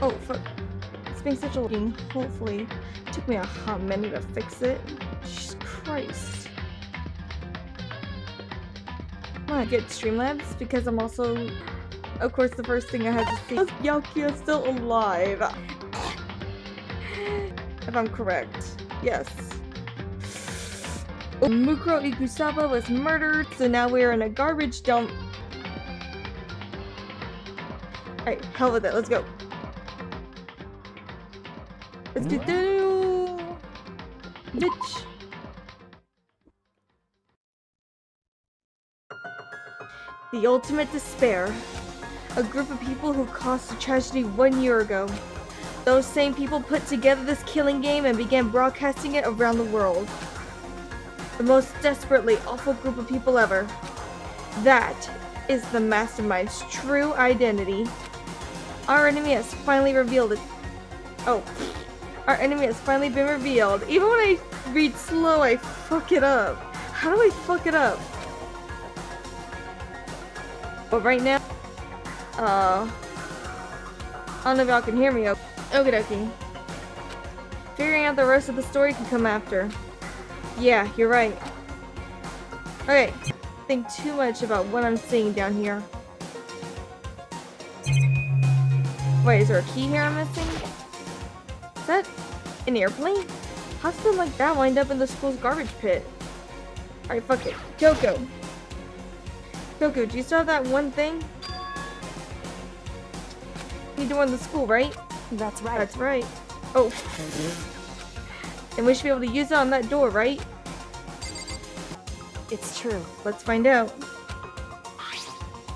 Oh, fuck. It's being such a looking. Hopefully. It took me a hot minute to fix it. Jesus Christ. I get Streamlabs because I'm also, of course, the first thing I had to see was Yakuya still alive. If I'm correct. Yes. Mukuro Ikusawa was murdered, so now we're in a garbage dump. Alright, hell with it, let's go. Let's get through. Bitch. The ultimate despair. A group of people who caused a tragedy 1 year ago. Those same people put together this killing game and began broadcasting it around the world. The most desperately awful group of people ever. That is the mastermind's true identity. Our enemy has finally revealed it. Oh. Our enemy has finally been revealed. Even when I read slow, I fuck it up. How do I fuck it up? But right now, I don't know if y'all can hear me. Okie dokie. Figuring out the rest of the story can come after. Yeah, you're right. Okay, think too much about what I'm seeing down here. Wait, is there a key here I'm missing? Is that an airplane? How's something like that wind up in the school's garbage pit? Alright, fuck it. Kyoko, do you still have that one thing? You do in the school, right? That's right. That's right. Oh. And we should be able to use it on that door, right? It's true. Let's find out.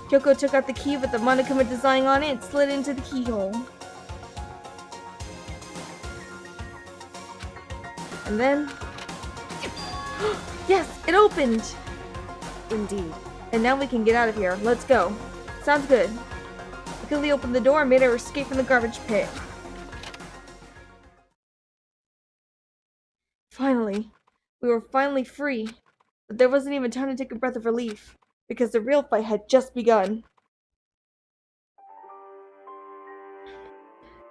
Kyoko took out the key with the Monokuma design on it and slid into the keyhole. And then... Yes! It opened! Indeed. And now we can get out of here. Let's go. Sounds good. We quickly opened the door and made our escape from the garbage pit. Finally. We were finally free. But there wasn't even time to take a breath of relief, because the real fight had just begun.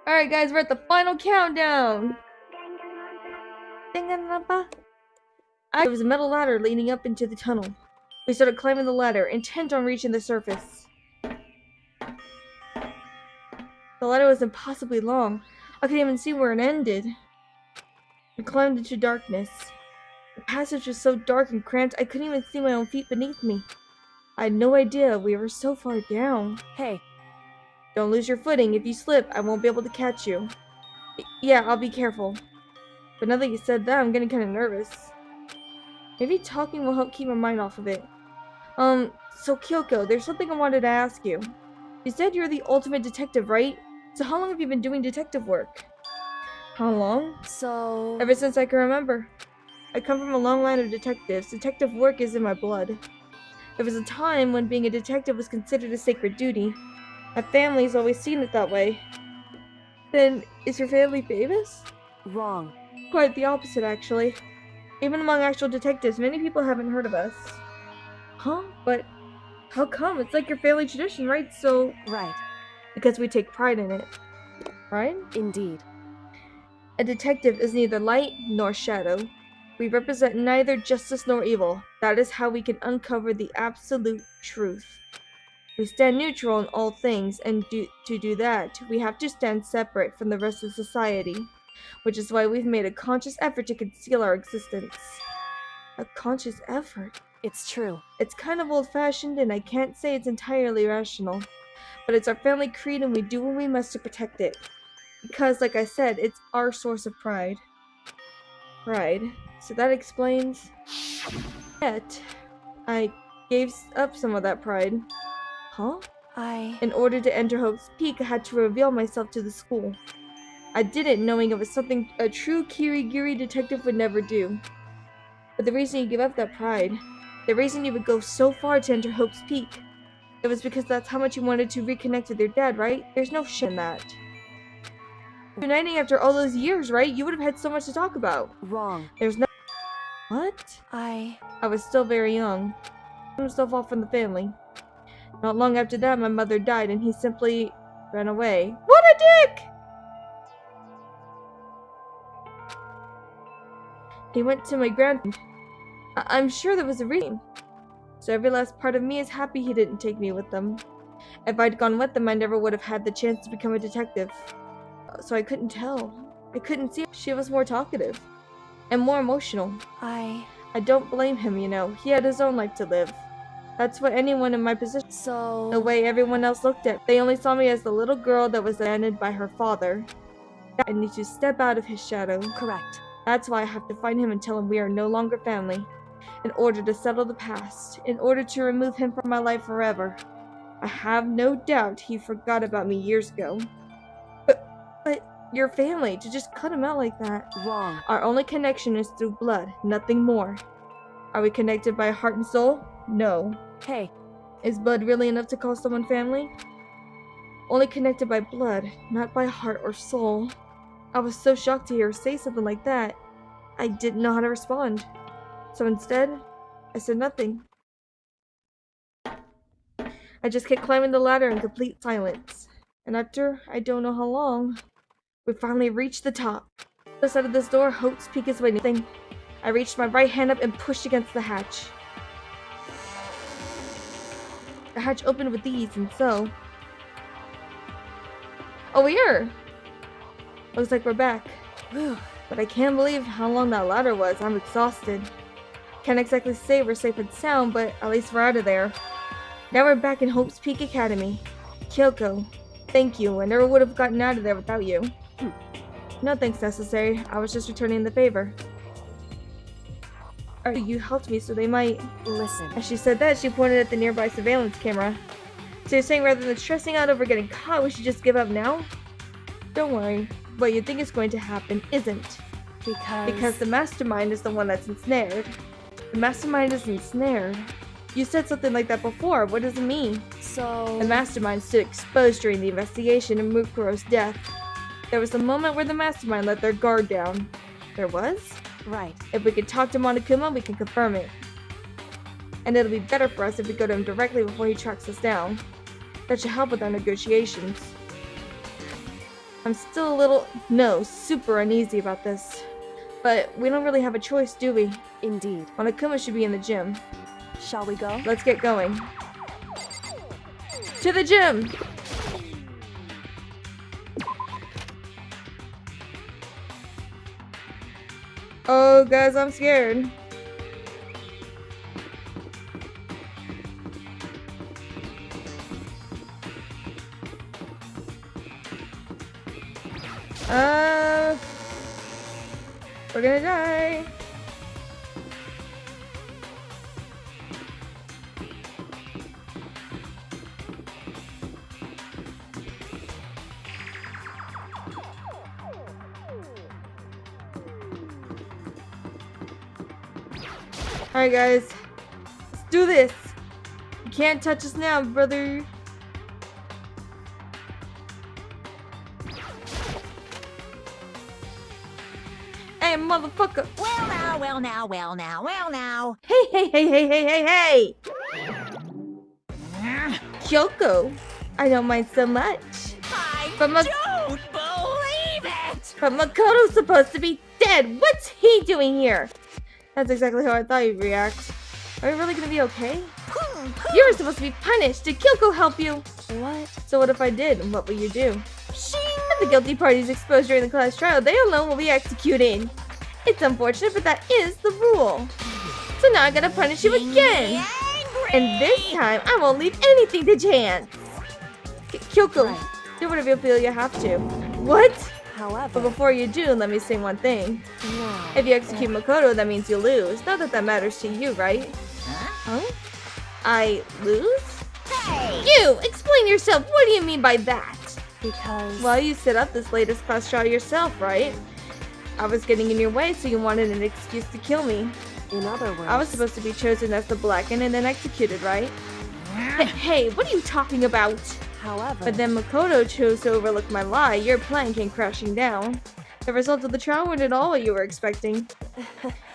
Alright guys, we're at the final countdown! Danganronpa. There was a metal ladder leading up into the tunnel. We started climbing the ladder, intent on reaching the surface. The ladder was impossibly long. I couldn't even see where it ended. We climbed into darkness. The passage was so dark and cramped, I couldn't even see my own feet beneath me. I had no idea we were so far down. Hey. Don't lose your footing. If you slip, I won't be able to catch you. Yeah, I'll be careful. But now that you said that, I'm getting kind of nervous. Maybe talking will help keep my mind off of it. So Kyoko, there's something I wanted to ask you. You said you're the ultimate detective, right? So how long have you been doing detective work? How long? So... Ever since I can remember. I come from a long line of detectives. Detective work is in my blood. There was a time when being a detective was considered a sacred duty. My family's always seen it that way. Then, is your family famous? Wrong. Quite the opposite, actually. Even among actual detectives, many people haven't heard of us. Huh? But how come? It's like your family tradition, right? So... Right. Because we take pride in it. Right? Indeed. A detective is neither light nor shadow. We represent neither justice nor evil. That is how we can uncover the absolute truth. We stand neutral in all things, and to do that, we have to stand separate from the rest of society. Which is why we've made a conscious effort to conceal our existence. A conscious effort? It's true. It's kind of old-fashioned, and I can't say it's entirely rational. But it's our family creed, and we do what we must to protect it. Because, like I said, it's our source of pride. Pride. So that explains... Yet, I gave up some of that pride. Huh? In order to enter Hope's Peak, I had to reveal myself to the school. I did it knowing it was something a true Kirigiri detective would never do. But the reason you give up that pride, the reason you would go so far to enter Hope's Peak, it was because that's how much you wanted to reconnect with your dad, right? There's no shame in that. Uniting after all those years, right? You would have had so much to talk about. Wrong. There's no... What? I was still very young. Cut himself off from the family. Not long after that, my mother died and he simply ran away. What a dick! He went to my grandfather. I'm sure there was a reason. So every last part of me is happy he didn't take me with them. If I'd gone with them, I never would have had the chance to become a detective. So I couldn't tell. I couldn't see. She was more talkative. And more emotional. I don't blame him, you know. He had his own life to live. That's what anyone in my position. So... The way everyone else looked at me. They only saw me as the little girl that was abandoned by her father. I need to step out of his shadow. Correct. That's why I have to find him and tell him we are no longer family. In order to settle the past. In order to remove him from my life forever. I have no doubt he forgot about me years ago. But your family, to just cut him out like that. Wrong. Our only connection is through blood, nothing more. Are we connected by heart and soul? No. Hey. Is blood really enough to call someone family? Only connected by blood, not by heart or soul. I was so shocked to hear her say something like that. I didn't know how to respond. So instead, I said nothing. I just kept climbing the ladder in complete silence. And after, I don't know how long, we finally reached the top. On the other side of this door, Hope's Peak is waiting. I reached my right hand up and pushed against the hatch. The hatch opened with ease, and so... Oh, we're here! Looks like we're back. Whew. But I can't believe how long that ladder was. I'm exhausted. Can't exactly say we're safe and sound, but at least we're out of there. Now we're back in Hope's Peak Academy. Kyoko, thank you. I never would have gotten out of there without you. No thanks necessary. I was just returning the favor. You helped me so they might... Listen. As she said that, she pointed at the nearby surveillance camera. So you're saying rather than stressing out over getting caught, we should just give up now? Don't worry. What you think is going to happen isn't. Because the mastermind is the one that's ensnared. The mastermind is ensnared. You said something like that before. What does it mean? So... The mastermind stood exposed during the investigation of Mukuro's death. There was a moment where the mastermind let their guard down. There was? Right. If we could talk to Monokuma, we can confirm it. And it'll be better for us if we go to him directly before he tracks us down. That should help with our negotiations. I'm still a little... No, super uneasy about this. But we don't really have a choice, do we? Indeed. Monokuma should be in the gym. Shall we go? Let's get going. To the gym! Oh, guys, I'm scared. We're gonna die. Alright guys, let's do this. You can't touch us now, brother. Hey, motherfucker. Well now, well now, well now, well now. Hey, hey, hey, hey, hey, hey, hey. Kyoko, I don't mind so much. I But don't believe it! But Makoto's supposed to be dead. What's he doing here? That's exactly how I thought you'd react. Are you really gonna be okay? You were supposed to be punished. Did Kyoko help you? What? So what if I did? And what will you do? Shing! If the guilty parties exposed during the class trial, they alone will be executed. It's unfortunate, but that is the rule. So now I'm gonna punish you again. And this time, I won't leave anything to chance. Kyoko, Right. do whatever you feel you have to. What? But However... before you do, let me say one thing. No. If you execute Makoto, that means you lose. Not that that matters to you, right? Huh? Huh? I lose? Hey! You! Explain yourself! What do you mean by that? Because... Well, you set up this latest class trial yourself, right? I was getting in your way, so you wanted an excuse to kill me. In other words... I was supposed to be chosen as the Blackened and then executed, right? Hey, what are you talking about? However... But then Makoto chose to overlook my lie. Your plan came crashing down. The result of the trial weren't at all what you were expecting.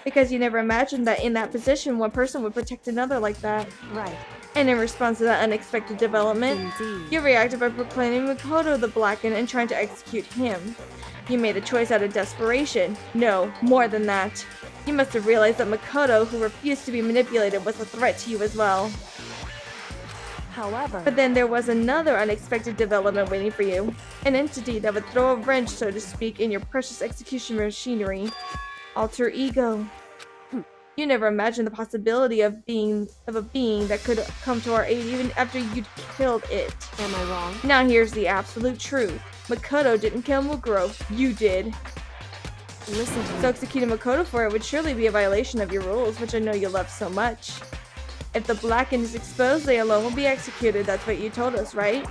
Because you never imagined that in that position, one person would protect another like that. Right. And in response to that unexpected development, Indeed. you reacted by proclaiming Makoto the Blackened and trying to execute him. You made a choice out of desperation. No, more than that. You must have realized that Makoto, who refused to be manipulated, was a threat to you as well. However, But then there was another unexpected development waiting for you. An entity that would throw a wrench, so to speak, in your precious execution machinery. Alter ego. You never imagined the possibility of a being that could come to our aid even after you'd killed it. am I wrong? Now here's the absolute truth. Makoto didn't kill Muguro. You did. Listen to me. So executing Makoto for it would surely be a violation of your rules, which I know you love so much. If the blackened is exposed, they alone will be executed. That's what you told us, right?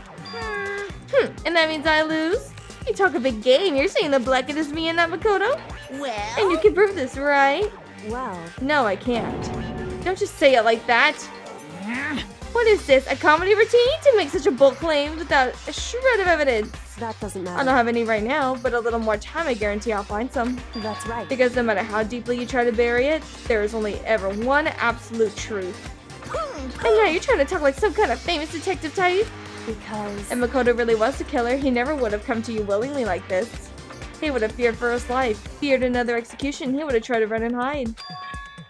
And that means I lose? You talk a big game. You're saying the blackened is me and not Makoto? Well, And you can prove this, right? Well, No, I can't. Don't just say it like that. What is this, a comedy routine to make such a bold claim without a shred of evidence? that doesn't I matter. don't have any right now, but a little more time I guarantee I'll find some. That's right. Because no matter how deeply you try to bury it, there is only ever one absolute truth. And now you're trying to talk like some kind of famous detective type? Because If Makoto really was the killer, he never would have come to you willingly like this. He would have feared for his life, feared another execution, he would have tried to run and hide.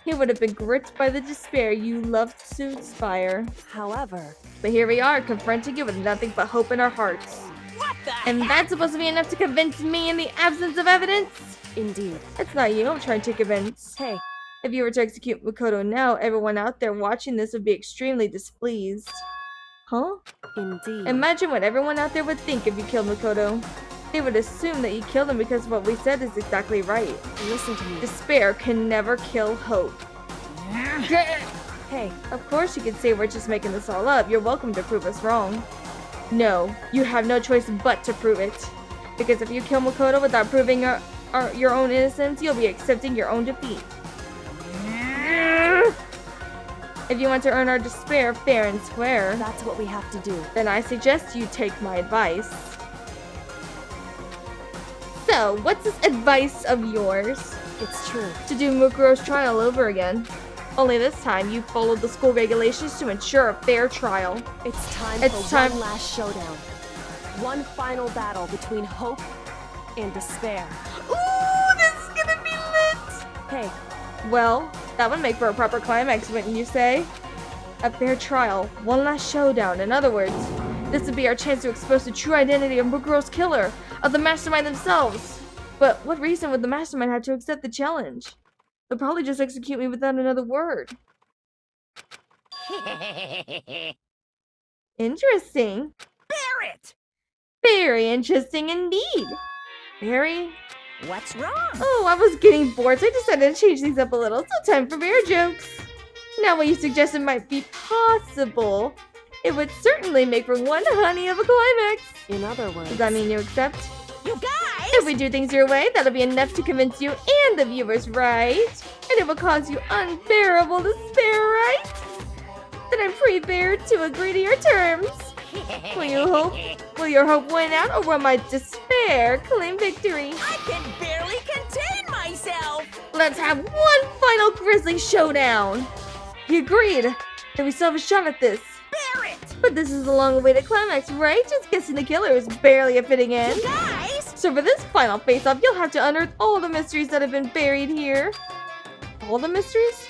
He would have been gripped by the despair you loved to inspire. however, But here we are, confronting you with nothing but hope in our hearts. what the And that's supposed to be enough to convince me in the absence of evidence? indeed. It's not you I'm trying to convince. Hey, If you were to execute Makoto now, everyone out there watching this would be extremely displeased. Huh? indeed. Imagine what everyone out there would think if you killed Makoto. They would assume that you killed him because what we said is exactly right. Listen to me. Despair can never kill hope. Hey, Of course you could say we're just making this all up. You're welcome to prove us wrong. No, you have no choice but to prove it. Because if you kill Makoto without proving your own innocence, you'll be accepting your own defeat. If you want to earn our despair fair and square, that's what we have to do. then I suggest you take my advice. So, what's this advice of yours? It's true. To do Mukuro's trial over again. Only this time, you followed the school regulations to ensure a fair trial. It's time It's for time- one last showdown. One final battle between hope and despair. Ooh, this is gonna be lit! Hey, Well, that would make for a proper climax, wouldn't you say? A fair trial, one last showdown. In other words, this would be our chance to expose the true identity of Mukuro's killer, of the mastermind themselves. But what reason would the mastermind have to accept the challenge? They'll probably just execute me without another word. Interesting. Barrett? Very interesting indeed. Very. What's wrong? Oh, I was getting bored, so I decided to change things up a little. So time for bear jokes. Now what you suggested might be possible. It would certainly make for one honey of a climax. in other words, Does that mean you accept? You guys! If we do things your way, that'll be enough to convince you and the viewers, right? And it will cause you unbearable despair, right? Then I'm prepared to agree to your terms. Will your hope win out, or will my despair claim victory? I can barely contain myself! Let's have one final grisly showdown. You agreed. Then we still have a shot at this. Barrett! But this is a long-awaited climax, right? Just guessing the killer is barely a fitting end. You guys! So for this final face-off, you'll have to unearth all the mysteries that have been buried here. All the mysteries?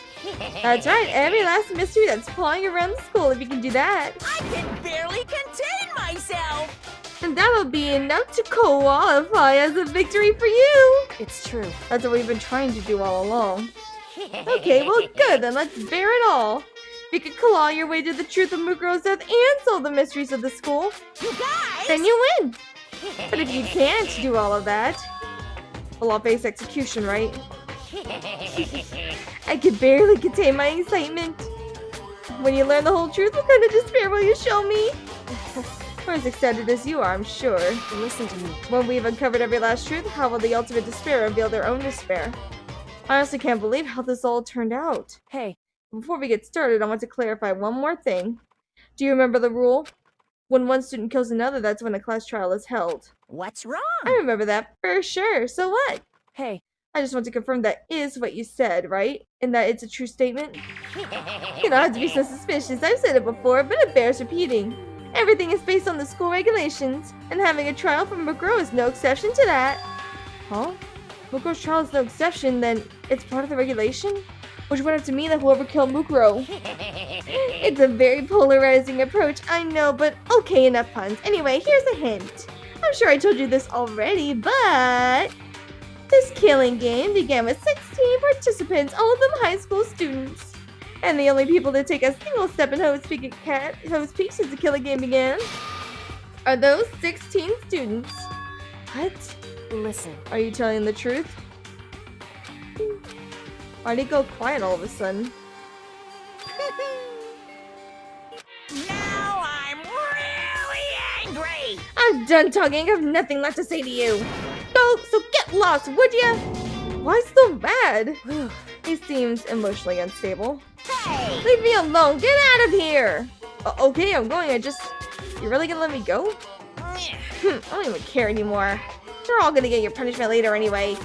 That's right, every last mystery that's flying around the school, if you can do that. I can barely contain myself! And that'll be enough to qualify as a victory for you. it's true. That's what we've been trying to do all along. Okay, well good, then let's bear it all. If you could claw your way to the truth of Mukuro's death and solve the mysteries of the school, You guys! then you win. But if you can't do all of that, well, I'll face execution, right? I can barely contain my excitement. When you learn the whole truth, what kind of despair will you show me? We're as excited as you are, I'm sure. Listen to me. When we've uncovered every last truth, how will the ultimate despair reveal their own despair? I honestly can't believe how this all turned out. Hey, Before we get started, I want to clarify one more thing. Do you remember the rule? When one student kills another, that's when a class trial is held. What's wrong? I remember that for sure. So what? hey, I just want to confirm that is what you said, right? And that it's a true statement? You don't have to be so suspicious. I've said it before, but it bears repeating. Everything is based on the school regulations, and having a trial from Muguro is no exception to that. Huh? Mukuro's trial is no exception, then it's part of the regulation? Which would have to mean that whoever killed Mukuro. It's a very polarizing approach, I know, but okay, enough puns. Anyway, here's a hint. I'm sure I told you this already, but this killing game began with 16 participants, all of them high school students. And the only people to take a single step in Host Peak since the killing game began are those 16 students. What? Listen. Are you telling the truth? Why'd he go quiet all of a sudden? Now I'm really angry! I'm done talking. I have nothing left to say to you. So get lost, would ya? Why so mad? He seems emotionally unstable. Hey! Leave me alone. Get out of here. Okay, I'm going. You really gonna let me go? I don't even care anymore. You're all gonna get your punishment later anyway.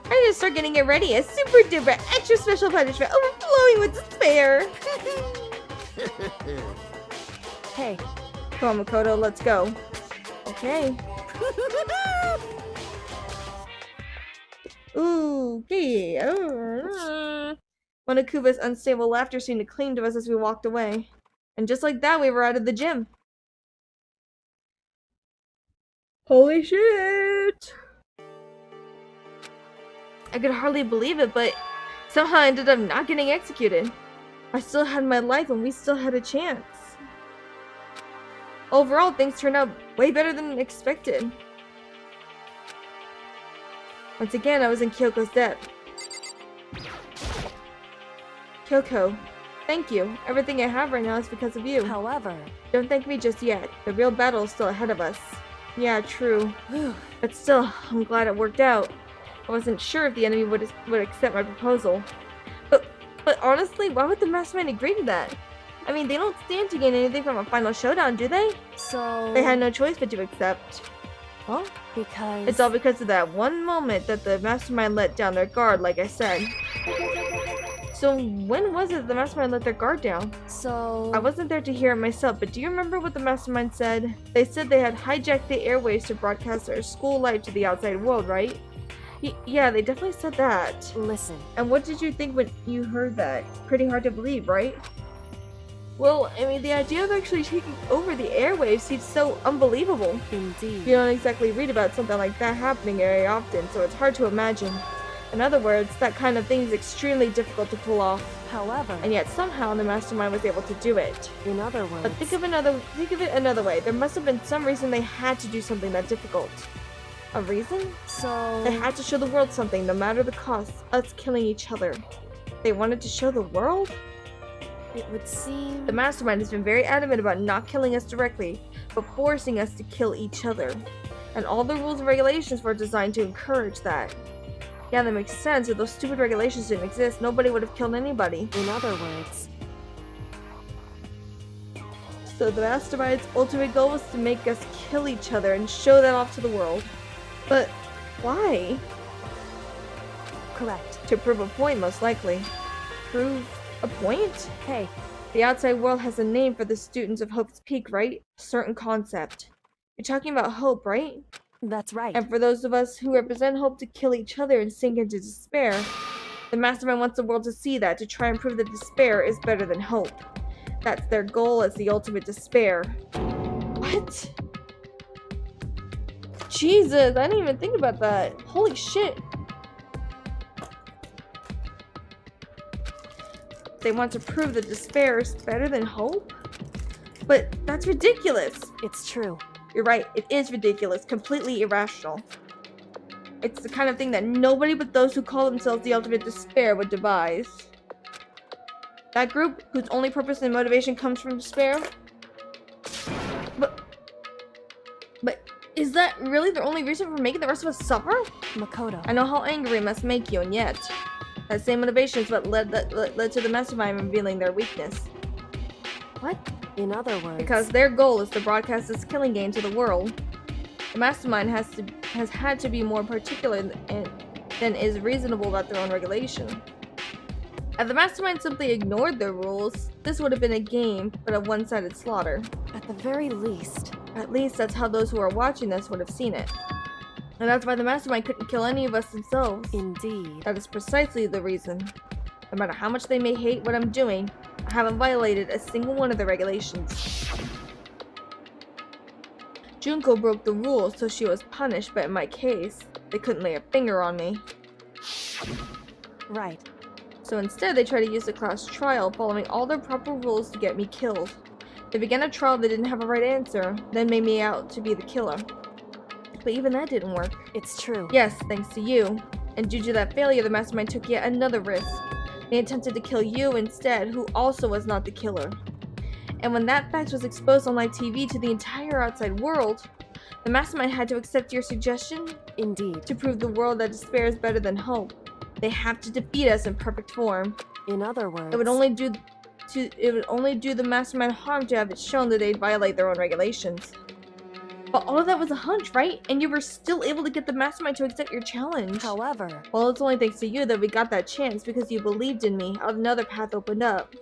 I need to start getting it ready. A super duper extra special punishment overflowing with despair. Hey. Come on, Makoto, let's go. Okay. Ooh, okay. Monokuba's unstable laughter seemed to cling to us as we walked away. And just like that, we were out of the gym. Holy shit! I could hardly believe it, but somehow I ended up not getting executed. I still had my life and we still had a chance. Overall, things turned out way better than expected. Once again, I was in Kyoko's debt. Kyoko, thank you. Everything I have right now is because of you. However, Don't thank me just yet. The real battle is still ahead of us. Yeah, true. But still, I'm glad it worked out. I wasn't sure if the enemy would accept my proposal. But honestly, why would the mastermind agree to that? I mean, they don't stand to gain anything from a final showdown, do they? so They had no choice but to accept. Well, because it's all because of that one moment that the mastermind let down their guard, like I said. So when was it the mastermind let their guard down? So I wasn't there to hear it myself, but do you remember what the mastermind said? They said they had hijacked the airwaves to broadcast their school life to the outside world, right? Yeah, they definitely said that. Listen. And what did you think when you heard that? Pretty hard to believe, right? Well, I mean, the idea of actually taking over the airwaves seems so unbelievable. Indeed. You don't exactly read about something like that happening very often, so it's hard to imagine. In other words, that kind of thing is extremely difficult to pull off. However, And yet somehow the mastermind was able to do it. in other words, But think of it another way. There must have been some reason they had to do something that difficult. A reason? so They had to show the world something, no matter the cost. Us killing each other. They wanted to show the world? it would seem The mastermind has been very adamant about not killing us directly, but forcing us to kill each other. And all the rules and regulations were designed to encourage that. Yeah, that makes sense. If those stupid regulations didn't exist, nobody would have killed anybody. in other words, So the mastermind's ultimate goal was to make us kill each other and show that off to the world. But why? correct. To prove a point, most likely. Prove a point? Hey, The outside world has a name for the students of Hope's Peak, right? A certain concept. You're talking about hope, right? that's right. And for those of us who represent hope to kill each other and sink into despair, the mastermind wants the world to see that, to try and prove that despair is better than hope. That's their goal as the ultimate despair. What? Jesus, I didn't even think about that. Holy shit. They want to prove that despair is better than hope? But that's ridiculous. It's true. You're right, it is ridiculous, completely irrational. It's the kind of thing that nobody but those who call themselves the ultimate despair would devise. That group, whose only purpose and motivation comes from despair? But is that really their only reason for making the rest of us suffer? Makoto. I know how angry it must make you, and yet, that same motivation is what led to the mastermind revealing their weakness. What? In other words, Because their goal is to broadcast this killing game to the world. The mastermind has had to be more particular than is reasonable about their own regulation. If the mastermind simply ignored their rules, this would have been a game, but a one-sided slaughter. at the very least, At least that's how those who are watching this would have seen it. And that's why the mastermind couldn't kill any of us themselves. Indeed. That is precisely the reason. No matter how much they may hate what I'm doing, I haven't violated a single one of the regulations. Junko broke the rules, so she was punished, but in my case, they couldn't lay a finger on me. Right. So instead, they tried to use the class trial, following all their proper rules to get me killed. They began a trial that didn't have a right answer, then made me out to be the killer. But even that didn't work. It's true. Yes, thanks to you. And due to that failure, the mastermind took yet another risk. They attempted to kill you instead, who also was not the killer. And when that fact was exposed on live TV to the entire outside world, the mastermind had to accept your suggestion. Indeed. To prove the world that despair is better than hope. They have to defeat us in perfect form. In other words, It would only do the mastermind harm to have it shown that they'd violate their own regulations. But all of that was a hunch, right? And you were still able to get the mastermind to accept your challenge. However, Well, it's only thanks to you that we got that chance because you believed in me. Another path opened up.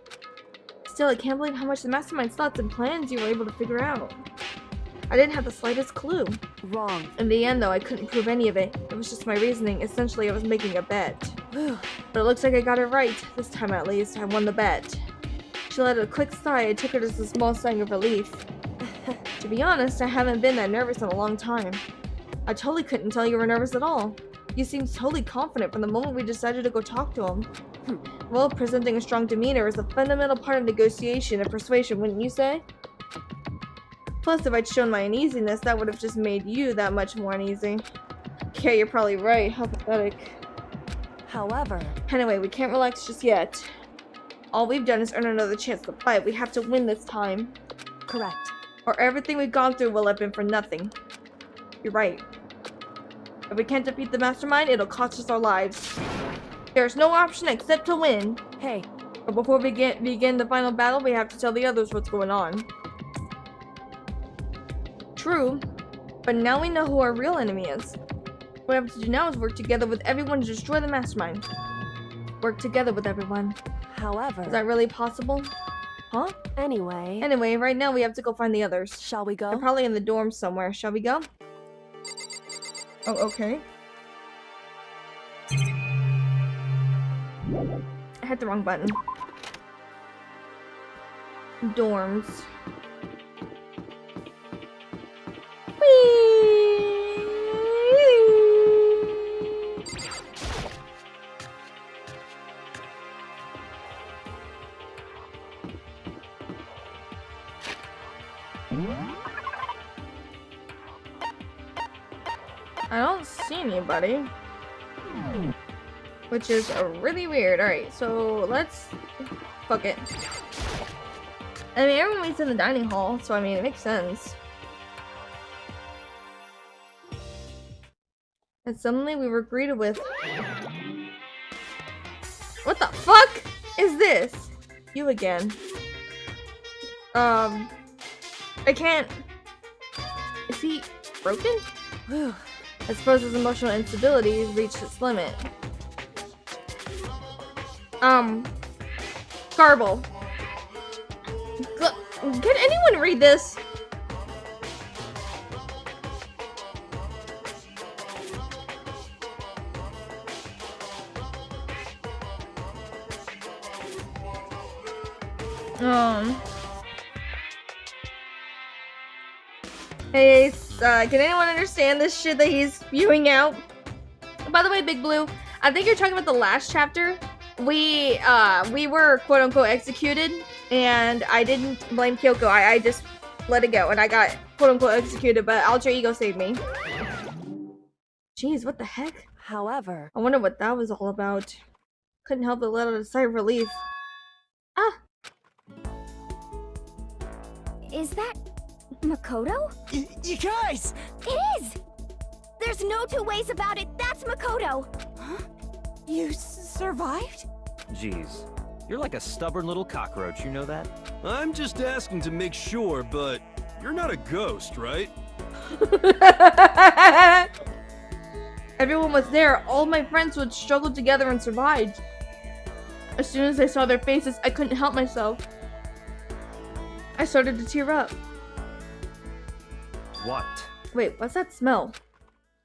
Still, I can't believe how much the mastermind's thoughts and plans you were able to figure out. I didn't have the slightest clue. wrong. In the end, though, I couldn't prove any of it. It was just my reasoning. Essentially, I was making a bet. Whew. But it looks like I got it right. This time, at least, I won the bet. She let out a quick sigh. I took it as a small sign of relief. To be honest, I haven't been that nervous in a long time. I totally couldn't tell you were nervous at all. You seemed totally confident from the moment we decided to go talk to him. Well, presenting a strong demeanor is a fundamental part of negotiation and persuasion, wouldn't you say? Plus, if I'd shown my uneasiness, that would have just made you that much more uneasy. Yeah, you're probably right. How pathetic. However, Anyway, we can't relax just yet. All we've done is earn another chance to fight. We have to win this time. correct. Or everything we've gone through will have been for nothing. You're right. If we can't defeat the mastermind, it'll cost us our lives. There's no option except to win. Hey, But before we begin the final battle, we have to tell the others what's going on. True, but now we know who our real enemy is. What we have to do now is work together with everyone to destroy the mastermind. Work together with everyone. however, Is that really possible? Huh? anyway, Anyway, right now we have to go find the others. shall we They're go? probably in the dorms somewhere. Shall we go? Oh, okay. I hit the wrong button. Dorms. Whee! I don't see anybody. Which is really weird. Alright, so let's... Fuck it. I mean, everyone meets in the dining hall, so I mean, it makes sense. And suddenly we were greeted with... What the fuck is this? You again. I can't... Is he broken? Whew. I suppose his emotional instability has reached its limit. Garble. Can anyone read this? Hey, can anyone understand this shit that he's spewing out? By the way, Big Blue, I think you're talking about the last chapter. We were quote unquote executed, and I didn't blame Kyoko. I just let it go, and I got quote unquote executed, but Alter Ego saved me. Jeez, what the heck? However, I wonder what that was all about. Couldn't help but let out a sigh of relief. Ah! Is that Makoto? You guys! It is! There's no two ways about it. That's Makoto. Huh? You survived? Jeez, you're like a stubborn little cockroach, you know that? I'm just asking to make sure, but you're not a ghost, right? Everyone was there. All my friends who had struggled together and survived. As soon as I saw their faces, I couldn't help myself. I started to tear up. What? Wait, what's that smell?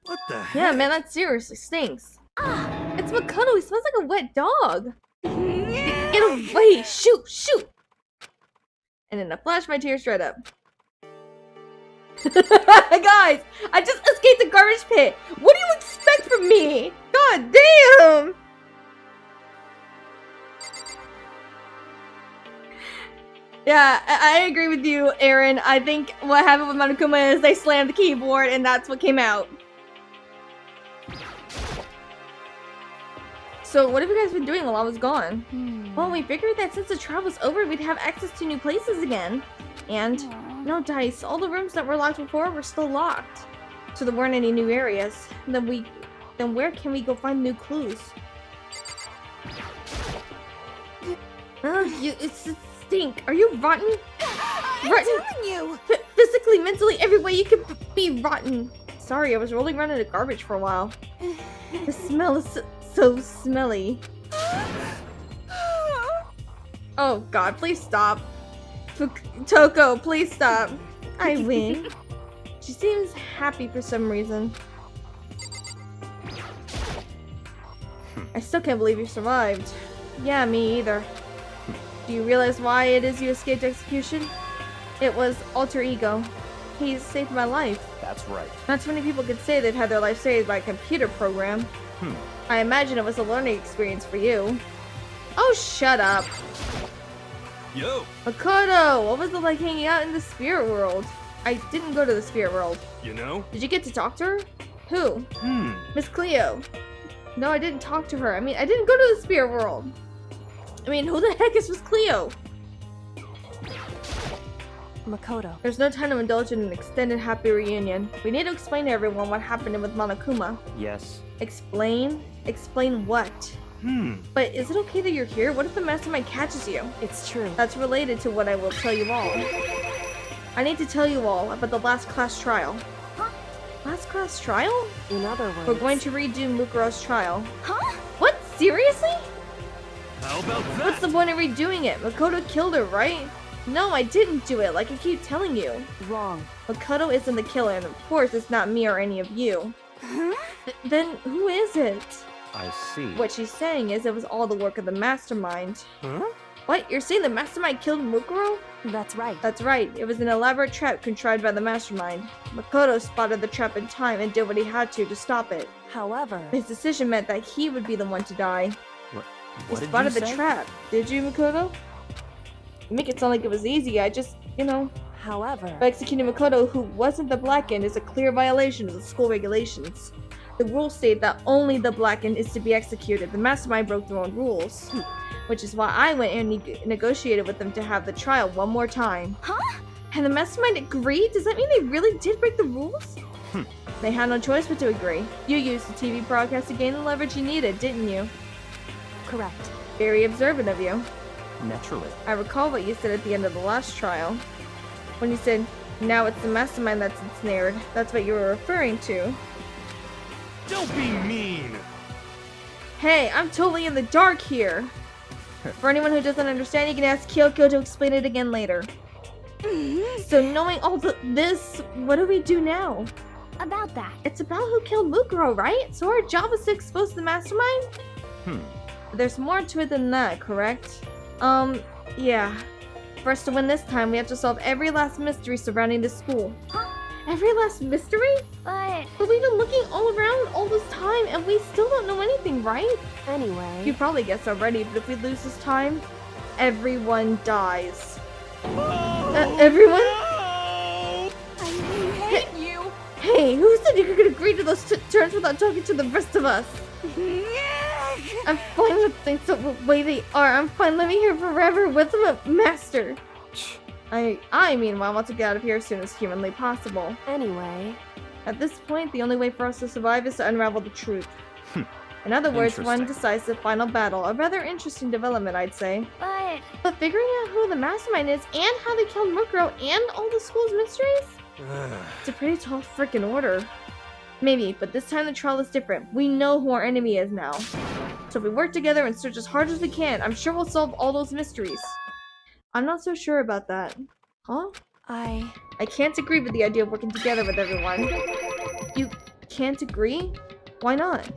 What the heck? Yeah, man, that seriously stinks. It's Makoto. He smells like a wet dog. Get away! Shoot! Shoot! And in a flash, my tears dried up. Guys, I just escaped the garbage pit. What do you expect from me? God damn! Yeah, I agree with you, Aaron. I think what happened with Monokuma is they slammed the keyboard and that's what came out. So what have you guys been doing while I was gone? Well, we figured that since the trial was over, we'd have access to new places again. And no dice. All the rooms that were locked before were still locked. So there weren't any new areas. Then where can we go find new clues? It's stink. Are you rotten? I'm Rotten? telling you. Physically, mentally, every way you could be rotten. Sorry, I was rolling around in the garbage for a while. The smell is so smelly. Oh god, please stop. Toko, please stop. I win. She seems happy for some reason. I still can't believe you survived. Yeah, me either. Do you realize why it is you escaped execution? It was alter ego. He saved my life. That's right. Not too many people could say they've had their life saved by a computer program. I imagine it was a learning experience for you. Oh, shut up. Yo, Makoto, what was it like hanging out in the spirit world? I didn't go to the spirit world. you know? Did you get to talk to her? Who? Miss Cleo. No, I didn't talk to her. I mean, I didn't go to the spirit world. I mean, who the heck is Miss Cleo? Makoto. There's no time to indulge in an extended happy reunion. We need to explain to everyone what happened with Monokuma. Yes. Explain? Explain what? But is it okay that you're here? What if the mastermind catches you? It's true. That's related to what I will tell you all. I need to tell you all about the last class trial. Huh? Last class trial? In other words, We're going to redo Mukuro's trial. Huh? What? Seriously? How about that? What's the point of redoing it? Makoto killed her, right? No, I didn't do it, like I keep telling you. wrong. Makoto isn't the killer, and of course it's not me or any of you. Then who is it? I see. What she's saying is it was all the work of the mastermind. Huh? What? You're saying the mastermind killed Mukuro? That's right. That's right. It was an elaborate trap contrived by the mastermind. Makoto spotted the trap in time and did what he had to stop it. However, His decision meant that he would be the one to die. What He did spotted you the say? trap. Did you, Makoto? You make it sound like it was easy. I just, however, by executing Makoto, who wasn't the Blackened, is a clear violation of the school regulations. The rules state that only the Blackened is to be executed. The mastermind broke their own rules. Which is why I went and negotiated with them to have the trial one more time. Huh? And the mastermind agreed? Does that mean they really did break the rules? They had no choice but to agree. You used the TV broadcast to gain the leverage you needed, didn't you? correct. Very observant of you. Naturally. I recall what you said at the end of the last trial. When you said, now it's the mastermind that's ensnared. That's what you were referring to. Don't be mean. Hey, I'm totally in the dark here. For anyone who doesn't understand, you can ask Kyoko to explain it again later. So knowing all this, what do we do now? About that. It's about who killed Mukuro, right? So our job is to expose the mastermind? There's more to it than that, correct? Yeah. For us to win this time, we have to solve every last mystery surrounding the school. Huh? Every last mystery? But But we've been looking all around all this time, and we still don't know anything, right? Anyway, You probably guessed already, but if we lose this time, everyone dies. Everyone? I hate you. Hey, who said you could agree to those terms without talking to the rest of us? I'm fine with things the way they are. I'm fine living here forever with a master. I meanwhile want to get out of here as soon as humanly possible. anyway, At this point, the only way for us to survive is to unravel the truth. In other words, one Interesting. decisive final battle. A rather interesting development, I'd say. But figuring out who the mastermind is and how they killed Mukuro and all the school's mysteries? It's a pretty tall freaking order. Maybe, but this time the trial is different. We know who our enemy is now. So if we work together and search as hard as we can, I'm sure we'll solve all those mysteries. I'm not so sure about that. Huh? I I can't agree with the idea of working together with everyone. You can't agree? Why not?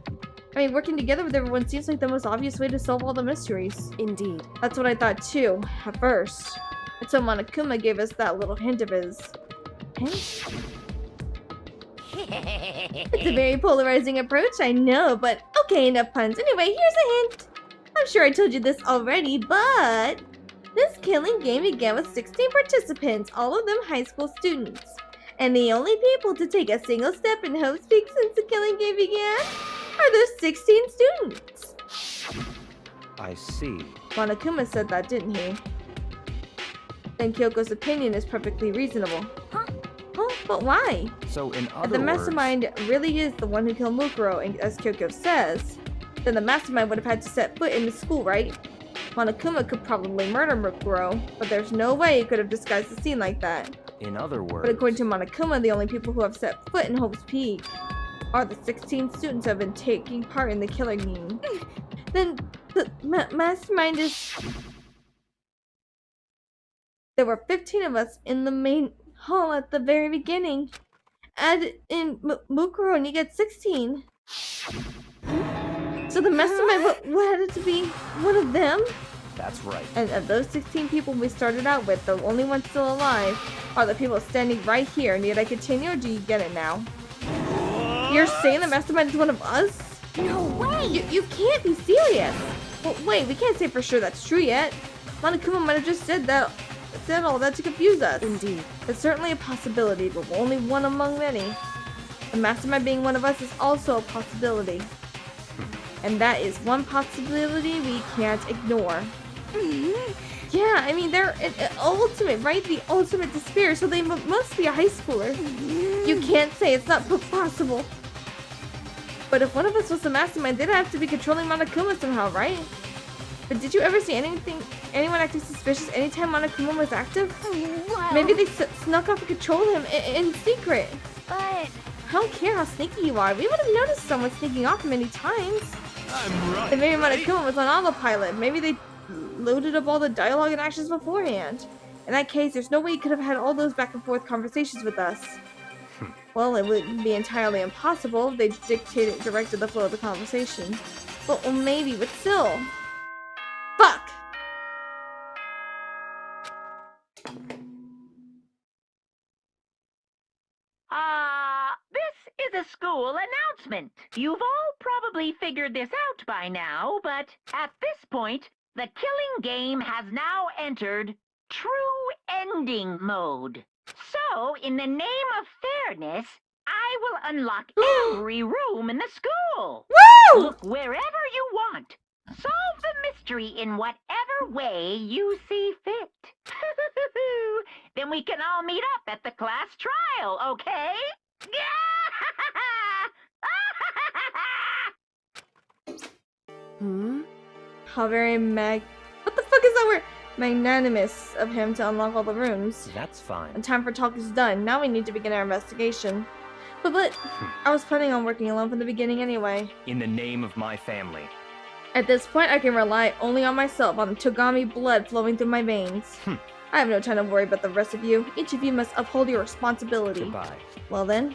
I mean, working together with everyone seems like the most obvious way to solve all the mysteries. Indeed. That's what I thought too, at first. Until Monokuma gave us that little hint of his. Hint? It's a very polarizing approach, I know, but okay, enough puns. Anyway, here's a hint. I'm sure I told you this already, but this killing game began with 16 participants, all of them high school students. And the only people to take a single step in Hope's Peak since the killing game began are those 16 students. I see. Monokuma said that, didn't he? Then Kyoko's opinion is perfectly reasonable. Huh? But why? So in other If the words... mastermind really is the one who killed Mukuro, and as Kyoko says, then the mastermind would have had to set foot in the school, right? Monokuma could probably murder Mukuro, but there's no way he could have disguised the scene like that. In other words... But according to Monokuma, the only people who have set foot in Hope's Peak are the 16 students who have been taking part in the killing game. Then the mastermind is... There were 15 of us in the main hall at the very beginning. Add in Mukuro and you get 16. So the mastermind had to be one of them? That's right. And of those 16 people we started out with, the only ones still alive are the people standing right here. Need I continue or do you get it now? You're saying the mastermind is one of us? No way! You can't be serious! Well, wait, we can't say for sure that's true yet. Monokuma might have just said all that to confuse us. Indeed. It's certainly a possibility, but only one among many. The mastermind being one of us is also a possibility. And that is one possibility we can't ignore. Yeah, I mean, they're ultimate, right? The ultimate despair, so they must be a high schooler. You can't say it's not possible. But if one of us was the mastermind, they'd have to be controlling Monokuma somehow, right? But did you ever see anyone acting suspicious anytime Monokuma was active? Wow. Maybe they snuck off and controlled him in secret. But I don't care how sneaky you are. We would have noticed someone sneaking off many times. I'm right. And maybe right? Monokuma was on autopilot. Maybe they loaded up all the dialogue and actions beforehand. In that case, there's no way he could have had all those back and forth conversations with us. Well, it wouldn't be entirely impossible if they directed the flow of the conversation. Well, maybe, but still. Fuck! This is a school announcement. You've all probably figured this out by now, but at this point, the killing game has now entered true ending mode. So, in the name of fairness, I will unlock every room in the school. Woo! Look wherever you want. Solve the mystery in whatever way you see fit. Then we can all meet up at the class trial, okay? How very what the fuck is that word? Magnanimous of him to unlock all the rooms. That's fine. And time for talk is done. Now we need to begin our investigation. But I was planning on working alone from the beginning anyway. In the name of my family. At this point, I can rely only on myself, on the Togami blood flowing through my veins. I have no time to worry about the rest of you. Each of you must uphold your responsibility. Goodbye. Well then.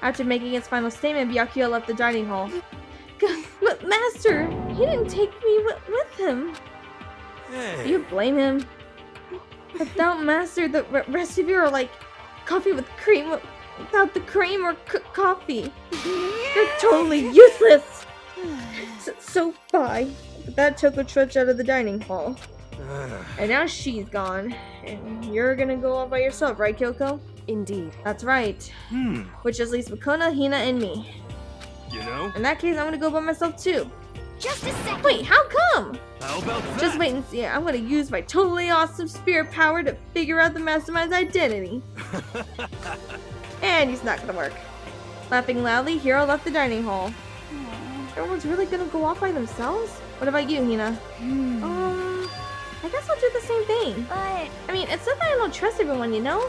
After making his final statement, Byakuya left the dining hall. But Master, he didn't take me with him. Hey. Do you blame him? Without Master, the rest of you are like coffee with cream without the cream or coffee. You're totally useless. So bye. With that, Toko trudged out of the dining hall. And now she's gone. And you're gonna go all by yourself, right, Kyoko? Indeed. That's right. Which just leaves Makona, Hina, and me. You know? In that case, I'm gonna go by myself too. just a second. Wait, how come? How about that? Just wait and see. I'm gonna use my totally awesome spirit power to figure out the mastermind's identity. And it's not gonna work. Laughing loudly, Hiro left the dining hall. Everyone's really gonna go off by themselves? What about you, Hina? I guess I'll do the same thing. But, I mean, it's not that I don't trust everyone, you know?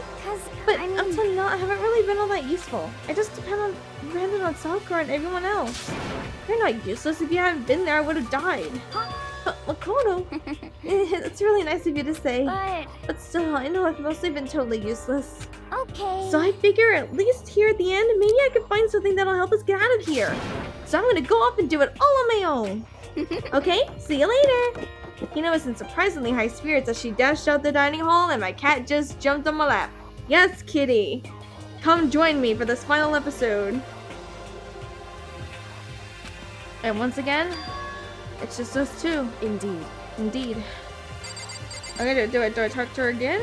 But I mean, until now, I haven't really been all that useful. I just depended on Sakura and everyone else. You're not useless. If you hadn't been there, I would have died. Makoto, it's really nice of you to say. But, But still, I know I've mostly been totally useless. okay. So I figure at least here at the end, maybe I can find something that'll help us get out of here. So I'm gonna go off and do it all on my own. Okay, see you later. Hina was in surprisingly high spirits as she dashed out the dining hall and my cat just jumped on my lap. Yes, kitty. Come join me for this final episode. And once again, it's just us two. Indeed. Indeed. I'm gonna do it. Do I talk to her again?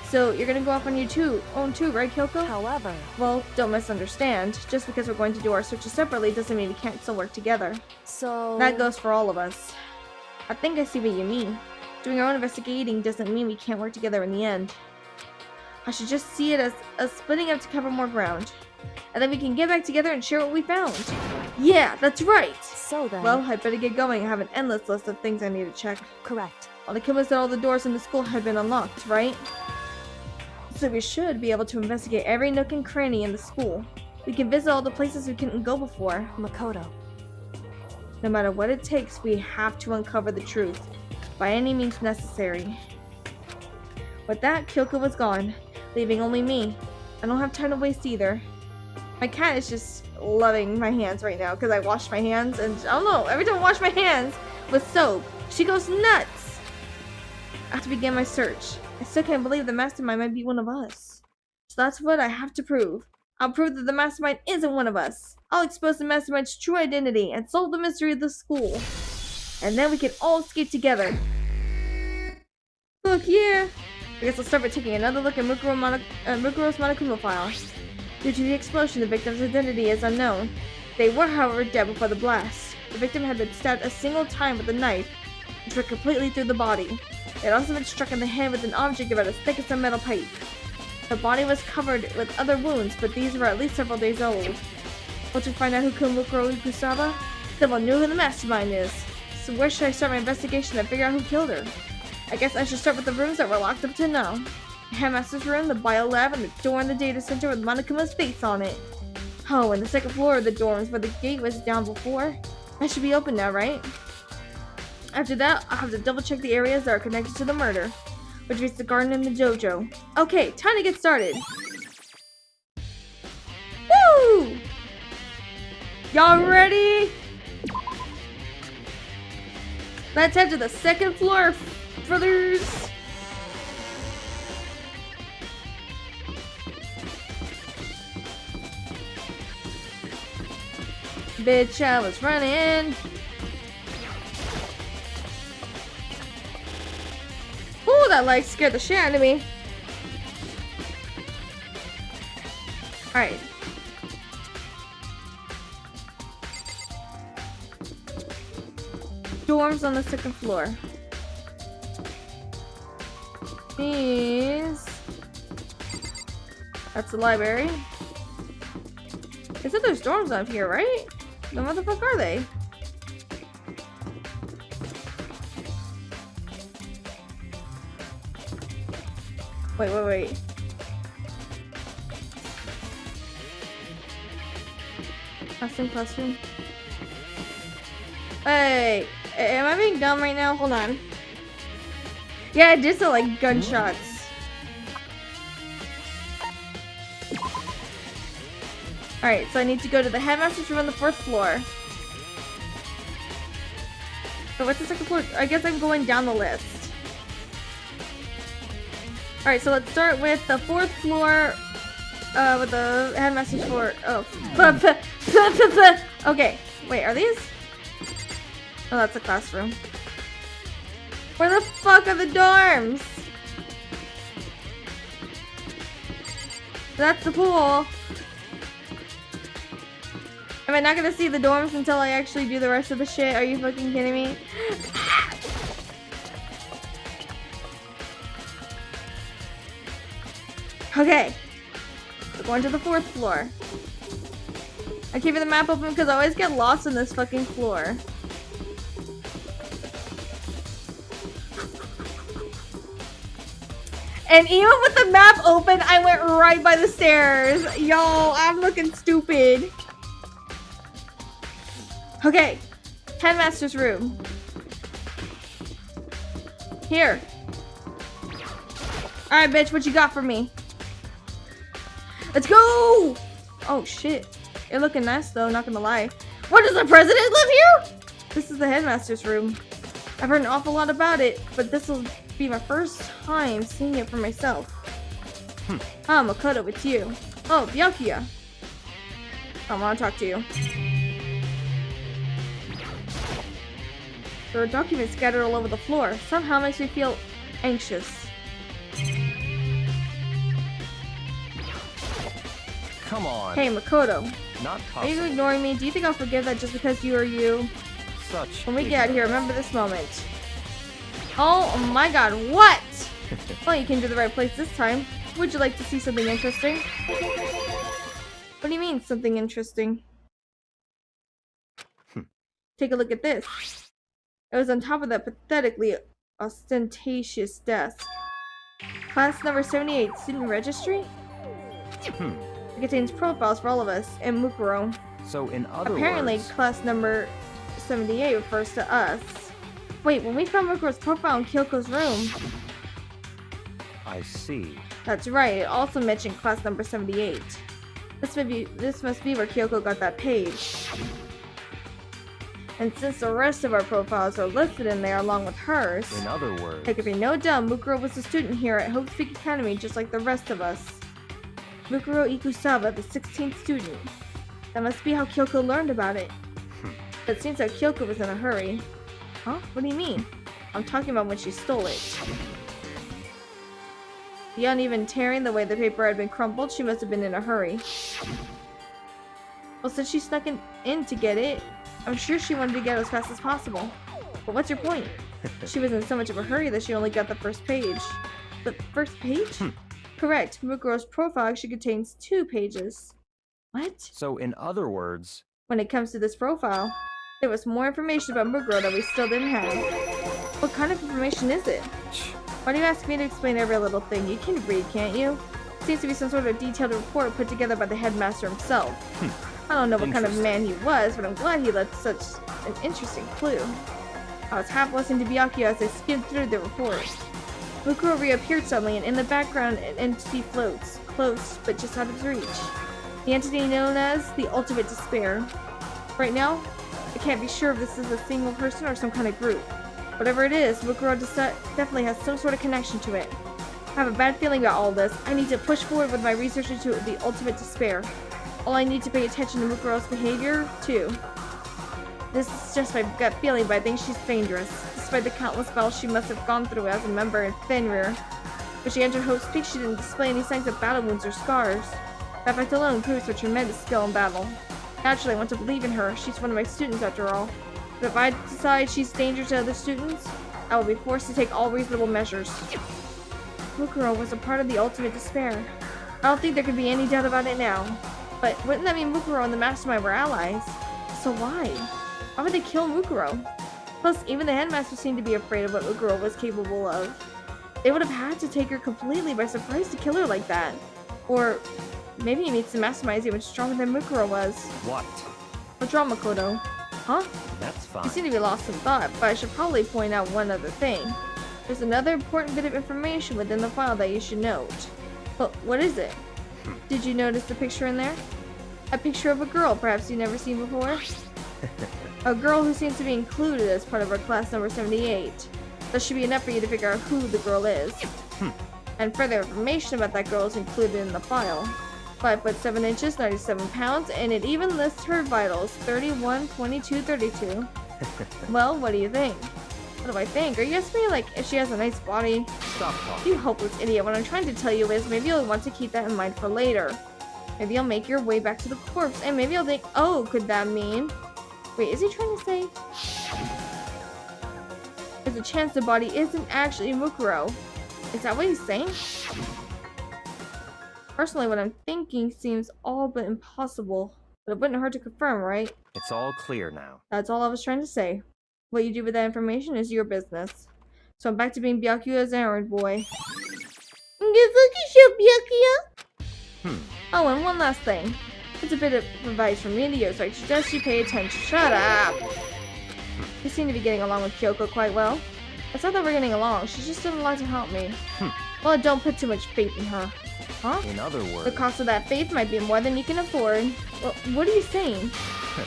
So you're gonna go off on your own too, right, Kyoko? However, Well, don't misunderstand. Just because we're going to do our searches separately doesn't mean we can't still work together. so... That goes for all of us. I think I see what you mean. Doing our own investigating doesn't mean we can't work together in the end. I should just see it as us splitting up to cover more ground. And then we can get back together and share what we found. Yeah, that's right! So then... Well, I'd better get going. I have an endless list of things I need to check. correct. Onekuma said all the doors in the school had been unlocked, right? So we should be able to investigate every nook and cranny in the school. We can visit all the places we couldn't go before. Makoto. No matter what it takes, we have to uncover the truth. By any means necessary. With that, Kyoko was gone, leaving only me. I don't have time to waste either. My cat is just loving my hands right now because I washed my hands and I don't know, every time I wash my hands with soap, she goes nuts. I have to begin my search. I still can't believe the mastermind might be one of us. So that's what I have to prove. I'll prove that the mastermind isn't one of us. I'll expose the mastermind's true identity and solve the mystery of the school. And then we can all escape together. Look, yeah. I guess I'll start by taking another look at Mukuro's Monokuma file. Due to the explosion, the victim's identity is unknown. They were, however, dead before the blast. The victim had been stabbed a single time with a knife, which went completely through the body. It had also been struck in the head with an object about as thick as a metal pipe. The body was covered with other wounds, but these were at least several days old. Once we find out who killed Mukuro Kusaba, then we'll know who the mastermind is. So where should I start my investigation to figure out who killed her? I guess I should start with the rooms that were locked up to now. The headmaster's room, the bio lab, and the door in the data center with Monokuma's face on it. Oh, and the second floor of the dorms where the gate was down before. That should be open now, right? After that, I'll have to double check the areas that are connected to the murder, which means the garden and the dojo. Okay, time to get started. Woo! Y'all ready? Let's head to the second floor, brothers. Bitch, I was running. Ooh, that light scared the shit out of me. Alright. Dorms on the second floor. These. That's the library. It said there's dorms out here, right? No, what the fuck are they? Wait. Classroom. Hey, am I being dumb right now? Hold on. Yeah, it did sound like gunshots. Alright, so I need to go to the headmaster's room on the 4th floor. So what's the second floor? I guess I'm going down the list. Alright, so let's start with the 4th floor, with the headmaster's floor. Oh, okay. Wait, are these? Oh, that's a classroom. Where the fuck are the dorms? That's the pool. Am I not gonna see the dorms until I actually do the rest of the shit? Are you fucking kidding me? Okay. We're going to the 4th floor. I'm keeping the map open because I always get lost in this fucking floor. And even with the map open, I went right by the stairs. Y'all, I'm looking stupid. Okay. Headmaster's room. Here. Alright, bitch, what you got for me? Let's go! Oh, shit. You're looking nice, though, not gonna lie. What, does the president live here? This is the headmaster's room. I've heard an awful lot about it, but this will be my first time seeing it for myself. Ah, Makoto, it's you. Oh, Byakuya. I want to talk to you. There are documents scattered all over the floor. Somehow makes me feel anxious. Come on. Hey, Makoto. Not Are you possible. ignoring me? Do you think I'll forgive that just because you are you? Such. When we get out of here, remember this moment. Oh my god, what? Well, you came to the right place this time. Would you like to see something interesting? What do you mean, something interesting? Take a look at this. It was on top of that pathetically ostentatious desk. Class number 78, student registry? It contains profiles for all of us, and Mukuro. So in other Apparently, words, class number 78 refers to us. Wait, when we found Mukuro's profile in Kyoko's room. I see. That's right, it also mentioned class number 78. This must be where Kyoko got that page. And since the rest of our profiles are listed in there along with hers, In other words, there could be no doubt Mukuro was a student here at Hope's Peak Academy just like the rest of us. Mukuro Ikusawa, the 16th student. That must be how Kyoko learned about it. But it seems that Kyoko was in a hurry. Huh? What do you mean? I'm talking about when she stole it. Beyond even tearing the way the paper had been crumpled, she must have been in a hurry. Well, since she snuck in to get it, I'm sure she wanted to get it as fast as possible. But what's your point? She was in so much of a hurry that she only got the first page. The first page? Correct. Mukuro's profile actually contains 2 pages. What? so in other words, When it comes to this profile, there was more information about Mukuro that we still didn't have. What kind of information is it? Why do you ask me to explain every little thing? You can read, can't you? Seems to be some sort of detailed report put together by the headmaster himself. I don't know what kind of man he was, but I'm glad he left such an interesting clue. I was half listening to Byakuya as I skimmed through the report. Mukuro reappeared suddenly, and in the background an entity floats, close but just out of reach. The entity known as the Ultimate Despair. Right now, I can't be sure if this is a single person or some kind of group. Whatever it is, Mukuro definitely has some sort of connection to it. I have a bad feeling about all this. I need to push forward with my research into the Ultimate Despair. All I need to pay attention to Mukuro's behavior, too. This is just my gut feeling, but I think she's dangerous. Despite the countless battles she must have gone through as a member in Fenrir. When she entered Hope's Peak, she didn't display any signs of battle wounds or scars. That fact alone proves her tremendous skill in battle. Naturally, I want to believe in her. She's one of my students after all. But if I decide she's dangerous to other students, I will be forced to take all reasonable measures. Mukuro was a part of the Ultimate Despair. I don't think there could be any doubt about it now. But wouldn't that mean Mukuro and the Mastermind were allies? So why? Why would they kill Mukuro? Plus, even the headmaster seemed to be afraid of what Mukuro was capable of. They would have had to take her completely by surprise to kill her like that. Or maybe it means the Mastermind is even stronger than Mukuro was. what? What's wrong, Makoto? Huh? That's fine. You seem to be lost in thought, but I should probably point out one other thing. There's another important bit of information within the file that you should note. But what is it? Did you notice the picture in there? A picture of a girl perhaps you've never seen before? A girl who seems to be included as part of our class number 78. That should be enough for you to figure out who the girl is. And further information about that girl is included in the file. 5 foot 7 inches, 97 pounds, and it even lists her vitals, 31, 22, 32. Well, what do you think? What do I think? Are you asking me, like, if she has a nice body? Stop talking. You hopeless idiot, what I'm trying to tell you is maybe you'll want to keep that in mind for later. Maybe you'll make your way back to the corpse, and maybe you'll think, oh, could that mean? Wait, is he trying to say? There's a chance the body isn't actually Mukuro. Is that what he's saying? Personally, what I'm thinking seems all but impossible, but it wouldn't hurt to confirm, right? It's all clear now. That's all I was trying to say. What you do with that information is your business. So I'm back to being Byakuya's errand boy. Oh, and one last thing. If It's a bit of advice from me to you, so I suggest you pay attention. Shut up! You seem to be getting along with Kyoko quite well. It's not that we're getting along, she's just doing a lot to help me. Well, don't put too much faith in her. Huh? In other words, The cost of that faith might be more than you can afford. Well, what are you saying?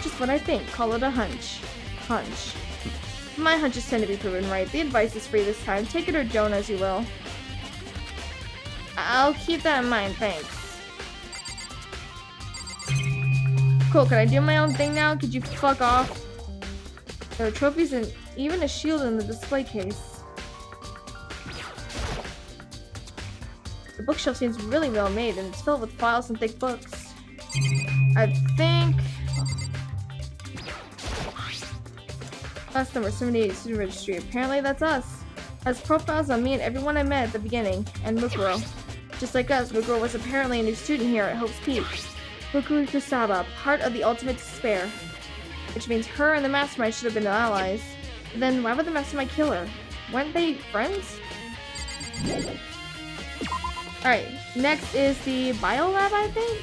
Just what I think. Call it a hunch. Hunch. My hunches tend to be proven right. The advice is free this time. Take it or don't as you will. I'll keep that in mind, thanks. Cool, can I do my own thing now? Could you fuck off? There are trophies and even a shield in the display case. The bookshelf seems really well made and it's filled with files and thick books. I think... Class number 78 student registry. Apparently that's us. Has profiles on me and everyone I met at the beginning, and Mukuro. Just like us, Mukuro was apparently a new student here at Hope's Peak. Mukuro Kusaba, part of the Ultimate Despair. Which means her and the Mastermind should have been allies. Then why would the Mastermind kill her? Weren't they friends? Alright, next is the Bio Lab, I think?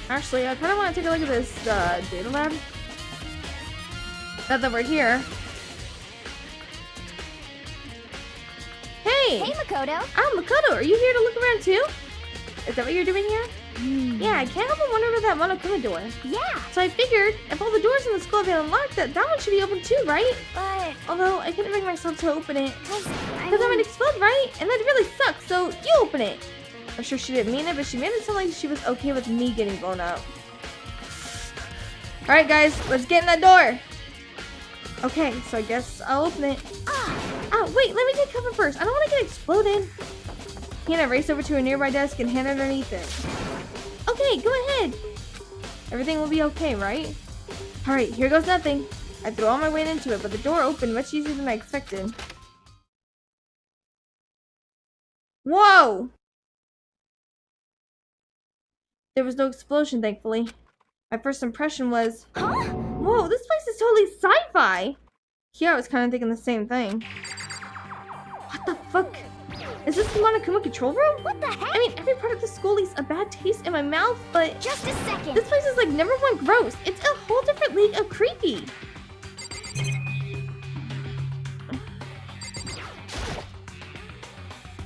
Actually, I kind of want to take a look at this data lab. Now that we're here. Hey! Hey, Makoto. Oh, Makoto, are you here to look around too? Is that what you're doing here? Yeah, I can't help but wonder about that Monokuma door. Yeah, So I figured, if all the doors in the school have been unlocked, that one should be open too, right? but Although, I couldn't bring myself to open it. because Because I would explode, right? And that'd really suck, so you open it! I'm sure she didn't mean it, but she made it sound like she was okay with me getting blown up. Alright guys, let's get in that door! Okay, so I guess I'll open it. Oh, wait, let me take cover first. I don't want to get exploded. Hannah raced over to a nearby desk and hid underneath it. Okay, go ahead. Everything will be okay, right? Alright, here goes nothing. I threw all my weight into it, but the door opened much easier than I expected. Whoa! There was no explosion, thankfully. My first impression was, whoa, this place is totally sci-fi! Yeah, I was kind of thinking the same thing. What the fuck? Is this the Monokuma control room? what the heck? I mean, every part of the school leaves a bad taste in my mouth, but Just a second. this place is like number one gross. It's a whole different league of creepy.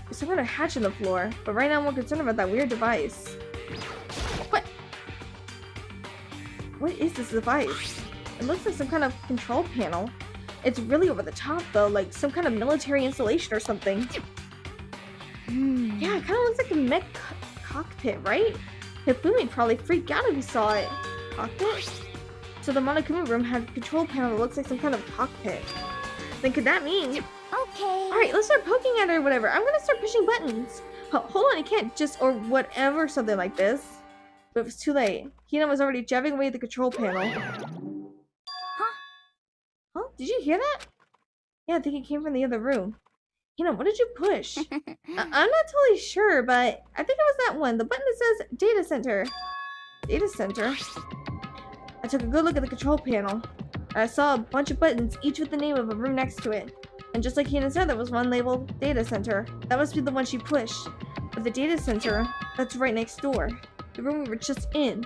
There's some kind of hatch in the floor, but right now I'm more concerned about that weird device. What? What is this device? It looks like some kind of control panel. It's really over the top though, like some kind of military installation or something. Yeah, it kind of looks like a mech cockpit, right? Hifumi'd probably freak out if he saw it. Cockpit? So the Monokuma room had a control panel that looks like some kind of cockpit. Then could that mean... Okay. Alright, let's start poking at it or whatever. I'm gonna start pushing buttons. Hold on, I can't just... or whatever, something like this. But it was too late. Hina was already jabbing away at the control panel. Huh? Did you hear that? Yeah, I think it came from the other room. Hina, what did you push? I'm not totally sure, but I think it was that one. The button that says Data Center. Data Center? I took a good look at the control panel. And I saw a bunch of buttons, each with the name of a room next to it. And just like Hina said, there was one labeled Data Center. That must be the one she pushed. But the Data Center, that's right next door. The room we were just in.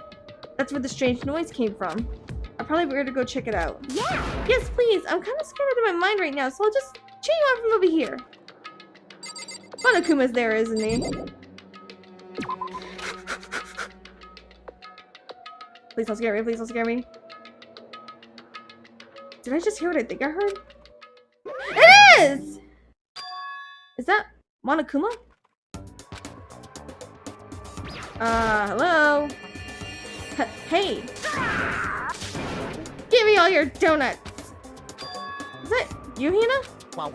That's where the strange noise came from. I probably better go check it out. Yeah. Yes, please. I'm kind of scared out of my mind right now, so I'll just cheer you on from over here. Monokuma's there, isn't he? Please don't scare me. Please don't scare me. Did I just hear what I think I heard? It is! Is that Monokuma? Hello? Hey! Give me all your donuts! Is that you, Hina? What?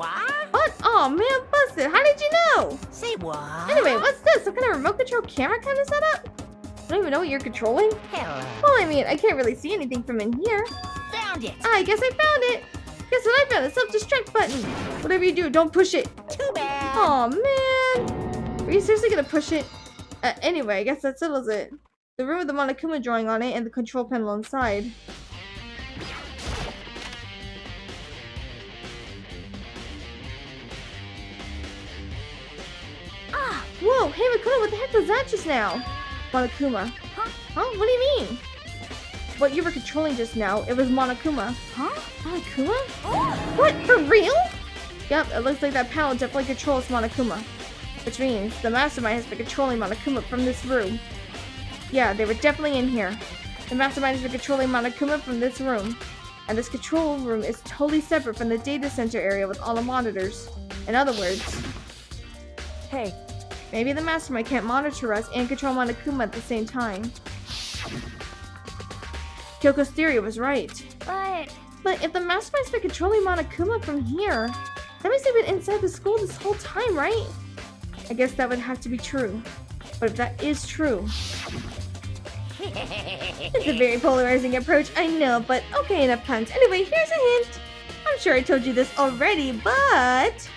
What? Oh man, busted! How did you know? Say what? Anyway, what's this? Some kind of remote control camera kind of setup? I don't even know what you're controlling. Hello. Well, I mean, I can't really see anything from in here. Found it. I guess I found it. Guess what I found? The self-destruct button. Whatever you do, don't push it. Too bad. Oh man. Are you seriously gonna push it? Anyway, I guess that settles it. The room with the Monokuma drawing on it and the control panel inside. Hey, Makoto, what the heck was that just now? Monokuma. Huh? What do you mean? What you were controlling just now, it was Monokuma. Huh? Monokuma? What, for real? Yep, it looks like that panel definitely controls Monokuma. Which means the mastermind has been controlling Monokuma from this room. Yeah, they were definitely in here. The mastermind has been controlling Monokuma from this room. And this control room is totally separate from the data center area with all the monitors. In other words, Hey, maybe the mastermind can't monitor us and control Monokuma at the same time. Kyoko's theory was right. But if the mastermind's been controlling Monokuma from here, that means they've been inside the school this whole time, right? I guess that would have to be true. But if that is true... It's a very polarizing approach, I know, but okay, enough puns. Anyway, here's a hint. I'm sure I told you this already, but...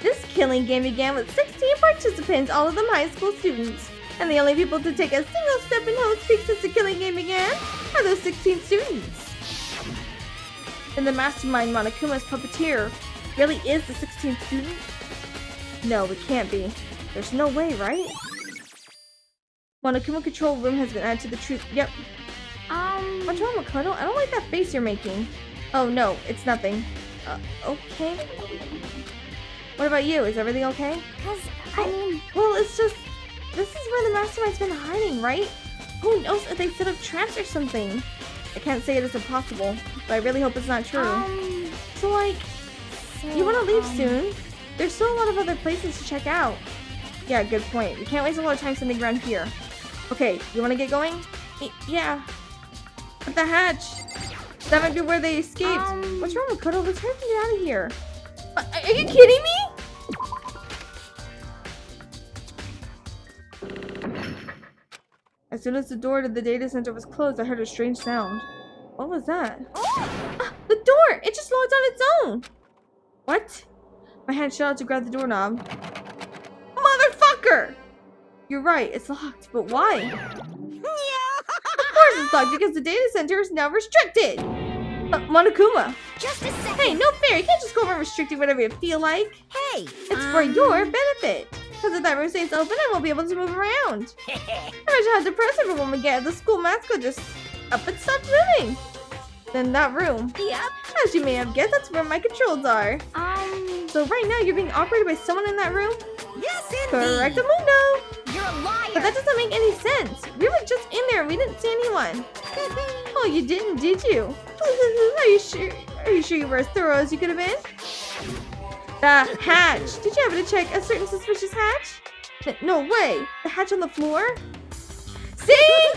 This killing game began with 16 participants, all of them high school students. And the only people to take a single step in Hope's Peak since the killing game began are those 16 students. And the mastermind Monokuma's puppeteer really is the 16th student? No, it can't be. There's no way, right? Monokuma control room has been added to the truth. Yep. What's wrong, Makoto? I don't like that face you're making. Oh no, it's nothing. Okay. What about you? Is everything okay? Well, it's just... This is where the mastermind's been hiding, right? Who knows if they set up traps or something? I can't say it is impossible, but I really hope it's not true. So you want to leave soon? There's still a lot of other places to check out. Yeah, good point. We can't waste a lot of time sitting around here. Okay, you want to get going? Yeah. But the hatch. That might be where they escaped. What's wrong, Makoto? Let's hurry and get out of here. Are you kidding me? As soon as the door to the data center was closed, I heard a strange sound. What was that? The door! It just locked on its own! What? My hand shot out to grab the doorknob. Motherfucker! You're right, it's locked, but why? Of course it's locked because the data center is now restricted! Monokuma! Just a second. Hey, no fair! You can't just go around restricting whatever you feel like! Hey! It's for your benefit! Because if that room stays open, I won't be able to move around! Imagine how depressed everyone would get if the school mascot just up and stopped moving! Then that room. Yep. As you may have guessed, that's where my controls are. So right now you're being operated by someone in that room? Yes, indeed. Correctamundo! You're a liar. But that doesn't make any sense. We were just in there and we didn't see anyone. Oh, you didn't, did you? Are you sure? Are you sure you were as thorough as you could have been? The hatch. Did you happen to check a certain suspicious hatch? No way. The hatch on the floor? See?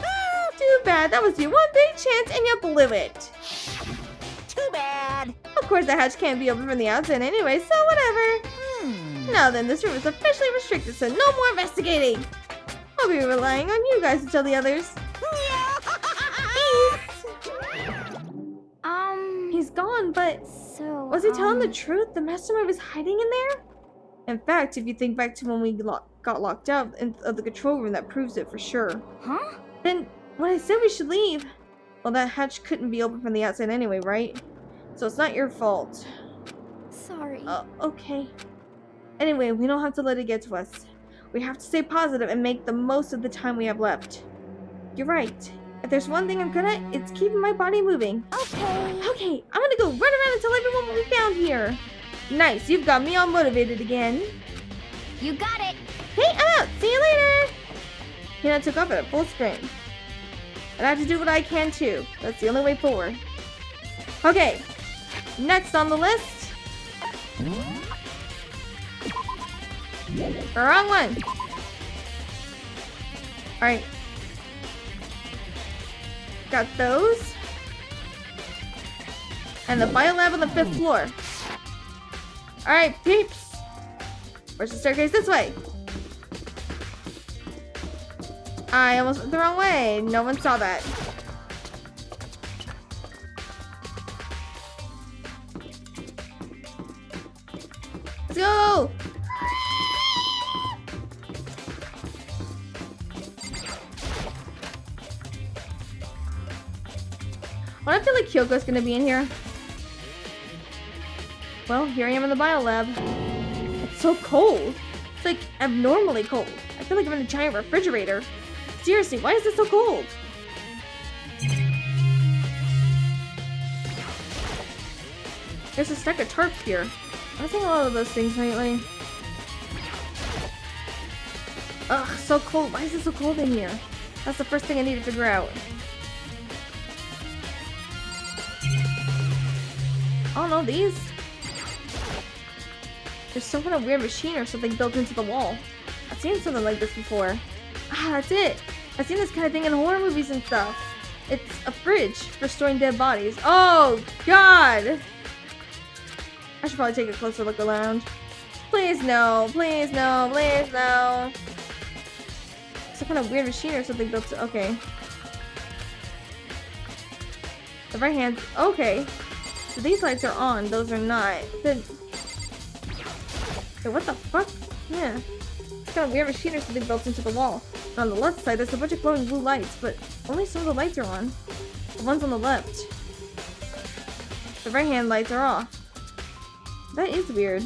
Too bad. That was your one big chance and you blew it. Too bad. Of course, the hatch can't be open from the outside anyway, so whatever. Now then, this room is officially restricted, so no more investigating. I'll be relying on you guys to tell the others. He's gone, but was he telling the truth? The mastermind was hiding in there? In fact, if you think back to when we got locked out of the control room, that proves it for sure. Huh? Then, when I said we should leave, well, that hatch couldn't be open from the outside anyway, right? So it's not your fault. Sorry. Okay. Anyway, we don't have to let it get to us. We have to stay positive and make the most of the time we have left. You're right. If there's one thing I'm good at, it's keeping my body moving. Okay, I'm gonna go run around and tell everyone what we found here. Nice, you've got me all motivated again. You got it. Hey, I'm out. See you later. Hina took off at a full sprint. And I have to do what I can too. That's the only way forward. Okay, next on the list. Wrong one. Alright. Got those. And the biolab on the 5th floor. Alright, peeps. Where's the staircase? This way. I almost went the wrong way. No one saw that. Let's go! I feel like Kyoko's gonna be in here. Well, here I am in the biolab. It's so cold. It's like abnormally cold. I feel like I'm in a giant refrigerator. Seriously, why is it so cold? There's a stack of tarps here. I'm seeing a lot of those things lately. Ugh, so cold. Why is it so cold in here? That's the first thing I need to figure out. Oh no, these? There's some kind of weird machine or something built into the wall. I've seen something like this before. Ah, that's it. I've seen this kind of thing in horror movies and stuff. It's a fridge for storing dead bodies. Oh, God! I should probably take a closer look around. Please no, please no, please no. Some kind of weird machine or something built to, okay. The right hand, okay. So these lights are on, those are not. Then, wait, what the fuck? Yeah. It's kind of weird machine or something built into the wall. And on the left side, there's a bunch of glowing blue lights, but only some of the lights are on. The ones on the left. The right hand lights are off. That is weird.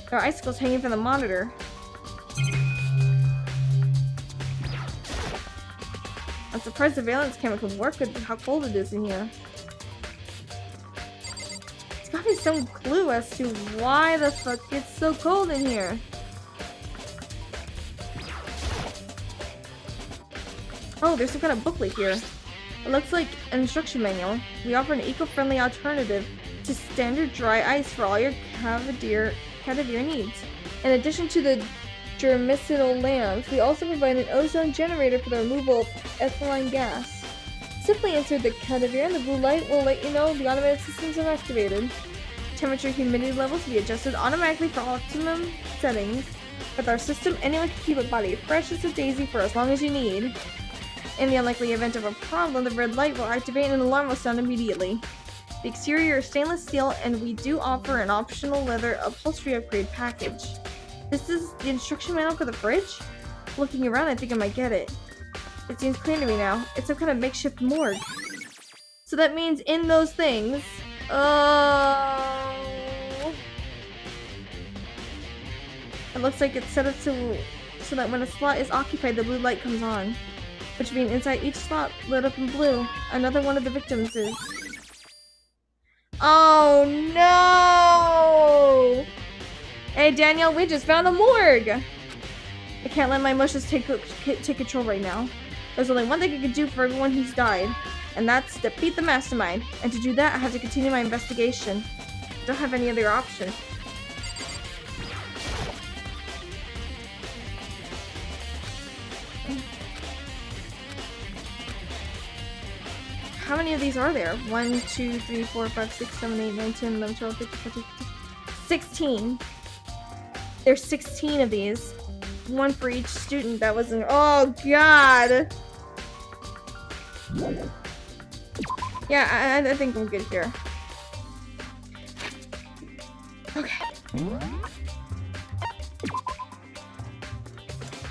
There are icicles hanging from the monitor. I'm surprised the valence camera can work with how cold it is in here. There's gotta be some clue as to why the fuck it's so cold in here. Oh, there's some kind of booklet here. It looks like an instruction manual. We offer an eco-friendly alternative to standard dry ice for all your cadaver needs. In addition to the germicidal lamps, we also provide an ozone generator for the removal of ethylene gas. Simply insert the cadaver and the blue light will let you know the automated systems are activated. Temperature and humidity levels will be adjusted automatically for optimum settings. With our system, anyone can keep a body fresh as a daisy for as long as you need. In the unlikely event of a problem, the red light will activate and an alarm will sound immediately. The exterior is stainless steel, and we do offer an optional leather upholstery upgrade package. This is the instruction manual for the fridge? Looking around, I think I might get it. It seems clear to me now. It's some kind of makeshift morgue. So that means in those things... Oh... It looks like it's set up so that when a slot is occupied, the blue light comes on. Which means inside each slot lit up in blue, another one of the victims is... Oh no! Hey Daniel, we just found a morgue! I can't let my emotions take control right now. There's only one thing I can do for everyone who's died, and that's defeat the mastermind. And to do that, I have to continue my investigation. I don't have any other option. How many of these are there? 1, 2, 3, 4, 5, 6, 7, 8, 9, 10, 11, 12, 13, 14, 15, 16. There's 16 of these. One for each student that was in. Oh god! Yeah, I think I'm good here. Okay.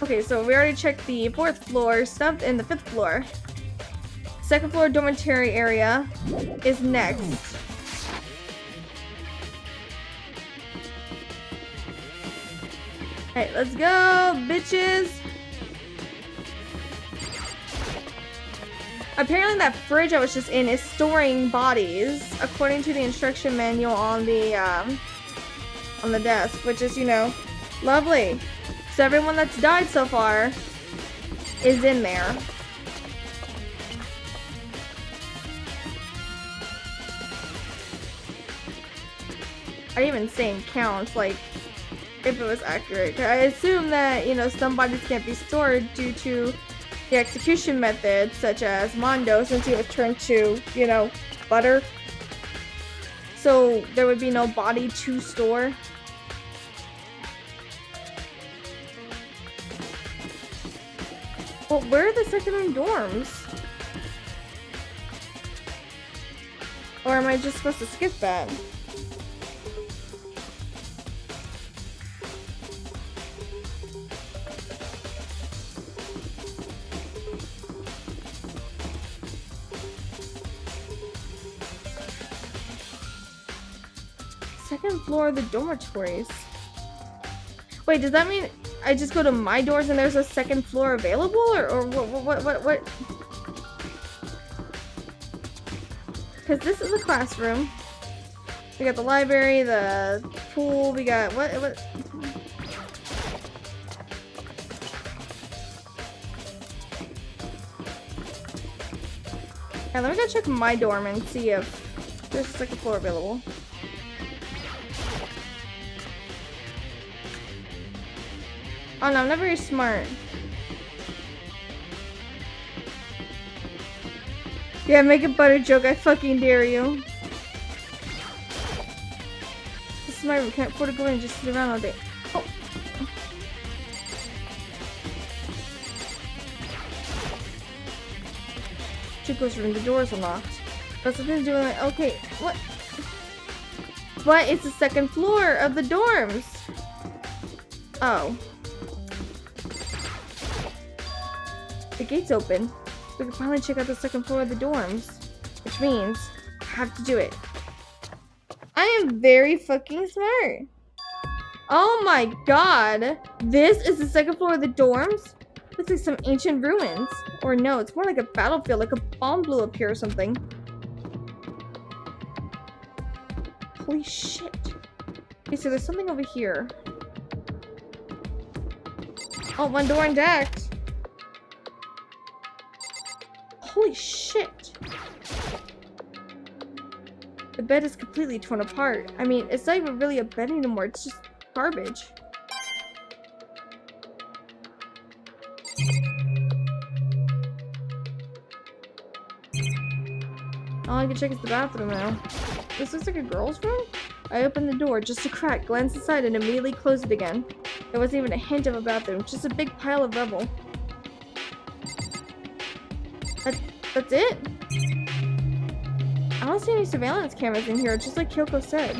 Okay, so we already checked the 4th floor stuff and the 5th floor. 2nd floor dormitory area is next. Alright, let's go, bitches! Apparently that fridge I was just in is storing bodies, according to the instruction manual on the desk, which is, you know, lovely. So everyone that's died so far is in there. I didn't even say in counts, like, if it was accurate. I assume that, you know, some bodies can't be stored due to the execution method, such as Mondo, since he was turned to, you know, butter. So there would be no body to store. Well, where are the secondary dorms? Or am I just supposed to skip that? second floor of the dormitories. Wait, does that mean I just go to my doors and there's a second floor available? Or what? Because this is a classroom. We got the library, the pool, we got what? Yeah, let me go check my dorm and see if there's a second floor available. Oh no, I'm not very smart. Yeah, make a butter joke, I fucking dare you. This is my room, can't afford to go in and just sit around all day. Oh. Chico's room, the door's unlocked. That's something to do with my, okay, what? But it's the second floor of the dorms. Oh. The gate's open. We can finally check out the second floor of the dorms. Which means I have to do it. I am very fucking smart. Oh my god. This is the second floor of the dorms? Looks like some ancient ruins. Or no, it's more like a battlefield, like a bomb blew up here or something. Holy shit. Okay, so there's something over here. Oh, one door undecked. Holy shit. The bed is completely torn apart. I mean, it's not even really a bed anymore. It's just garbage. All I can check is the bathroom now. This looks like a girl's room? I opened the door just a crack, glanced inside, and immediately closed it again. There wasn't even a hint of a bathroom, just a big pile of rubble. That's it? I don't see any surveillance cameras in here, just like Kyoko said.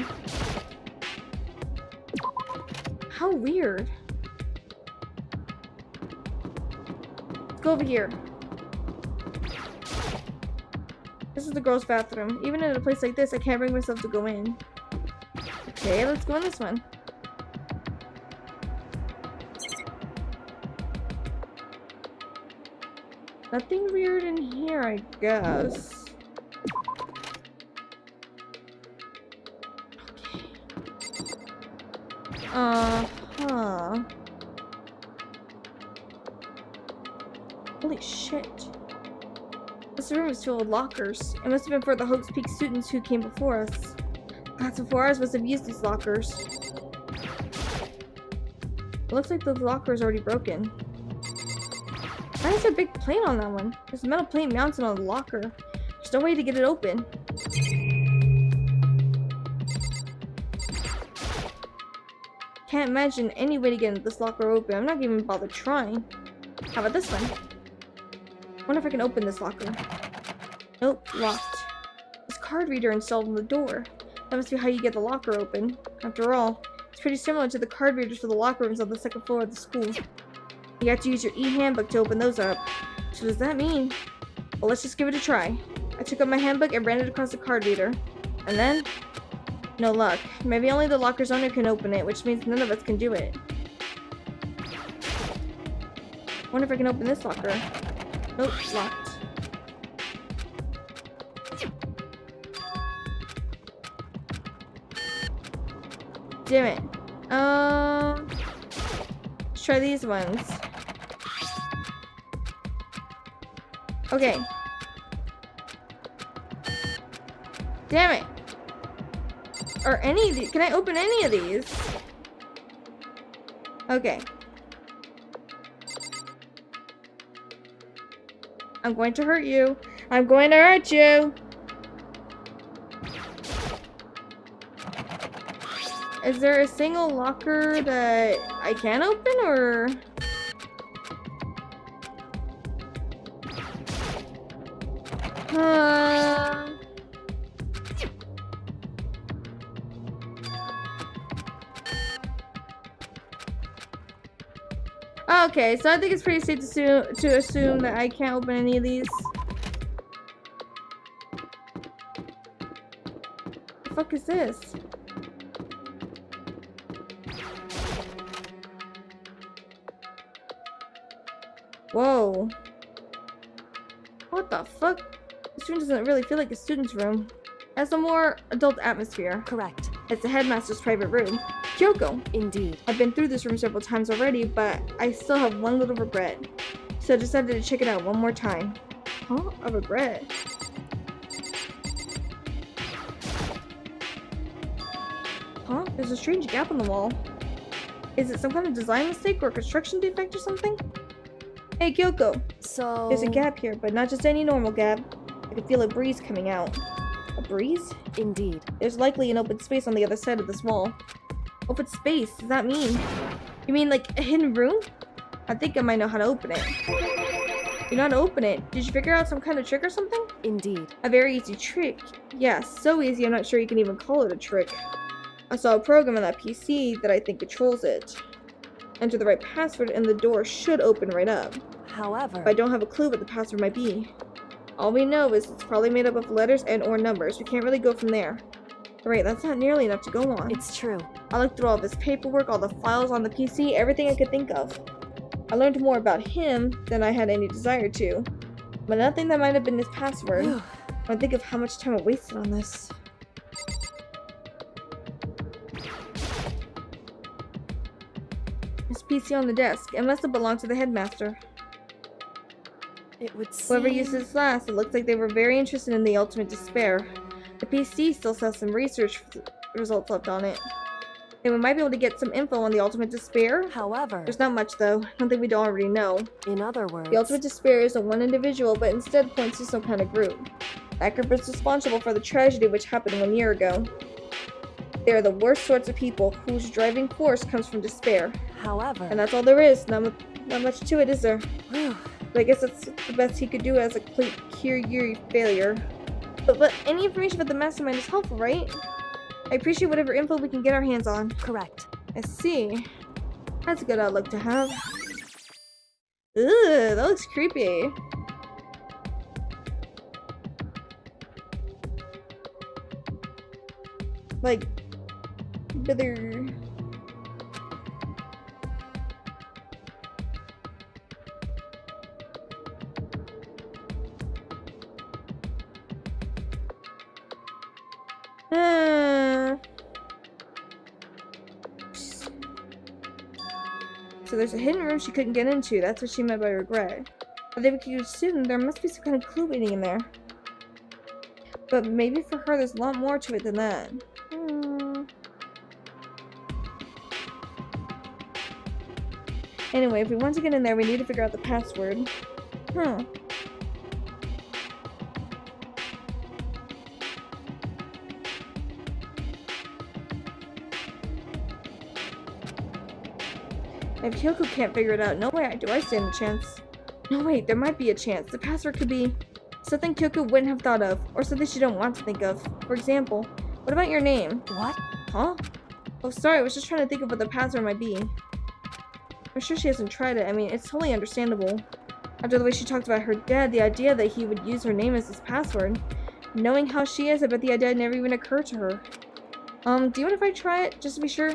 How weird. Let's go over here. This is the girls' bathroom. Even in a place like this, I can't bring myself to go in. Okay, let's go in this one. Nothing weird in here, I guess. Okay. Uh-huh. Holy shit. This room is filled with lockers. It must have been for the Hope's Peak students who came before us. Class before ours must have used these lockers. It looks like the locker is already broken. Why is there a big plate on that one? There's a metal plate mounted on the locker. There's no way to get it open. Can't imagine any way to get this locker open. I'm not even bother trying. How about this one? I wonder if I can open this locker. Nope, locked. There's a card reader installed on the door. That must be how you get the locker open. After all, it's pretty similar to the card readers for the locker rooms on the second floor of the school. You have to use your e-handbook to open those up. So does that mean? Well, let's just give it a try. I took out my handbook and ran it across the card reader. And then? No luck. Maybe only the locker's owner can open it, which means none of us can do it. Wonder if I can open this locker. Nope, locked. Damn it. Let's try these ones. Okay. Damn it. Or any of these. Can I open any of these? Okay. I'm going to hurt you. I'm going to hurt you. Is there a single locker that I can open, or? Okay, so I think it's pretty safe to assume that I can't open any of these. The fuck is this? Whoa. What the fuck? This room doesn't really feel like a student's room. It has a more adult atmosphere. Correct. It's the headmaster's private room. Kyoko! Indeed. I've been through this room several times already, but I still have one little regret. So I decided to check it out one more time. Huh? A regret? Huh? There's a strange gap in the wall. Is it some kind of design mistake or construction defect or something? Hey, Kyoko! So... There's a gap here, but not just any normal gap. I can feel a breeze coming out. A breeze? Indeed. There's likely an open space on the other side of this wall. Open space? Does that mean? You mean like a hidden room? I think I might know how to open it. You know how to open it? Did you figure out some kind of trick or something? Indeed. A very easy trick. Yeah, so easy I'm not sure you can even call it a trick. I saw a program on that PC that I think controls it. Enter the right password and the door should open right up. However... But I don't have a clue what the password might be. All we know is it's probably made up of letters and or numbers. We can't really go from there. Right, that's not nearly enough to go on. It's true. I looked through all of his paperwork, all the files on the PC, everything I could think of. I learned more about him than I had any desire to. But nothing that might have been his password. When I think of how much time I wasted on this. His PC on the desk. It must have belonged to the headmaster. It would seem... Whoever used this last, it looks like they were very interested in the ultimate despair. The PC still has some research results left on it. Then we might be able to get some info on the ultimate despair. However... There's not much though. Nothing we don't already know. In other words... The ultimate despair isn't one individual, but instead points to some kind of group. That group is responsible for the tragedy which happened 1 year ago. They are the worst sorts of people whose driving force comes from despair. However... And that's all there is. Not much to it, is there? Whew. But I guess that's the best he could do as a complete Kirigiri failure. But any information about the mastermind is helpful, right? I appreciate whatever info we can get our hands on. Correct. I see. That's a good outlook to have. Ugh, that looks creepy. Like, bitter. So there's a hidden room she couldn't get into. That's what she meant by regret. But if we could assume there must be some kind of clue waiting in there. But maybe for her there's a lot more to it than that. Anyway, if we want to get in there, we need to figure out the password. If Kyoko can't figure it out, no way do I stand a chance. No, wait, there might be a chance. The password could be something Kyoko wouldn't have thought of, or something she don't want to think of. For example, what about your name? What? Huh? Oh, sorry, I was just trying to think of what the password might be. I'm sure she hasn't tried it. I mean, it's totally understandable. After the way she talked about her dad, the idea that he would use her name as his password. Knowing how she is, I bet the idea never even occurred to her. Do you mind if I try it, just to be sure?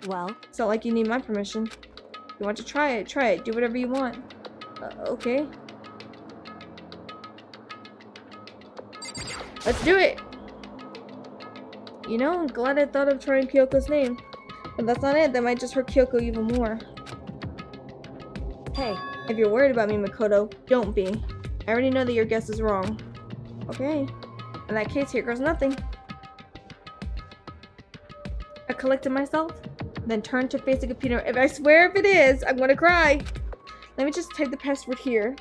Well? It's not like you need my permission. If you want to try it, try it. Do whatever you want. Okay. Let's do it! You know, I'm glad I thought of trying Kyoko's name. But that's not it. That might just hurt Kyoko even more. Hey. If you're worried about me, Makoto, don't be. I already know that your guess is wrong. Okay. In that case, here goes nothing. I collected myself, then turned to face the computer. If I swear if it is, I'm gonna cry. Let me just type the password here.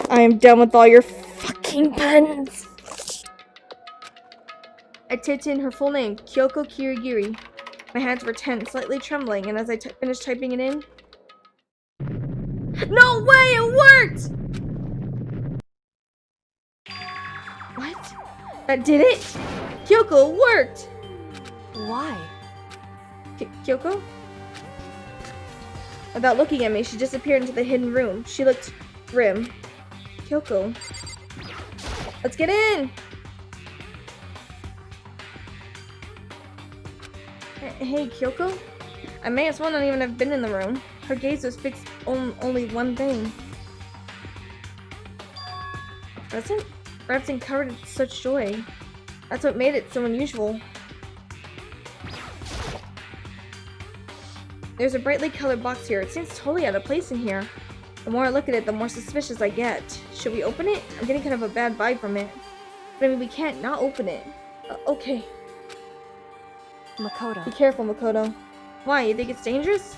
I am done with all your fucking puns. I typed in her full name, Kyoko Kirigiri. My hands were tense, slightly trembling, and as I finished typing it in... No way! It worked! What? That did it? Kyoko, it worked! Why? Kyoko? Without looking at me, she disappeared into the hidden room. She looked grim. Kyoko. Let's get in! Hey, Kyoko? I may as well not even have been in the room. Her gaze was fixed on only one thing. A present? Wrapped and covered in such joy. That's what made it so unusual. There's a brightly colored box here. It seems totally out of place in here. The more I look at it, the more suspicious I get. Should we open it? I'm getting kind of a bad vibe from it. But I mean, we can't not open it. Okay. Makoto. Be careful, Makoto. Why? You think it's dangerous?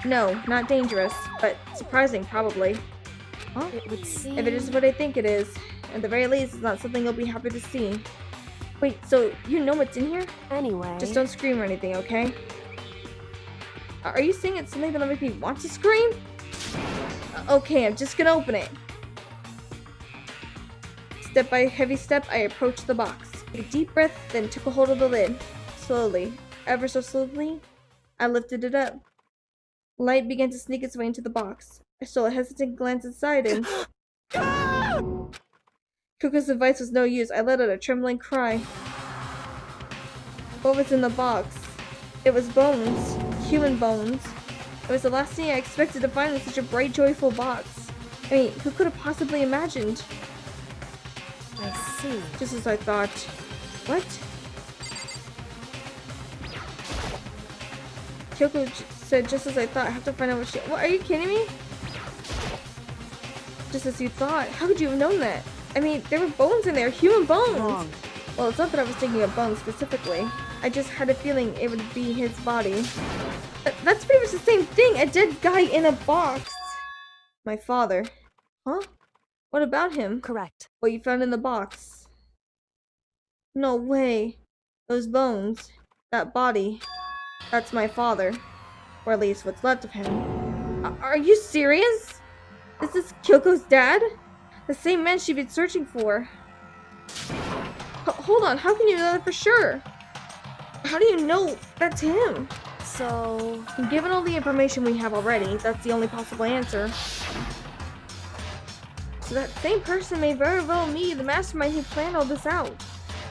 No, not dangerous, but surprising, probably. Huh? It would seem... If it is what I think it is, at the very least, it's not something you'll be happy to see. Wait, so you know what's in here? Anyway... Just don't scream or anything, okay? Are you saying it's something that'll make me want to scream? Okay, I'm just gonna open it. Step by heavy step, I approached the box. A deep breath, then took a hold of the lid. Slowly, ever so slowly, I lifted it up. Light began to sneak its way into the box. I stole a hesitant glance inside and... Kuko's advice was no use. I let out a trembling cry. What was in the box? It was bones. Human bones. It was the last thing I expected to find in such a bright, joyful box. I mean, who could have possibly imagined? I see. Just as I thought. What? Kyoko said, just as I thought. I have to find out what she... What, are you kidding me? Just as you thought? How could you have known that? I mean, there were bones in there. Human bones! Wrong. Well, it's not that I was thinking of bones specifically. I just had a feeling it would be his body. That's pretty much the same thing. A dead guy in a box. My father. Huh? What about him? Correct. What you found in the box? No way. Those bones. That body. That's my father. Or at least what's left of him. Are you serious? This is Kyoko's dad? The same man she'd been searching for. Hold on, how can you know that for sure? How do you know that's him? So... Given all the information we have already, that's the only possible answer. So that same person may very well be the mastermind who planned all this out.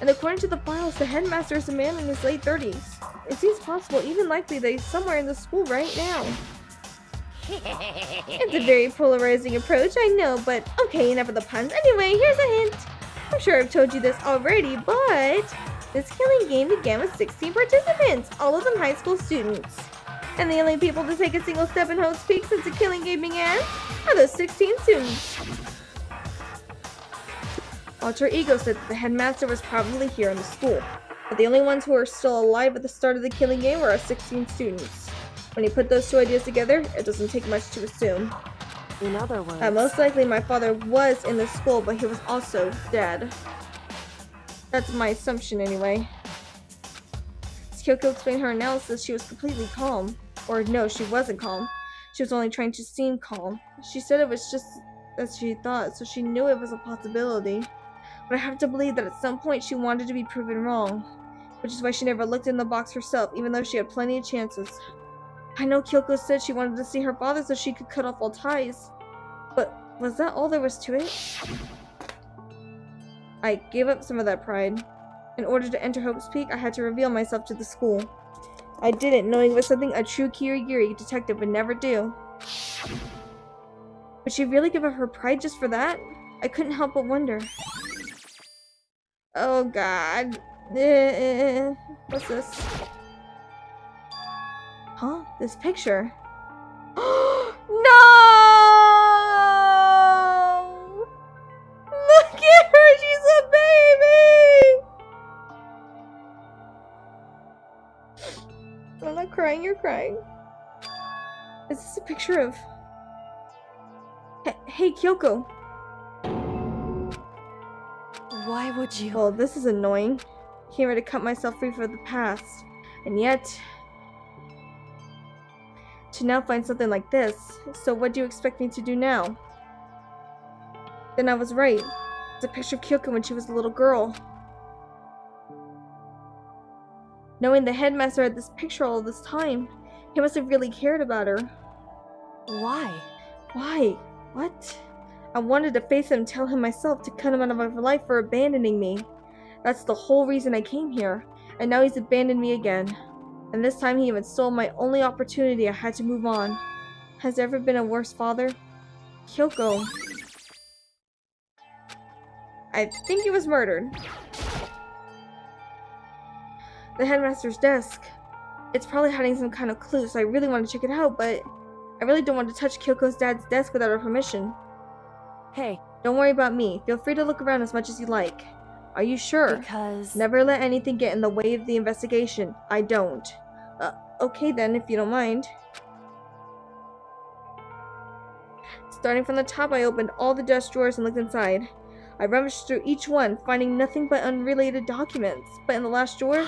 And according to the files, the headmaster is a man in his late 30s. It seems possible, even likely, that he's somewhere in the school right now. It's a very polarizing approach, I know, but okay, enough of the puns. Anyway, here's a hint. I'm sure I've told you this already, but this killing game began with 16 participants, all of them high school students. And the only people to take a single step in Hope's Peak since the killing game began are those 16 students. Alter Ego said that the headmaster was probably here in the school, but the only ones who were still alive at the start of the killing game were our 16 students. When you put those two ideas together, it doesn't take much to assume. In other words... Most likely my father was in the school, but he was also dead. That's my assumption anyway. As Kyoko explained her analysis, she was completely calm. Or no, she wasn't calm. She was only trying to seem calm. She said it was just as she thought, so she knew it was a possibility. But I have to believe that at some point she wanted to be proven wrong. Which is why she never looked in the box herself, even though she had plenty of chances. I know Kyoko said she wanted to see her father so she could cut off all ties. But was that all there was to it? I gave up some of that pride. In order to enter Hope's Peak, I had to reveal myself to the school. I did it, knowing it was something a true Kirigiri detective would never do. Would she really give up her pride just for that? I couldn't help but wonder. Oh god. What's this? Huh? This picture? No! Look at her! She's a baby! I'm not crying, you're crying. Is this a picture of... Hey, Kyoko. Why would you... Well, this is annoying. Came here to cut myself free from the past. And yet... to now find something like this. So what do you expect me to do now? Then I was right. It's a picture of Kyoko when she was a little girl. Knowing the headmaster had this picture all this time, he must have really cared about her. Why? Why? What? I wanted to face him and tell him myself to cut him out of my life for abandoning me. That's the whole reason I came here. And now he's abandoned me again. And this time he even stole my only opportunity. I had to move on. Has there ever been a worse father? Kyoko. I think he was murdered. The headmaster's desk. It's probably hiding some kind of clue, so I really want to check it out, but I really don't want to touch Kyoko's dad's desk without her permission. Hey, Don't worry about me. Feel free to look around as much as you like. Are you sure? because... Never let anything get in the way of the investigation. I don't. Okay then, if you don't mind. Starting from the top, I opened all the desk drawers and looked inside. I rummaged through each one, finding nothing but unrelated documents. But in the last drawer...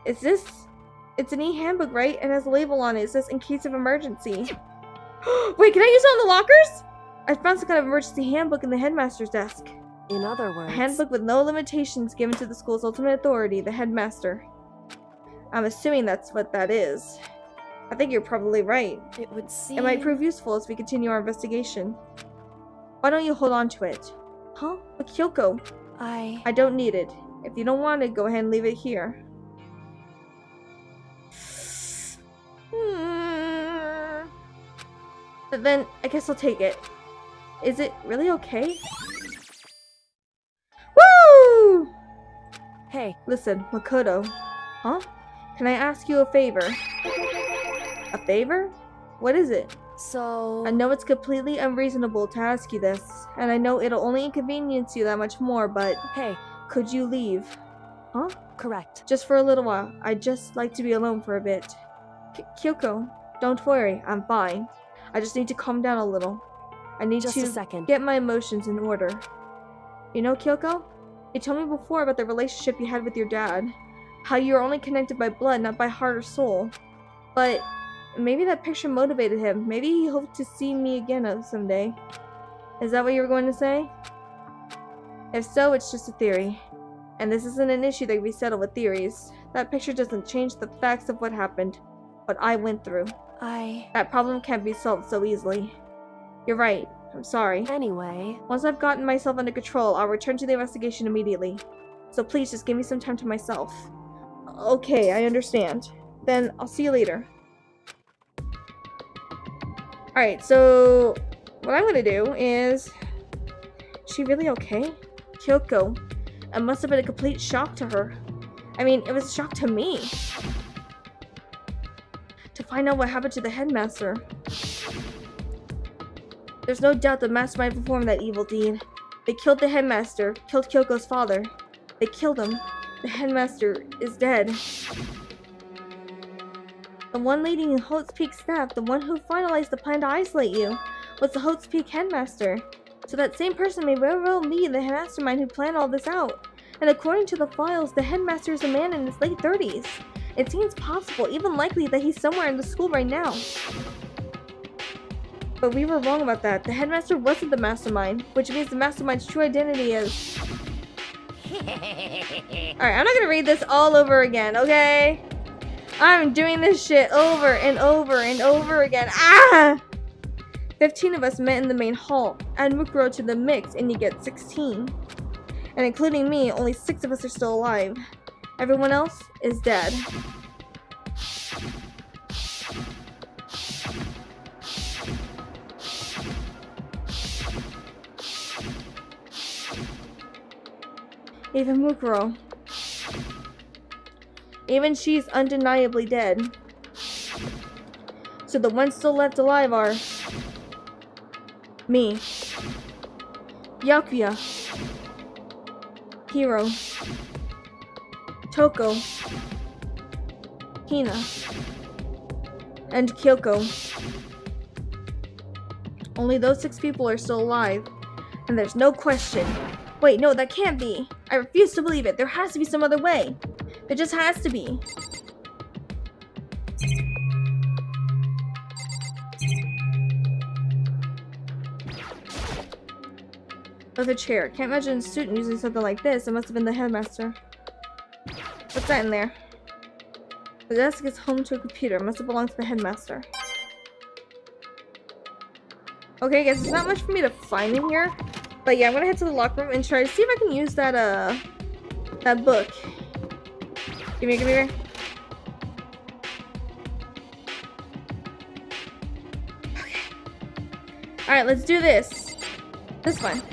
Is this... It's an e-handbook, right? And has a label on it. It says, in case of emergency. Wait, can I use it on the lockers? I found some kind of emergency handbook in the headmaster's desk. In other A words... handbook with no limitations given to the school's ultimate authority, the headmaster. I'm assuming that's what that is. I think you're probably right. It would seem... It might prove useful as we continue our investigation. Why don't you hold on to it? Huh? But Kyoko. I don't need it. If you don't want it, go ahead and leave it here. But then, I guess I'll take it. Is it really okay? Woo! Hey, Listen, Makoto. Huh? Can I ask you a favor? A favor? What is it? so... I know it's completely unreasonable to ask you this, and I know it'll only inconvenience you that much more, but Hey, could you leave? Huh? correct. Just for a little while. I'd just like to be alone for a bit. Kyoko, don't worry, I'm fine. I just need to calm down a little. I need Just to a second. get my emotions in order. You know, Kyoko? You told me before about the relationship you had with your dad. How you were only connected by blood, not by heart or soul. But maybe that picture motivated him. Maybe he hoped to see me again someday. Is that what you were going to say? If so, it's just a theory. And this isn't an issue that we settle with theories. That picture doesn't change the facts of what happened. What I went through. That problem can't be solved so easily. You're right. I'm sorry. Anyway... Once I've gotten myself under control, I'll return to the investigation immediately. So please just give me some time to myself. Okay, I understand. Then I'll see you later. Alright, so what I'm gonna do is... Is she really okay? Kyoko. It must have been a complete shock to her. I mean, it was a shock to me. To find out what happened to the headmaster. There's no doubt the mastermind performed that evil deed. They killed the headmaster, killed Kyoko's father. They killed him. The headmaster is dead. The one leading Hope's Peak staff, the one who finalized the plan to isolate you, was the Hope's Peak headmaster. So that same person may very well be the mastermind who planned all this out. And according to the files, the headmaster is a man in his late 30s. It seems possible, even likely, that he's somewhere in the school right now. But we were wrong about that. The headmaster wasn't the mastermind, which means the mastermind's true identity is... Alright, I'm not gonna read this all over again, okay? I'm doing this shit over and over and over again. Ah! 15 of us met in the main hall. Add Mukuro to the mix and you get 16. And including me, only 6 of us are still alive. Everyone else is dead. Even Mukuro. Even she's undeniably dead. So the ones still left alive are... me. Yakuya. Hiro. Toko. Hina. And Kyoko. Only those 6 people are still alive. And there's no question. Wait, no, that can't be. I refuse to believe it. There has to be some other way. There just has to be. With a chair. Can't imagine a student using something like this. It must have been the headmaster. What's that in there? The desk is home to a computer. It must have belonged to the headmaster. Okay, I guess there's not much for me to find in here. But yeah, I'm gonna head to the locker room and try to see if I can use that, that book. Give me. Alright, let's do this. This one.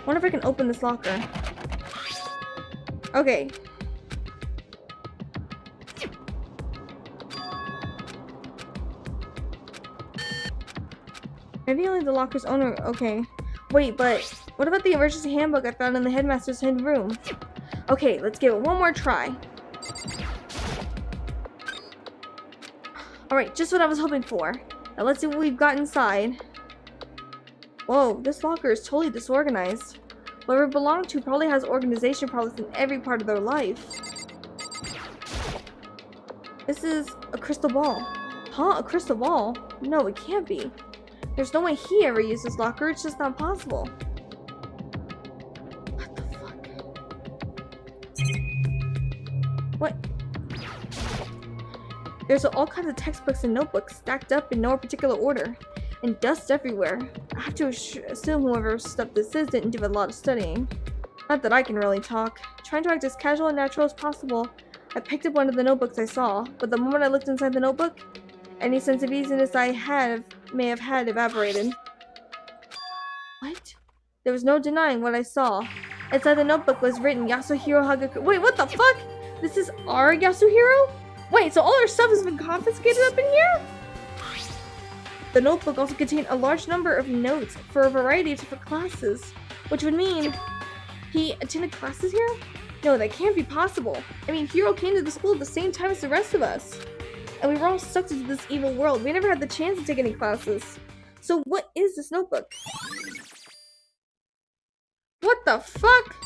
Wonder if I can open this locker. Okay. Maybe only the locker's owner. Okay. Wait, but what about the emergency handbook I found in the headmaster's hidden room? Okay, let's give it one more try. Alright, just what I was hoping for. Now let's see what we've got inside. Whoa, this locker is totally disorganized. Whoever it belonged to probably has organization problems in every part of their life. This is a crystal ball. Huh? A crystal ball? No, it can't be. There's no way he ever used this locker. It's just not possible. What the fuck? What? There's all kinds of textbooks and notebooks stacked up in no particular order. And dust everywhere. I have to assume whoever stuff this is didn't do a lot of studying. Not that I can really talk. Trying to act as casual and natural as possible, I picked up one of the notebooks I saw, but the moment I looked inside the notebook, any sense of easiness I may have had evaporated. What? There was no denying what I saw. Inside the notebook was written Yasuhiro Hagaku. Wait, what the fuck? This is our Yasuhiro? Wait, so all our stuff has been confiscated up in here? The notebook also contained a large number of notes for a variety of different classes, which would mean he attended classes here? No, that can't be possible. I mean, Hiro came to the school at the same time as the rest of us. And we were all sucked into this evil world. We never had the chance to take any classes. So what is this notebook? What the fuck?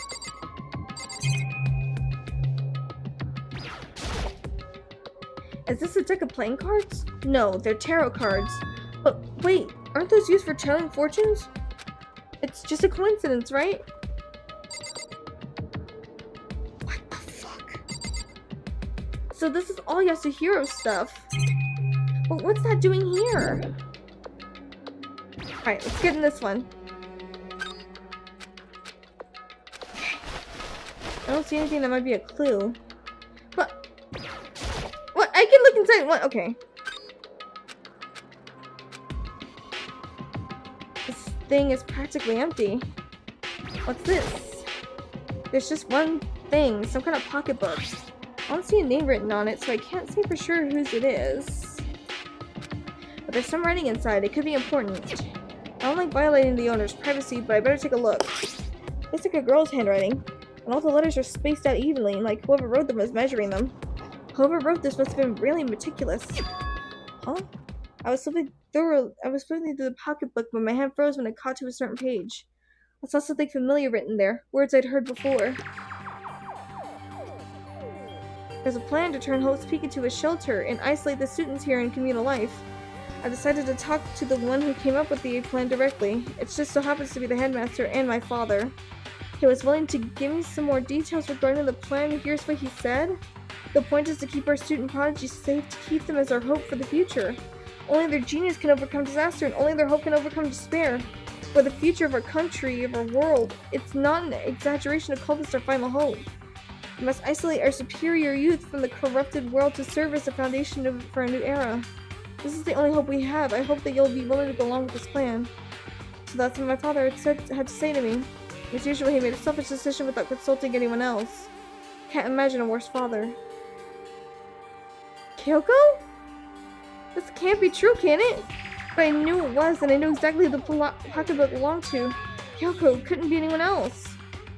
Is this a deck of playing cards? No, they're tarot cards. But wait, aren't those used for telling fortunes? It's just a coincidence, right? What the fuck? So this is all Yasuhiro's stuff. But what's that doing here? Alright, let's get in this one. I don't see anything that might be a clue. What? What? I can look inside. What? Okay. This thing is practically empty. What's this? There's just one thing, some kind of pocketbook. I don't see a name written on it, so I can't say for sure whose it is. But there's some writing inside. It could be important. I don't like violating the owner's privacy, but I better take a look. It's like a girl's handwriting, and all the letters are spaced out evenly, like whoever wrote them was measuring them. Whoever wrote this must have been really meticulous. Huh? I was flipping through the pocketbook, but my hand froze when it caught to a certain page. I saw something familiar written there, words I'd heard before. There's a plan to turn Hope's Peak into a shelter and isolate the students here in communal life. I decided to talk to the one who came up with the plan directly. It just so happens to be the headmaster and my father. He was willing to give me some more details regarding the plan. Here's what he said. The point is to keep our student prodigies safe, to keep them as our hope for the future. Only their genius can overcome disaster, and only their hope can overcome despair. For the future of our country, of our world, it's not an exaggeration to call this our final hope. We must isolate our superior youth from the corrupted world to serve as a foundation for a new era. This is the only hope we have. I hope that you'll be willing to go along with this plan. So that's what my father had to say to me. As usual, he made a selfish decision without consulting anyone else. Can't imagine a worse father. Kyoko? This can't be true, can it? But I knew it was, and I knew exactly who the pocketbook belonged to. Kyoko couldn't be anyone else.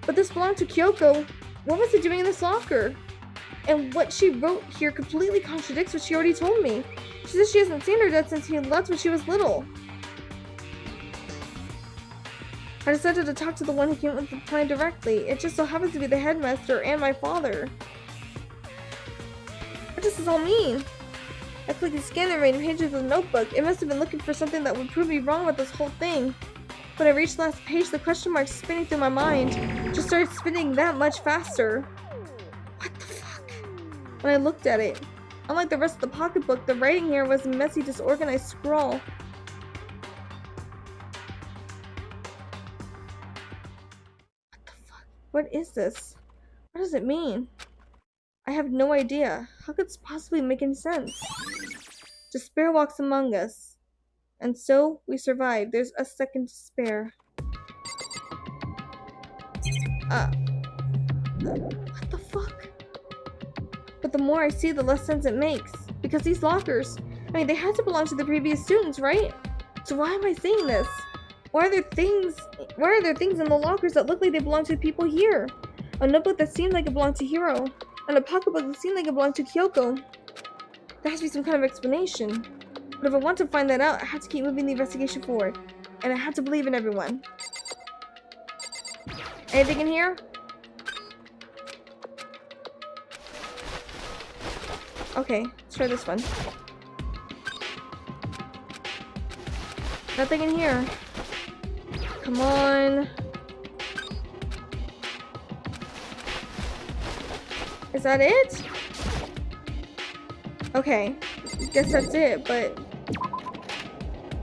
But this belonged to Kyoko. What was it doing in this locker? And what she wrote here completely contradicts what she already told me. She says she hasn't seen her dad since he left when she was little. I decided to talk to the one who came up with the plan directly. It just so happens to be the headmaster and my father. What does this all mean? I quickly scanned the remaining pages of the notebook. It must have been looking for something that would prove me wrong with this whole thing. When I reached the last page, the question marks spinning through my mind just started spinning that much faster. What the fuck? When I looked at it, unlike the rest of the pocketbook, the writing here was a messy, disorganized scrawl. What the fuck? What is this? What does it mean? I have no idea. How could this possibly make any sense? Despair walks among us. And so, we survived. There's a second to spare. What the fuck? But the more I see, the less sense it makes. Because these lockers, I mean, they had to belong to the previous students, right? So why am I saying this? Why are there things in the lockers that look like they belong to the people here? A notebook that seemed like it belonged to Hiro. And a pocketbook that seemed like it belonged to Kyoko. There has to be some kind of explanation. But if I want to find that out, I have to keep moving the investigation forward. And I have to believe in everyone. Anything in here? Okay, let's try this one. Nothing in here. Come on. Is that it? Okay, guess that's it, but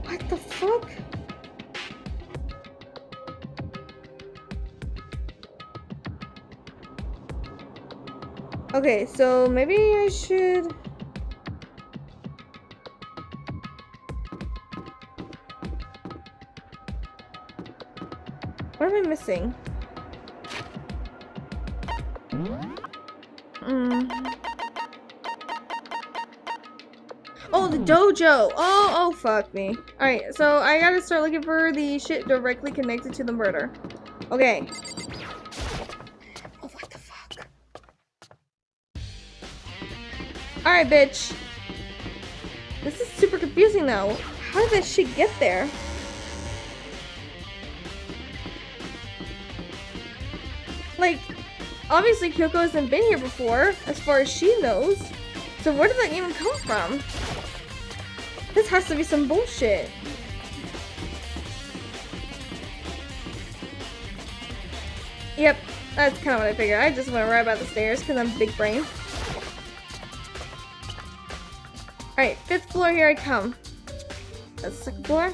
what the fuck? Okay, so maybe I should... What am I missing? Oh, the dojo! Oh, fuck me. Alright, so I gotta start looking for the shit directly connected to the murder. Okay. Oh, what the fuck? Alright, bitch. This is super confusing now. How did that shit get there? Like, obviously Kyoko hasn't been here before, as far as she knows. So where did that even come from? This has to be some bullshit. Yep, that's kind of what I figured. I just went right about the stairs because I'm big brain. Alright, 5th floor, here I come. That's the 2nd floor.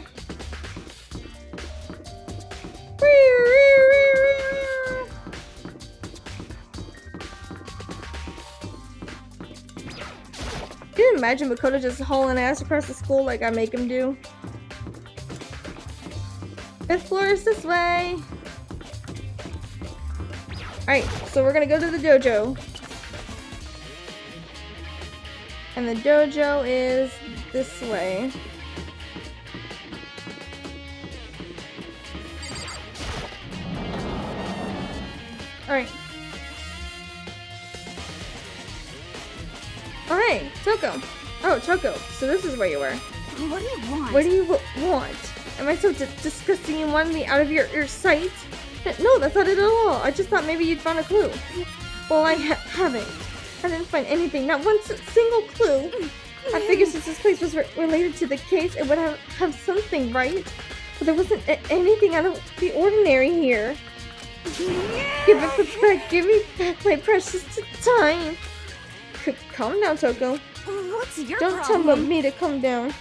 Can you imagine Makoto just hauling ass across the school like I make him do? 5th floor is this way. Alright, so we're gonna go to the dojo. And the dojo is this way. Alright. Oh, hey, Toko. Oh, Toko. So this is where you were. What do you want? What do you want? Am I so disgusting you wanted me out of your sight? No, that's not it at all. I just thought maybe you'd found a clue. Well, I haven't. I didn't find anything, not one single clue. I figured since this place was related to the case, it would have something, right? But there wasn't anything out of the ordinary here. Give me back my precious time. Calm down, Toko. What's your Don't problem? tell me to calm down.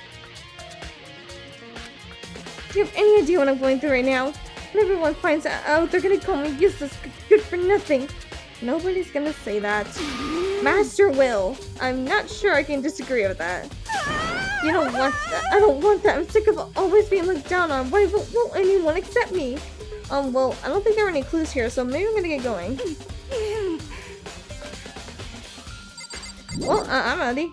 Do you have any idea what I'm going through right now? When everyone finds out, they're gonna call me useless, good for nothing. Nobody's gonna say that. Master will. I'm not sure I can disagree with that. You don't want that. I don't want that. I'm sick of always being looked down on. Why won't anyone accept me? Well, I don't think there are any clues here, so maybe I'm gonna get going. Well, I'm ready.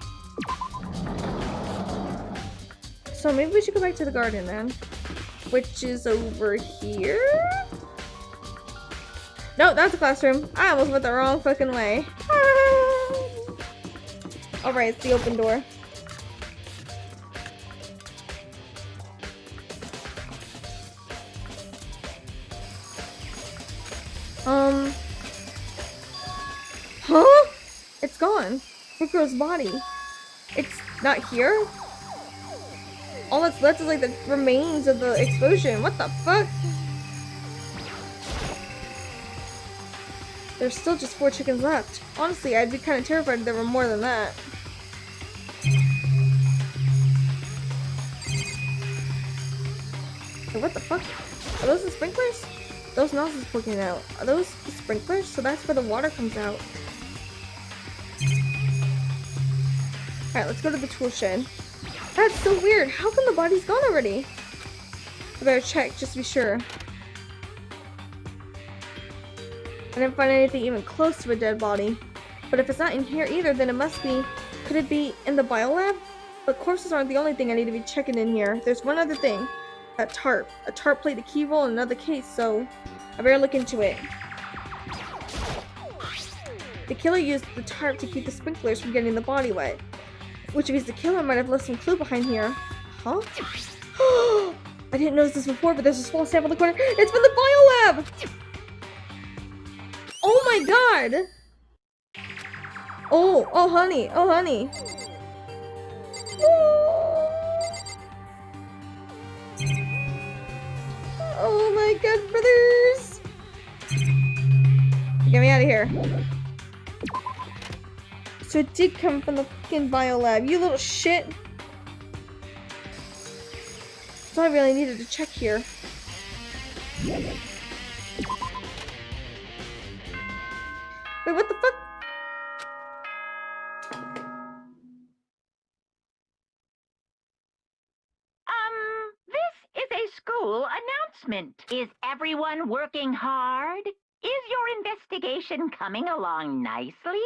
So maybe we should go back to the garden then. Which is over here? No, that's a classroom. I almost went the wrong fucking way. Alright, it's the open door. Huh? It's gone. Hikaru's body. It's not here? All that's left is like the remains of the explosion. What the fuck? There's still just 4 chickens left. Honestly, I'd be kind of terrified if there were more than that. So what the fuck? Are those the sprinklers? Those nozzles poking out. Are those the sprinklers? So that's where the water comes out. Alright, let's go to the tool shed. That's so weird. How come the body's gone already? I better check just to be sure. I didn't find anything even close to a dead body. But if it's not in here either, then it must be... Could it be in the biolab? But corpses aren't the only thing I need to be checking in here. There's one other thing. That tarp. A tarp played a key role in another case, so I better look into it. The killer used the tarp to keep the sprinklers from getting the body wet. Which means the killer might have left some clue behind here. Huh? I didn't notice this before, but there's a small sample in the corner. It's from the biolab! Oh my god! Oh honey, oh honey. Oh my god, brothers! Get me out of here. So it did come from the fucking biolab, you little shit! So I really needed to check here. Wait, what the fuck? This is a school announcement. Is everyone working hard? Is your investigation coming along nicely?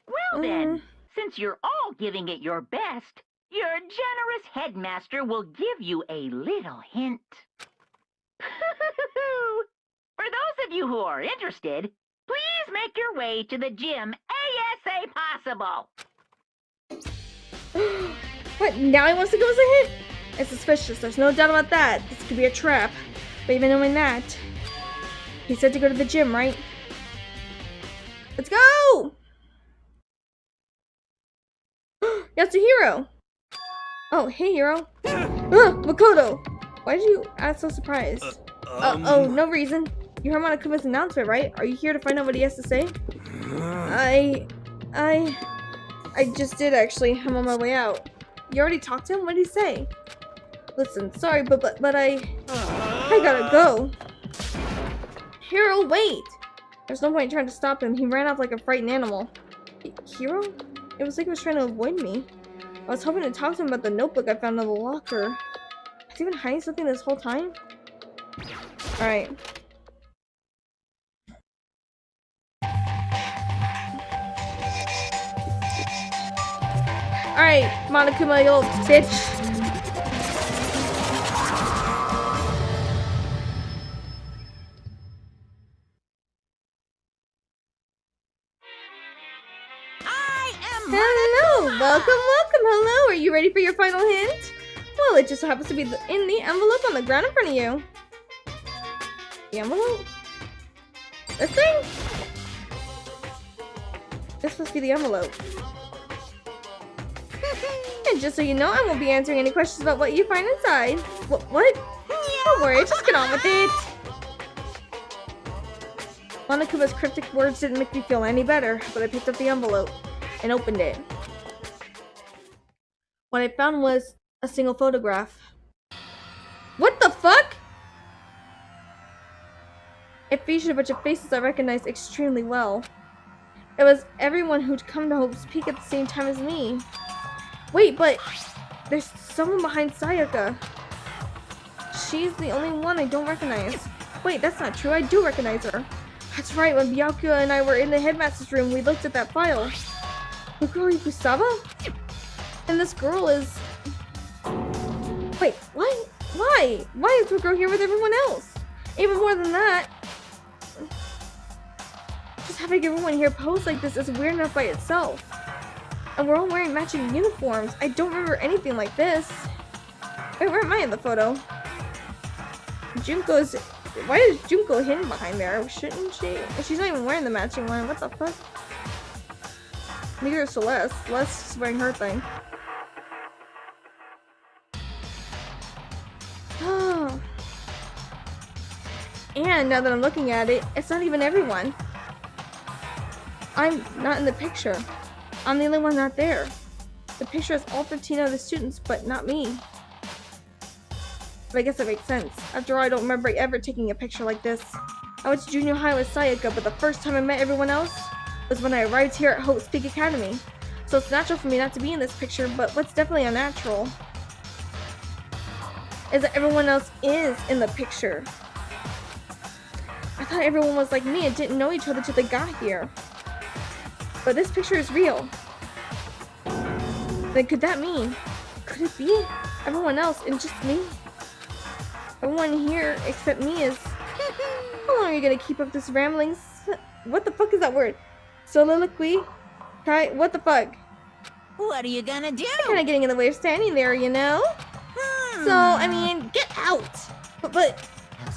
Well then, since you're all giving it your best, your generous headmaster will give you a little hint. For those of you who are interested, please make your way to the gym ASA possible. What, now he wants to give us a hint? It's suspicious, there's no doubt about that. This could be a trap. But even knowing that, he said to go to the gym, right? Let's go! Yasuhiro! Oh, hey, Hiro. Makoto! Why did you act so surprised? Oh, no reason. You heard Monokuma's announcement, right? Are you here to find out what he has to say? I just did, actually. I'm on my way out. You already talked to him? What did he say? Listen, sorry, but I gotta go. Hiro, wait! There's no point in trying to stop him. He ran off like a frightened animal. Hiro? It was like he was trying to avoid me. I was hoping to talk to him about the notebook I found in the locker. Has he been hiding something this whole time? Alright. Alright, Monokuma, you old bitch. Hello, welcome. Hello, are you ready for your final hint? Well, it just happens to be in the envelope on the ground in front of you. The envelope? This thing? This must be the envelope. And just so you know, I won't be answering any questions about what you find inside. What? Don't worry, just get on with it. Monokuma's cryptic words didn't make me feel any better, but I picked up the envelope and opened it. What I found was a single photograph. What the fuck? It featured a bunch of faces I recognized extremely well. It was everyone who'd come to Hope's Peak at the same time as me. Wait, but there's someone behind Sayaka. She's the only one I don't recognize. Wait, that's not true. I do recognize her. That's right, when Byakuya and I were in the headmaster's room, we looked at that file. Mukuri Kusaba? And this girl is... Wait, what? Why? Why is Mukuro here with everyone else? Even more than that, just having everyone here pose like this is weird enough by itself. And we're all wearing matching uniforms. I don't remember anything like this. Wait, where am I in the photo? Junko's... Why is Junko hidden behind there? Shouldn't she? She's not even wearing the matching one. What the fuck? Neither is Celeste. Celeste's just wearing her thing. Oh. And now that I'm looking at it, it's not even everyone. I'm not in the picture. I'm the only one not there. The picture has all 15 other students, but not me. But I guess that makes sense. After all, I don't remember ever taking a picture like this. I went to junior high with Sayaka, but the first time I met everyone else was when I arrived here at Hope's Peak Academy. So it's natural for me not to be in this picture, but what's definitely unnatural is that everyone else is in the picture. I thought everyone was like me and didn't know each other till they got here. But this picture is real. Then could that mean? Could it be everyone else and just me? Everyone here except me is... How long are you gonna keep up this rambling? What the fuck is that word? Soliloquy? What the fuck? What are you gonna do? Kind of getting in the way of standing there, you know? So, I mean, get out! But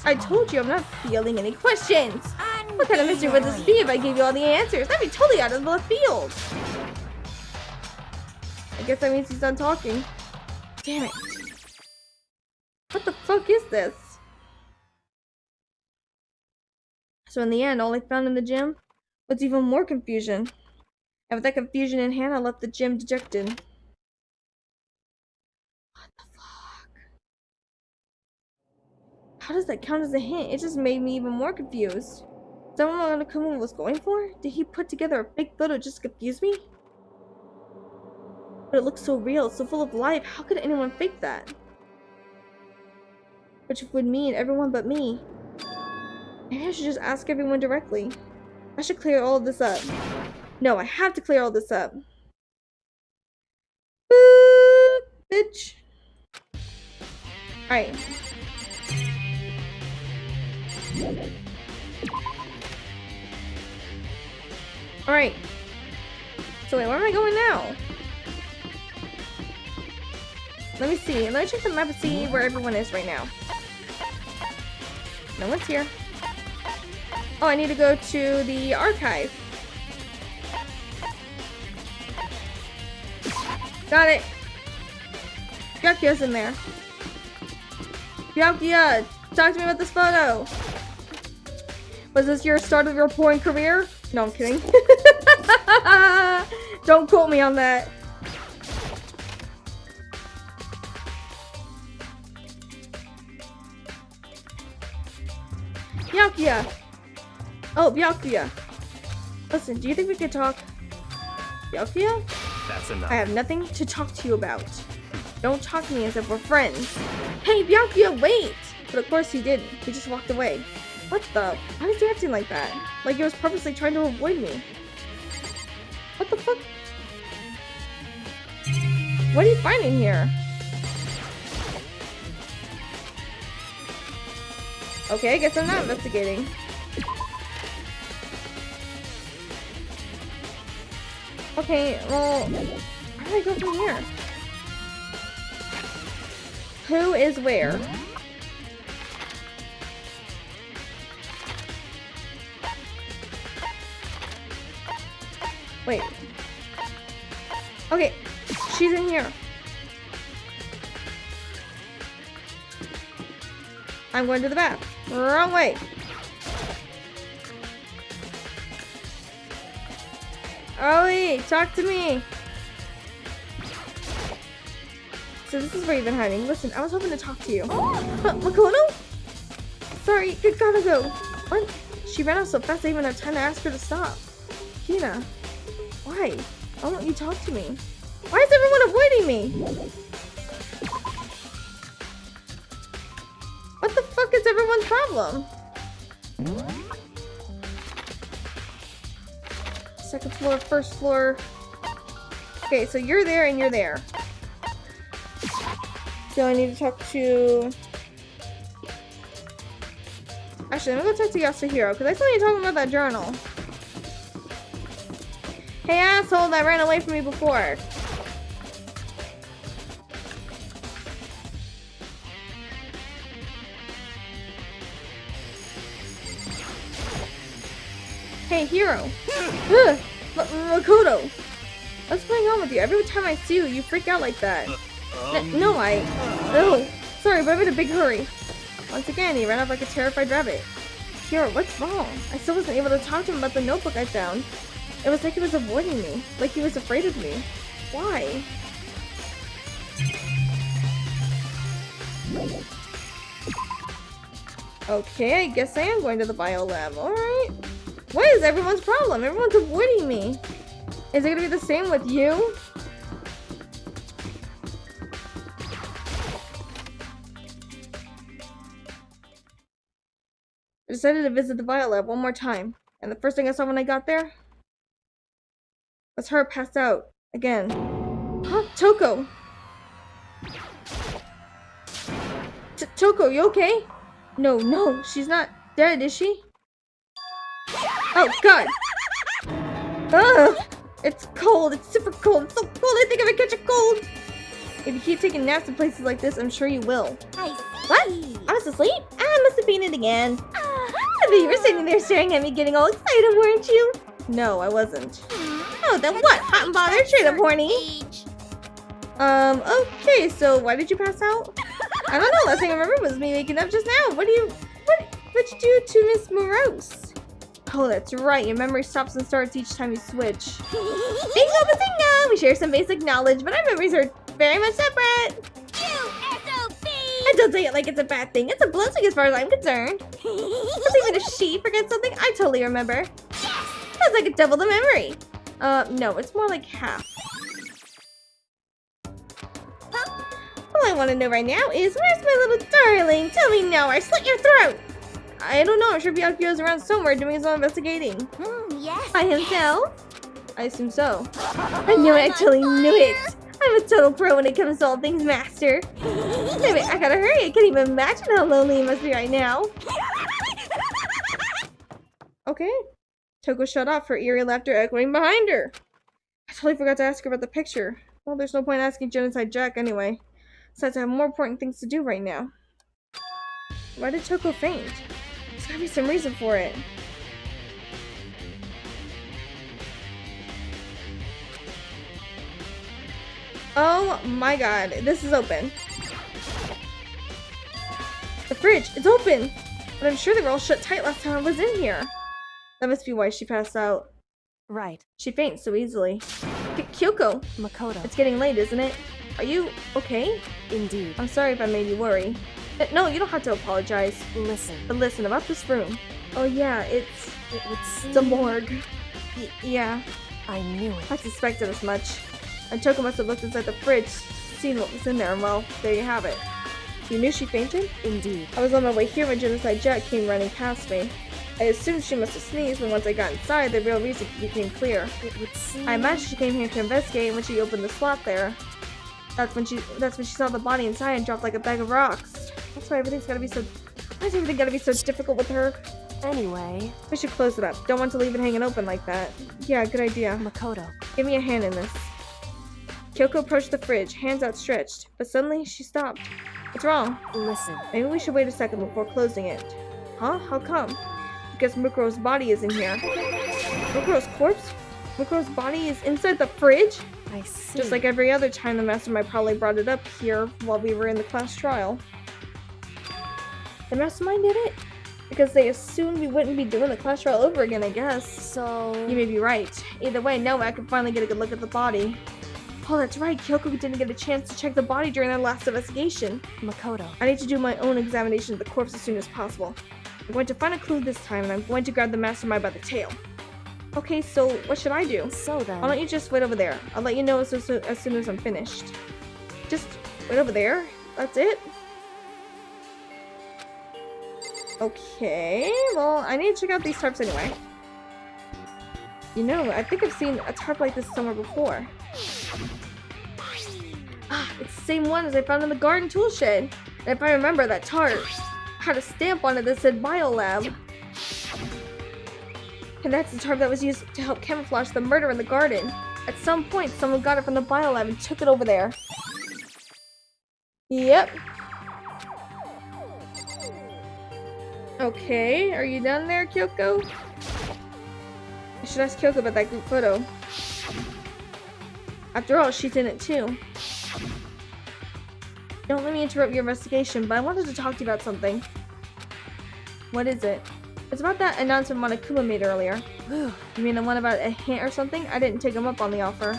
I told you I'm not fielding any questions! What kind of mystery would this be if I gave you all the answers? That'd be totally out of the field! I guess that means he's done talking. Damn it. What the fuck is this? So in the end, all I found in the gym was even more confusion. And with that confusion in hand, I left the gym dejected. What the fuck? How does that count as a hint? It just made me even more confused. Is that what Monokuma was going for? Did he put together a fake photo just to confuse me? But it looks so real, so full of life. How could anyone fake that? Which would mean everyone but me. Maybe I should just ask everyone directly. I should clear all of this up. No, I have to clear all this up. Boop, bitch. Alright. Alright. So wait, where am I going now? Let me see. Let me check the map and see where everyone is right now. No one's here. Oh, I need to go to the archive. Got it. Byakuya's in there. Byakuya, talk to me about this photo. Was this your start of your porn career? No, I'm kidding. Don't quote me on that. Byakuya! Oh, Byakuya. Listen, do you think we could talk? Byakuya? That's enough. I have nothing to talk to you about. Don't talk to me as if we're friends. Hey, Byakuya, wait! But of course he didn't. He just walked away. What the? Why is he acting like that? Like he was purposely trying to avoid me. What the fuck? What are you finding here? Okay, I guess I'm not investigating. Okay, well, where do I go from here? Who is where? Wait. Okay, she's in here. I'm going to the bath. Wrong way. Ollie, talk to me. So this is where you've been hiding. Listen, I was hoping to talk to you. Makoto? Sorry, gotta go. What? She ran off so fast I even had time to ask her to stop. Hina, why? Why won't you talk to me? Why is everyone avoiding me? What the fuck is everyone's problem? Second floor, first floor. Okay, so you're there and you're there. So I need to talk to... Actually, I'm gonna go talk to Yasuhiro, because I saw you talking about that journal. Hey asshole that ran away from me before. Hey, Hero. Makoto. What's going on with you? Every time I see you, you freak out like that. No, Oh, sorry, but I'm in a big hurry. Once again, he ran off like a terrified rabbit. Hero, what's wrong? I still wasn't able to talk to him about the notebook I found. It was like he was avoiding me. Like he was afraid of me. Why? Okay, I guess I am going to the bio lab. Alright. What is everyone's problem? Everyone's avoiding me. Is it gonna be the same with you? decided to visit the bio lab one more time. And the first thing I saw when I got there was her passed out again. Huh? Toko! Toko, you okay? No, she's not dead, is she? Oh, God! Ugh! It's cold, it's super cold, it's so cold, I think I'm gonna catch a cold! If you keep taking naps in places like this, I'm sure you will. I What? see. I was asleep? I must have fainted again. I bet you were sitting there staring at me getting all excited, weren't you? No, I wasn't. Oh, then what? Hot and bothered, straight up horny. Okay, so why did you pass out? I don't know, last thing I remember was me waking up just now. What'd you do to Miss Morose? Oh, that's right, your memory stops and starts each time you switch. Bingo bazinga! We share some basic knowledge, but our memories are very much separate. SOB! And don't say it like it's a bad thing. It's a blessing as far as I'm concerned. Because even if she forgets something, I totally remember. That's like a double the memory. No, it's more like half. All I want to know right now is, where's my little darling? Tell me now, or I slit your throat! I don't know, I'm sure Byakuyo's around somewhere doing his own investigating. Yes. By himself? I assume so. I knew it, I totally knew it! I'm a total pro when it comes to all things master. Wait, I gotta hurry, I can't even imagine how lonely he must be right now. Okay. Toko shut off, her eerie laughter echoing behind her. I totally forgot to ask her about the picture. Well, there's no point asking Genocide Jack anyway. Besides, I have more important things to do right now. Why did Toko faint? There's gotta be some reason for it. Oh my god, this is open. The fridge, it's open! But I'm sure they were all shut tight last time I was in here. That must be why she passed out. Right. She faints so easily. Kyoko, Makoto. it's getting late, isn't it? Are you okay? Indeed. I'm sorry if I made you worry. No, you don't have to apologize. Listen. But listen, about this room. Oh yeah, It would seem... the morgue. Yeah, I knew it. I suspected as much. And Toko must have looked inside the fridge, seen what was in there, and well, there you have it. You knew she fainted? Indeed. I was on my way here when Genocide Jack came running past me. I assumed she must have sneezed, but once I got inside, the real reason became clear. It would seem... I imagine she came here to investigate, and when she opened the slot there, that's when she saw the body inside and dropped like a bag of rocks. That's why everything's gotta be so... Why is everything gotta be so difficult with her? Anyway... We should close it up. Don't want to leave it hanging open like that. Yeah, good idea. Makoto. Give me a hand in this. Kyoko approached the fridge, hands outstretched, but suddenly she stopped. What's wrong? Listen. Maybe we should wait a second before closing it. Huh? How come? Because Mukuro's body is in here. Mukuro's corpse? Mukuro's body is inside the fridge? I see. Just like every other time the mastermind probably brought it up here while we were in the class trial. The mastermind did it? Because they assumed we wouldn't be doing the class trial over again, I guess. So... You may be right. Either way, now I can finally get a good look at the body. Oh, that's right. Kyoko didn't get a chance to check the body during their last investigation. Makoto. I need to do my own examination of the corpse as soon as possible. I'm going to find a clue this time, and I'm going to grab the mastermind by the tail. Okay, so what should I do? So then... Why don't you just wait over there? I'll let you know as soon as I'm finished. Just wait over there? That's it? Okay, well, I need to check out these tarps anyway. You know, I think I've seen a tarp like this somewhere before. Ah, it's the same one as I found in the garden tool shed. And if I remember, that tarp had a stamp on it that said Biolab. And that's the tarp that was used to help camouflage the murder in the garden. At some point, someone got it from the Biolab and took it over there. Yep. Okay, are you done there, Kyoko? I should ask Kyoko about that group photo. After all, she's in it too. Don't let me interrupt your investigation, but I wanted to talk to you about something. What is it? It's about that announcement Monokuma made earlier. You mean the one about a hint or something? I didn't take him up on the offer.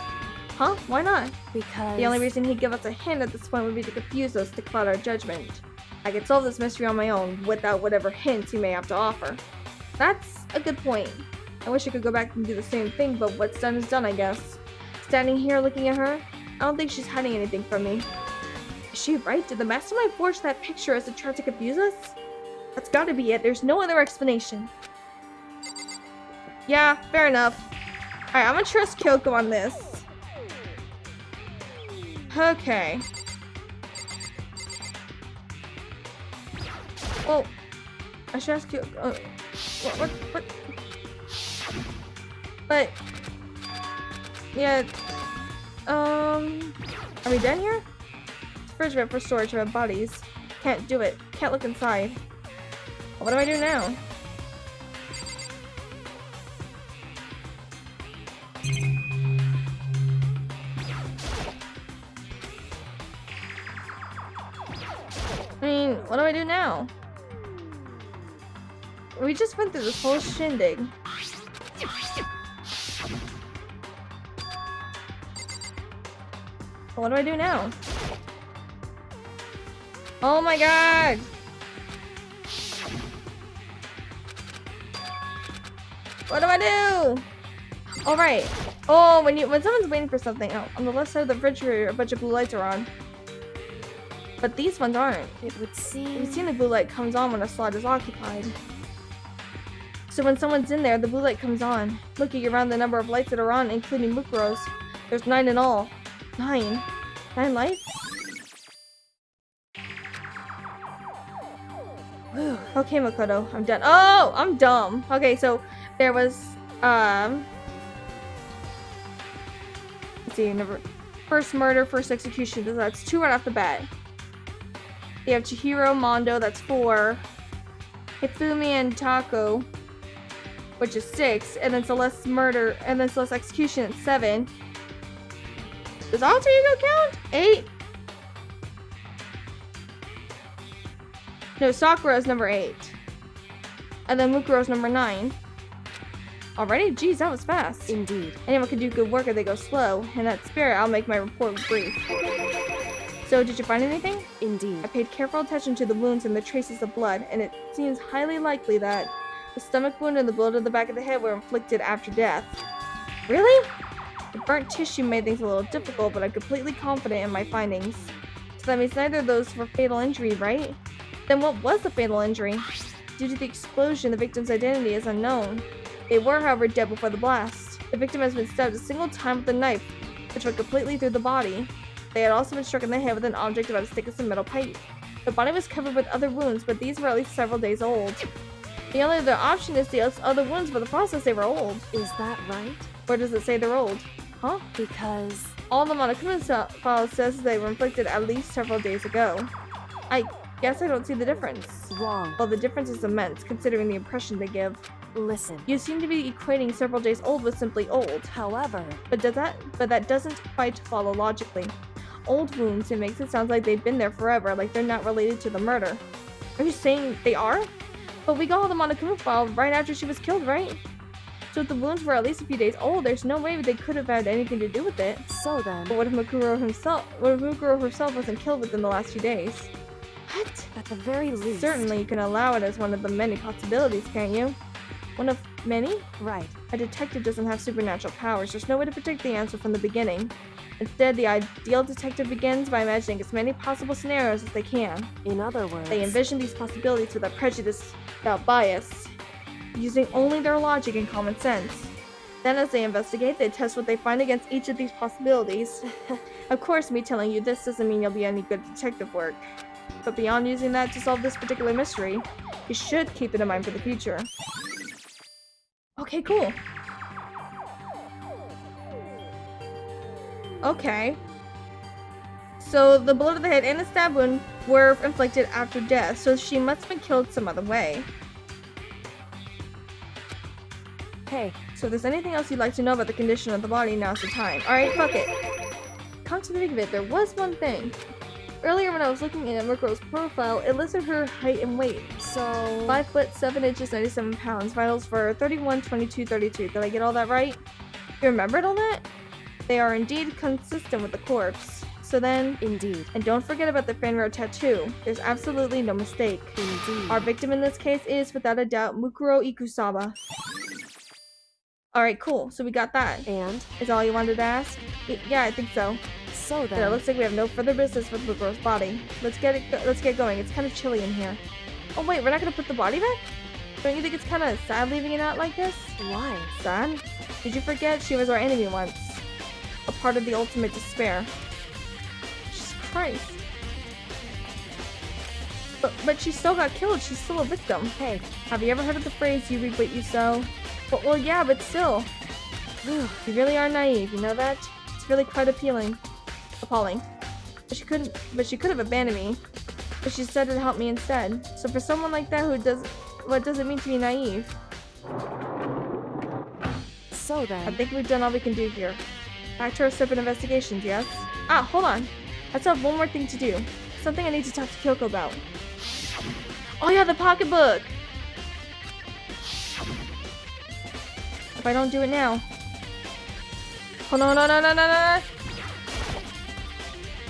Huh? Why not? Because... The only reason he'd give us a hint at this point would be to confuse us, to cloud our judgment. I could solve this mystery on my own, without whatever hints he may have to offer. That's a good point. I wish I could go back and do the same thing, but what's done is done, I guess. Standing here looking at her, I don't think she's hiding anything from me. Is she right? Did the mastermind forge that picture as a try to confuse us? That's gotta be it. There's no other explanation. Yeah, fair enough. Alright, I'm gonna trust Kyoko on this. Okay. Well, I should ask Kyoko. What? But... Yeah... Are we done here? It's fridge meant for storage of bodies. Can't do it. Can't look inside. What do I do now? I mean, what do I do now? We just went through this whole shindig. What do I do now? Oh my god! What do I do? Alright. Oh, when someone's waiting for something, on the left side of the refrigerator, a bunch of blue lights are on. But these ones aren't. It would seem... We've seen the blue light comes on when a slot is occupied. So when someone's in there, the blue light comes on. Looking around the number of lights that are on, including Mukuro's, there's 9 in all. 9? 9 lights? Okay, Makoto, I'm done. Oh, I'm dumb. Okay, so there was, let's see, first murder, first execution, so that's 2 right off the bat. You have Chihiro, Mondo, that's 4. Hifumi and Tako, which is 6, and then Celeste's murder, and then Celeste's execution at 7. Does Alter Ego count? 8? No, Sakura's number 8. And then Mukuro's number 9. Already? Geez, that was fast. Indeed. Anyone can do good work if they go slow. In that spirit, I'll make my report brief. So, did you find anything? Indeed. I paid careful attention to the wounds and the traces of blood, and it seems highly likely that the stomach wound and the blow to the back of the head were inflicted after death. Really? The burnt tissue made things a little difficult, but I'm completely confident in my findings. So that means neither of those were fatal injury, right? Then what was the fatal injury? Due to the explosion, the victim's identity is unknown. They were, however, dead before the blast. The victim has been stabbed a single time with a knife, which went completely through the body. They had also been struck in the head with an object about as thick as a metal pipe. The body was covered with other wounds, but these were at least several days old. The only other option is the other wounds, but the process they were old. Is that right? Where does it say they're old? Huh? Because... All the Monokuma file says they were inflicted at least several days ago. I guess I don't see the difference. Wrong. Well, the difference is immense, considering the impression they give. Listen. You seem to be equating several days old with simply old. However... But that doesn't quite follow logically. Old wounds, it makes it sound like they've been there forever, like they're not related to the murder. Are you saying they are? But we got all the Monokuma file right after she was killed, right? So if the wounds were at least a few days old, there's no way they could have had anything to do with it. So then... But what if Mukuro herself wasn't killed within the last few days? What? At the very least... Certainly you can allow it as one of the many possibilities, can't you? One of many? Right. A detective doesn't have supernatural powers. There's no way to predict the answer from the beginning. Instead, the ideal detective begins by imagining as many possible scenarios as they can. In other words... They envision these possibilities without prejudice, without bias, using only their logic and common sense. Then as they investigate, they test what they find against each of these possibilities. Of course, me telling you this doesn't mean you'll be any good detective work. But beyond using that to solve this particular mystery, you should keep it in mind for the future. Okay, cool. Okay. So the blow to the head and the stab wound were inflicted after death, so she must have been killed some other way. Hey. So if there's anything else you'd like to know about the condition of the body, now's the time. Alright, fuck it. Come to think of it, there was one thing. Earlier when I was looking at Mukuro's profile, it listed her height and weight. So... 5 foot 7 inches, 97 pounds. Vitals for 31, 22, 32. Did I get all that right? You remembered all that? They are indeed consistent with the corpse. So then... Indeed. And don't forget about the Fenrir tattoo. There's absolutely no mistake. Indeed. Our victim in this case is, without a doubt, Mukuro Ikusaba. Alright, cool. So we got that. And? Is all you wanted to ask? Yeah, I think so. So then... But it looks like we have no further business with Mukuro's body. Let's get going. It's kind of chilly in here. Oh wait, we're not gonna put the body back? Don't you think it's kind of sad leaving it out like this? Why? Sad? Did you forget she was our enemy once? A part of the ultimate despair. Jesus Christ. But she still got killed. She's still a victim. Hey, Have you ever heard of the phrase, you reap what you sow? Well, yeah, but still. You really are naive, you know that? It's really quite appalling. But she could have abandoned me. But she said it'd help me instead. So for someone like that what does it mean to be naive? so I then... think we've done all we can do here. Back to our separate investigations, yes? Ah, hold on. I still have one more thing to do. Something I need to talk to Kyoko about. Oh yeah, the pocketbook! If I don't do it now... Hold on, no.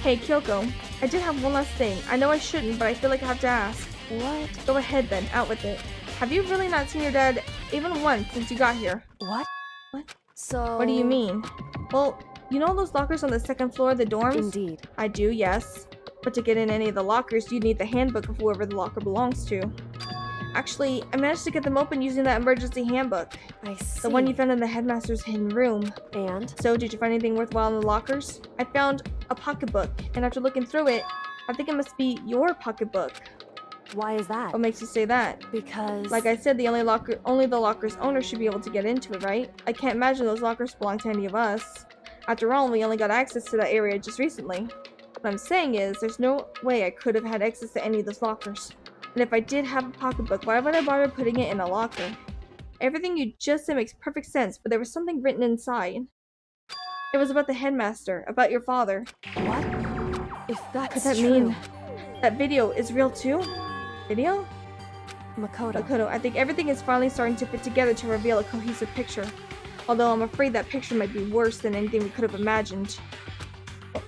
Hey, Kyoko. I did have one last thing. I know I shouldn't, but I feel like I have to ask. What? Go ahead then, out with it. Have you really not seen your dad even once since you got here? What? What? So... What do you mean? Well, you know those lockers on the second floor of the dorms? Indeed. I do, yes. But to get in any of the lockers, you need the handbook of whoever the locker belongs to. Actually, I managed to get them open using that emergency handbook. I see. The one you found in the headmaster's hidden room. And? So, did you find anything worthwhile in the lockers? I found a pocketbook, and after looking through it, I think it must be your pocketbook. Why is that? What makes you say that? Because... Like I said, only the locker's owner should be able to get into it, right? I can't imagine those lockers belong to any of us. After all, we only got access to that area just recently. What I'm saying is, there's no way I could have had access to any of those lockers. And if I did have a pocketbook, why would I bother putting it in a locker? Everything you just said makes perfect sense, but there was something written inside. It was about the headmaster, about your father. What? If that's Could that true... mean that video is real too? Video? Makoto. I think everything is finally starting to fit together to reveal a cohesive picture. Although I'm afraid that picture might be worse than anything we could have imagined.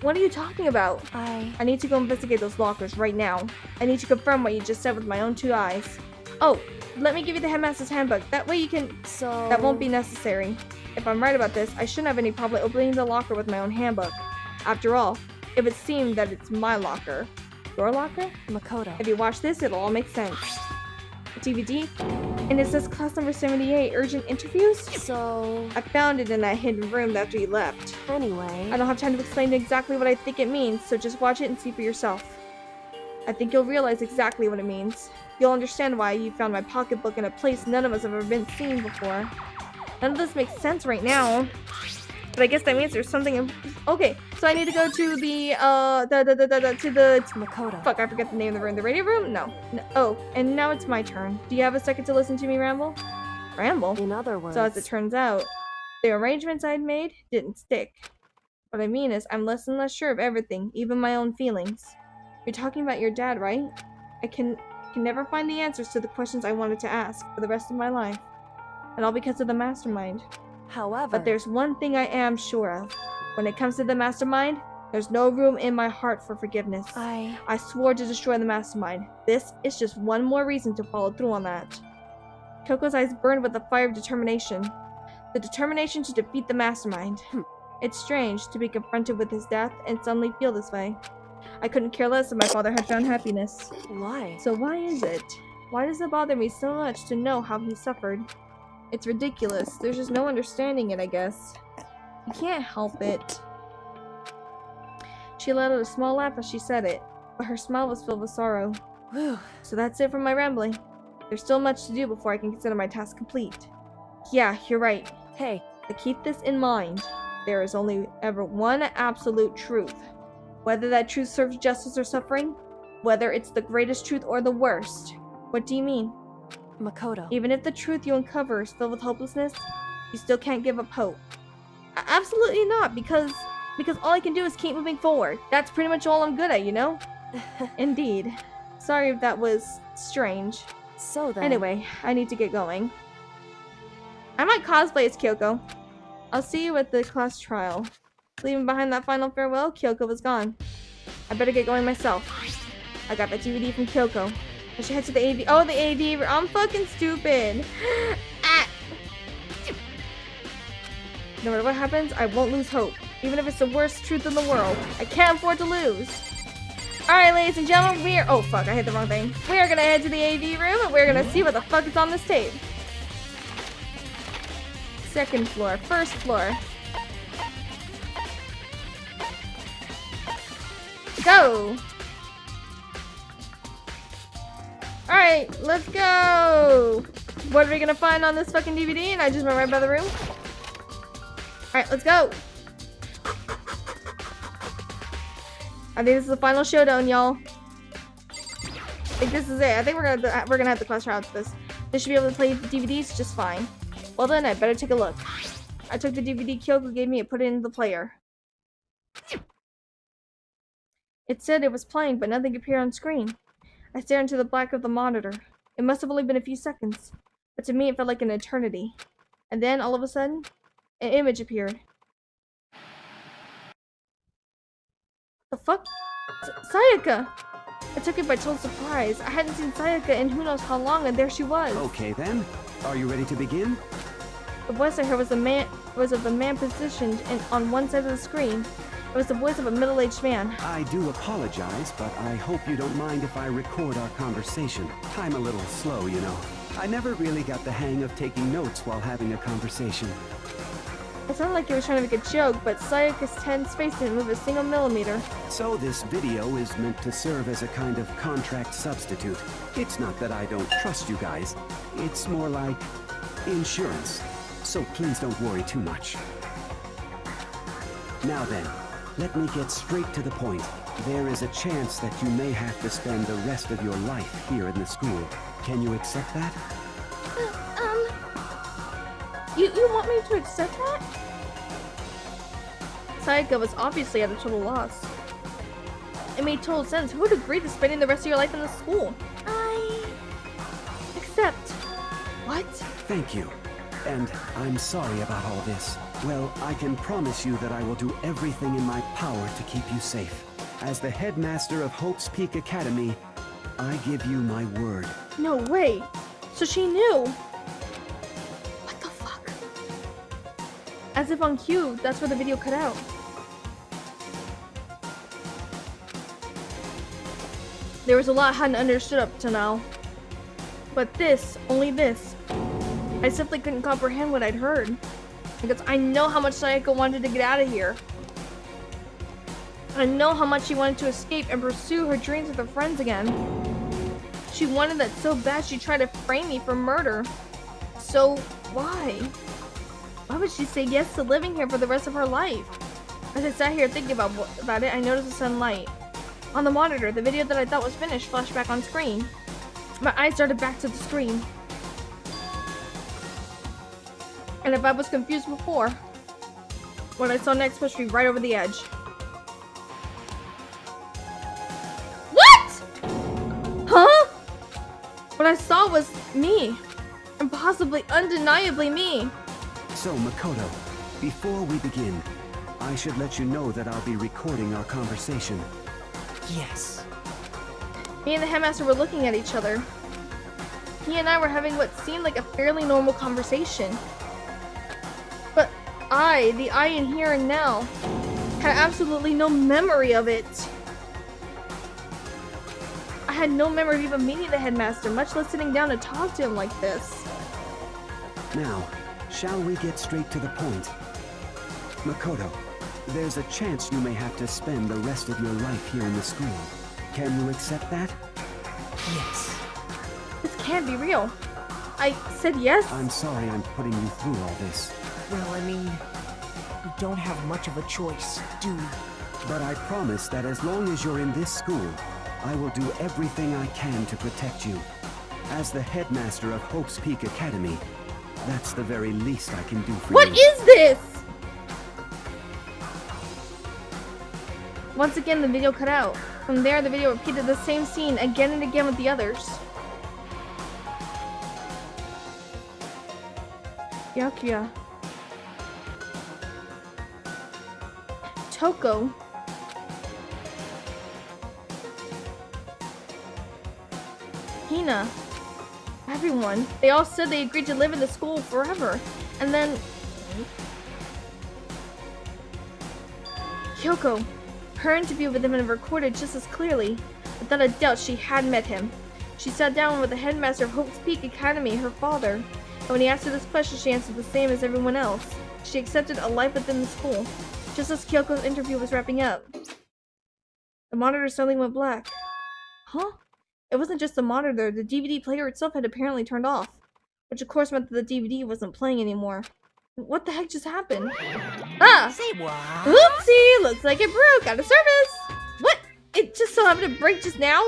What are you talking about? I need to go investigate those lockers right now. I need to confirm what you just said with my own two eyes. Oh, let me give you the headmaster's handbook. That way you can... So... That won't be necessary. If I'm right about this, I shouldn't have any problem opening the locker with my own handbook. After all, it would seem that it's my locker. Your locker? Makoto. If you watch this, it'll all make sense. DVD? And it says class number 78, urgent interviews? So... I found it in that hidden room after you left. Anyway... I don't have time to explain exactly what I think it means, so just watch it and see for yourself. I think you'll realize exactly what it means. You'll understand why you found my pocketbook in a place none of us have ever been seen before. None of this makes sense right now. But I guess that means there's something okay, so I need to go to the, Makoto. Fuck, I forget the name of the room. The radio room? No. Oh, and now it's my turn. Do you have a second to listen to me ramble? Ramble? In other words... So as it turns out, the arrangements I'd made didn't stick. What I mean is, I'm less and less sure of everything, even my own feelings. You're talking about your dad, right? I can never find the answers to the questions I wanted to ask for the rest of my life. And all because of the mastermind. However... But there's one thing I am sure of. When it comes to the mastermind, there's no room in my heart for forgiveness. I swore to destroy the mastermind. This is just one more reason to follow through on that. Kyoko's eyes burned with the fire of determination. The determination to defeat the mastermind. It's strange to be confronted with his death and suddenly feel this way. I couldn't care less if my father had found happiness. Why? So why is it? Why does it bother me so much to know how he suffered? It's ridiculous. There's just no understanding it, I guess. You can't help it. She let out a small laugh as she said it, but her smile was filled with sorrow. Whew. So that's it for my rambling. There's still much to do before I can consider my task complete. Yeah, you're right. Hey. But keep this in mind. There is only ever one absolute truth. Whether that truth serves justice or suffering, whether it's the greatest truth or the worst. What do you mean? Makoto. Even if the truth you uncover is filled with hopelessness, you still can't give up hope. Absolutely not, because all I can do is keep moving forward. That's pretty much all I'm good at, you know? Indeed. Sorry if that was strange. So then... Anyway, I need to get going. I might cosplay as Kyoko. I'll see you at the class trial. Leaving behind that final farewell, Kyoko was gone. I better get going myself. I got that DVD from Kyoko. I should head to the AV. Oh, the AV. I'm fucking stupid. Ah. No matter what happens, I won't lose hope. Even if it's the worst truth in the world. I can't afford to lose. Alright, ladies and gentlemen, we are. Oh, fuck, I hit the wrong thing. We are gonna head to the AV room and we're gonna see what the fuck is on this tape. Second floor, first floor. Go! Alright, let's go! What are we gonna find on this fucking DVD? And I just went right by the room. Alright, let's go! I think this is the final showdown, y'all. I think this is it. I think we're gonna have to cluster out this. They should be able to play the DVDs just fine. Well then, I better take a look. I took the DVD Kyoko gave me and put it in the player. It said it was playing, but nothing appeared on screen. I stared into the black of the monitor. It must have only been a few seconds, but to me it felt like an eternity. And then, all of a sudden, an image appeared. The fuck? Sayaka! It took me by total surprise. I hadn't seen Sayaka in who knows how long, and there she was. Okay then, are you ready to begin? The voice I heard was of the man positioned on one side of the screen. It was the voice of a middle-aged man. I do apologize, but I hope you don't mind if I record our conversation. I'm a little slow, you know. I never really got the hang of taking notes while having a conversation. It sounded like he was trying to make a joke, but Sayaka's tense face didn't move a single millimeter. So this video is meant to serve as a kind of contract substitute. It's not that I don't trust you guys. It's more like insurance. So please don't worry too much. Now then, let me get straight to the point. There is a chance that you may have to spend the rest of your life here in the school. Can you accept that? You want me to accept that? Sayaka was obviously at a total loss. It made total sense. Who would agree to spending the rest of your life in the school? I accept. What? Thank you. And I'm sorry about all this. Well, I can promise you that I will do everything in my power to keep you safe. As the headmaster of Hope's Peak Academy, I give you my word. No way. So she knew. What the fuck? As if on cue, that's where the video cut out. There was a lot I hadn't understood up to now. But this, only this, I simply couldn't comprehend what I'd heard. Because I know how much Sayaka wanted to get out of here. I know how much she wanted to escape and pursue her dreams with her friends again. She wanted that so bad she tried to frame me for murder. So, why? Why would she say yes to living here for the rest of her life? As I sat here thinking about it, I noticed the sunlight. On the monitor, the video that I thought was finished flashed back on screen. My eyes darted back to the screen. And if I was confused before, what I saw next pushed me right over the edge. What? Huh? What I saw was me. And possibly undeniably me. So, Makoto, before we begin, I should let you know that I'll be recording our conversation. Yes. Me and the headmaster were looking at each other. He and I were having what seemed like a fairly normal conversation. But the I in here and now, had absolutely no memory of it. I had no memory of even meeting the headmaster, much less sitting down to talk to him like this. Now, shall we get straight to the point? Makoto, there's a chance you may have to spend the rest of your life here in the school. Can you accept that? Yes. This can't be real. I said yes? I'm sorry I'm putting you through all this. Well, I mean, we don't have much of a choice, do we? But I promise that as long as you're in this school, I will do everything I can to protect you. As the headmaster of Hope's Peak Academy, that's the very least I can do for you. What is this? Once again, the video cut out. From there, the video repeated the same scene again and again with the others. Byakuya. Toko. Hina. Everyone. They all said they agreed to live in the school forever. And then... Kyoko. Her interview with him had recorded just as clearly. Without a doubt, she had met him. She sat down with the headmaster of Hope's Peak Academy, her father. And when he asked her this question, she answered the same as everyone else. She accepted a life within the school. Just as Kyoko's interview was wrapping up, the monitor suddenly went black. Huh? It wasn't just the monitor, the DVD player itself had apparently turned off. Which of course meant that the DVD wasn't playing anymore. What the heck just happened? Ah! Say what? Oopsie! Looks like it broke out of service! What? It just so happened to break just now?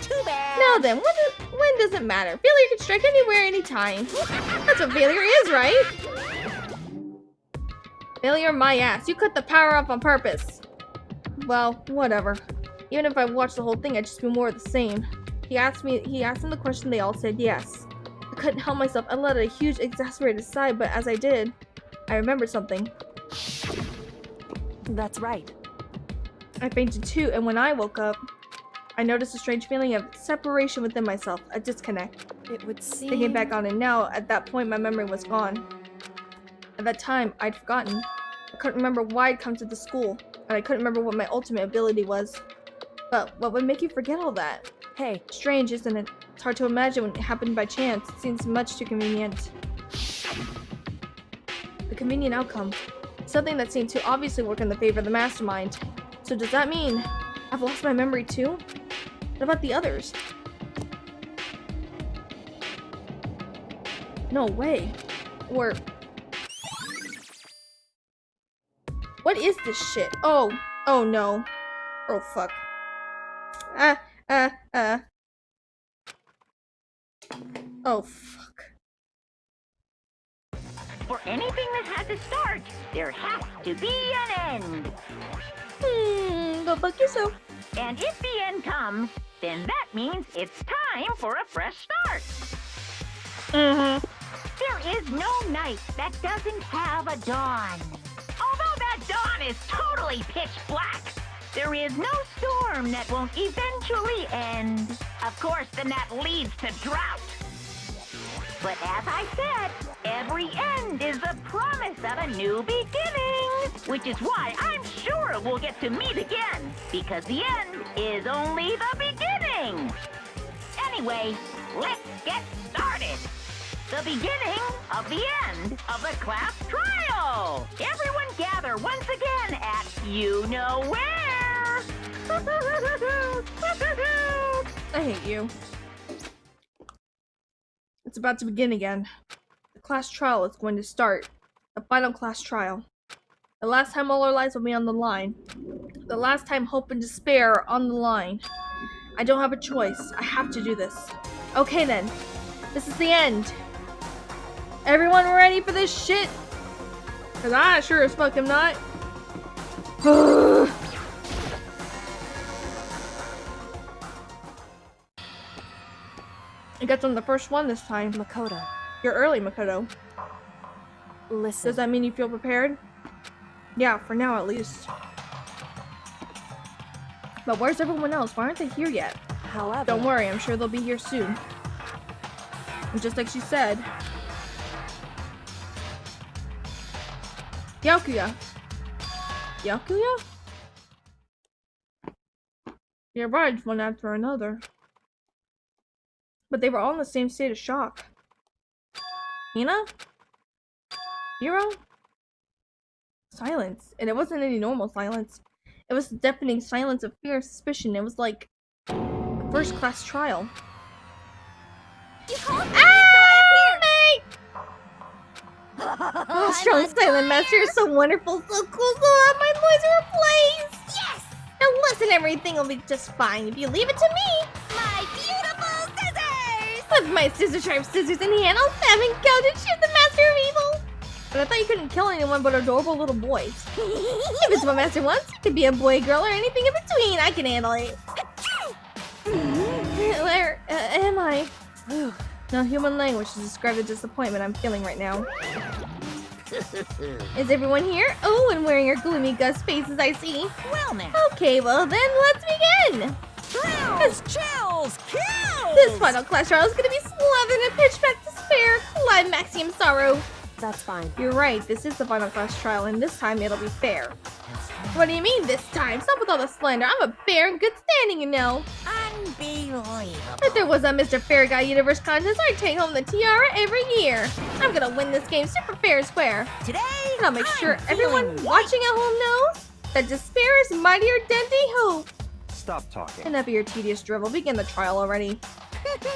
Too bad. Now then, when does it matter? Failure can strike anywhere, anytime. That's what failure is, right? Failure my ass. You cut the power off on purpose. Well, whatever. Even if I watched the whole thing, I'd just be more of the same. He asked them the question, they all said yes. I couldn't help myself. I let out a huge, exasperated sigh, but as I did, I remembered something. That's right. I fainted too, and when I woke up, I noticed a strange feeling of separation within myself, a disconnect. It would seem... Thinking back on it now, at that point my memory was gone. At that time, I'd forgotten. I couldn't remember why I'd come to the school, and I couldn't remember what my ultimate ability was. But what would make you forget all that? Hey, Strange, isn't it? It's hard to imagine when it happened by chance. It seems much too convenient. The convenient outcome. Something that seemed to obviously work in the favor of the mastermind. So does that mean I've lost my memory too? What about the others? No way. Or... what is this shit? Oh no. Oh fuck. Oh fuck. For anything that has a start, there has to be an end. Go fuck yourself. And if the end comes, then that means it's time for a fresh start. There is no night that doesn't have a dawn. Although that dawn is totally pitch black, there is no storm that won't eventually end. Of course, then that leads to drought. But as I said, every end is the promise of a new beginning. Which is why I'm sure we'll get to meet again. Because the end is only the beginning. Anyway, let's get started. The beginning of the end of the class trial. Everyone gather once again at you-know-where. I hate you. It's about to begin again. The class trial is going to start. The final class trial. The last time all our lives will be on the line. The last time hope and despair are on the line. I don't have a choice. I have to do this. Okay then. This is the end. Everyone ready for this shit? Cause I sure as fuck am not. I got on the first one this time. Makoto, You're early, Makoto. listen. Does that mean you feel prepared? Yeah, for now at least. But where's everyone else? Why aren't they here yet? However... Don't worry, I'm sure they'll be here soon. And just like she said... Yakuya. Yakuya? They arrived one after another. But they were all in the same state of shock. Hina? Hiro? Silence. And it wasn't any normal silence. It was the deafening silence of fear and suspicion. It was like a first class trial. You called me, so I Oh, strong silent master, you're so wonderful, so cool, so loud, my voice replaced! Yes! Now listen, everything will be just fine if you leave it to me! My beautiful scissors! With my scissor-sharp scissors in hand, I'll stab and go to shoot the master of evil! But I thought you couldn't kill anyone but adorable little boys. If it's what master wants, it could be a boy, girl, or anything in between, I can handle it. Where am I? No human language to describe the disappointment I'm feeling right now. Is everyone here? Oh, and wearing your gloomy gust faces, I see. Well now. Okay, well then, let's begin! Thrills, chills, kills! This final class trial is gonna be slathered in pitch-black despair, climaxium sorrow. That's fine. You're right, this is the final class trial, and this time it'll be fair. What do you mean this time? Stop with all the slander. I'm a fair and good standing, you know. Unbelievable. If there was a Mr. Fair Guy Universe contest, I'd take home the tiara every year. I'm gonna win this game super fair and square. Today, And I'll make I'm sure everyone feeling watching at home knows that despair is mightier than the hope. Stop talking. Enough of your tedious drivel. Begin the trial already.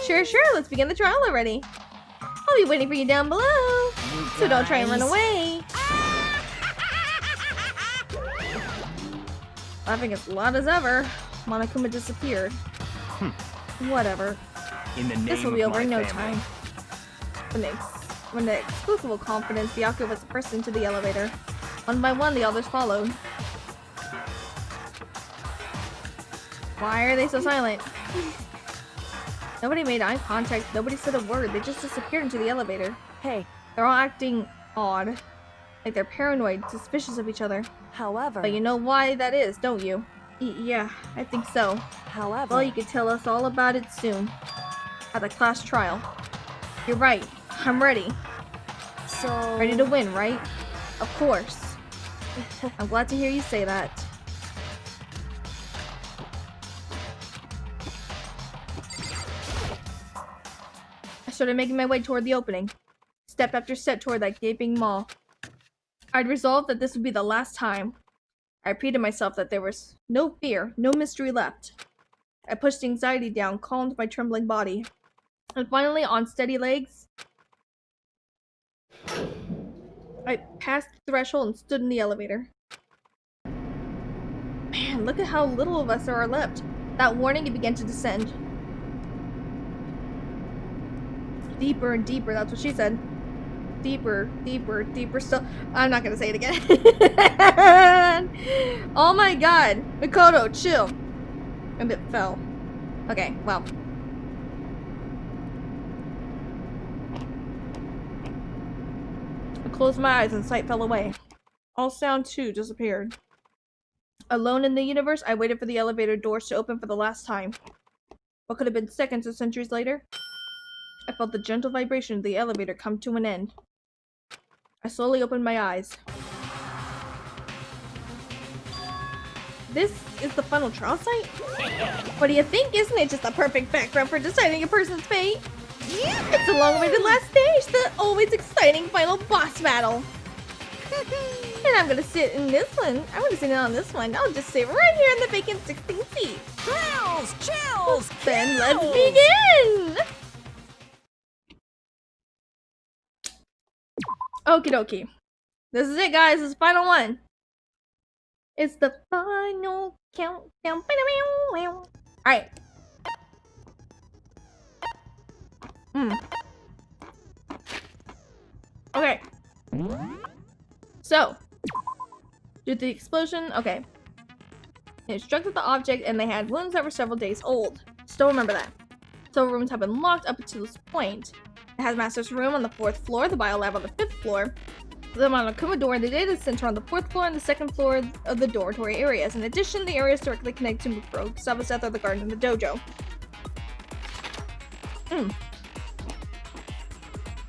Sure, let's begin the trial already. I'll be waiting for you down below. So don't try and run away. Laughing as loud as ever, Monokuma disappeared. Whatever. In the name This will of be over my in no family. time. When the exclusive confidence, Byakuya was the first into the elevator. One by one, the others followed. Why are they so silent? Nobody made eye contact, nobody said a word, they just disappeared into the elevator. Hey, They're all acting odd. Like they're paranoid, suspicious of each other. however, But you know why that is, don't you? Yeah, I think so. however, Well, you can tell us all about it soon. At the class trial. You're right, I'm ready. so Ready to win, right? Of course. I'm glad to hear you say that. I started making my way toward the opening, step after step toward that gaping maw. I'd resolved that this would be the last time. I repeated myself that there was no fear, no mystery left. I pushed anxiety down, calmed my trembling body. And finally, on steady legs, I passed the threshold and stood in the elevator. Man, look at how little of us there are left. That warning, it began to descend. Deeper and deeper, that's what she said. Deeper, deeper, deeper still. I'm not gonna say it again. Oh my god. Mikoto, chill. And it fell. Okay, well. I closed my eyes and sight fell away. All sound too disappeared. Alone in the universe, I waited for the elevator doors to open for the last time. What could have been seconds or centuries later? I felt the gentle vibration of the elevator come to an end. I slowly opened my eyes. This is the final trial site? What do you think? Isn't it just a perfect background for deciding a person's fate? It's the long-awaited last stage, the always exciting final boss battle. And I'm gonna sit in this one. I'm gonna sit in on this one. I'll just sit right here in the vacant 16 seat. Thrills, chills, Then let's kills. begin! Okie dokie. This is it, guys. This is the final one. It's the final countdown. Alright. Okay. So, due to the explosion, okay. It struck at the object and they had wounds that were several days old. Still remember that. Several rooms have been locked up until this point. It has Master's room on the 4th floor, the biolab on the 5th floor, the Monokuma door in the data center on the 4th floor, and the 2nd floor of the dormitory areas. In addition, the areas directly connected to Mukuro, Saba's death, or the garden and the dojo. The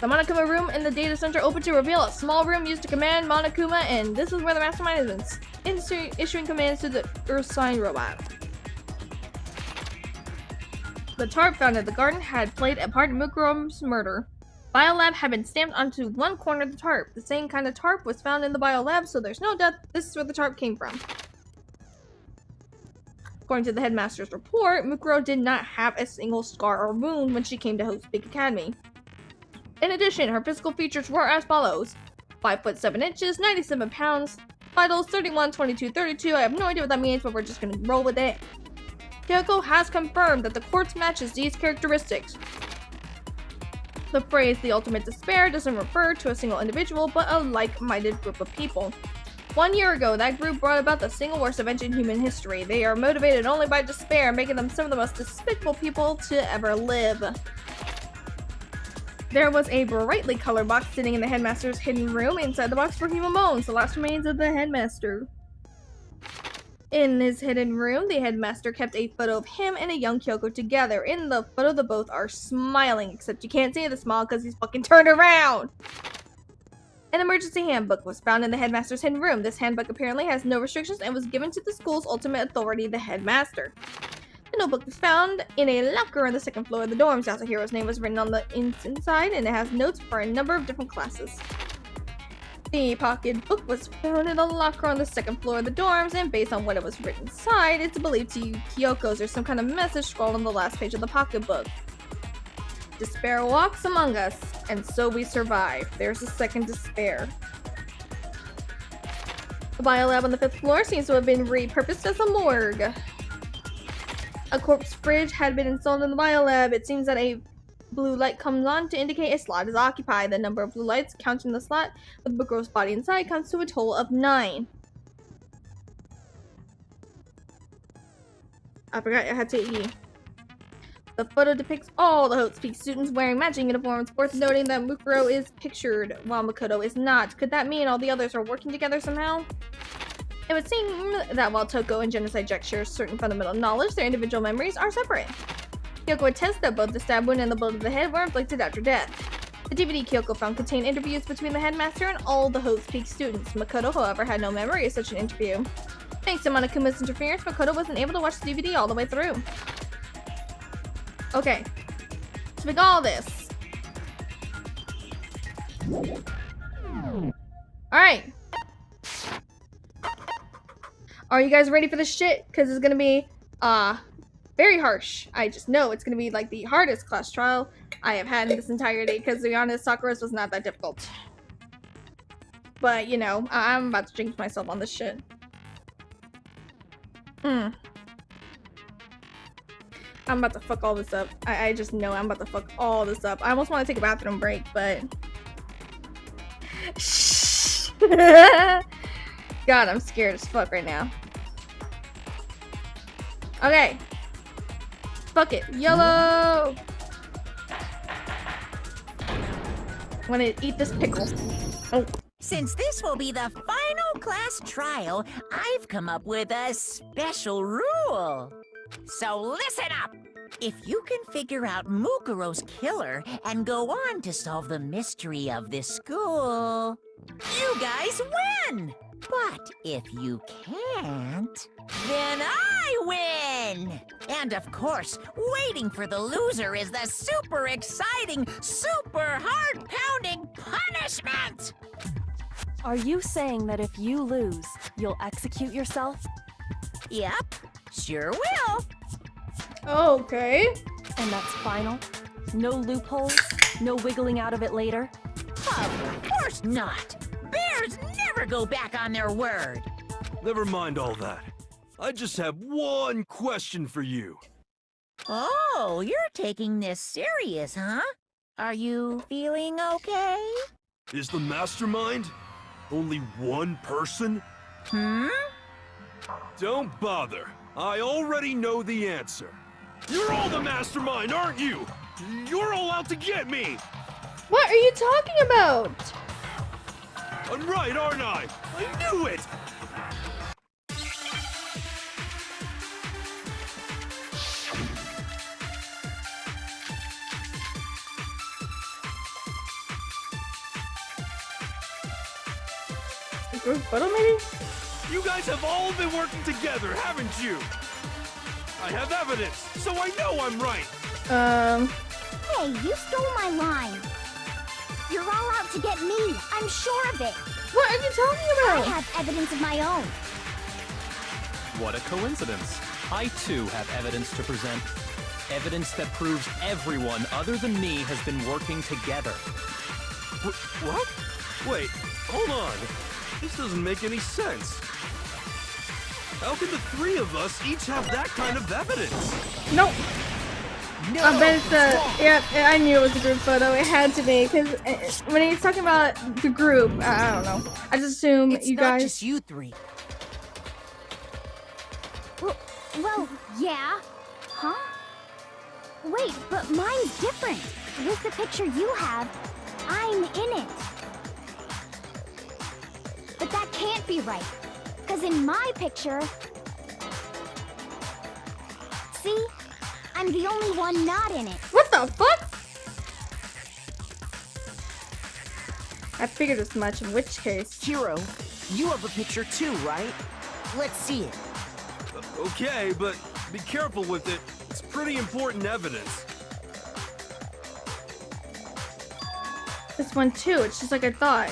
Monokuma room in the data center opened to reveal a small room used to command Monokuma, and this is where the mastermind is issuing commands to the Earth Sign robot. The tarp found at the garden had played a part in Mukuro's murder. Biolab had been stamped onto one corner of the tarp. The same kind of tarp was found in the biolab, so there's no doubt this is where the tarp came from. According to the headmaster's report, Mukuro did not have a single scar or wound when she came to Hope's Peak Academy. In addition, her physical features were as follows: 5 foot 7 inches, 97 pounds, vitals 31, 22, 32. I have no idea what that means, but we're just gonna roll with it. Kyoko has confirmed that the quartz matches these characteristics. The phrase "the ultimate despair" doesn't refer to a single individual, but a like-minded group of people. 1 year ago, that group brought about the single worst event in human history. They are motivated only by despair, making them some of the most despicable people to ever live. There was a brightly colored box sitting in the headmaster's hidden room. Inside the box were human bones, the last remains of the headmaster. In his hidden room, the headmaster kept a photo of him and a young Kyoko together. In the photo, the both are smiling, except you can't see the smile because he's fucking turned around. An emergency handbook was found in the headmaster's hidden room. This handbook apparently has no restrictions and was given to the school's ultimate authority, the headmaster. The notebook was found in a locker on the second floor of the dorms. Yasuhiro's name was written on the inside, and it has notes for a number of different classes. The pocket book was found in a locker on the second floor of the dorms, and based on what it was written inside, it's believed to be Kyoko's or some kind of message scrawled on the last page of the pocket book. Despair walks among us, and so we survive. There's a second despair. The biolab on the 5th floor seems to have been repurposed as a morgue. A corpse fridge had been installed in the biolab. It seems that a blue light comes on to indicate a slot is occupied. The number of blue lights counting the slot with the girl's body inside comes to a total of 9. I forgot I had to E. The photo depicts all the Hope's Peak students wearing matching uniforms. Worth noting that Mukuro is pictured while Makoto is not. Could that mean all the others are working together somehow? It would seem that while Toko and Genocide Jack share certain fundamental knowledge, their individual memories are separate. Kyoko attests that both the stab wound and the blow to the head were inflicted after death. The DVD Kyoko found contained interviews between the headmaster and all the Hope's Peak students. Makoto, however, had no memory of such an interview. Thanks to Monokuma's interference, Makoto wasn't able to watch the DVD all the way through. Okay, to make all this. Alright. Are you guys ready for this shit? Because it's gonna be, very harsh. I just know it's gonna be like the hardest class trial I have had in this entirety, because to be honest, Sakura's was not that difficult. But, you know, I'm about to jinx myself on this shit. I'm about to fuck all this up. I just know I'm about to fuck all this up. I almost want to take a bathroom break, but... God, I'm scared as fuck right now. Okay. Fuck it. YOLO! I'm gonna eat this pickle. Oh. Since this will be the final class trial, I've come up with a special rule. So listen up! If you can figure out Mukuro's killer and go on to solve the mystery of this school, you guys win! But if you can't, then I win! And of course, waiting for the loser is the super exciting, super heart-pounding punishment! Are you saying that if you lose, you'll execute yourself? Yep, sure will. Okay. And that's final? No loopholes? No wiggling out of it later? Of course not! Bears never go back on their word! Never mind all that. I just have one question for you. Oh, you're taking this serious, huh? Are you feeling okay? Is the mastermind only one person? Don't bother. I already know the answer. You're all the mastermind, aren't you? You're all out to get me! What are you talking about? I'm right, aren't I? I knew it! Group photo, maybe? You guys have all been working together, haven't you? I have evidence, so I know I'm right. Hey, you stole my line. You're all out to get me. I'm sure of it. What are you talking I about? have evidence of my own. What a coincidence. I too have evidence to present. Evidence that proves everyone other than me has been working together. What? Wait, hold on. This doesn't make any sense. How can the three of us each have that kind of evidence? Nope. No, I bet it's the... Yeah, I knew it was a group photo. It had to be, because when he's talking about the group, I don't know. I just assume It's you not guys... just you three. Well, yeah. Huh? Wait, but mine's different. With the picture you have, I'm in it. But that can't be right. Because in my picture... See? I'm the only one not in it. What the fuck? I figured as much, in which case. Hero, you have a picture too, right? Let's see it. Okay, but be careful with it. It's pretty important evidence. This one too, it's just like I thought.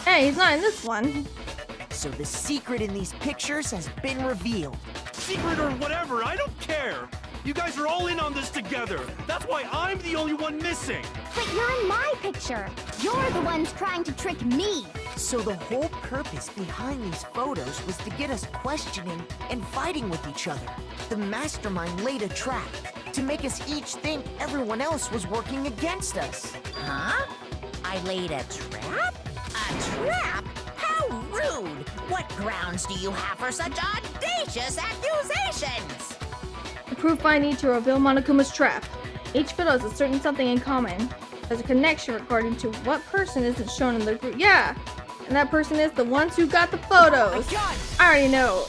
Hey, he's not in this one. So the secret in these pictures has been revealed. Secret or whatever, I don't care. You guys are all in on this together. That's why I'm the only one missing. But you're in my picture. You're the ones trying to trick me. So the whole purpose behind these photos was to get us questioning and fighting with each other. The mastermind laid a trap to make us each think everyone else was working against us. Huh? I laid a trap? A trap? How rude! What grounds do you have for such audacious accusations? The proof I need to reveal Monokuma's trap. Each photo has a certain something in common. There's a connection according to what person isn't shown in the group. Yeah! And that person is the ones who got the photos. My God! I already know.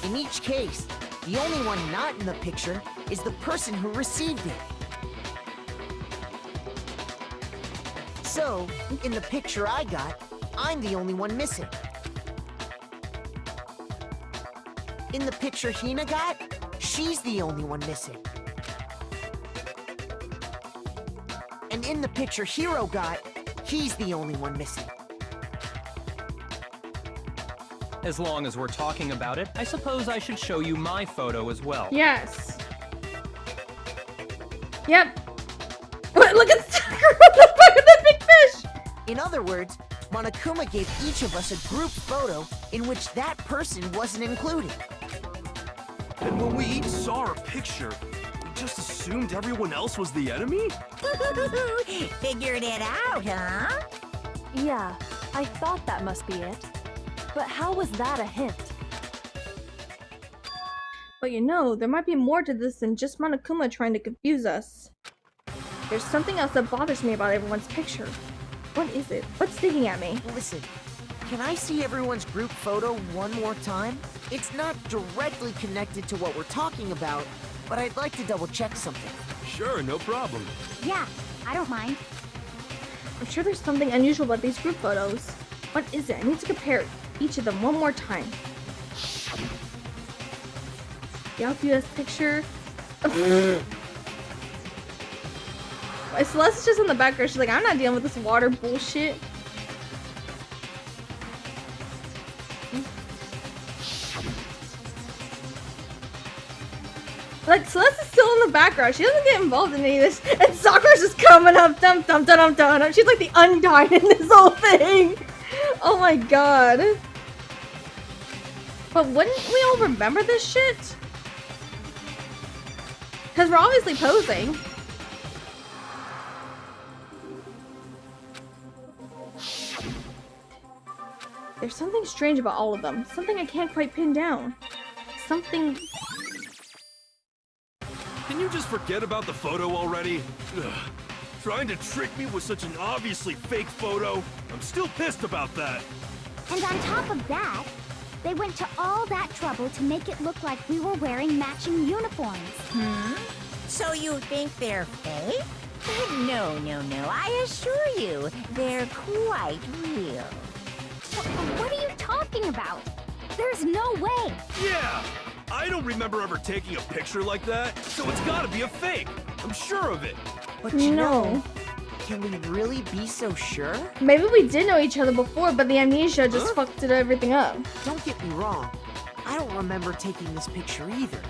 In each case, the only one not in the picture is the person who received it. So, in the picture I got, I'm the only one missing. In the picture Hina got, she's the only one missing. And in the picture Hiro got, he's the only one missing. As long as we're talking about it, I suppose I should show you my photo as well. Yes. Yep. What? Look at the big fish. In other words, Monokuma gave each of us a group photo in which that person wasn't included. And when we each saw our picture, we just assumed everyone else was the enemy? Figured it out, huh? Yeah, I thought that must be it. But how was that a hint? But you know, there might be more to this than just Monokuma trying to confuse us. There's something else that bothers me about everyone's picture. What is it? What's sticking at me? Listen, can I see everyone's group photo one more time? It's not directly connected to what we're talking about, but I'd like to double check something. Sure, no problem. Yeah, I don't mind. I'm sure there's something unusual about these group photos. What is it? I need to compare each of them one more time. The obvious picture. Celeste's just in the background. She's like, I'm not dealing with this water bullshit. Like, Celeste is still in the background. She doesn't get involved in any of this. And Sakura's just coming up. Dum dum dum dum dum. She's like the Undyne in this whole thing. Oh my god. But wouldn't we all remember this shit? Because we're obviously posing. There's something strange about all of them. Something I can't quite pin down. Something... Can you just forget about the photo already? Ugh. Trying to trick me with such an obviously fake photo? I'm still pissed about that. And on top of that, they went to all that trouble to make it look like we were wearing matching uniforms. So you think they're fake? No, no, no. I assure you, they're quite real. What are you talking about? There's no way. Yeah! I don't remember ever taking a picture like that, so it's gotta be a fake. I'm sure of it. But you know, can we really be so sure? Maybe we did know each other before, but the amnesia just fucked everything up. Don't get me wrong. I don't remember taking this picture either.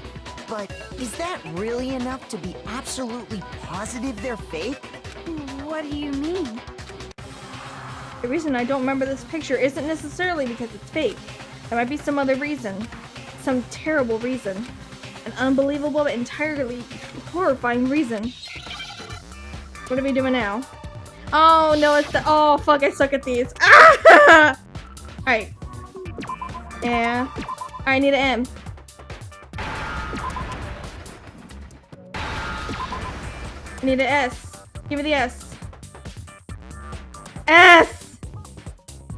But is that really enough to be absolutely positive they're fake? What do you mean? The reason I don't remember this picture isn't necessarily because it's fake. There might be some other reason. Some terrible reason. An unbelievable, entirely horrifying reason. What are we doing now? Oh no, it's the— oh fuck, I suck at these. Ah! Alright. Yeah. I need an M. I need an S. Give me the S. S!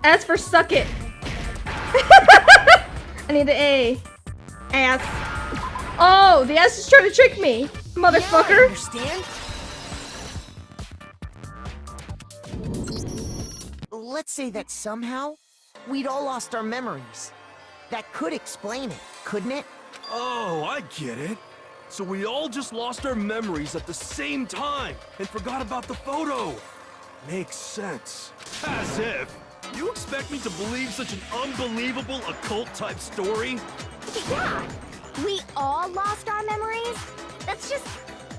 S for suck it. I need an A. Ass. Oh, the S is trying to trick me, motherfucker. Yeah, I understand. let's say that somehow we'd all lost our memories. That could explain it, couldn't it? Oh, I get it. So we all just lost our memories at the same time and forgot about the photo. Makes sense. As if. You expect me to believe such an unbelievable occult-type story? Yeah, we all lost our memories? That's just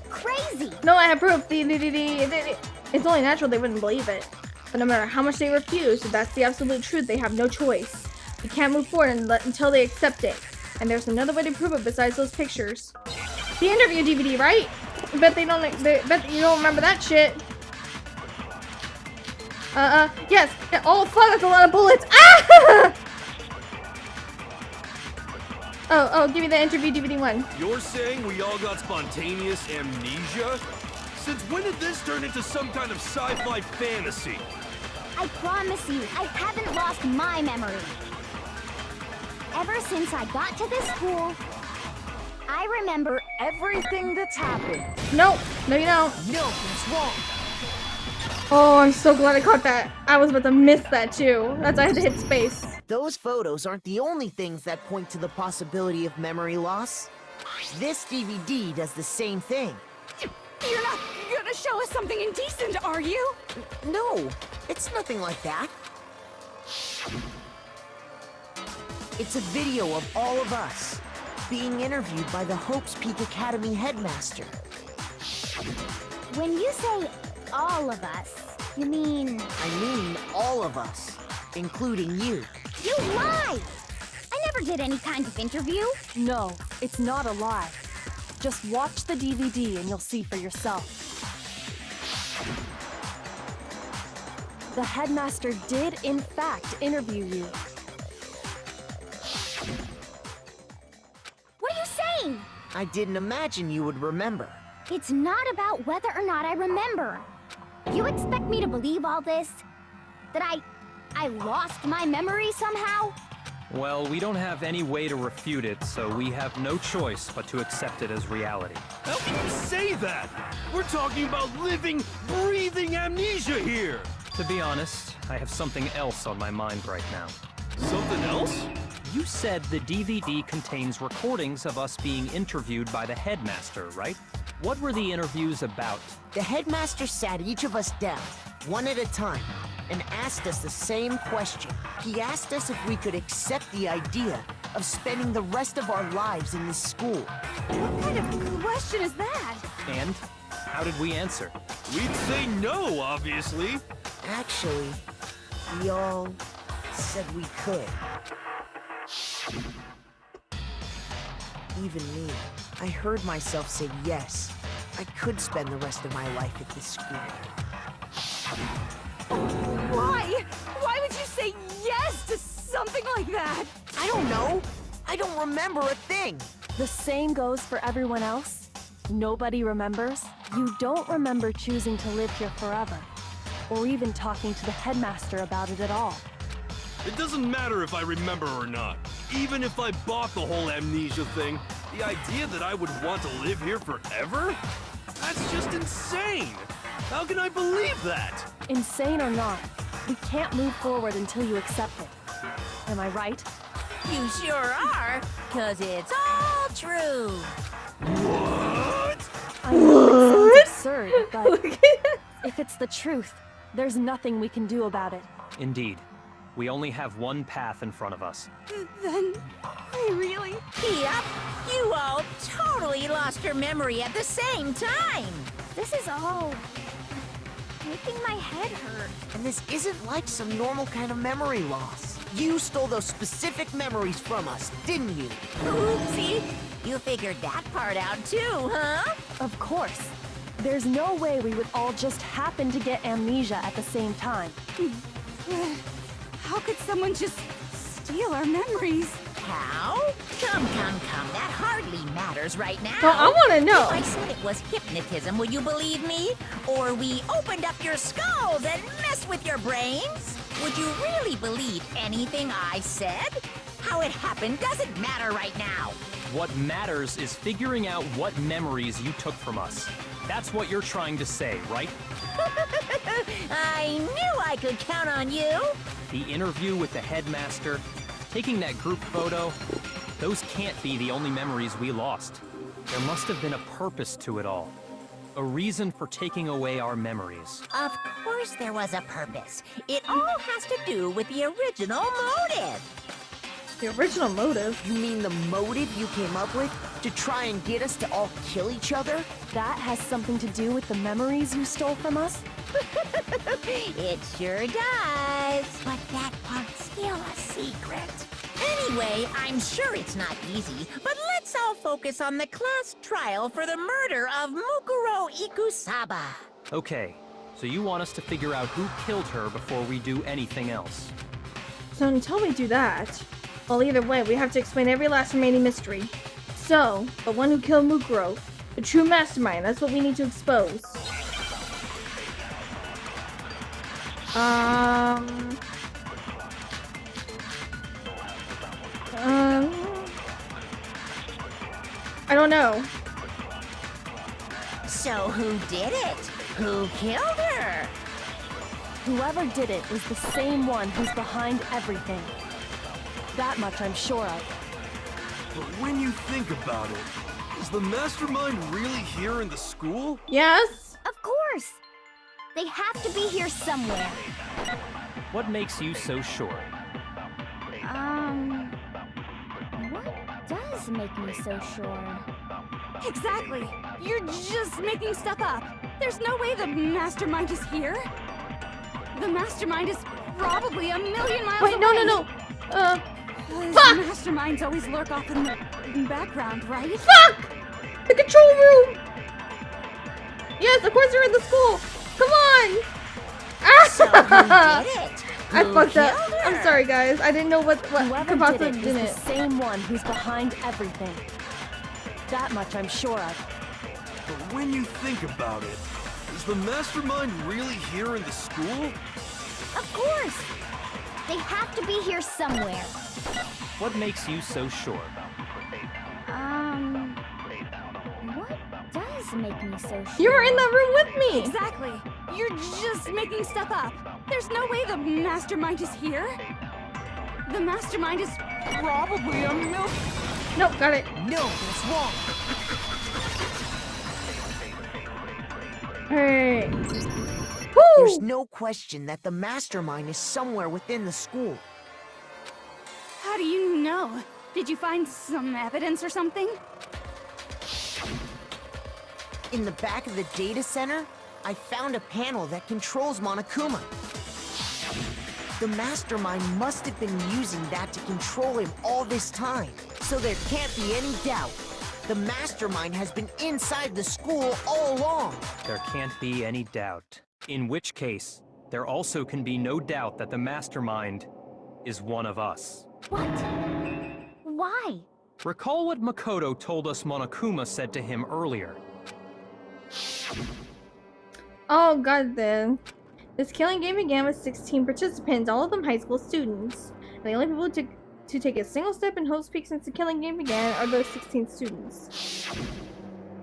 crazy. No, I have proof. It's only natural they wouldn't believe it. But no matter how much they refuse, if that's the absolute truth, they have no choice. We can't move forward until they accept it. And there's another way to prove it besides those pictures. The interview DVD, right? I bet bet you don't remember that shit. Yes. Oh, fuck, that's a lot of bullets. Ah! Oh, give me the interview DVD one. You're saying we all got spontaneous amnesia? Since when did this turn into some kind of sci-fi fantasy? I promise you, I haven't lost my memory. Ever since I got to this school, I remember everything that's happened. No, you don't. No, that's wrong. Oh, I'm so glad I caught that. I was about to miss that too. That's why I had to hit space. Those photos aren't the only things that point to the possibility of memory loss. This DVD does the same thing. You're not gonna show us something indecent, are you? No, it's nothing like that. It's a video of all of us being interviewed by the Hope's Peak Academy headmaster. When you say all of us, you mean... I mean all of us, including you. You lie! I never did any kind of interview. No, it's not a lie. Just watch the DVD and you'll see for yourself. The headmaster did, in fact, interview you. What are you saying? I didn't imagine you would remember. It's not about whether or not I remember. You expect me to believe all this? That I lost my memory somehow? Well, we don't have any way to refute it, so we have no choice but to accept it as reality. How can you say that? We're talking about living, breathing amnesia here! To be honest, I have something else on my mind right now. Something else? You said the DVD contains recordings of us being interviewed by the headmaster, right? What were the interviews about? The headmaster sat each of us down, one at a time, and asked us the same question. He asked us if we could accept the idea of spending the rest of our lives in this school. What kind of question is that? And how did we answer? We'd say no, obviously. Actually, we all said we could. Even me. I heard myself say yes. I could spend the rest of my life at this school. Why? Why would you say yes to something like that? I don't know. I don't remember a thing. The same goes for everyone else. Nobody remembers. You don't remember choosing to live here forever, or even talking to the headmaster about it at all. It doesn't matter if I remember or not. Even if I bought the whole amnesia thing, the idea that I would want to live here forever? That's just insane! How can I believe that? Insane or not, we can't move forward until you accept it. Am I right? You sure are, 'cause it's all true. What? I know it sounds absurd, but if it's the truth, there's nothing we can do about it. Indeed. We only have one path in front of us. Then, I really... Yep, you all totally lost your memory at the same time. This is all making my head hurt. And this isn't like some normal kind of memory loss. You stole those specific memories from us, didn't you? Oopsie, you figured that part out too, huh? Of course. There's no way we would all just happen to get amnesia at the same time. How could someone just steal our memories? How? Come, that hardly matters right now. Well, I want to know. If I said it was hypnotism, will you believe me? Or we opened up your skulls and messed with your brains? Would you really believe anything I said? How it happened doesn't matter right now. What matters is figuring out what memories you took from us. That's what you're trying to say, right? I knew I could count on you. The interview with the headmaster, taking that group photo, those can't be the only memories we lost. There must have been a purpose to it all. A reason for taking away our memories. Of course there was a purpose. It all has to do with the original motive. The original motive? You mean the motive you came up with to try and get us to all kill each other? That has something to do with the memories you stole from us? It sure does. But that part's still a secret. Anyway, I'm sure it's not easy, but let's all focus on the class trial for the murder of Mukuro Ikusaba. Okay, so you want us to figure out who killed her before we do anything else. So until we do that, well, either way, we have to explain every last remaining mystery. So, the one who killed Mukuro, the true mastermind, that's what we need to expose. I don't know. So who did it? Who killed her? Whoever did it is the same one who's behind everything. That much I'm sure of. But when you think about it, is the mastermind really here in the school? Yes? Of course! They have to be here somewhere. What makes you so sure? What does make me so sure? Exactly! You're just making stuff up. There's no way the mastermind is here. The mastermind is probably a million miles away. Wait, no. The masterminds always lurk off in the background, right? Fuck! The control room! Yes, of course you're in the school! Come on! So who did it? I Who fucked up. killed her? I'm sorry, guys. I didn't know what Whoever could did possibly it did is the it. same one who's behind everything. That much I'm sure of. But when you think about it, is the mastermind really here in the school? Of course! They have to be here somewhere. What makes you so sure? What does make me so sure? You were in the room with me! Exactly! You're just making stuff up. There's no way the mastermind is here. The mastermind is probably a million... Nope, got it. No, that's wrong. Hey. There's Woo! no question that the mastermind is somewhere within the school. How do you know? Did you find some evidence or something? In the back of the data center, I found a panel that controls Monokuma. The mastermind must have been using that to control him all this time. So there can't be any doubt. The mastermind has been inside the school all along. There can't be any doubt. In which case, there also can be no doubt that the mastermind is one of us. What? Why? Recall what Makoto told us Monokuma said to him earlier. Oh, god then. This killing game began with 16 participants, all of them high school students. And the only people to take a single step in Hope's Peak since the killing game began are those 16 students.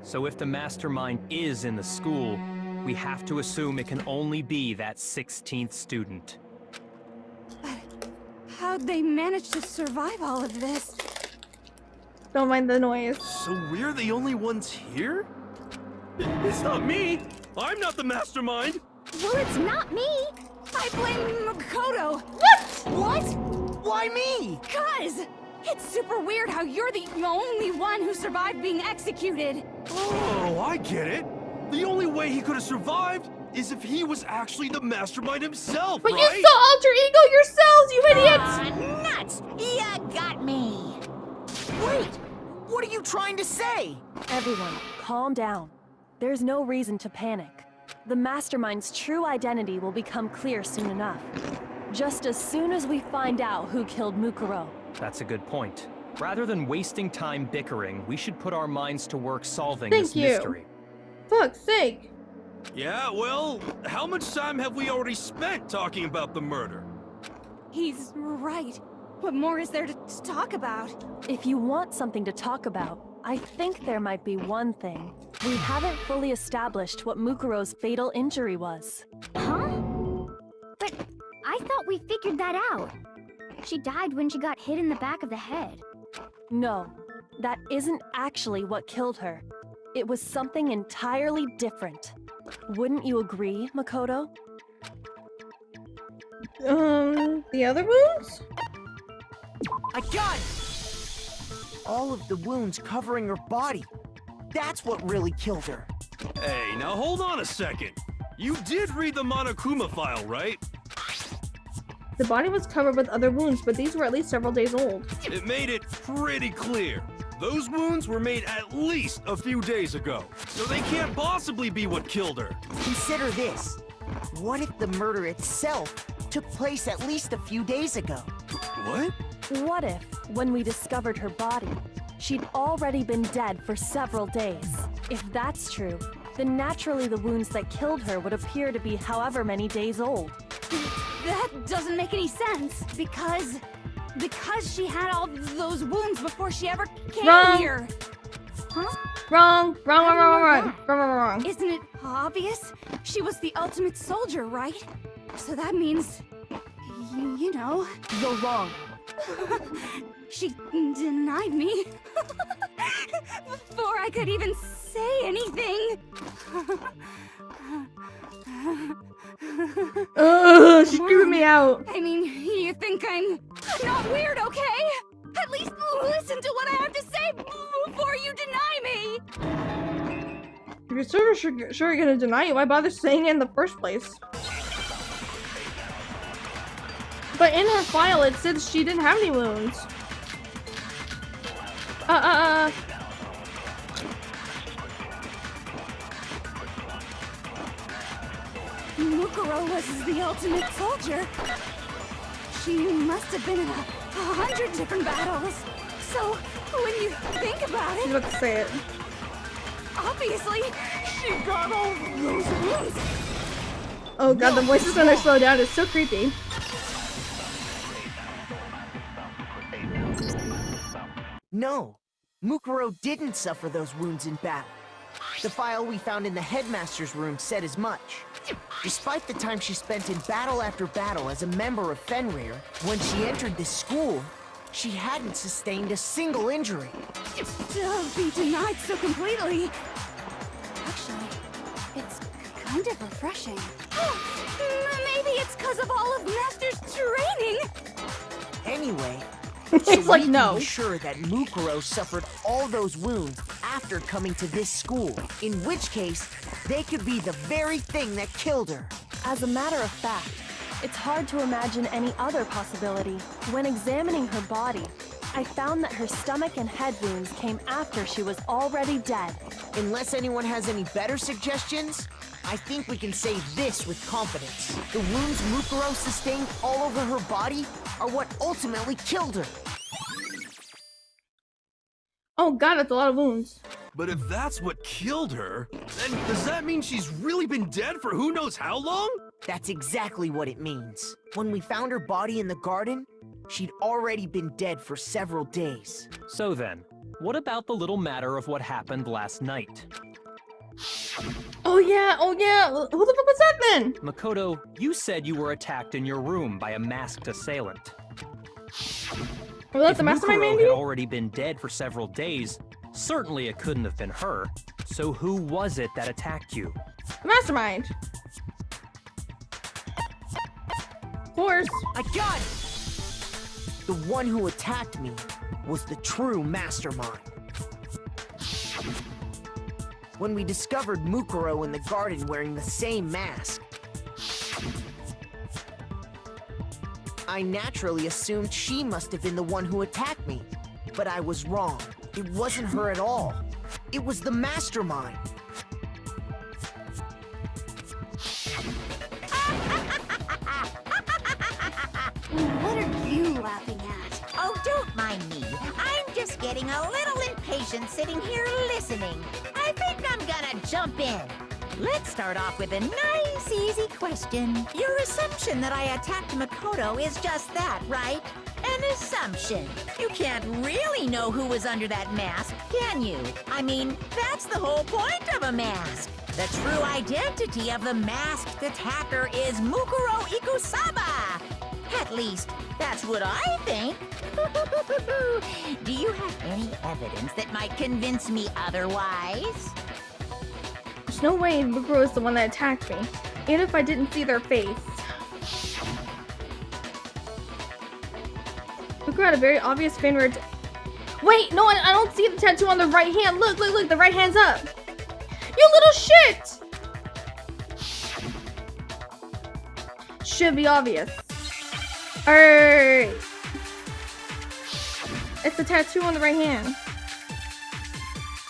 So if the mastermind is in the school, we have to assume it can only be that 16th student. How'd they manage to survive all of this? Don't mind the noise. So we're the only ones here? It's not me! I'm not the mastermind! Well, it's not me! I blame Makoto! What? Why me? Cuz! It's super weird how you're the only one who survived being executed! Oh, I get it! The only way he could have survived is if he was actually the mastermind himself, But right? you saw alter ego yourselves, you idiots! Nuts! You got me! Wait! What are you trying to say? Everyone, calm down. There's no reason to panic. The mastermind's true identity will become clear soon enough. Just as soon as we find out who killed Mukuro. That's a good point. Rather than wasting time bickering, we should put our minds to work solving Thank this you. mystery. Fuck's sake. Yeah, well, how much time have we already spent talking about the murder? He's right. What more is there to talk about? If you want something to talk about, I think there might be one thing. We haven't fully established what Mukuro's fatal injury was. Huh? I thought we figured that out. She died when she got hit in the back of the head. No, that isn't actually what killed her. It was something entirely different. Wouldn't you agree, Makoto? The other wounds? I got it! All of the wounds covering her body. That's what really killed her. Hey, now hold on a second. You did read the Monokuma file, right? The body was covered with other wounds, but these were at least several days old. It made it pretty clear. Those wounds were made at least a few days ago, so they can't possibly be what killed her. Consider this. What if the murder itself took place at least a few days ago? What? What if, when we discovered her body, she'd already been dead for several days? If that's true, then naturally the wounds that killed her would appear to be however many days old. That doesn't make any sense. Because she had all those wounds before she ever came Wrong. here. Huh? Wrong. Isn't it obvious? She was the ultimate soldier, right? So that means, you know. You're wrong. She denied me before I could even say anything. She's creeping me out. I mean, you think I'm not weird, okay? At least listen to what I have to say before you deny me. If you're sure you're gonna deny it, why bother saying it in the first place? But in her file, it says she didn't have any wounds. Mukuro was the ultimate soldier. She must have been in 100 different battles. So, when you think about She's it, about to say it. obviously, she got all those wounds. Oh god, the voices when they slow down is so creepy. No, Mukuro didn't suffer those wounds in battle. The file we found in the headmaster's room said as much. Despite the time she spent in battle after battle as a member of Fenrir, when she entered this school, she hadn't sustained a single injury. To be denied so completely. Actually, it's kind of refreshing. Maybe it's because of all of Master's training. Anyway, It's like, we no. can be sure that Mukuro suffered all those wounds after coming to this school, in which case, they could be the very thing that killed her. As a matter of fact, it's hard to imagine any other possibility. When examining her body, I found that her stomach and head wounds came after she was already dead. Unless anyone has any better suggestions, I think we can say this with confidence. The wounds Mukuro sustained all over her body are what ultimately killed her. Oh god, that's a lot of wounds. But if that's what killed her, then does that mean she's really been dead for who knows how long? That's exactly what it means. When we found her body in the garden, she'd already been dead for several days. So then, what about the little matter of what happened last night? Oh yeah. Who the fuck was that then? Makoto, you said you were attacked in your room by a masked assailant. Was that If the mastermind Mukuro maybe? had already been dead for several days, certainly it couldn't have been her. So who was it that attacked you? The mastermind. Of course. I got it! The one who attacked me was the true mastermind. When we discovered Mukuro in the garden wearing the same mask, I naturally assumed she must have been the one who attacked me. But I was wrong. It wasn't her at all. It was the mastermind. What are you laughing at? Oh, don't mind me. I'm just getting a little impatient sitting here listening. I think I'm gonna jump in. Let's start off with a nice, easy question. Your assumption that I attacked Makoto is just that, right? An assumption. You can't really know who was under that mask, can you? I mean, that's the whole point of a mask. The true identity of the masked attacker is Mukuro Ikusaba, At least, that's what I think. Do you have any evidence that might convince me otherwise? There's no way Mukuro is the one that attacked me, even if I didn't see their face. Mukuro had a very obvious fan word. Wait, no, I don't see the tattoo on the right hand. Look, the right hand's up. You little shit! Should be obvious. Alright. It's the tattoo on the right hand.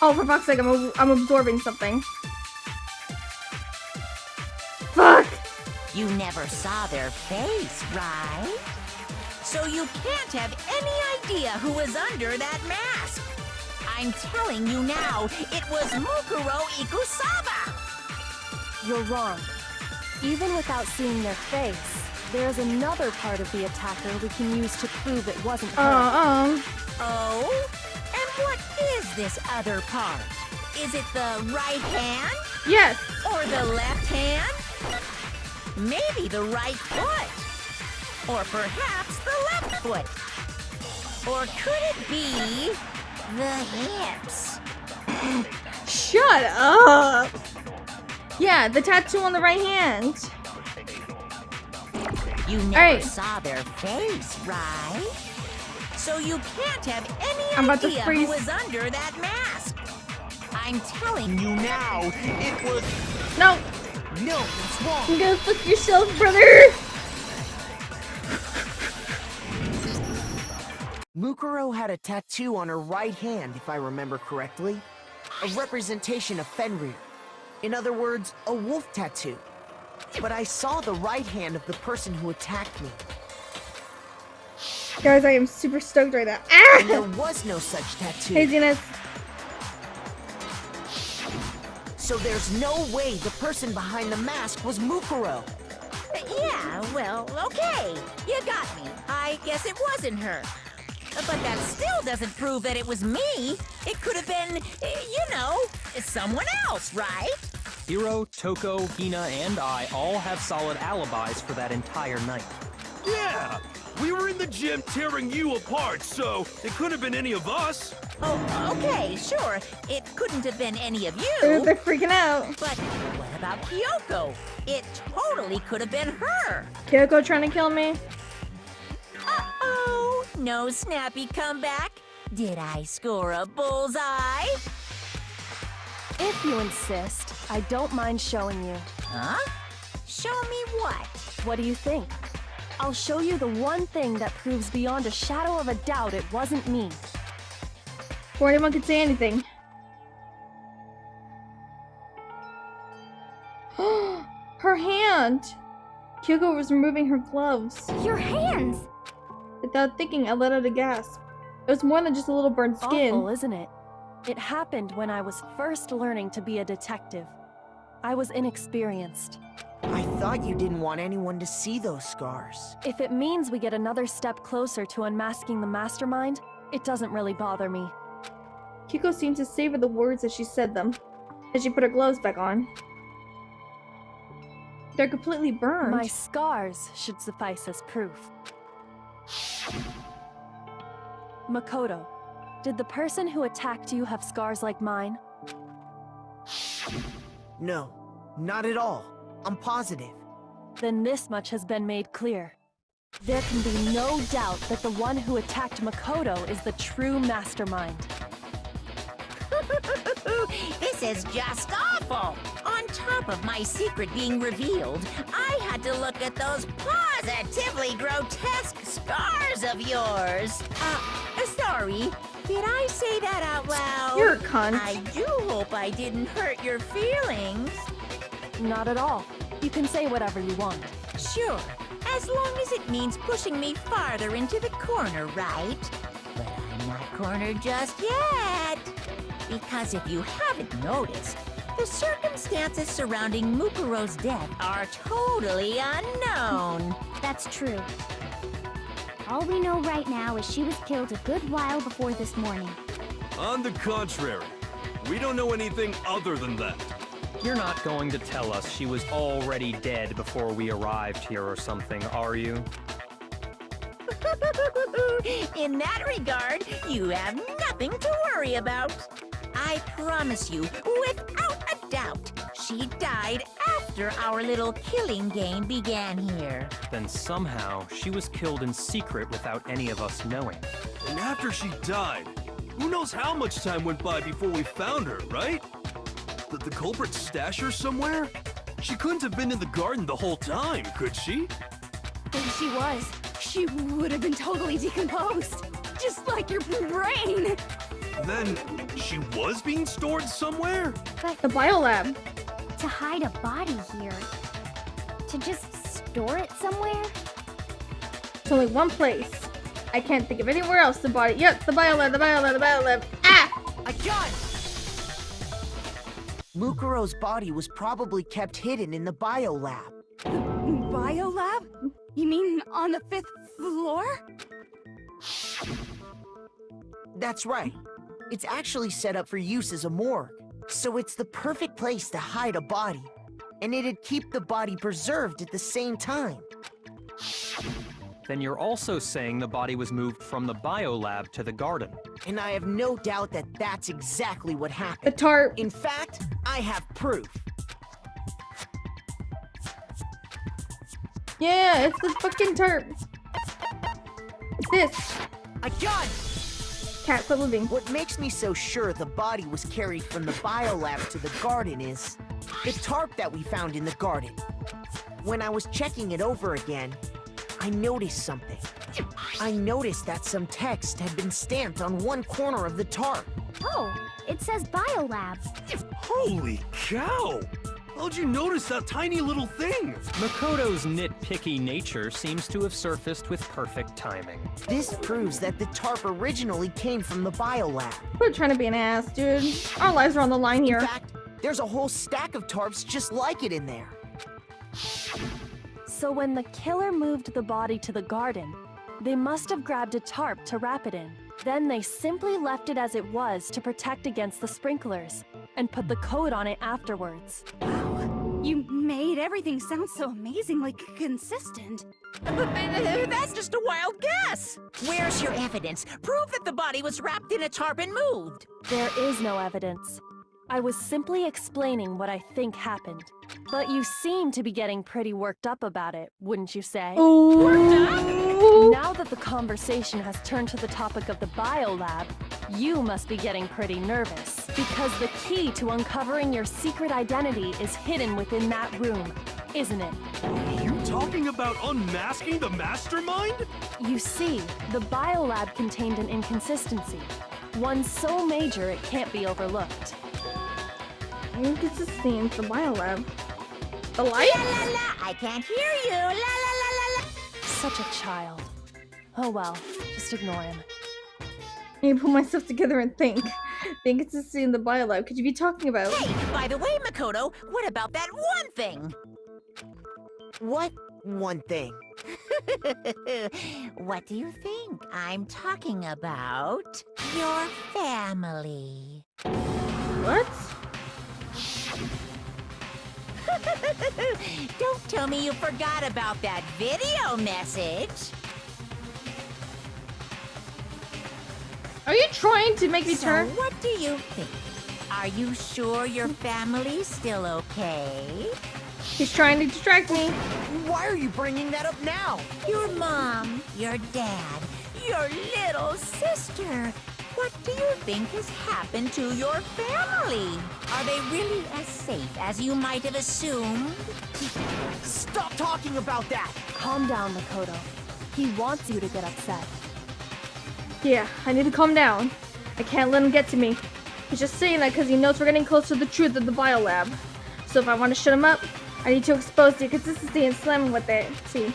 Oh, for fuck's sake, I'm absorbing something. Fuck! You never saw their face, right? So you can't have any idea who was under that mask. I'm telling you now, it was Mukuro Ikusaba! You're wrong. Even without seeing their face, there's another part of the attacker we can use to prove it wasn't her. Oh? And what is this other part? Is it the right hand? Yes! Or the left hand? Maybe the right foot? Or perhaps the left foot? Or could it be the hips? Shut up! Yeah, the tattoo on the right hand. You never saw their face, right? So you can't have any idea who was under that mask. I'm telling you now, it was... No! No, it's wrong. You're gonna fuck yourself, brother! Mukuro had a tattoo on her right hand, if I remember correctly. A representation of Fenrir. In other words, a wolf tattoo. But I saw the right hand of the person who attacked me. Guys, I am super stoked right now. Ah! And there was no such tattoo. Hey, Zenith. So there's no way the person behind the mask was Mukuro. Yeah, well, okay. You got me. I guess it wasn't her. But that still doesn't prove that it was me. It could have been, you know, someone else, right? Hiro, Toko, Hina, and I all have solid alibis for that entire night. Yeah! We were in the gym tearing you apart, so it could have been any of us. Oh, okay, sure. It couldn't have been any of you. They're freaking out. But what about Kyoko? It totally could have been her. Kyoko trying to kill me? Uh-oh. No snappy comeback? Did I score a bullseye? If you insist, I don't mind showing you. Huh? Show me what? What do you think? I'll show you the one thing that proves beyond a shadow of a doubt it wasn't me. Before anyone could say anything. Her hand! Kyoko was removing her gloves. Your hands! Without thinking, I let out a gasp. It was more than just a little burned skin. Awful, isn't it? It happened when I was first learning to be a detective. I was inexperienced. I thought you didn't want anyone to see those scars. If it means we get another step closer to unmasking the mastermind, it doesn't really bother me. Kyoko seemed to savor the words as she said them, as she put her gloves back on. They're completely burned. My scars should suffice as proof. Makoto, did the person who attacked you have scars like mine? No, not at all. I'm positive. Then this much has been made clear. There can be no doubt that the one who attacked Makoto is the true mastermind. This is just awful! On top of my secret being revealed, I had to look at those positively grotesque scars of yours. Sorry. Did I say that out loud? You're a cunt. I do hope I didn't hurt your feelings. Not at all. You can say whatever you want. Sure, as long as it means pushing me farther into the corner, right? But I'm not cornered just yet. Because if you haven't noticed, the circumstances surrounding Mukuro's death are totally unknown. That's true. All we know right now is she was killed a good while before this morning. On the contrary, we don't know anything other than that. You're not going to tell us she was already dead before we arrived here or something, are you? In that regard, you have nothing to worry about. I promise you, without a doubt, she died after our little killing game began here. Then somehow, she was killed in secret without any of us knowing. And after she died, who knows how much time went by before we found her, right? Did the culprit stash her somewhere? She couldn't have been in the garden the whole time, could she? If she was, she would have been totally decomposed. Just like your brain. Then, she was being stored somewhere? The biolab. To hide a body here. To just store it somewhere? It's only one place. I can't think of anywhere else the body. Yep, the biolab, the biolab, the biolab. Ah! I got it! Mukuro's body was probably kept hidden in the biolab. Biolab? You mean on the 5th floor? That's right. It's actually set up for use as a morgue. So it's the perfect place to hide a body. And it'd keep the body preserved at the same time. Then you're also saying the body was moved from the biolab to the garden. And I have no doubt that that's exactly what The happened. tarp. In fact, I have proof. Yeah, it's the fucking tarp. It's this. I got it! Cat, quit moving. What makes me so sure the body was carried from the biolab to the garden is the tarp that we found in the garden. When I was checking it over again, I noticed something. I noticed that some text had been stamped on one corner of the tarp. Oh, it says biolab. Holy cow! How'd you notice that tiny little thing? Makoto's nitpicky nature seems to have surfaced with perfect timing. This proves that the tarp originally came from the biolab. Quit trying to be an ass, dude. Our lives are on the line here. In fact, there's a whole stack of tarps just like it in there. So when the killer moved the body to the garden, they must have grabbed a tarp to wrap it in. Then they simply left it as it was to protect against the sprinklers, and put the coat on it afterwards. Wow. You made everything sound so amazingly consistent. That's just a wild guess. Where's your evidence? Prove that the body was wrapped in a tarp and moved. There is no evidence. I was simply explaining what I think happened. But you seem to be getting pretty worked up about it, wouldn't you say? Ooh. Now that the conversation has turned to the topic of the biolab, you must be getting pretty nervous. Because the key to uncovering your secret identity is hidden within that room, isn't it? Are you talking about unmasking the mastermind? You see, the biolab contained an inconsistency. One so major it can't be overlooked. Inconsistency in the biolab. The light? La la la, I can't hear you. La la la la la. Such a child. Oh well, just ignore him. I need to put myself together and think. The inconsistency in the biolab. Could you be talking about? Hey, by the way, Makoto, what about that one thing? What one thing? What do you think I'm talking about? Your family. What? Don't tell me you forgot about that video message. Are you trying to make me So turn? what do you think? Are you sure your family's still okay? He's trying to distract me. Why are you bringing that up now? Your mom, your dad, your little sister. What do you think has happened to your family? Are they really as safe as you might have assumed? Stop talking about that! Calm down, Makoto. He wants you to get upset. Yeah, I need to calm down. I can't let him get to me. He's just saying that because he knows we're getting close to the truth of the biolab. So if I want to shut him up, I need to expose the inconsistency and slam him with it. See?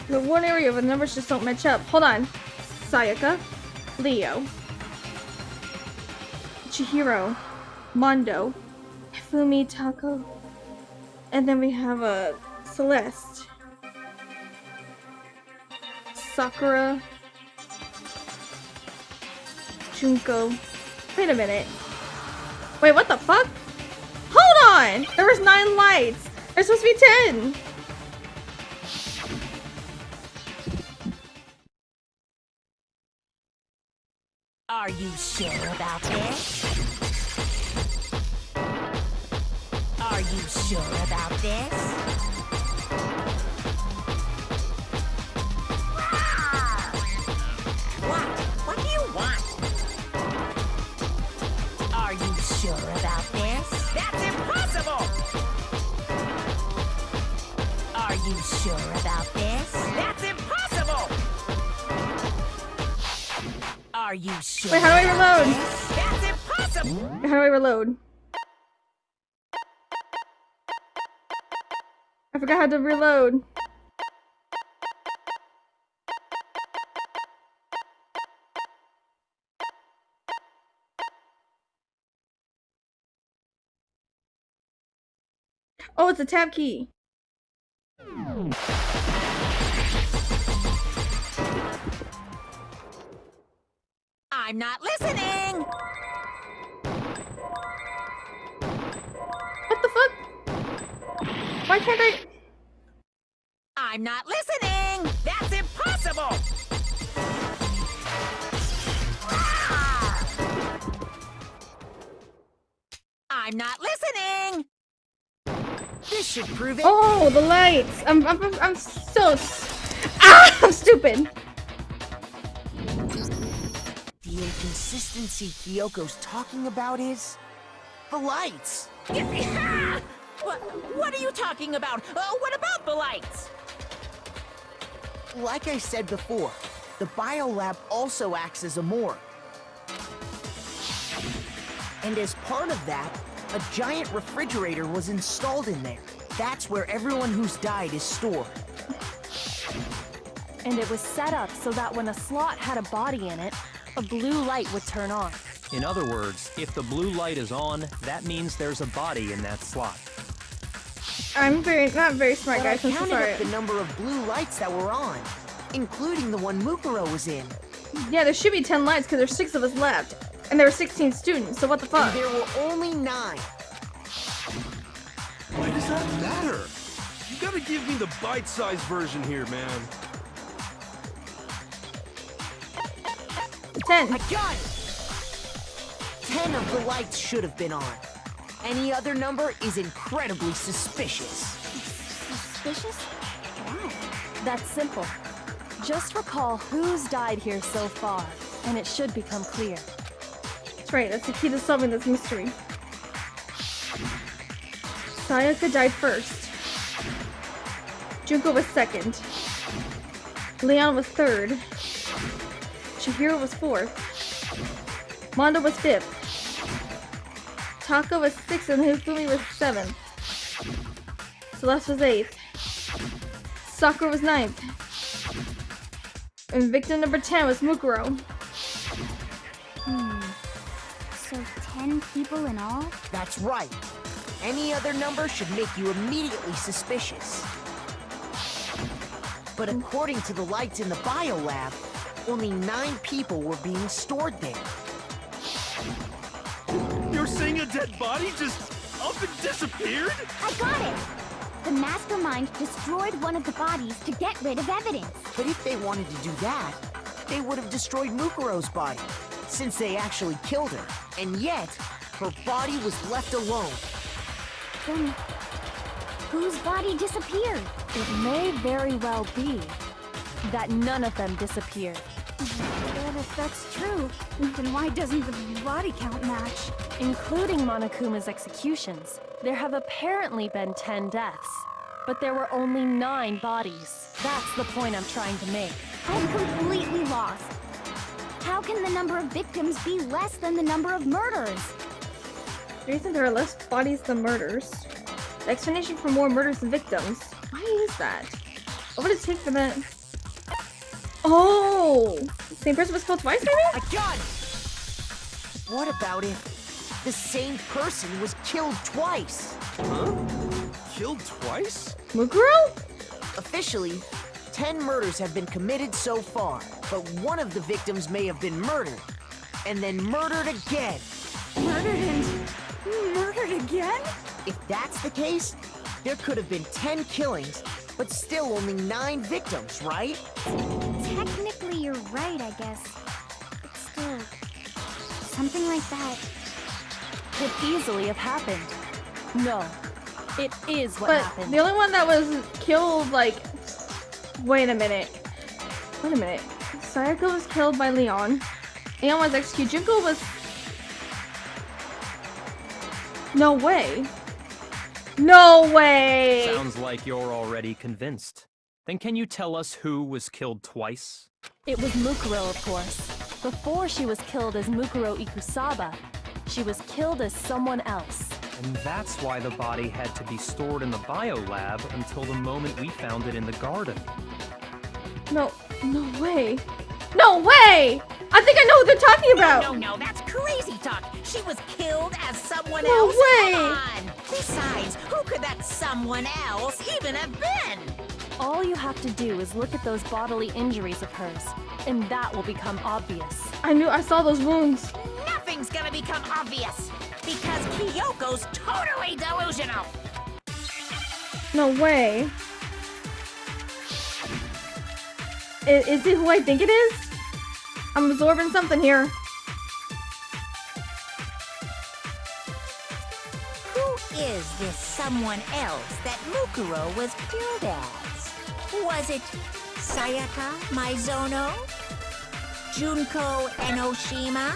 The one area where the numbers just don't match up. Hold on. Sayaka. Leo. Chihiro. Mondo. Fumi Tako. And then we have a Celeste. Sakura. Junko. Wait a minute. Wait, what the fuck? Hold on! There was 9 lights. There's supposed to be 10. Are you sure about this? Are you sure about this? What do you want? Are you sure about this? That's impossible! Are you sure about this? That's impossible! Are you sure? Wait, how do I reload? That's impossible! How do I reload? I forgot how to reload. Oh, it's a tab key. I'm not listening! What the fuck? Why can't I? I'm not listening! That's impossible! I'm not listening! This should prove it. Oh, the lights. I'm so. I'm stupid. The inconsistency Kyoko's talking about is the lights. What are you talking about? What about the lights? Like I said before, the biolab also acts as a morgue. And as part of that, a giant refrigerator was installed in there. That's where everyone who's died is stored. And it was set up so that when a slot had a body in it, a blue light would turn on. In other words, if the blue light is on, that means there's a body in that slot. I'm not very smart, But guys. I I'm so counted sorry. up the number of blue lights that were on, including the one Mukuro was in. Yeah, there should be 10 lights because there's 6 of us left, and there were 16 students. So what the fuck? And there were only 9. Why does that matter? You gotta give me the bite-sized version here, man. 10. I got it! 10 of the lights should have been on. Any other number is incredibly suspicious. Suspicious? Why? That's simple. Just recall who's died here so far, and it should become clear. That's right. That's the key to solving this mystery. Sayaka died first. Junko was second. Leon was third. Chihiro was fourth. Mondo was fifth. Taka was sixth and Hifumi was seventh. Celeste was eighth. Sakura was ninth. And victim number 10 was Mukuro. So 10 people in all? That's right. Any other number should make you immediately suspicious. But according to the lights in the biolab, only 9 people were being stored there. You're saying a dead body just up and disappeared? I got it! The mastermind destroyed one of the bodies to get rid of evidence. But if they wanted to do that, they would have destroyed Mukuro's body, since they actually killed her. And yet, her body was left alone. Then, whose body disappeared? It may very well be that none of them disappeared. But if that's true, then why doesn't the body count match? Including Monokuma's executions, there have apparently been 10 deaths, but there were only 9 bodies. That's the point I'm trying to make. I'm completely lost. How can the number of victims be less than the number of murders? The reason there are less bodies than murders. The explanation for more murders than victims. Why is that? What would it take for that? Oh! Same person was killed twice, maybe? I got it! What about if the same person was killed twice? Huh? Killed twice? Mukuro? Officially, 10 murders have been committed so far, but one of the victims may have been murdered, and then murdered again. Murdered and murdered again? If that's the case, there could have been 10 killings, but still only 9 victims, right? Technically, you're right, I guess. But still, something like that Could easily have happened. No, it is what But happened. the only one that was killed, like, wait a minute. Sayaka was killed by Leon. Leon was executed. Junko was. No way. No way. Sounds like you're already convinced. Then can you tell us who was killed twice? It was Mukuro, of course. Before she was killed as Mukuro Ikusaba, she was killed as someone else. And that's why the body had to be stored in the biolab until the moment we found it in the garden. No way. No way! I think I know what they're talking about. No, that's crazy talk. She was killed as someone No else. way. Come on. Besides, who could that someone else even have been? All you have to do is look at those bodily injuries of hers, and that will become obvious. I saw those wounds. Nothing's gonna become obvious because Kyoko's totally delusional. No way. Is it who I think it is? I'm absorbing something here. Who is this someone else that Mukuro was killed as? Was it Sayaka Maizono? Junko Enoshima?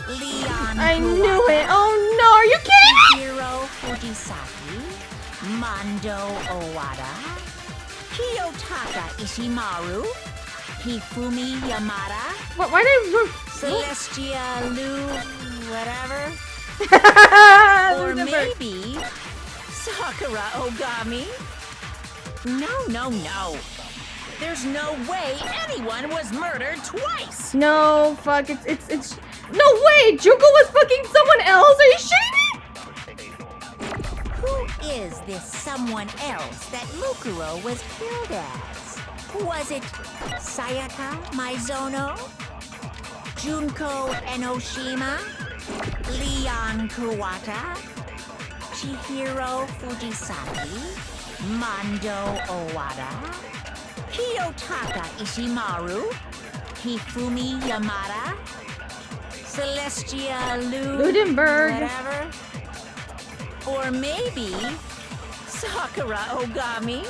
Leon I knew Kuwata? it. Oh no, are you kidding me? Hiro Fujisaki? Mondo Owada? Kiyotaka Ishimaru? Hifumi Yamada? Why did Celestia Lu whatever? Or Or maybe Sakura Ogami? No. There's no way anyone was murdered twice! No, fuck, it's no way! Junko was fucking someone else! Are you shitting me? Who is this someone else that Mukuro was killed as? Was it Sayaka Maizono? Junko Enoshima? Leon Kuwata? Chihiro Fujisaki? Mondo Owada? Kiyotaka Ishimaru? Hifumi Yamada? Celestia Ludenberg. whatever? Or maybe Sakura Ogami?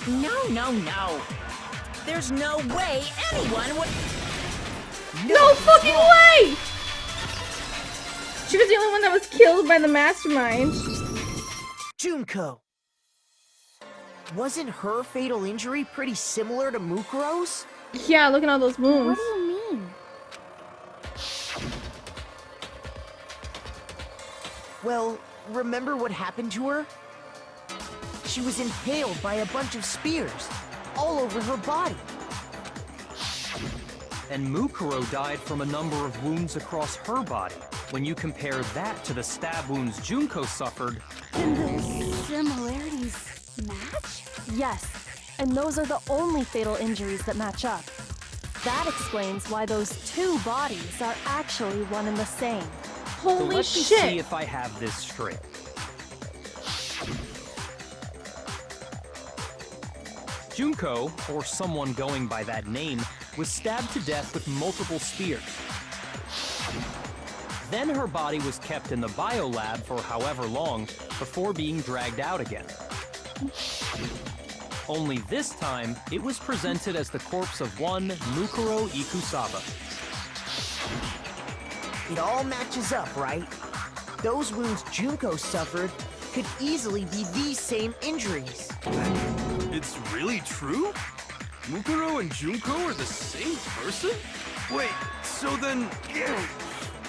No. There's no way anyone would... No fucking way! She was the only one that was killed by the mastermind. Junko. Wasn't her fatal injury pretty similar to Mukuro's? Yeah, look at all those What wounds. do you mean? Well, remember what happened to her? She was impaled by a bunch of spears, all over her body. And Mukuro died from a number of wounds across her body. When you compare that to the stab wounds Junko suffered, And the similarities match? Yes, and those are the only fatal injuries that match up. That explains why those two bodies are actually one and the same. so Holy let me shit. see if I have this straight. Junko, or someone going by that name, was stabbed to death with multiple spears. Then her body was kept in the biolab for however long before being dragged out again. Only this time, it was presented as the corpse of one Mukuro Ikusaba. It all matches up, right? Those wounds Junko suffered could easily be these same injuries. It's really true? Mukuro and Junko are the same person? Wait, so then...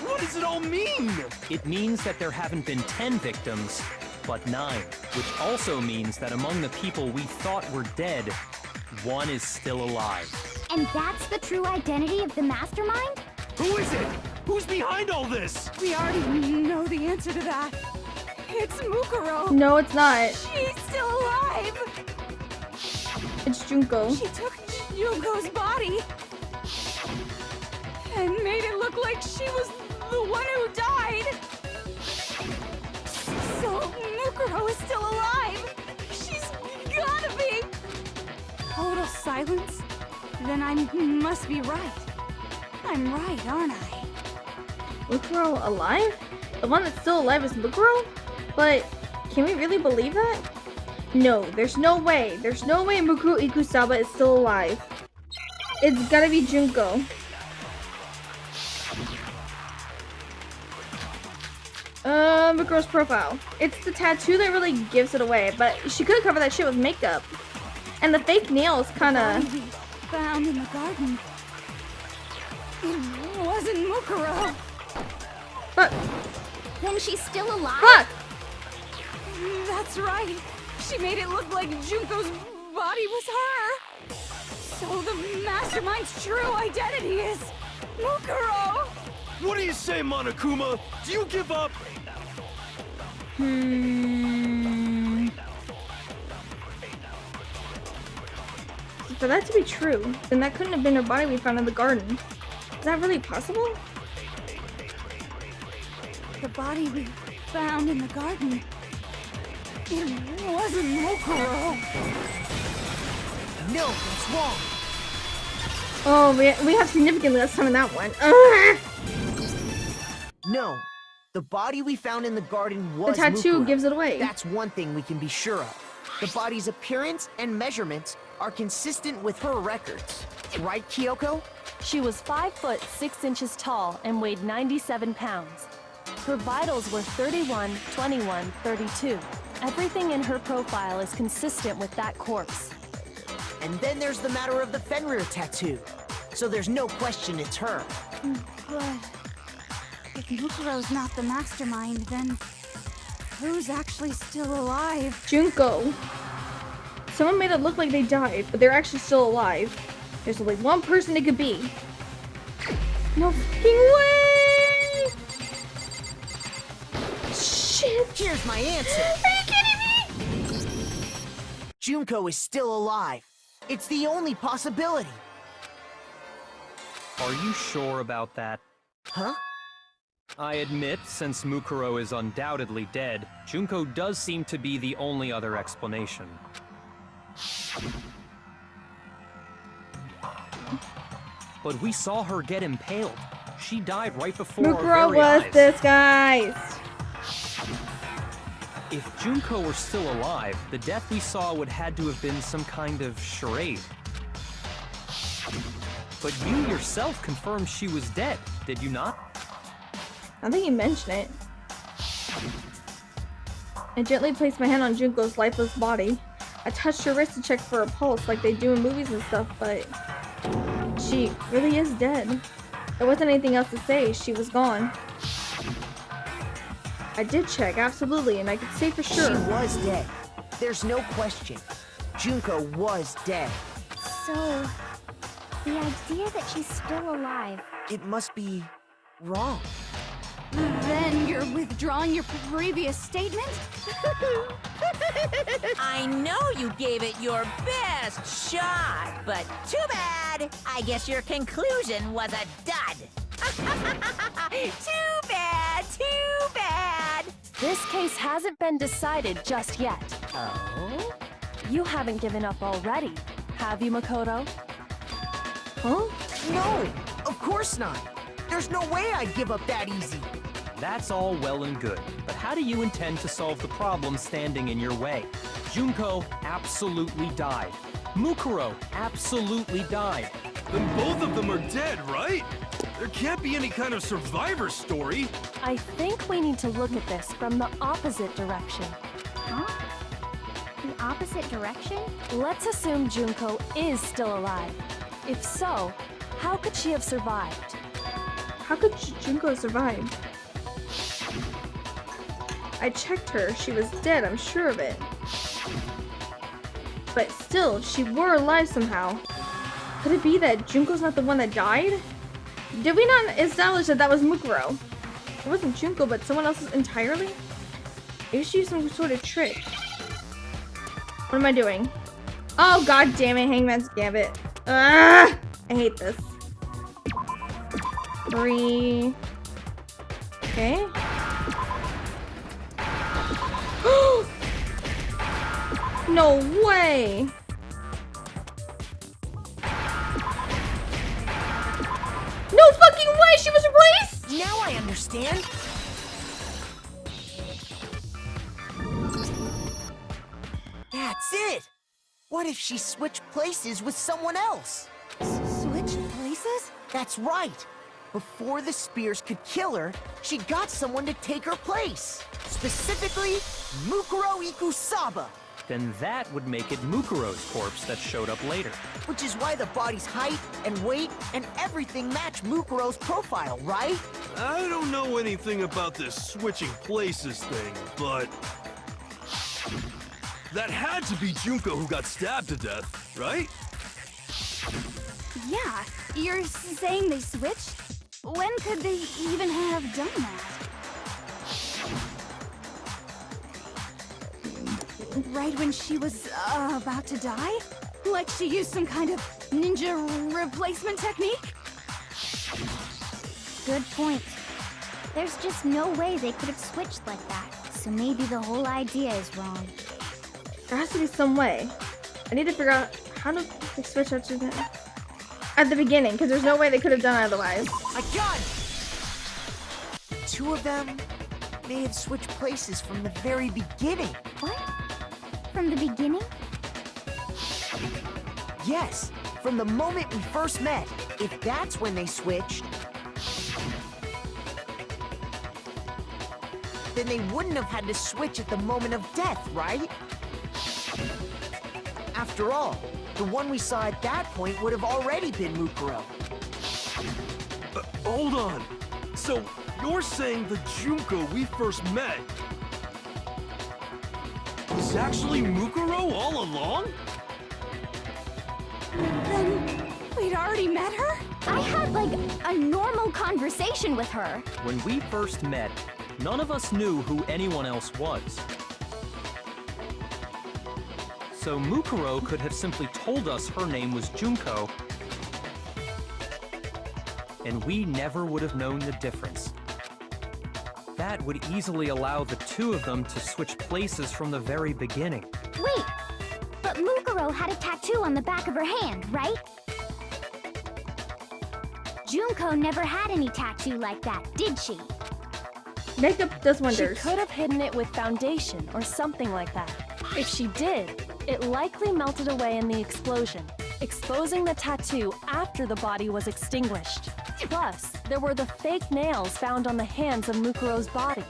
what does it all mean? It means that there haven't been 10 victims, but 9, which also means that among the people we thought were dead, one is still alive. And that's the true identity of the mastermind? Who is it? Who's behind all this? We already know the answer to that. It's Mukuro. No, it's not. She's still alive. It's Junko. She took Junko's body and made it look like she was the one who died. So Mukuro is still alive. She's gotta be. Total silence? Then I must be right. I'm right, aren't I? Mukuro alive? The one that's still alive is Mukuro? But can we really believe that? No, there's no way. There's no way Mukuro Ikusaba is still alive. It's gotta be Junko. Mukuro's profile. It's the tattoo that really gives it away, but she could have covered that shit with makeup. And the fake nails kinda... The body we found in the garden. It wasn't Mukuro. Fuck. Then she's still alive? Fuck! That's right. She made it look like Junko's body was her. So the mastermind's true identity is Mukuro. What do you say, Monokuma? Do you give up? For that to be true, then that couldn't have been her body we found in the garden. Is that really possible? The body we found in the garden. It wasn't Mukuro. No, that's wrong. Oh, we have significantly less time in that one. No, the body we found in the garden The was tattoo Mukuro. gives it away. That's one thing we can be sure of. The body's appearance and measurements are consistent with her records. Right, Kyoko? She was 5 foot 6 inches tall and weighed 97 pounds. Her vitals were 31, 21, 32. Everything in her profile is consistent with that corpse. And then there's the matter of the Fenrir tattoo. So there's no question it's her. But if Mukuro's not the mastermind, then who's actually still alive? Junko. Someone made it look like they died, but they're actually still alive. There's only one person it could be. No fucking way! Shit! Here's my answer. Are you kidding me? Junko is still alive. It's the only possibility. Are you sure about that? Huh? I admit, since Mukuro is undoubtedly dead, Junko does seem to be the only other explanation. But we saw her get impaled. She died right before our Mukuro very was eyes. disguised. If Junko were still alive, the death we saw would had to have been some kind of charade. But you yourself confirmed she was dead, did you not? I think you mentioned it. I gently placed my hand on Junko's lifeless body. I touched her wrist to check for a pulse like they do in movies and stuff, but she really is dead. There wasn't anything else to say. She was gone. I did check, absolutely, and I could say for sure. She was dead. There's no question. Junko was dead. So, the idea that she's still alive. It must be wrong. Then you're withdrawing your previous statement? I know you gave it your best shot, but too bad. I guess your conclusion was a dud. Too bad, too bad. This case hasn't been decided just yet. Oh? You haven't given up already, have you, Makoto? Huh? No, of course not. There's no way I'd give up that easy. That's all well and good, but how do you intend to solve the problem standing in your way? Junko absolutely died. Mukuro absolutely died. Then both of them are dead, right? There can't be any kind of survivor story. I think we need to look at this from the opposite direction. Huh? The opposite direction? Let's assume Junko is still alive. If so, how could she have survived? How could Junko survive? I checked her. She was dead, I'm sure of it. But still, she were alive somehow. Could it be that Junko's not the one that died? Did we not establish that that was Mukuro? It wasn't Junko, but someone else entirely? Maybe she used some sort of trick. What am I doing? Oh, god damn it, Hangman's Gambit. Ah! I hate this. 3. Okay. No way! No fucking way! She was erased! Now I understand. That's it! What if she switched places with someone else? Switch places? That's right! Before the spears could kill her, she got someone to take her place. Specifically, Mukuro Ikusaba. Then that would make it Mukuro's corpse that showed up later. Which is why the body's height and weight and everything match Mukuro's profile, right? I don't know anything about this switching places thing, but... that had to be Junko who got stabbed to death, right? Yeah, you're saying they switched? When could they even have done that? Right when she was about to die? Like she used some kind of ninja replacement technique? Good point. There's just no way they could have switched like that. So maybe the whole idea is wrong. There has to be some way. I need to figure out how to switch out to that at the beginning, because there's no way they could have done it otherwise. I got it! Two of them may have switched places from the very beginning. What? From the beginning? Yes, from the moment we first met. If that's when they switched, then they wouldn't have had to switch at the moment of death, right? After all, the one we saw at that point would have already been Mukuro. Hold on. So, you're saying the Junko we first met is actually Mukuro all along? Then we'd already met her? I had, like, a normal conversation with her. When we first met, none of us knew who anyone else was. So Mukuro could have simply told us her name was Junko, and we never would have known the difference. That would easily allow the two of them to switch places from the very beginning. Wait, but Mukuro had a tattoo on the back of her hand, right? Junko never had any tattoo like that, did she? Makeup does She wonders. could have hidden it with foundation or something like that. If she did, it likely melted away in the explosion, exposing the tattoo after the body was extinguished. Plus, there were the fake nails found on the hands of Mukuro's body.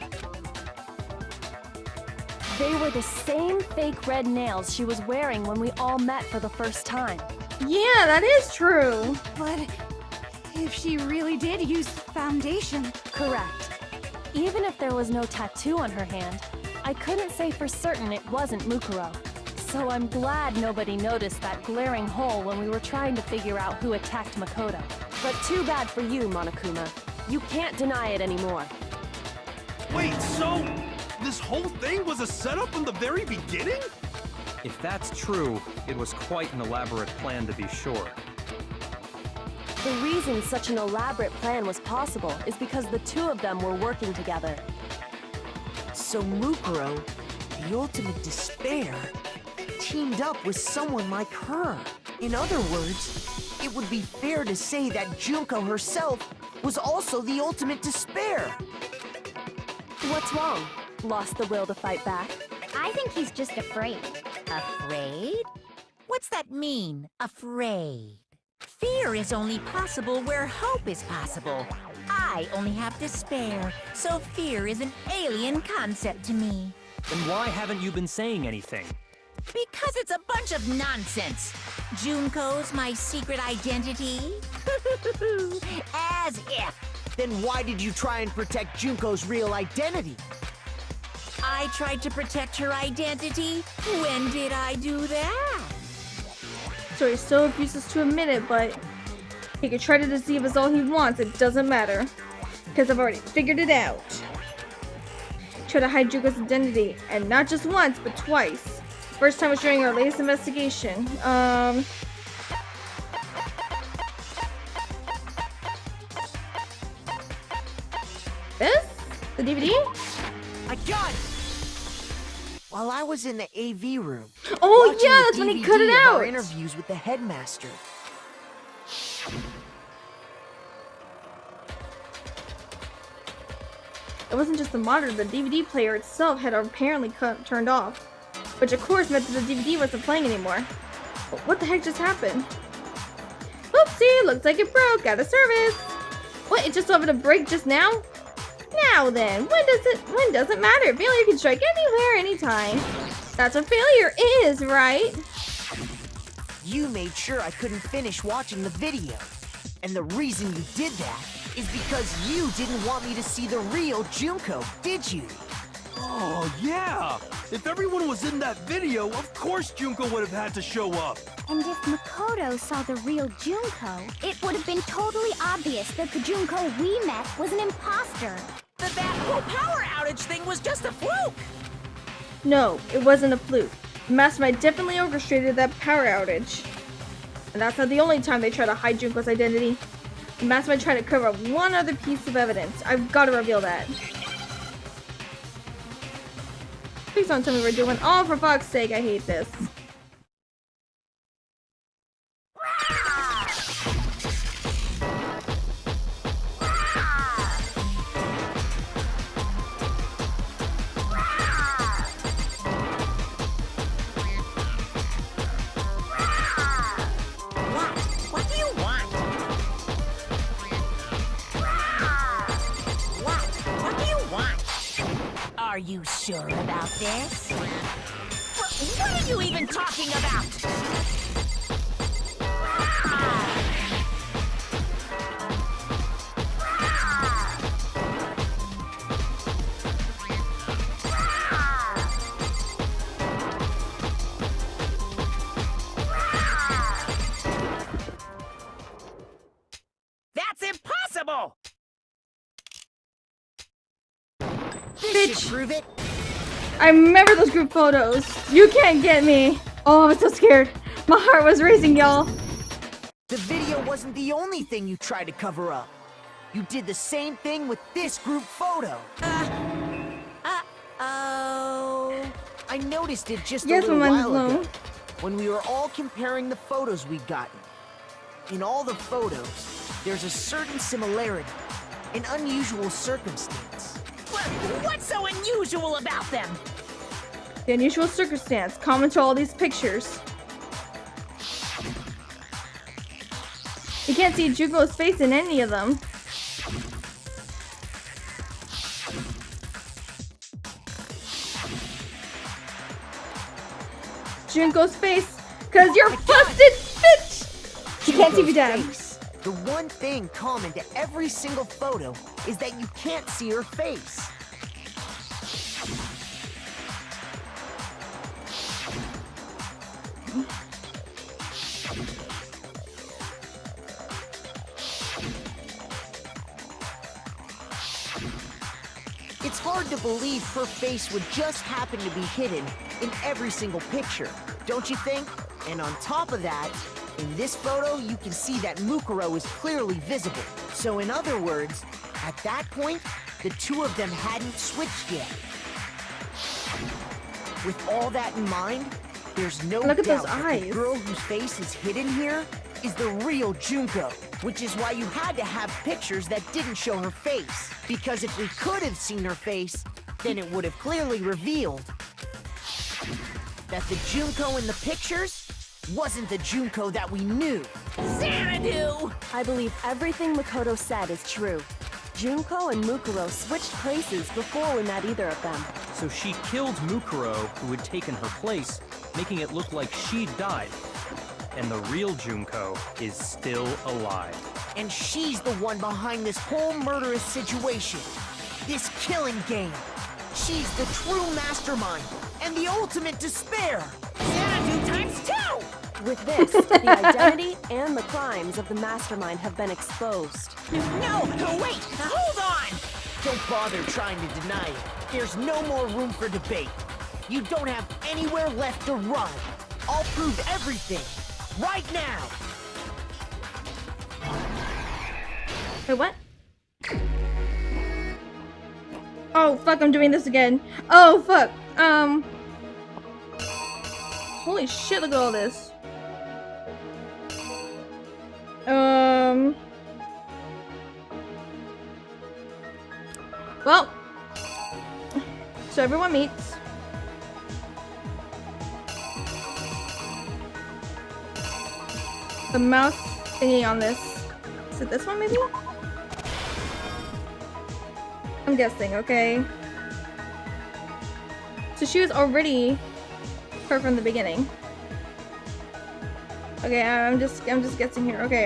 They were the same fake red nails she was wearing when we all met for the first time. Yeah, that is true. But if she really did use foundation... Correct. Even if there was no tattoo on her hand, I couldn't say for certain it wasn't Mukuro. So I'm glad nobody noticed that glaring hole when we were trying to figure out who attacked Makoto. But too bad for you, Monokuma. You can't deny it anymore. Wait, so this whole thing was a setup in the very beginning? If that's true, it was quite an elaborate plan to be sure. The reason such an elaborate plan was possible is because the two of them were working together. So Mukuro, the ultimate despair, teamed up with someone like her. In other words, it would be fair to say that Junko herself was also the ultimate despair. What's wrong? Lost the will to fight back? I think he's just afraid. Afraid? What's that mean, afraid? Fear is only possible where hope is possible. I only have despair, so fear is an alien concept to me. Then why haven't you been saying anything? Because it's a bunch of nonsense. Junko's my secret identity? As if. Then why did you try and protect Junko's real identity? I tried to protect her identity? When did I do that? So he still refuses to admit it, but he can try to deceive us all he wants. It doesn't matter. Because I've already figured it out. Try to hide Junko's identity. And not just once, but twice. First time was during our latest investigation. This? The DVD? I got it! While I was in the AV room. Oh watching yeah, the that's when he DVD cut it of our out! interviews with the headmaster. It wasn't just the monitor, the DVD player itself had apparently turned off. Which of course meant that the DVD wasn't playing anymore. But what the heck just happened? Oopsie, looks like it broke, out of service. What, it just having a break just now? Now then, when does it matter? Failure can strike anywhere, anytime. That's what failure is, right? You made sure I couldn't finish watching the video. And the reason you did that is because you didn't want me to see the real Junko, did you? Oh, yeah! If everyone was in that video, of course Junko would have had to show up. And if Makoto saw the real Junko, it would have been totally obvious that the Junko we met was an imposter. That whole power outage thing was just a fluke! No, it wasn't a fluke. The Mastermind definitely orchestrated that power outage. And that's not the only time they try to hide Junko's identity. The Mastermind tried to cover up one other piece of evidence. I've got to reveal that. Please don't tell me we're doing. Oh, for fuck's sake, I hate this. What do you want? What do you want? Are you sure about this? What are you even talking about? That's impossible! This should prove it. I remember those group photos. You can't get me. Oh, I was so scared. My heart was racing, y'all. The video wasn't the only thing you tried to cover up. You did the same thing with this group photo. Uh-oh. I noticed it just Yes, a little my mind's while ago, blown. when we were all comparing the photos we'd gotten. In all the photos, there's a certain similarity, an unusual circumstance. What's so unusual about them? The unusual circumstance common to all these pictures. You can't see Junko's face in any of them. Junko's face, cause you're busted, bitch! You can't see me, Dad. Face. The one thing common to every single photo is that you can't see her face. It's hard to believe her face would just happen to be hidden in every single picture, don't you think? And on top of that, in this photo, you can see that Mukuro is clearly visible. So in other words, at that point, the two of them hadn't switched yet. With all that in mind, there's no Look at doubt those that the eyes. girl whose face is hidden here is the real Junko, which is why you had to have pictures that didn't show her face. Because if we could have seen her face, then it would have clearly revealed that the Junko in the pictures wasn't the Junko that we knew. Xanadu! I believe everything Makoto said is true. Junko and Mukuro switched places before we met either of them. So she killed Mukuro, who had taken her place, making it look like she'd died. And the real Junko is still alive. And she's the one behind this whole murderous situation. This killing game. She's the true mastermind and the ultimate despair. Xanadu times 2! With this, the identity and the crimes of the mastermind have been exposed. No, wait! Hold on! Don't bother trying to deny it. There's no more room for debate. You don't have anywhere left to run. I'll prove everything. Right now! Wait, what? Oh, fuck, I'm doing this again. Oh, fuck. Holy shit, look at all this. Well, So everyone meets. The mouse thingy on this. Is it this one maybe? I'm guessing, okay. So she was already her from the beginning. Okay, I'm just guessing here. Okay,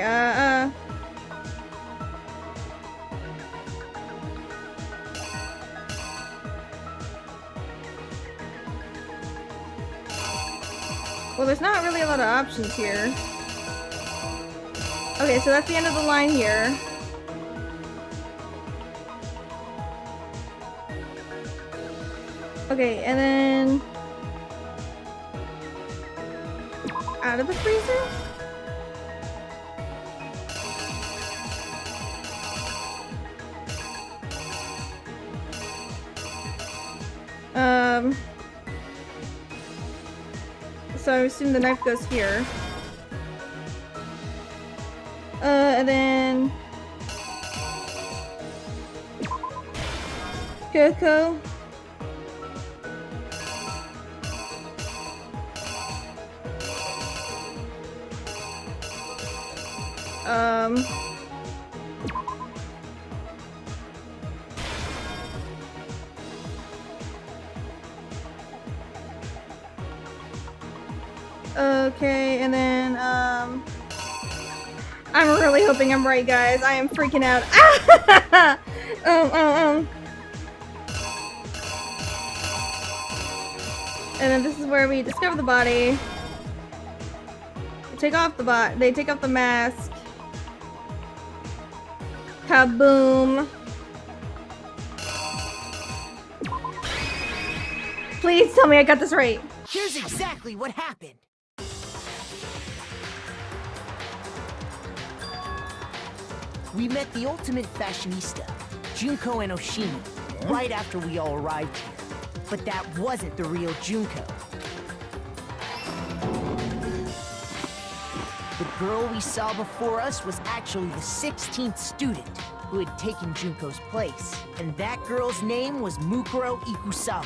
well, there's not really a lot of options here. Okay, so that's the end of the line here. Okay, and then out of the freezer? So I assume the knife goes here. And then Coco. Okay, and then, I'm really hoping I'm right, guys. I am freaking out. And then this is where we discover the body. They take off the mask. Kaboom. Please tell me I got this right. Here's exactly what happened. We met the ultimate fashionista, Junko and Oshima, right after we all arrived here. But that wasn't the real Junko. The girl we saw before us was actually the 16th student who had taken Junko's place. And that girl's name was Mukuro Ikusawa.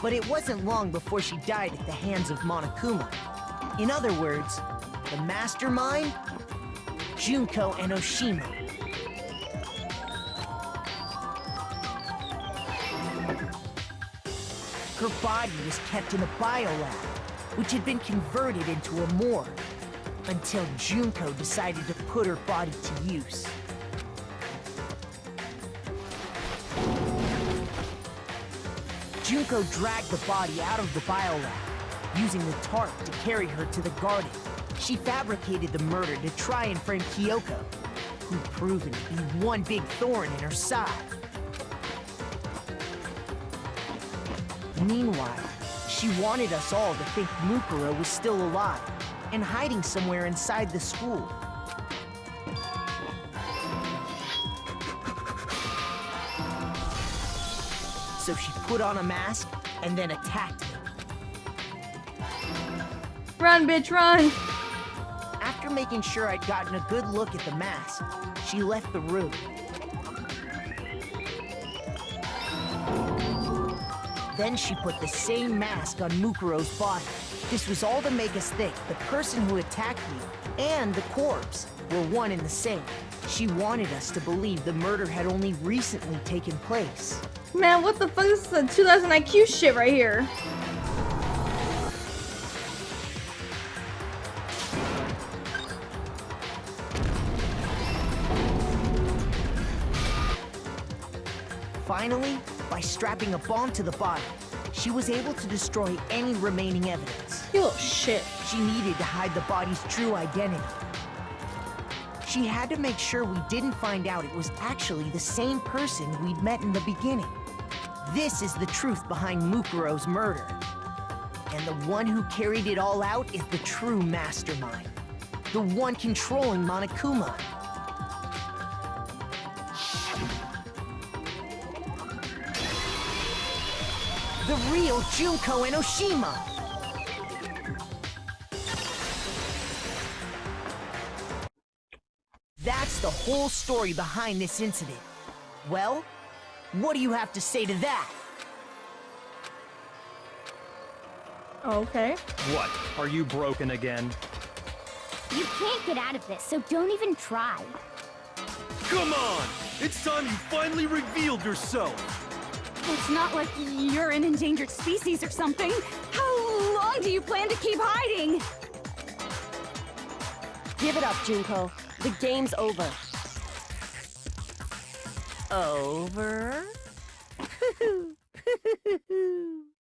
But it wasn't long before she died at the hands of Monokuma. In other words, the mastermind, Junko and Oshima. Her body was kept in a biolab, which had been converted into a morgue, until Junko decided to put her body to use. Junko dragged the body out of the biolab, using the tarp to carry her to the garden. She fabricated the murder to try and frame Kyoko, who'd proven to be one big thorn in her side. Meanwhile, she wanted us all to think Mukuro was still alive and hiding somewhere inside the school. So she put on a mask and then attacked me. Run, bitch, run! After making sure I'd gotten a good look at the mask, she left the room. Then she put the same mask on Mukuro's body. This was all to make us think the person who attacked me and the corpse were one and the same. She wanted us to believe the murder had only recently taken place. Man, what the fuck? This is a 2000 IQ shit right here. Finally, by strapping a bomb to the body, she was able to destroy any remaining evidence. You little shit. She needed to hide the body's true identity. She had to make sure we didn't find out it was actually the same person we'd met in the beginning. This is the truth behind Mukuro's murder. And the one who carried it all out is the true mastermind. The one controlling Monokuma. The real Junko and Oshima! that's the whole story behind this incident. Well, what do you have to say to that? Okay. What? Are you broken again? You can't get out of this, so don't even try. Come on! It's time you finally revealed yourself! It's not like you're an endangered species or something. How long do you plan to keep hiding? Give it up, Junko. The game's over. Over?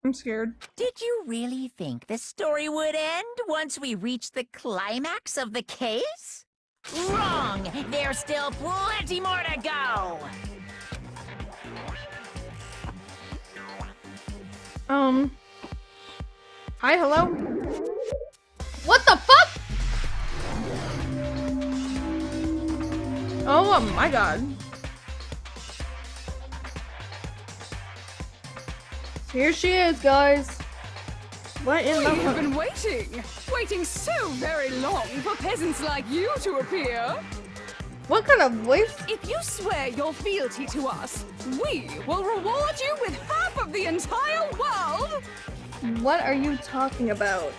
I'm scared. Did you really think the story would end once we reached the climax of the case? Wrong! There's still plenty more to go! Hi, hello? What the fuck? Oh my god. Here she is, guys. What in the We have fuck? been waiting so very long for peasants like you to appear. What kind of voice? If you swear your fealty to us, we will reward you with half of the entire world. What are you talking about?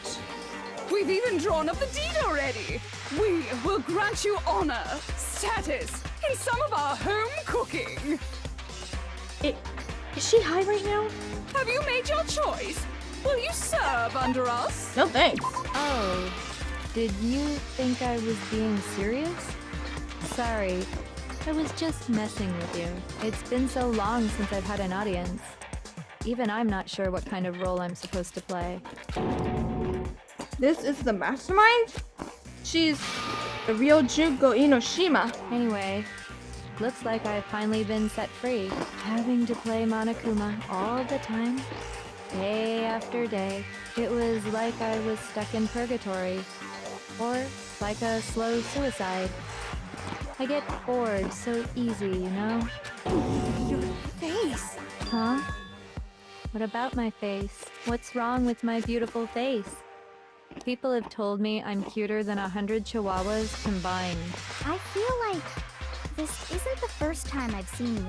We've even drawn up the deed already. We will grant you honor, status, in some of our home cooking. Is she high right now? Have you made your choice? Will you serve under us? No thanks. Oh, did you think I was being serious? Sorry, I was just messing with you. It's been so long since I've had an audience. Even I'm not sure what kind of role I'm supposed to play. This is the mastermind? She's the real Junko Inoshima. Anyway, looks like I've finally been set free. Having to play Monokuma all the time, day after day. It was like I was stuck in purgatory. Or like a slow suicide. I get bored so easy, you know? Your face. Huh? What about my face? What's wrong with my beautiful face? People have told me I'm cuter than 100 chihuahuas combined. I feel like this isn't the first time I've seen you.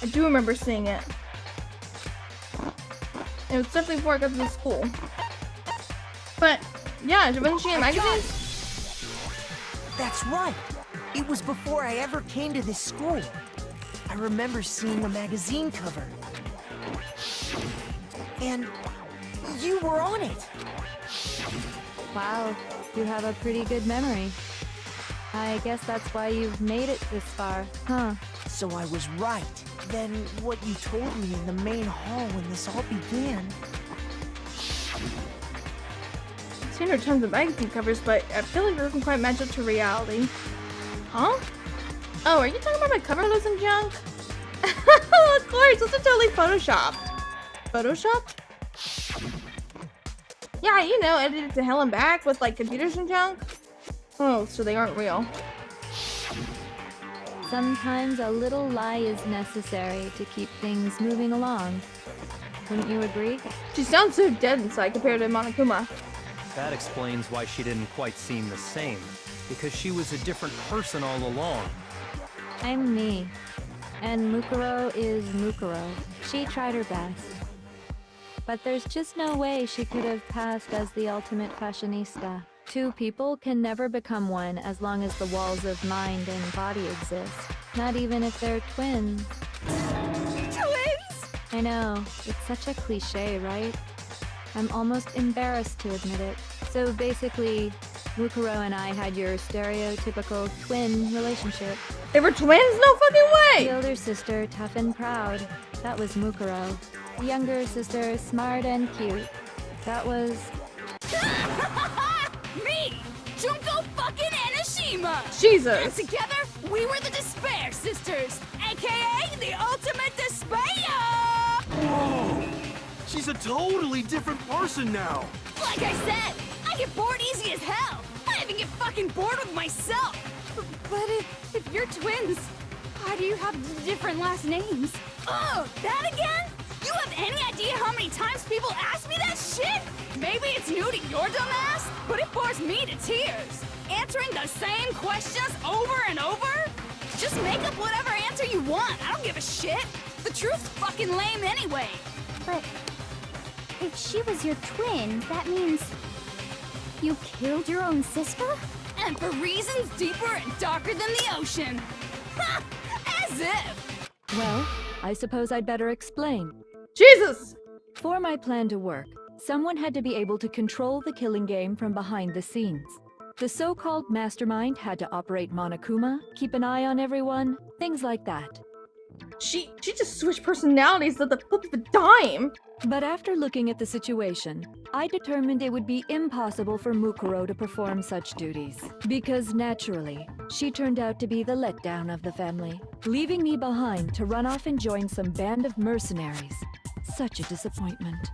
I do remember seeing it. It was definitely before I got to the school. But, yeah, wasn't she in magazines? That's right. It was before I ever came to this school. I remember seeing the magazine cover. And you were on it. Wow, you have a pretty good memory. I guess that's why you've made it this far, huh? So I was right. Then what you told me in the main hall when this all began... I've seen her tons of magazine covers, but I feel like it doesn't quite match up to reality. Huh? Oh, are you talking about my cover photos and junk? Of course, those are totally photoshopped. Photoshopped? Yeah, you know, edited to hell and back with like computers and junk. Oh, so they aren't real. Sometimes a little lie is necessary to keep things moving along. Wouldn't you agree? She sounds so dead inside compared to Monokuma. That explains why she didn't quite seem the same. Because she was a different person all along. I'm me. And Mukuro is Mukuro. She tried her best. But there's just no way she could have passed as the ultimate fashionista. Two people can never become one as long as the walls of mind and body exist. Not even if they're twins. Twins? I know, it's such a cliche, right? I'm almost embarrassed to admit it. So basically, Mukuro and I had your stereotypical twin relationship. They were twins? No fucking way! The older sister, tough and proud. That was Mukuro. The younger sister, smart and cute. That was... Me! Junko fucking Enoshima! Jesus! And together, we were the Despair Sisters, aka the Ultimate Despair! Whoa! She's a totally different person now! Like I said, I get bored easy as hell! I even get fucking bored with myself! But if you're twins, why do you have different last names? Oh, that again? You have any idea how many times people ask me that shit? Maybe it's new to your dumb ass, but it bores me to tears. And answering the same questions over and over? Just make up whatever answer you want. I don't give a shit. The truth's fucking lame anyway. But if she was your twin, that means you killed your own sister? And for reasons deeper and darker than the ocean. Ha! As if! Well, I suppose I'd better explain. Jesus! For my plan to work, someone had to be able to control the killing game from behind the scenes. The so-called mastermind had to operate Monokuma, keep an eye on everyone, things like that. She just switched personalities at the flip of a dime! But after looking at the situation, I determined it would be impossible for Mukuro to perform such duties. Because naturally, she turned out to be the letdown of the family, leaving me behind to run off and join some band of mercenaries. Such a disappointment.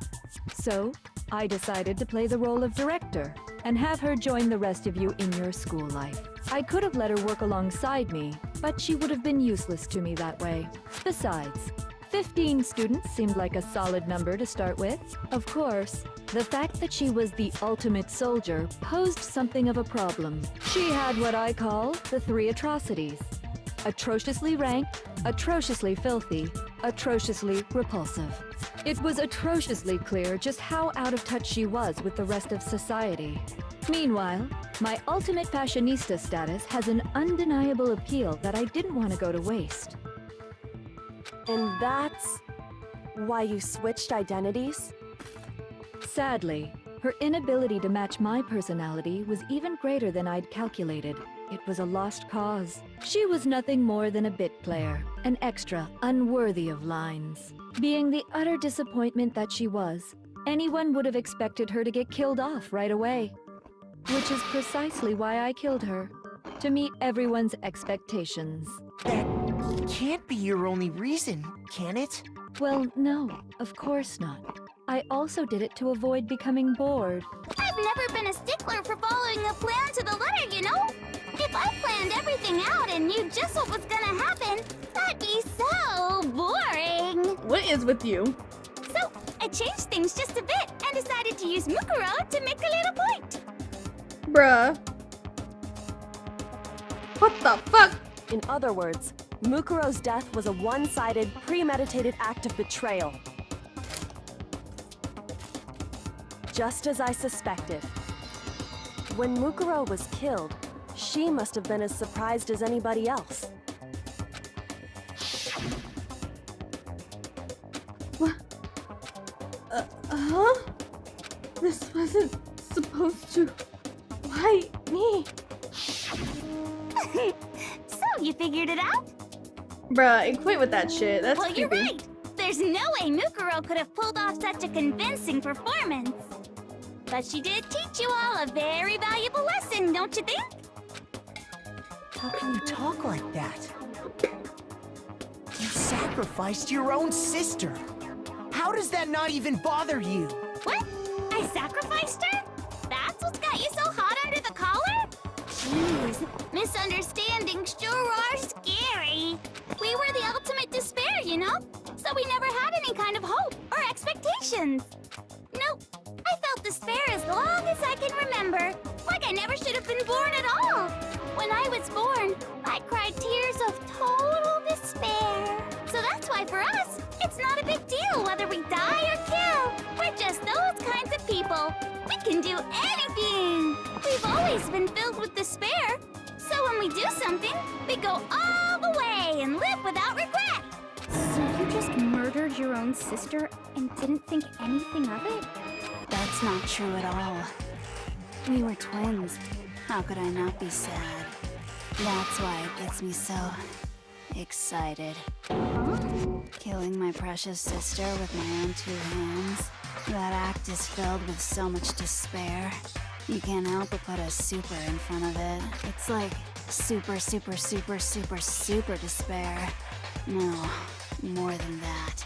So, I decided to play the role of director and have her join the rest of you in your school life. I could have let her work alongside me, but she would have been useless to me that way. Besides, 15 students seemed like a solid number to start with. Of course, the fact that she was the ultimate soldier posed something of a problem. She had what I call the 3 atrocities. Atrociously rank, atrociously filthy, atrociously repulsive. It was atrociously clear just how out of touch she was with the rest of society. Meanwhile, my ultimate fashionista status has an undeniable appeal that I didn't want to go to waste. And that's why you switched identities? Sadly, her inability to match my personality was even greater than I'd calculated. It was a lost cause. She was nothing more than a bit player, an extra unworthy of lines. Being the utter disappointment that she was, anyone would have expected her to get killed off right away. Which is precisely why I killed her, to meet everyone's expectations. That can't be your only reason, can it? Well, no, of course not. I also did it to avoid becoming bored. I've never been a stickler for following a plan to the letter, you know? If I planned everything out and knew just what was gonna happen, that'd be so boring. What is with you? So, I changed things just a bit and decided to use Mukuro to make a little point. Bruh. What the fuck? In other words, Mukuro's death was a one-sided, premeditated act of betrayal. Just as I suspected. When Mukuro was killed, she must have been as surprised as anybody else. What? Huh? This wasn't supposed to... Why me? So, you figured it out? Bruh, quit with that shit. That's Well, you're creepy. right. There's no way Mukuro could have pulled off such a convincing performance. But she did teach you all a very valuable lesson, don't you think? How can you talk like that? You sacrificed your own sister. How does that not even bother you? What? I sacrificed her? That's what's got you so hot under the collar? Jeez, misunderstandings sure are scary. We were the ultimate despair, you know? So we never had any kind of hope or expectations. Nope, I felt despair as long as I can remember. Like I never should have been born at all. When I was born, I cried tears of total despair. So that's why for us, it's not a big deal whether we die or kill. We're just those kinds of people. We can do anything. We've always been filled with despair. So when we do something, we go all the way and live without regret. So you just murdered your own sister and didn't think anything of it? That's not true at all. We were twins. How could I not be sad? That's why it gets me so excited. Killing my precious sister with my own 2 hands. That act is filled with so much despair. You can't help but put a super in front of it. It's like super, super, super, super, super despair. No, more than that.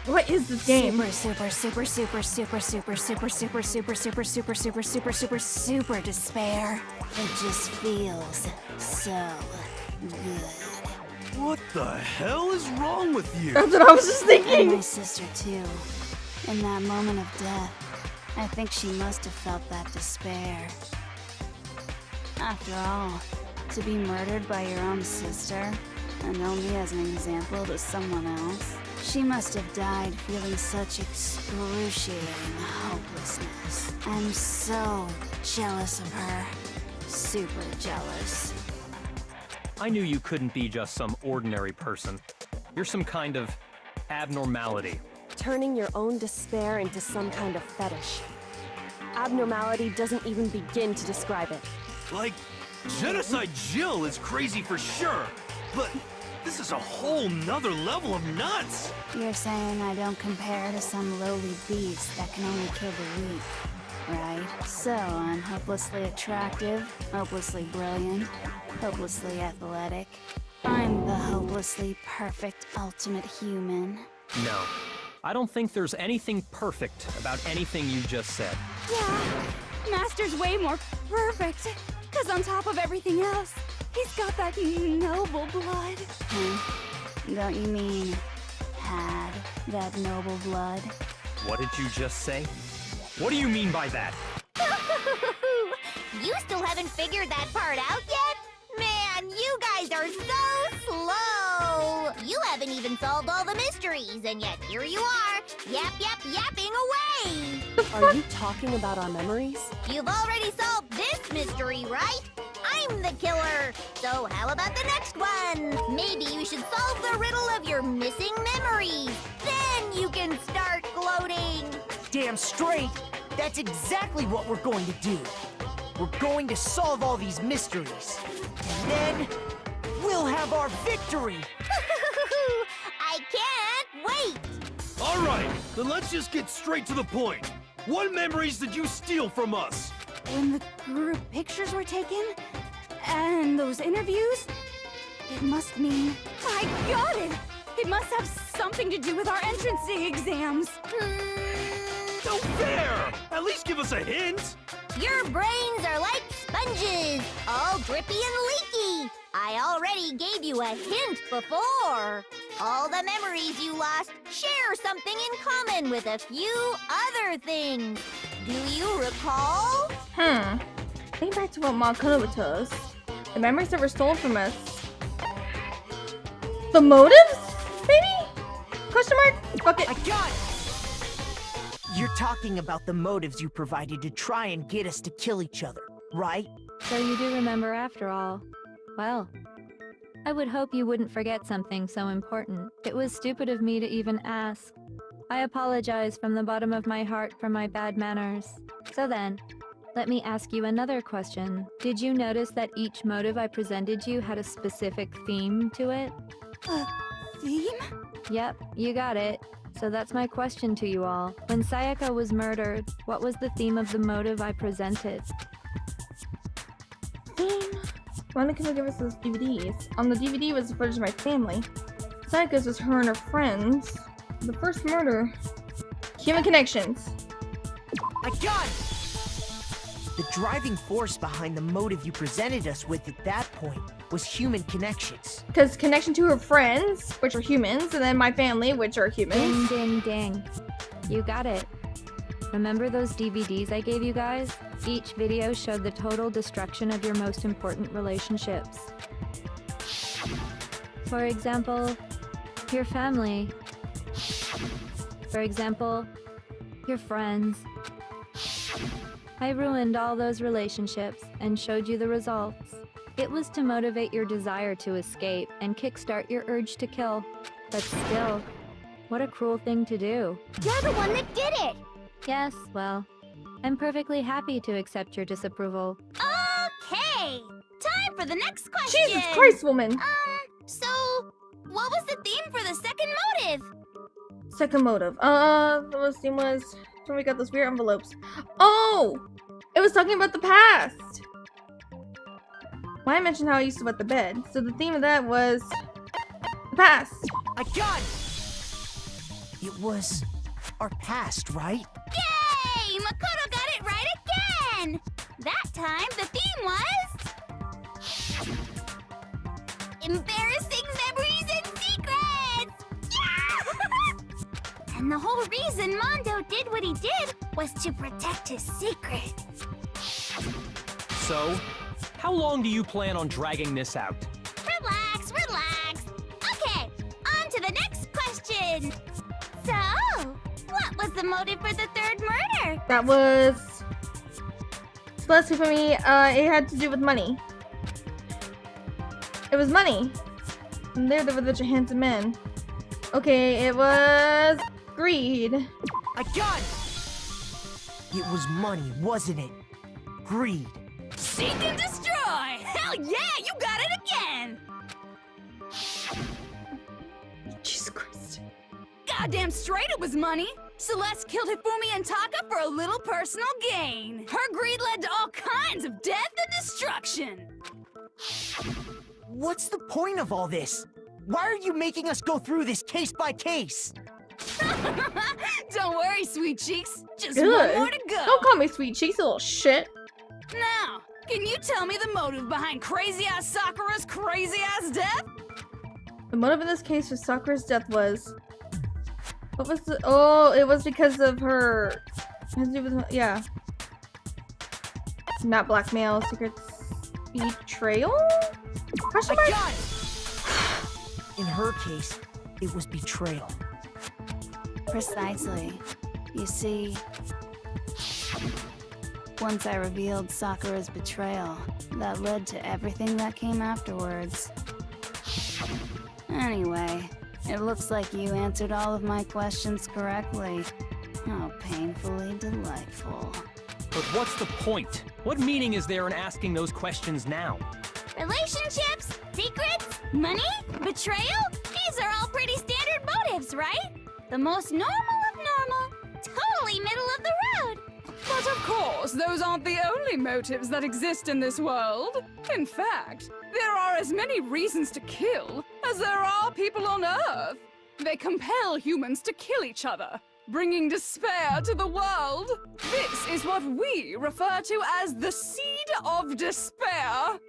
What is this game? Super, super, super, super, super, super, super, super, super, super, super, super, super, super, super despair. It just feels so good. What the hell is wrong with you? That's what I was just And thinking. my sister too. In that moment of death, I think she must have felt that despair. After all, to be murdered by your own sister, and only as an example to someone else, she must have died feeling such excruciating hopelessness. I'm so jealous of her. Super jealous. I knew you couldn't be just some ordinary person. You're some kind of abnormality. Turning your own despair into some kind of fetish. Abnormality doesn't even begin to describe it. Like, Genocide Jill is crazy for sure, but this is a whole nother level of nuts! You're saying I don't compare to some lowly beast that can only kill the weak, right? So I'm hopelessly attractive, hopelessly brilliant, hopelessly athletic. I'm the hopelessly perfect ultimate human. No. I don't think there's anything perfect about anything you just said. Yeah, Master's way more perfect. Cause on top of everything else, he's got that noble blood. Don't you mean had that noble blood? What did you just say? What do you mean by that? You still haven't figured that part out yet? Man, you guys are so slow! You haven't even solved all the mysteries, and yet here you are, yapping away! Are you talking about our memories? You've already solved this mystery, right? I'm the killer! So how about the next one? Maybe you should solve the riddle of your missing memories. Then you can start gloating! Damn straight! That's exactly what we're going to do. We're going to solve all these mysteries. And then, we'll have our victory! I can't wait! Alright, then let's just get straight to the point. What memories did you steal from us? When the group pictures were taken, and those interviews, it must mean... I got it! It must have something to do with our entrancing exams. No fair! At least give us a hint! Your brains are like sponges, all drippy and leaky. I already gave you a hint before. All the memories you lost share something in common with a few other things. Do you recall? Think back to what Ma Konoba told us. The memories that were stolen from us. The motives? Maybe? Question mark? Fuck it. I got it! You're talking about the motives you provided to try and get us to kill each other, right? So you do remember after all. Well, I would hope you wouldn't forget something so important. It was stupid of me to even ask. I apologize from the bottom of my heart for my bad manners. So then, let me ask you another question. Did you notice that each motive I presented you had a specific theme to it? A theme? Yep, you got it. So that's my question to you all. When Sayaka was murdered, what was the theme of the motive I presented? Theme? Why couldn't give us those DVDs? On the DVD was the footage of my family. Sayaka's was her and her friends. The first murder. Human connections. I got it! The driving force behind the motive you presented us with at that point was human connections. Because connection to her friends, which are humans, and then my family, which are humans. Ding, ding, ding. You got it. Remember those DVDs I gave you guys? Each video showed the total destruction of your most important relationships. For example, your family. For example, your friends. I ruined all those relationships and showed you the results. It was to motivate your desire to escape and kickstart your urge to kill. But still, what a cruel thing to do. You're the one that did it! Yes, well, I'm perfectly happy to accept your disapproval. Okay! Time for the next question! Jesus Christ, woman! So, what was the theme for the second motive? Second motive. The theme was when we got those weird envelopes. Oh! It was talking about the past! Well, I mentioned how I used to wet the bed, so the theme of that was the past. I got it! It was our past, right? Yay! Makoto got it right again! That time, the theme was... embarrassing memories and secrets! Yeah! And the whole reason Mondo did what he did was to protect his secret. So, How long do you plan on dragging this out? Relax, relax. Okay, on to the next question. So, what was the motive for the third murder? That was... Let's see for me, it had to do with money. It was money. And they're the rich and handsome men. Okay, it was... greed. I got it! It was money, wasn't it? Greed. Seek and destroy! Hell yeah, you got it again! Jesus Christ. Goddamn straight it was money! Celeste killed Hifumi and Taka for a little personal gain. Her greed led to all kinds of death and destruction. What's the point of all this? Why are you making us go through this case by case? Don't worry, sweet cheeks. Just Good. one more to go. Don't call me sweet cheeks, you little shit. Now, can you tell me the motive behind crazy-ass Sakura's crazy-ass death? The motive in this case for Sakura's death was... What was the... Oh, it was because of her... It has to do with... Yeah. Not blackmail, secrets... Betrayal? Question I mark? got it! In her case, it was betrayal. Precisely. You see, once I revealed Sakura's betrayal, that led to everything that came afterwards. Anyway, it looks like you answered all of my questions correctly. How painfully delightful. But what's the point? What meaning is there in asking those questions now? Relationships? Secrets? Money? Betrayal? These are all pretty standard motives, right? The most normal of normal. Totally middle of the road. But of course, those aren't the only motives that exist in this world. In fact, there are as many reasons to kill as there are people on Earth. They compel humans to kill each other, bringing despair to the world. This is what we refer to as the seed of despair.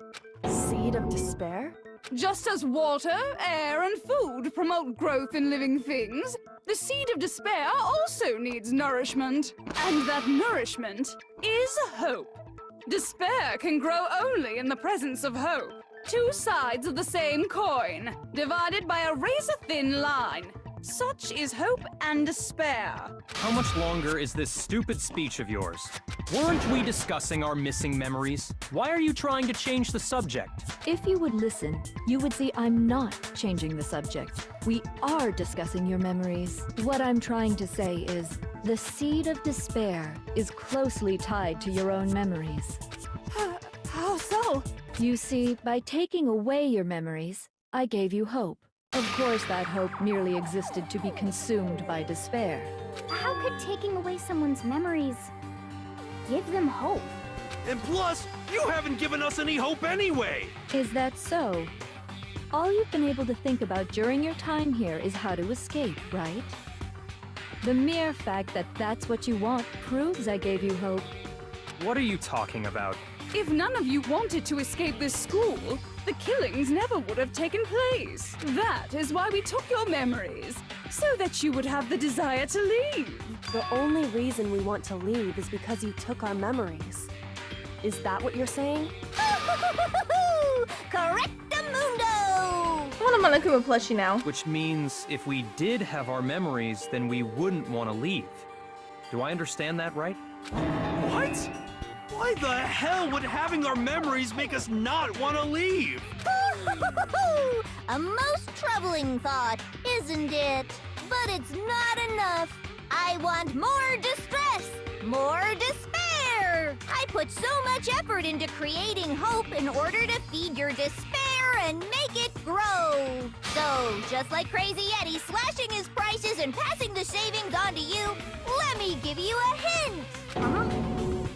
Seed of despair? Just as water, air, and food promote growth in living things, the seed of despair also needs nourishment. And that nourishment is hope. Despair can grow only in the presence of hope. Two sides of the same coin, divided by a razor-thin line. Such is hope and despair. How much longer is this stupid speech of yours? Weren't we discussing our missing memories? Why are you trying to change the subject? If you would listen, you would see I'm not changing the subject. We are discussing your memories. What I'm trying to say is, the seed of despair is closely tied to your own memories. How so? You see, by taking away your memories, I gave you hope. Of course, that hope merely existed to be consumed by despair. How could taking away someone's memories give them hope? And plus, you haven't given us any hope anyway! Is that so? All you've been able to think about during your time here is how to escape, right? The mere fact that that's what you want proves I gave you hope. What are you talking about? If none of you wanted to escape this school, the killings never would have taken place. That is why we took your memories, so that you would have the desire to leave. The only reason we want to leave is because you took our memories. Is that what you're saying? Correctamundo! I want a Monokuma plushie now. Which means if we did have our memories, then we wouldn't want to leave. Do I understand that right? What? Why the hell would having our memories make us not want to leave? A most troubling thought, isn't it? But it's not enough. I want more distress, more despair. I put so much effort into creating hope in order to feed your despair and make it grow. So, just like Crazy Eddie slashing his prices and passing the savings on to you, let me give you a hint. Huh?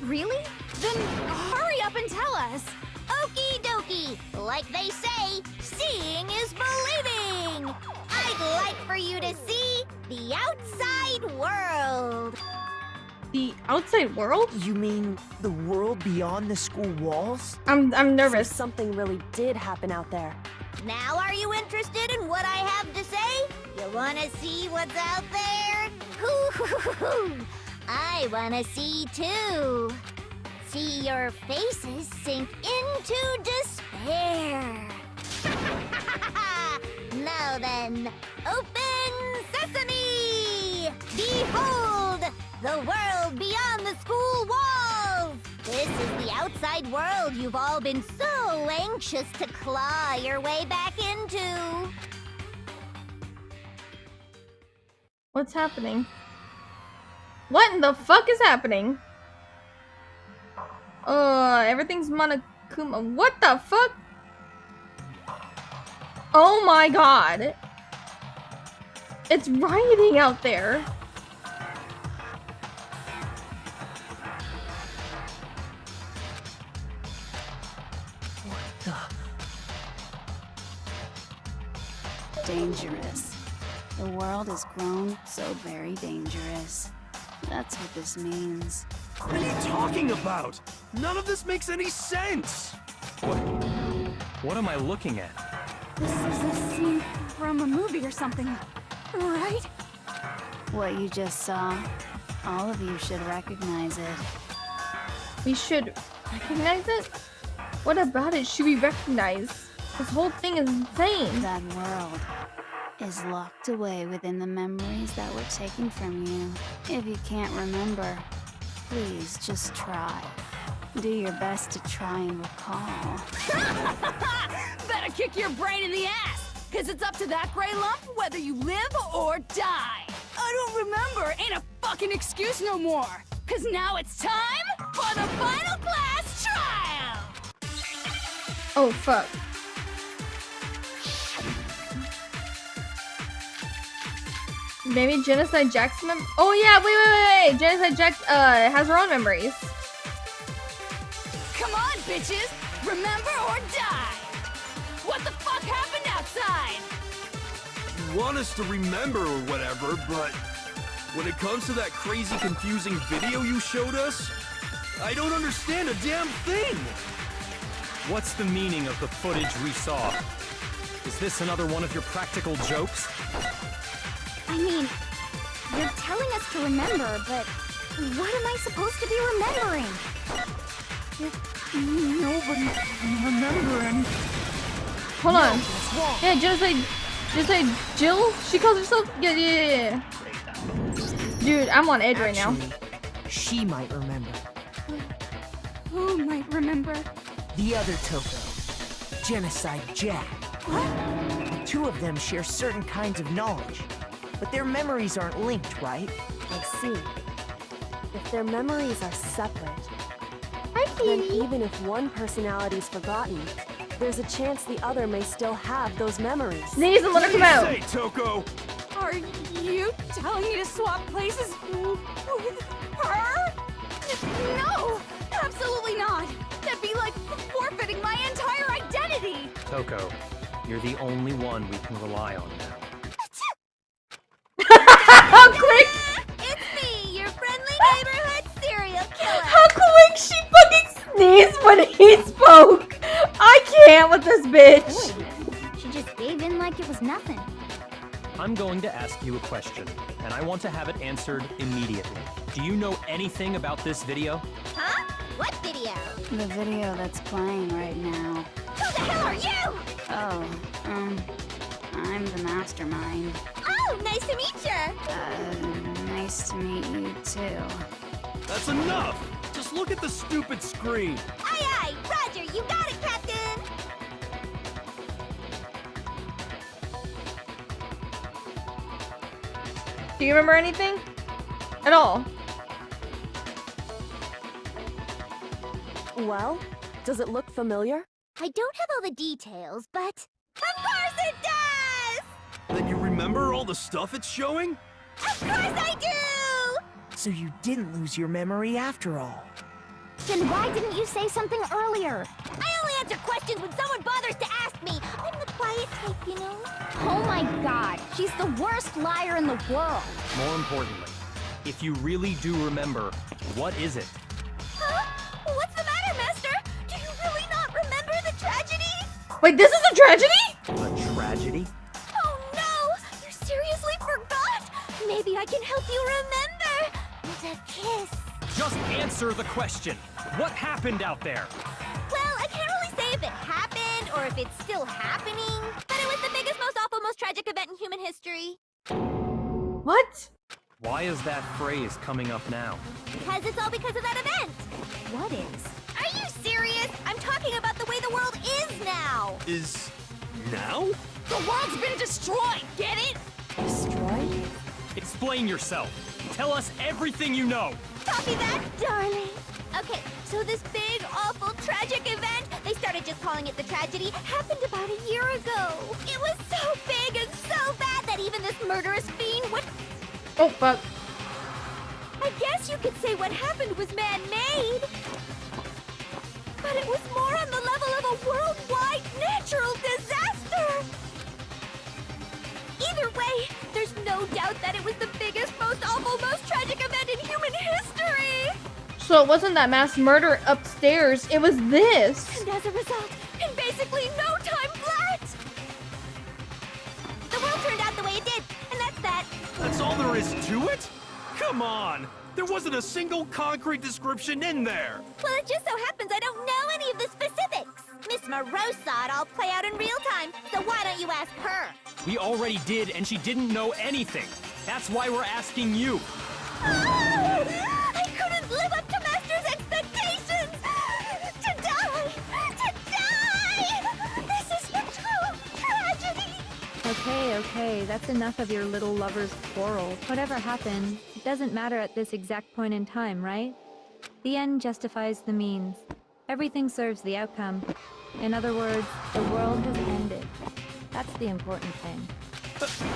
Really? Then hurry up and tell us. Okie dokie. Like they say, seeing is believing. I'd like for you to see the outside world. The outside world? You mean the world beyond the school walls? I'm nervous. So something really did happen out there. Now are you interested in what I have to say? You wanna see what's out there? I wanna see too. see your faces sink into despair. Now then, open sesame! Behold, the world beyond the school walls! This is the outside world you've all been so anxious to claw your way back into. What's happening? What in the fuck is happening? Everything's Monokuma. What the fuck? Oh my god. It's rioting out there. Dangerous. The world has grown so very dangerous. That's what this means. What are you talking about? None of this makes any sense! What am I looking at? This is a scene from a movie or something, right? What you just saw, all of you should recognize it. We should recognize it? What about it should we recognize? This whole thing is insane. That world is locked away within the memories that were taken from you. If you can't remember, please just try. Do your best to try and recall. Better kick your brain in the ass, cause it's up to that gray lump whether you live or die. I don't remember ain't a fucking excuse no more, cause now it's time for the final class trial! Oh fuck. Maybe Genocide Jack's oh yeah, wait. Genocide Jack has her own memories. Come on, bitches! Remember or die! What the fuck happened outside? You want us to remember or whatever, but when it comes to that crazy, confusing video you showed us, I don't understand a damn thing! What's the meaning of the footage we saw? Is this another one of your practical jokes? I mean, you're telling us to remember, but what am I supposed to be remembering? Nobody's remembering. Hold on. Yeah, Genocide Jill? She calls herself? Yeah. Dude, I'm on edge right now. She might remember. Who might remember? The other Toko. Genocide Jack. The two of them share certain kinds of knowledge, but their memories aren't linked, right? I see. If their memories are separate, Hi, then Kitty. even if one personality's forgotten, there's a chance the other may still have those memories. Sneeze and let her come out. Say, Toko! Are you telling me to swap places with her? No! Absolutely not! That'd be like forfeiting my entire identity! Toko, you're the only one we can rely on now. How quick! It's me, your friendly neighborhood serial killer! How quick she fucking sneezed when he spoke! I can't with this bitch! Boy, she just gave in like it was nothing. I'm going to ask you a question, and I want to have it answered immediately. Do you know anything about this video? Huh? What video? The video that's playing right now. Who the hell are you? Oh, I'm the mastermind. Oh, nice to meet you. Nice to meet you too. That's enough! Just look at the stupid screen! Aye, Roger, you got it, Captain. Do you remember anything? At all? Well, does it look familiar? I don't have all the details, but of course it does! Then you remember all the stuff it's showing? Of course I do! So you didn't lose your memory after all. Then why didn't you say something earlier? I only answer questions when someone bothers to ask me. I'm the quiet type, you know? Oh my god, she's the worst liar in the world. More importantly, if you really do remember, what is it? Huh? What's the matter, Master? Do you really not remember the tragedy? Wait, this is a tragedy? A tragedy? Oh no! You seriously forgot? Maybe I can help you remember. With a kiss. Just answer the question. What happened out there? Well, I can't really say if it happened or if it's still happening, but it was the biggest, most awful, most tragic event in human history. What? Why is that phrase coming up now? Because it's all because of that event. What is? Are you serious? I'm talking about the way the world is now. Is now? The world's been destroyed, get it? Destroyed? Explain yourself. Tell us everything you know. Copy that, darling. Okay, so this big, awful, tragic event, they started just calling it the tragedy, happened about a year ago. It was so big and so bad that even this murderous fiend would... Oh, fuck. I guess you could say what happened was man-made. But it was more on the level of a worldwide natural disaster. Either way, there's no doubt that it was the biggest, most awful, most tragic event in human history. So it wasn't that mass murder upstairs, it was this. And as a result, in basically no time flat, the world turned out the way it did, and that's that. That's all there is to it? Come on! There wasn't a single concrete description in there! Well, it just so happens I don't know any of the specifics. Miss Moreau saw it all play out in real time, so why don't you ask her? We already did, and she didn't know anything. That's why we're asking you. I couldn't live up to Master's expectations! To die! To die! This is a true tragedy! Okay, that's enough of your little lover's quarrel. Whatever happened, it doesn't matter at this exact point in time, right? The end justifies the means. Everything serves the outcome. In other words, the world has ended. That's the important thing.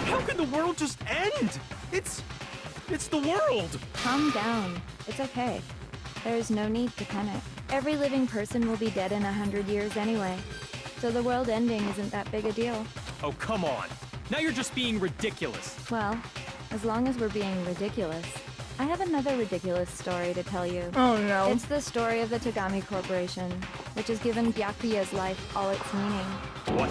How can the world just end? It's the world! Calm down. It's okay. There's no need to panic. Every living person will be dead in 100 years anyway. So the world ending isn't that big a deal. Oh, come on. Now you're just being ridiculous. Well, as long as we're being ridiculous. I have another ridiculous story to tell you. Oh no. It's the story of the Tagami Corporation, which has given Byakuya's life all its meaning. What?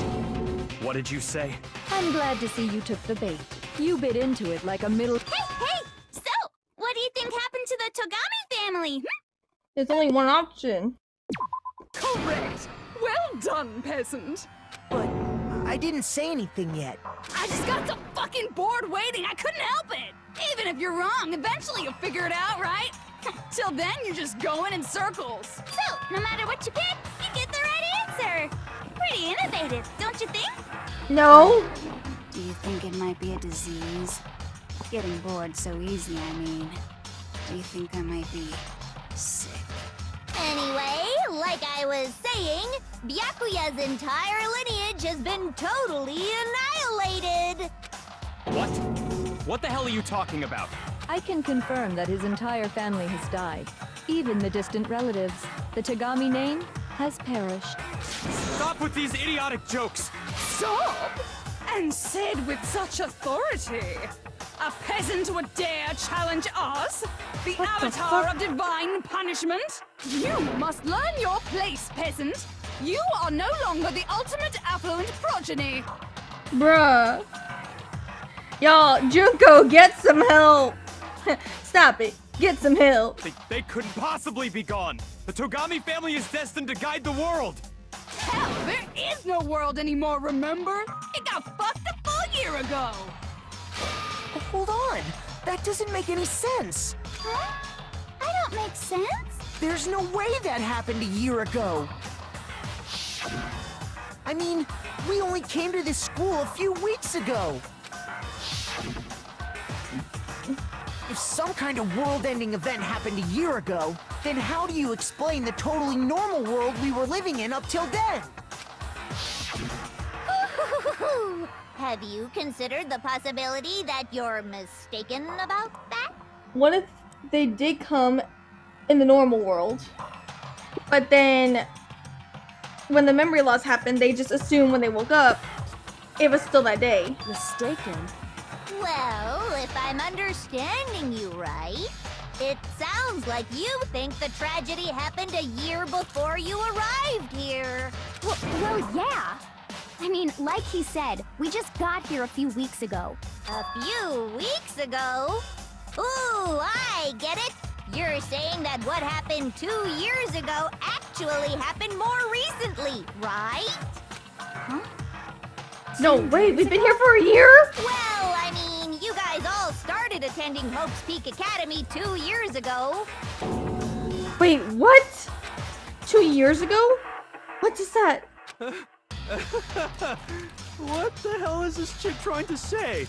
What did you say? I'm glad to see you took the bait. You bit into it like a middle... Hey! So, what do you think happened to the Togami family? There's only one option. Correct! Well done, peasant! But I didn't say anything yet. I just got so fucking bored waiting, I couldn't help it! Even if you're wrong, eventually you'll figure it out, right? Till then, you're just going in circles. So, no matter what you pick, you get the right answer. Pretty innovative, don't you think? No. Do you think it might be a disease? Getting bored so easy, I mean. Do you think I might be sick? Anyway, like I was saying, Byakuya's entire lineage has been totally annihilated. What? What the hell are you talking about? I can confirm that his entire family has died. Even the distant relatives. The Tagami name has perished. Stop with these idiotic jokes! Stop! And said with such authority. A peasant would dare challenge us? The avatar of divine punishment? You must learn your place, peasant. You are no longer the ultimate affluent progeny. Bruh. Y'all, Junko, get some help! Stop it. Get some help. They couldn't possibly be gone! The Togami family is destined to guide the world! Hell, there is no world anymore, remember? It got fucked a full year ago! But hold on! That doesn't make any sense! Huh? I don't make sense. There's no way that happened a year ago! I mean, we only came to this school a few weeks ago! If some kind of world-ending event happened a year ago, then how do you explain the totally normal world we were living in up till then? Have you considered the possibility that you're mistaken about that? What if they did come in the normal world, but then when the memory loss happened, they just assumed when they woke up, it was still that day? Mistaken? Well, if I'm understanding you right, it sounds like you think the tragedy happened a year before you arrived here. Well, yeah. I mean, like he said, we just got here a few weeks ago. A few weeks ago? Ooh, I get it. You're saying that what happened 2 years ago actually happened more recently, right? Huh? No, wait, we've been here for a year? Well, I mean, you guys all started attending Hope's Peak Academy 2 years ago. Wait, what? 2 years ago? What is that? What the hell is this chick trying to say?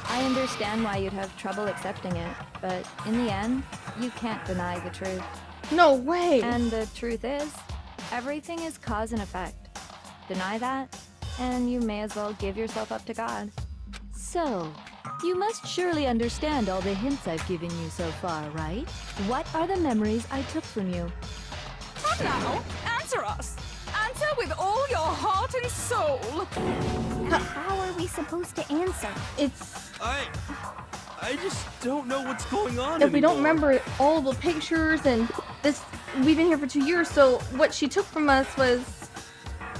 I understand why you'd have trouble accepting it, but in the end, you can't deny the truth. No way! And the truth is, everything is cause and effect. Deny that, and you may as well give yourself up to God. So, you must surely understand all the hints I've given you so far, right? What are the memories I took from you? Come now, answer us. Answer with all your heart and soul. How are we supposed to answer? I just don't know what's going on If we don't anymore. remember all the pictures and this, we've been here for 2 years, so what she took from us was,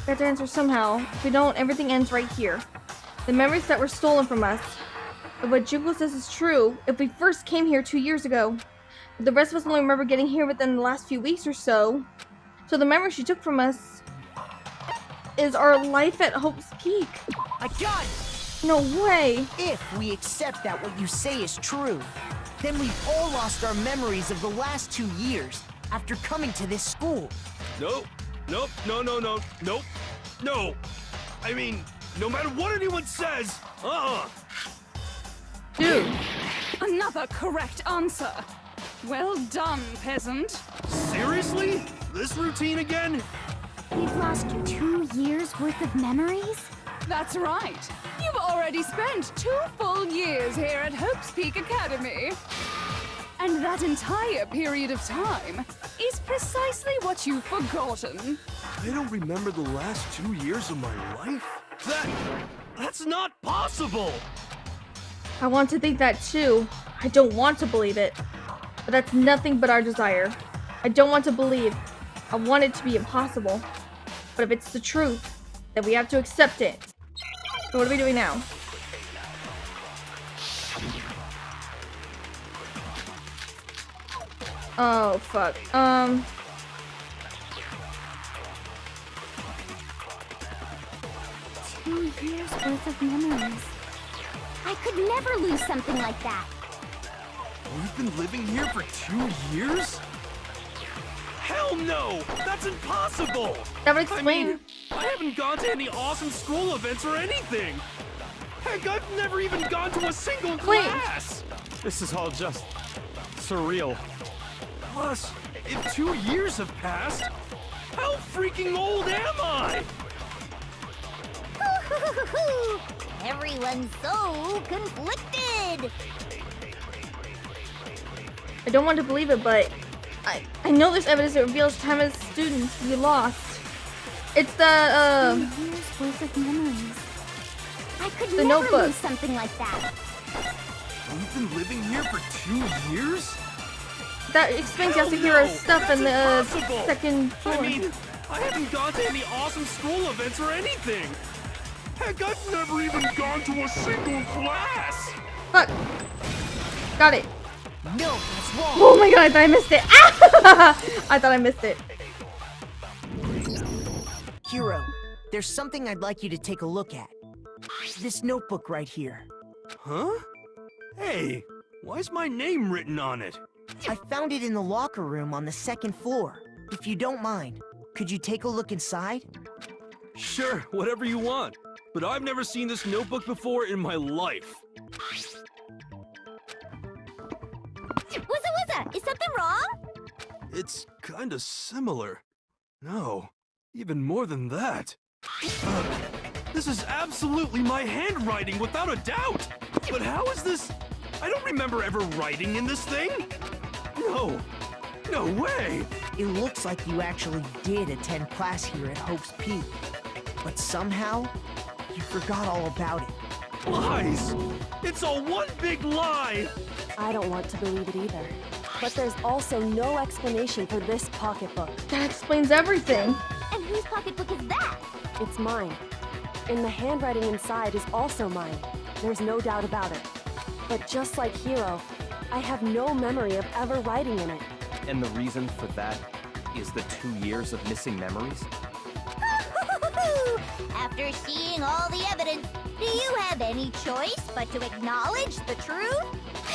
we have to answer somehow. If we don't, everything ends right here. The memories that were stolen from us. If what Junko says is true, if we first came here 2 years ago, but the rest of us only remember getting here within the last few weeks or so. So the memory she took from us is our life at Hope's Peak. I got it! No way! If we accept that what you say is true, then we've all lost our memories of the last 2 years after coming to this school. Nope. Nope. No. Nope. No. I mean, no matter what anyone says, Dude. Another correct answer. Well done, peasant. Seriously? This routine again? We've lost 2 years worth of memories? That's right. You've already spent 2 full years here at Hope's Peak Academy. And that entire period of time is precisely what you've forgotten. I don't remember the last 2 years of my life? That's not possible! I want to think that too. I don't want to believe it. But that's nothing but our desire. I don't want to believe. I want it to be impossible. But if it's the truth, then we have to accept it. So what are we doing now? Oh, fuck. 2 years worth of memories. I could never lose something like that. We've been living here for 2 years? Hell no! That's impossible! That would explain. I haven't gone to any awesome school events or anything! Heck, I've never even gone to a single class! This is all just surreal. Plus, if 2 years have passed, how freaking old am I? Everyone's so conflicted. I don't want to believe it, but I know there's evidence that reveals time as students we lost. It's the 2 years worth of memories. I could the never notebook. lose something like that. We've been living here for 2 years? That explains Yasuhira's stuff in the second floor. I mean, I haven't gone to any awesome school events or anything. Heck, I've never even gone to a single class. Fuck. Got it. No, that's wrong. Oh my god, I thought I missed it. Ah! I thought I missed it. Hiro, there's something I'd like you to take a look at. This notebook right here. Huh? Hey, why's my name written on it? I found it in the locker room on the 2nd floor. If you don't mind, could you take a look inside? Sure, whatever you want. But I've never seen this notebook before in my life. Wuzza, is something wrong? It's kinda similar. No, even more than that. This is absolutely my handwriting, without a doubt! But how is this? I don't remember ever writing in this thing! No way! It looks like you actually did attend class here at Hope's Peak. But somehow, you forgot all about it. Lies! It's all one big lie! I don't want to believe it either. But there's also no explanation for this pocketbook. That explains everything. And whose pocketbook is that? It's mine. And the handwriting inside is also mine. There's no doubt about it. But just like Hiro, I have no memory of ever writing in it. And the reason for that is the 2 years of missing memories? After seeing all the evidence, do you have any choice but to acknowledge the truth?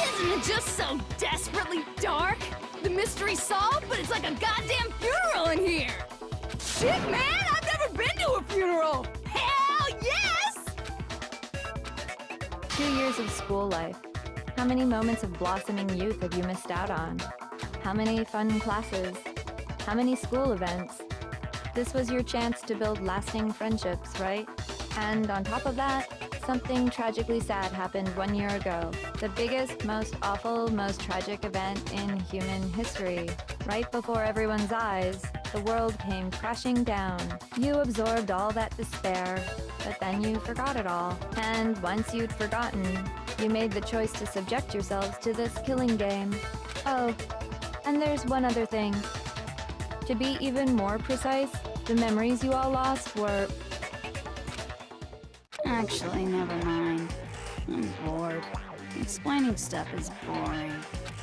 Isn't it just so desperately dark? The mystery's solved, but it's like a goddamn funeral in here! Shit, man! I've never been to a funeral! Hell yes! 2 years of school life. How many moments of blossoming youth have you missed out on? How many fun classes? How many school events? This was your chance to build lasting friendships, right? And on top of that, something tragically sad happened 1 year ago. The biggest, most awful, most tragic event in human history. Right before everyone's eyes, the world came crashing down. You absorbed all that despair, but then you forgot it all. And once you'd forgotten, you made the choice to subject yourselves to this killing game. Oh, and there's one other thing. To be even more precise, the memories you all lost were... Actually, never mind. I'm bored. Explaining stuff is boring.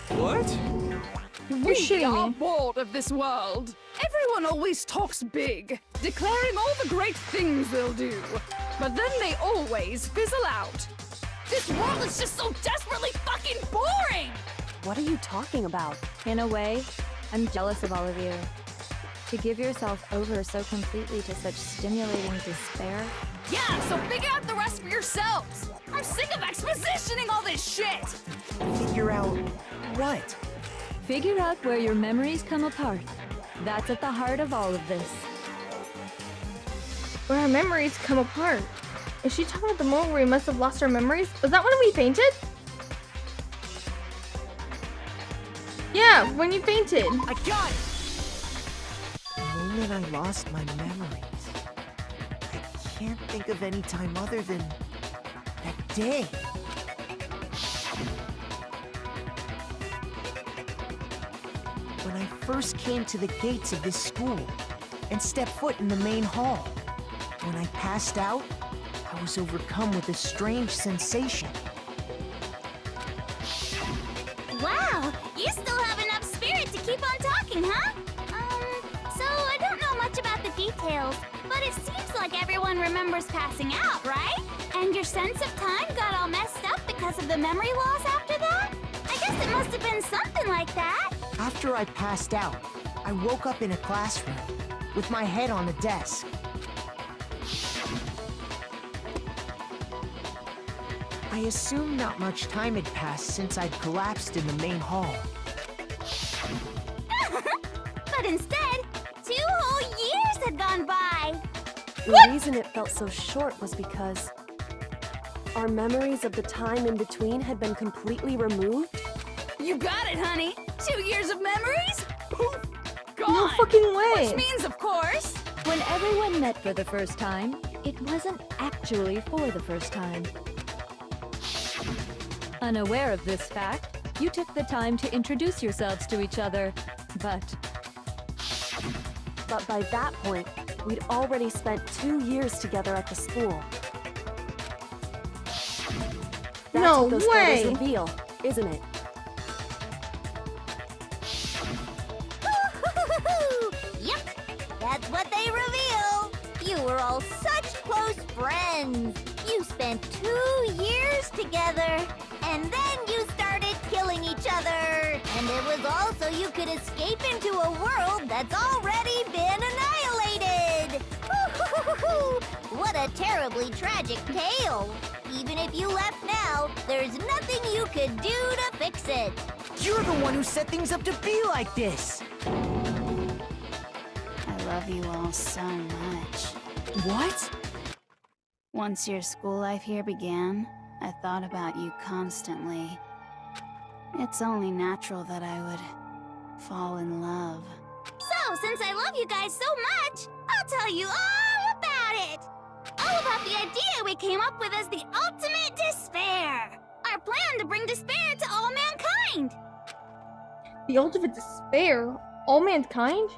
What? We shitting are me. bored of this world. Everyone always talks big, declaring all the great things they'll do. But then they always fizzle out. This world is just so desperately fucking boring! What are you talking about? In a way, I'm jealous of all of you. To give yourself over so completely to such stimulating despair. Yeah, so figure out the rest for yourselves! I'm sick of expositioning all this shit! Figure out what? Figure out where your memories come apart. That's at the heart of all of this. Where our memories come apart. Is she talking about the moment where we must have lost our memories? Was that when we fainted? Yeah, when you fainted. I got it! The moment I lost my memories. I can't think of any time other than that day. When I first came to the gates of this school and stepped foot in the main hall. When I passed out, I was overcome with a strange sensation. Wow, you still have enough spirit to keep on talking, huh? So I don't know much about the details, but it seems like everyone remembers passing out, right? And your sense of time got all messed up because of the memory loss after that? I guess it must have been something like that. After I passed out, I woke up in a classroom with my head on the desk. I assumed not much time had passed since I'd collapsed in the main hall. But instead, 2 whole years had gone by. The reason it felt so short was because our memories of the time in between had been completely removed. You got it, honey! 2 years of memories? Poof! Gone! No fucking way. Which means, of course... When everyone met for the first time, it wasn't actually for the first time. Unaware of this fact, you took the time to introduce yourselves to each other, but by that point, we'd already spent 2 years together at the school. That's No what those way. photos reveal, isn't it? Yep, that's what they reveal. You were all such close friends. You spent 2 years together, and then you started killing each other. And it was all so you could escape into a world that's already been annihilated. What a terribly tragic tale. Even if you left now, there's nothing you could do to fix it. You're the one who set things up to be like this! I love you all so much. What? Once your school life here began, I thought about you constantly. It's only natural that I would fall in love. So, since I love you guys so much, I'll tell you all about it. All about the idea we came up with as the ultimate despair. Our plan to bring despair to all mankind. The ultimate despair? All mankind?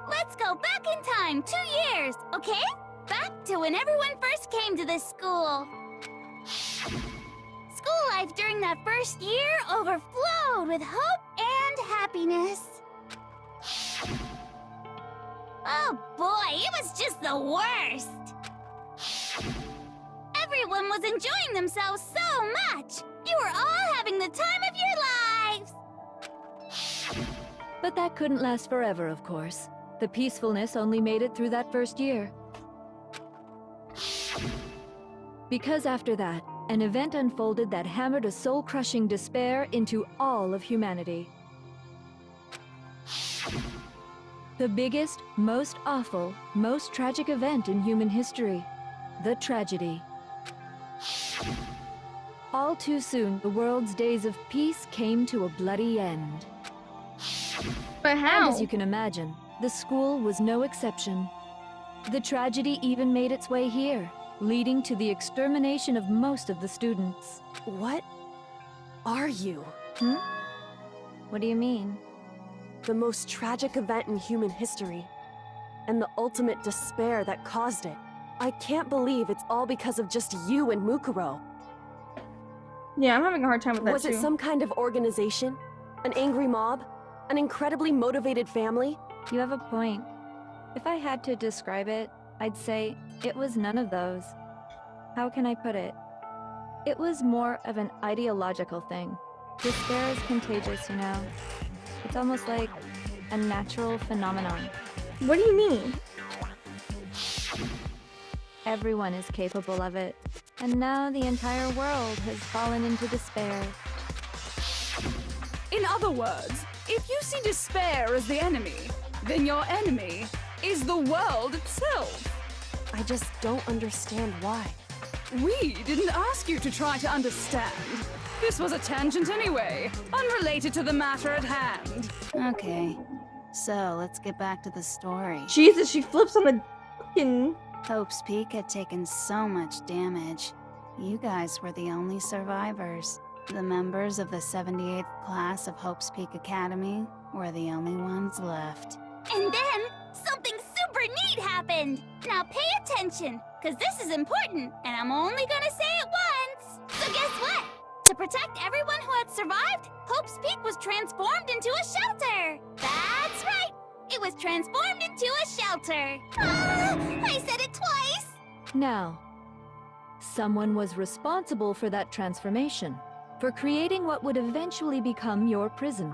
Let's go back in time 2 years, okay? Back to when everyone first came to this school. school life during that first year overflowed with hope and happiness. Oh boy, it was just the worst! Everyone was enjoying themselves so much! You were all having the time of your lives! But that couldn't last forever, of course. The peacefulness only made it through that first year. Because after that, an event unfolded that hammered a soul-crushing despair into all of humanity. The biggest, most awful, most tragic event in human history. The tragedy. All too soon, the world's days of peace came to a bloody end. But how? And as you can imagine, the school was no exception. The tragedy even made its way here, leading to the extermination of most of the students. What are you? What do you mean? The most tragic event in human history, and the ultimate despair that caused it. I can't believe it's all because of just you and Mukuro. Yeah, I'm having a hard time with that Was too. it some kind of organization? An angry mob? An incredibly motivated family? You have a point. If I had to describe it, I'd say it was none of those. How can I put it? It was more of an ideological thing. Despair is contagious, you know. It's almost like a natural phenomenon. What do you mean? Everyone is capable of it. And now the entire world has fallen into despair. In other words, if you see despair as the enemy, then your enemy is the world itself. I just don't understand why. We didn't ask you to try to understand. This was a tangent anyway, unrelated to the matter at hand. Okay, so let's get back to the story. Jesus, she flips on the fucking... Hope's Peak had taken so much damage. You guys were the only survivors. The members of the 78th class of Hope's Peak Academy were the only ones left. And then, something super neat happened! Now pay attention, because this is important, and I'm only gonna say it once! So guess what? To protect everyone who had survived, Hope's Peak was transformed into a shelter! That's right! It was transformed into a shelter! Ah, I said it twice! Now, someone was responsible for that transformation, for creating what would eventually become your prison.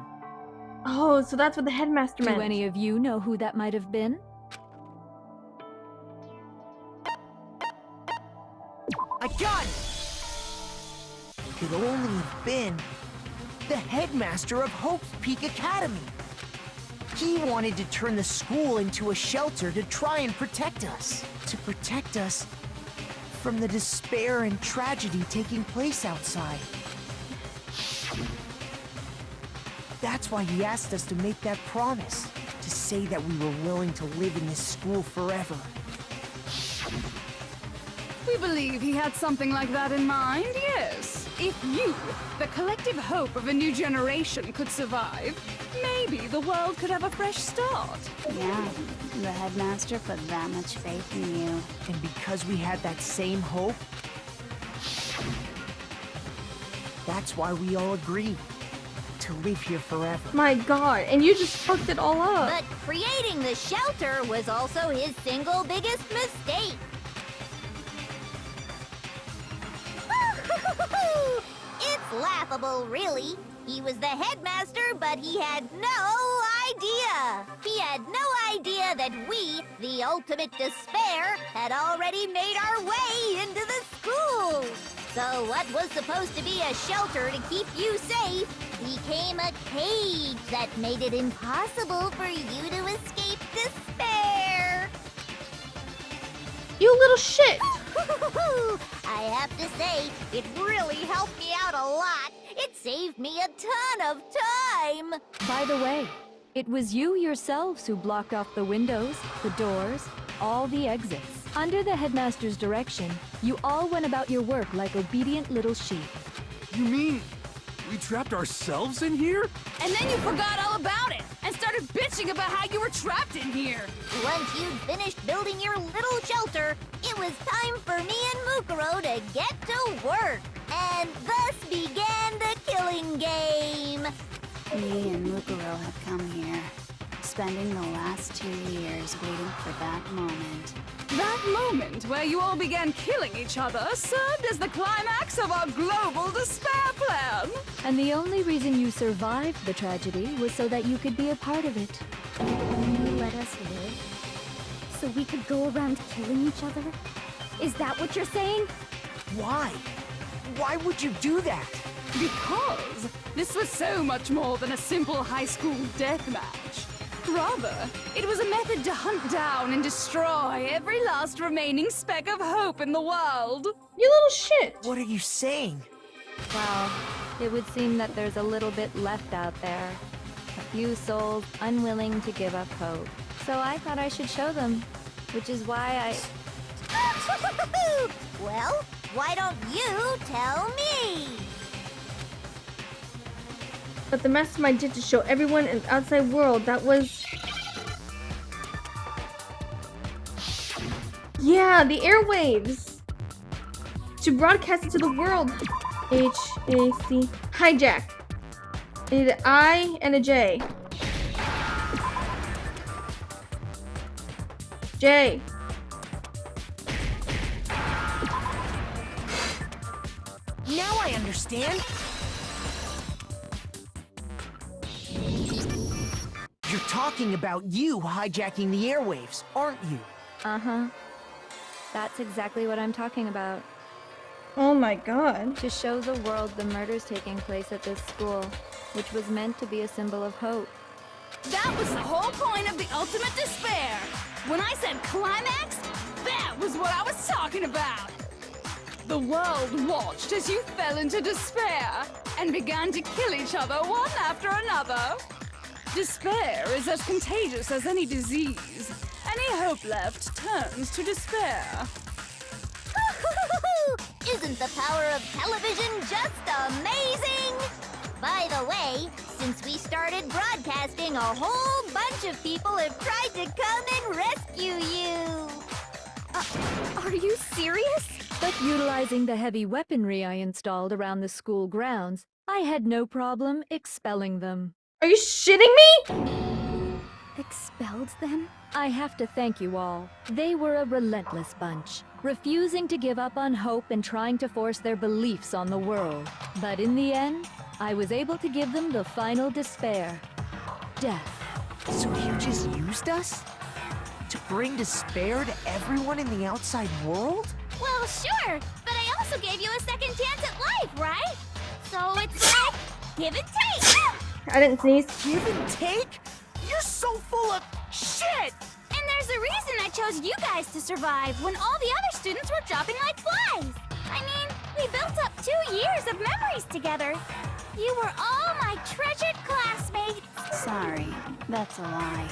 Oh, so that's what the headmaster meant. Do any of you know who that might have been? I got it! Could only have been the headmaster of Hope's Peak Academy. He wanted to turn the school into a shelter to try and protect us. To protect us from the despair and tragedy taking place outside. That's why he asked us to make that promise. To say that we were willing to live in this school forever. We believe he had something like that in mind, yes. If you, the collective hope of a new generation, could survive, maybe the world could have a fresh start. Yeah, the headmaster put that much faith in you. And because we had that same hope, that's why we all agreed to live here forever. My god, and you just fucked it all up. But creating the shelter was also his single biggest mistake. It's laughable, really. He was the headmaster, but he had no idea. He had no idea that we, the ultimate despair, had already made our way into the school. So what was supposed to be a shelter to keep you safe became a cage that made it impossible for you to escape despair. You little shit! I have to say, it really helped me out a lot. It saved me a ton of time. By the way, it was you yourselves who blocked off the windows, the doors, all the exits. Under the headmaster's direction, you all went about your work like obedient little sheep. You mean we trapped ourselves in here? And then you forgot all about it and started bitching about how you were trapped in here. Once you'd finished building your little shelter, it it was time for me and Mukuro to get to work. And thus began the killing game. Me and Mukuro have come here, spending the last 2 years waiting for that moment. That moment where you all began killing each other served as the climax of our global despair plan. And the only reason you survived the tragedy was so that you could be a part of it. You let us live? So we could go around killing each other? Is that what you're saying? Why? Why would you do that? Because this was so much more than a simple high school deathmatch. Rather, it was a method to hunt down and destroy every last remaining speck of hope in the world. You little shit! What are you saying? Well, it would seem that there's a little bit left out there. A few souls unwilling to give up hope. So I thought I should show them, which is why Well, why don't you tell me? But the mastermind did to show everyone in the outside world that was... Yeah, the airwaves! To broadcast it to the world! H-A-C... Hijack. I need an I and a J. J. Now I understand. You're talking about you hijacking the airwaves, aren't you? Uh-huh. That's exactly what I'm talking about. Oh my god. To show the world the murders taking place at this school, which was meant to be a symbol of hope. That was the whole point of the ultimate despair. When I said climax, that was what I was talking about. The world watched as you fell into despair and began to kill each other one after another. Despair is as contagious as any disease. Any hope left turns to despair. Isn't the power of television just amazing? By the way, since we started broadcasting, a whole bunch of people have tried to come and rescue you. Are you serious? But utilizing the heavy weaponry I installed around the school grounds, I had no problem expelling them. Are you shitting me? Expelled them? I have to thank you all. They were a relentless bunch, refusing to give up on hope and trying to force their beliefs on the world. But in the end, I was able to give them the final despair. Death. So you just used us? To bring despair to everyone in the outside world? Well, sure, but I also gave you a second chance at life, right? So it's like, give and take. I didn't sneeze. Give and take? You're so full of shit! And there's a reason I chose you guys to survive when all the other students were dropping like flies. I mean, we built up 2 years of memories together. You were all my treasured classmates. Sorry, that's a lie.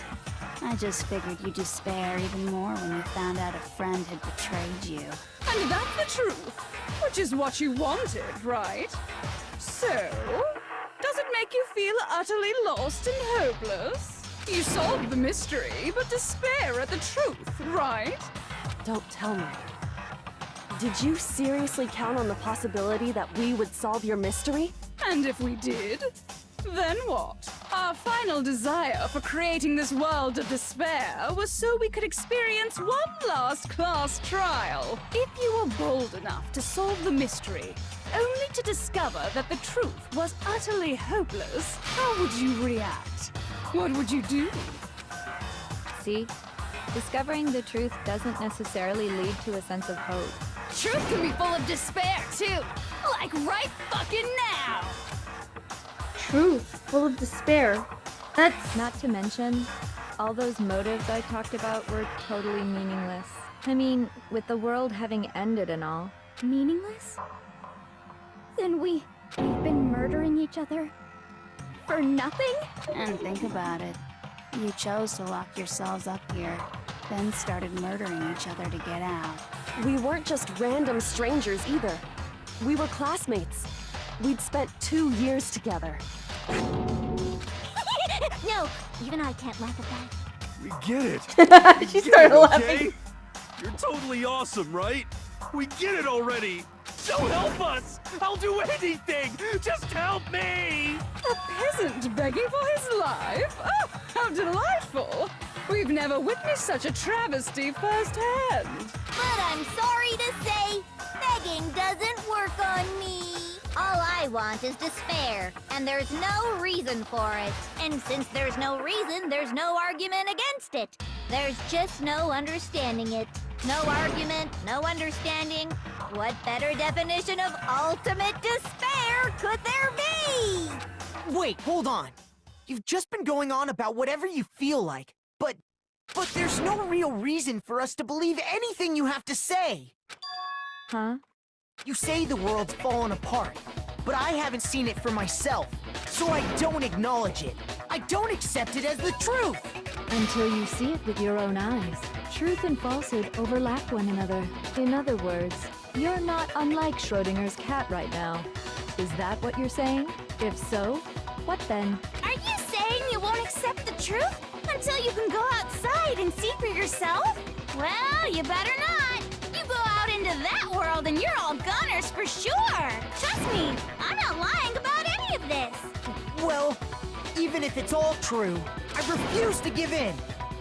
I just figured you'd despair even more when you found out a friend had betrayed you. And that's the truth, which is what you wanted, right? So, does it make you feel utterly lost and hopeless? You solved the mystery, but despair at the truth, right? Don't tell me. Did you seriously count on the possibility that we would solve your mystery? And if we did, then what? Our final desire for creating this world of despair was so we could experience one last class trial. If you were bold enough to solve the mystery, only to discover that the truth was utterly hopeless, how would you react? What would you do? See? Discovering the truth doesn't necessarily lead to a sense of hope. Truth can be full of despair, too. Like right fucking now. Truth, full of despair. That's... Not to mention, all those motives I talked about were totally meaningless. I mean, with the world having ended and all. Meaningless? Then we've been murdering each other for nothing? And think about it. You chose to lock yourselves up here, then started murdering each other to get out. We weren't just random strangers either. We were classmates. We'd spent 2 years together. No, even I can't laugh at that. We get it. She started laughing. Okay? You're totally awesome, right? We get it already! So help us! I'll do anything! Just help me! A peasant begging for his life? Oh, how delightful! We've never witnessed such a travesty firsthand. But I'm sorry to say, begging doesn't work on me. All I want is despair, and there's no reason for it. And since there's no reason, there's no argument against it. There's just no understanding it. No argument, no understanding. What better definition of ultimate despair could there be? Wait, hold on. You've just been going on about whatever you feel like, but there's no real reason for us to believe anything you have to say. Huh? You say the world's fallen apart, but I haven't seen it for myself, so I don't acknowledge it. I don't accept it as the truth. Until you see it with your own eyes. Truth and falsehood overlap one another. In other words, you're not unlike Schrodinger's cat right now. Is that what you're saying? If so, what then? Are you saying you won't accept the truth until you can go outside and see for yourself? Well, you better not. You go out into that world and you're all gunners for sure. Trust me, I'm not lying about any of this. Well, even if it's all true, I refuse to give in.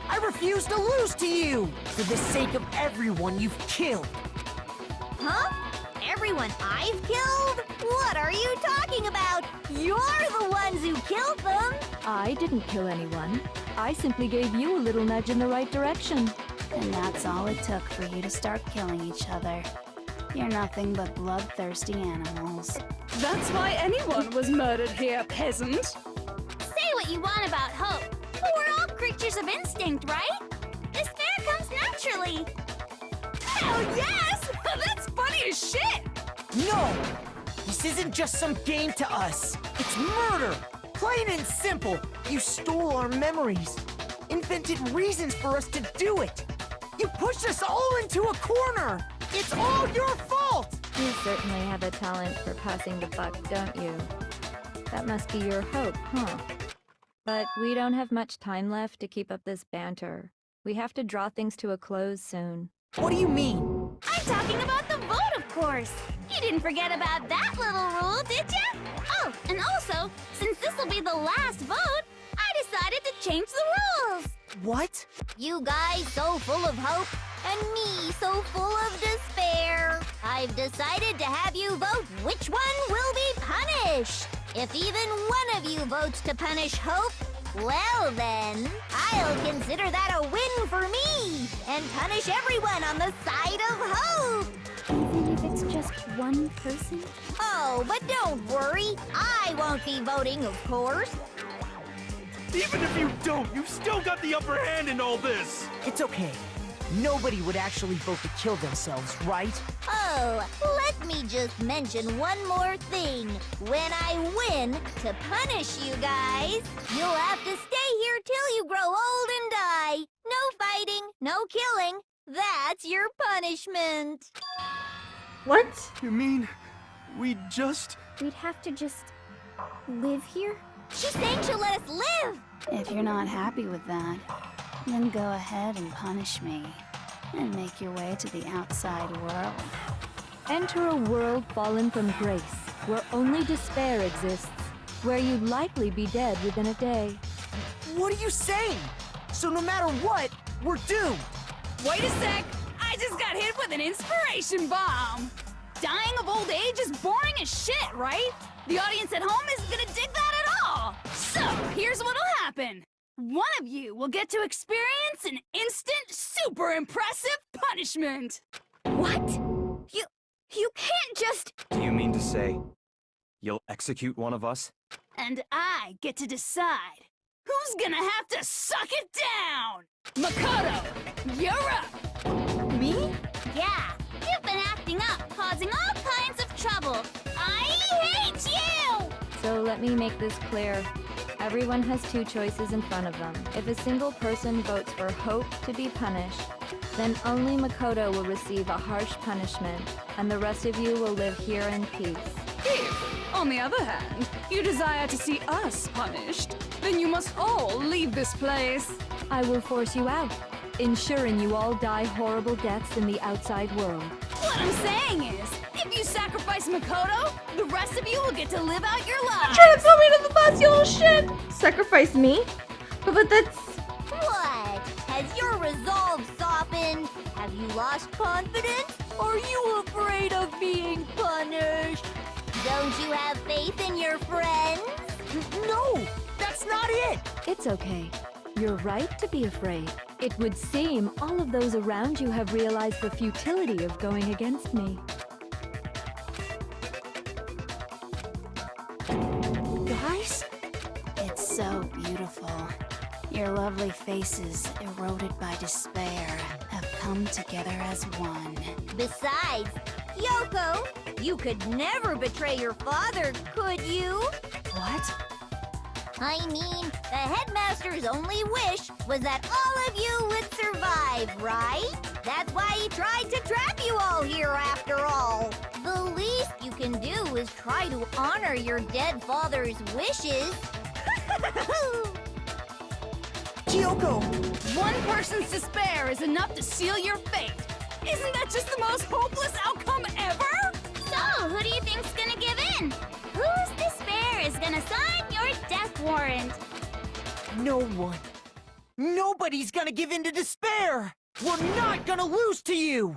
I refuse to lose to you, for the sake of everyone you've killed. Huh? Everyone I've killed? What are you talking about? You're the ones who killed them! I didn't kill anyone. I simply gave you a little nudge in the right direction. And that's all it took for you to start killing each other. You're nothing but bloodthirsty animals. That's why anyone was murdered here, peasant. Say what you want about hope, but we're all creatures of instinct, right? Despair comes naturally. Hell yes! That's funny as shit! No! This isn't just some game to us. It's murder! Plain and simple. You stole our memories. Invented reasons for us to do it. You pushed us all into a corner. It's all your fault! You certainly have a talent for passing the buck, don't you? That must be your hope, huh? But we don't have much time left to keep up this banter. We have to draw things to a close soon. What do you mean? I'm talking about the vote, of course. You didn't forget about that little rule, did you? Oh, and also, since this will be the last vote, I decided to change the rules. What? You guys so full of hope, and me so full of despair. I've decided to have you vote which one will be punished. If even one of you votes to punish Hope, well then, I'll consider that a win for me, and punish everyone on the side of Hope. Even if it's just one person? Oh, but don't worry, I won't be voting, of course. Even if you don't, you've still got the upper hand in all this! It's okay. Nobody would actually vote to kill themselves, right? Oh, let me just mention one more thing. When I win, to punish you guys, you'll have to stay here till you grow old and die. No fighting, no killing. That's your punishment. What? You mean, we'd Have to just live here? She's saying she'll let us live. If you're not happy with that, then go ahead and punish me. And make your way to the outside world. Enter a world fallen from grace, where only despair exists, where you'd likely be dead within a day. What are you saying? So no matter what, we're doomed. Wait a sec! I just got hit with an inspiration bomb! Dying of old age is boring as shit, right? The audience at home isn't gonna dig that at all! So, here's what'll happen. One of you will get to experience an instant, super impressive punishment! What? You can't just... Do you mean to say you'll execute one of us? And I get to decide who's gonna have to suck it down! Makoto, you're up! Me? Yeah, you've been acting up, causing all kinds of trouble. I hate you! So let me make this clear. Everyone has two choices in front of them. If a single person votes for Hope to be punished, then only Makoto will receive a harsh punishment, and the rest of you will live here in peace. If, on the other hand, you desire to see us punished, then you must all leave this place. I will force you out. ensuring you all die horrible deaths in the outside world. What I'm saying is, if you sacrifice Makoto, the rest of you will get to live out your lives. Trying to throw me into the bus, you little shit! Sacrifice me? But that's... What? Has your resolve softened? Have you lost confidence? Are you afraid of being punished? Don't you have faith in your friends? No! That's not it! It's okay. You're right to be afraid. It would seem all of those around you have realized the futility of going against me. Guys? It's so beautiful. Your lovely faces, eroded by despair, have come together as one. Besides, Yoko, you could never betray your father, could you? What? I mean, the headmaster's only wish was that all of you would survive, right? That's why he tried to trap you all here after all. The least you can do is try to honor your dead father's wishes. Kyoko! One person's despair is enough to seal your fate. Isn't that just the most hopeless outcome ever? So, who do you think's gonna give in? Whose despair is gonna sign your death warrant? No one. Nobody's gonna give in to despair! We're not gonna lose to you!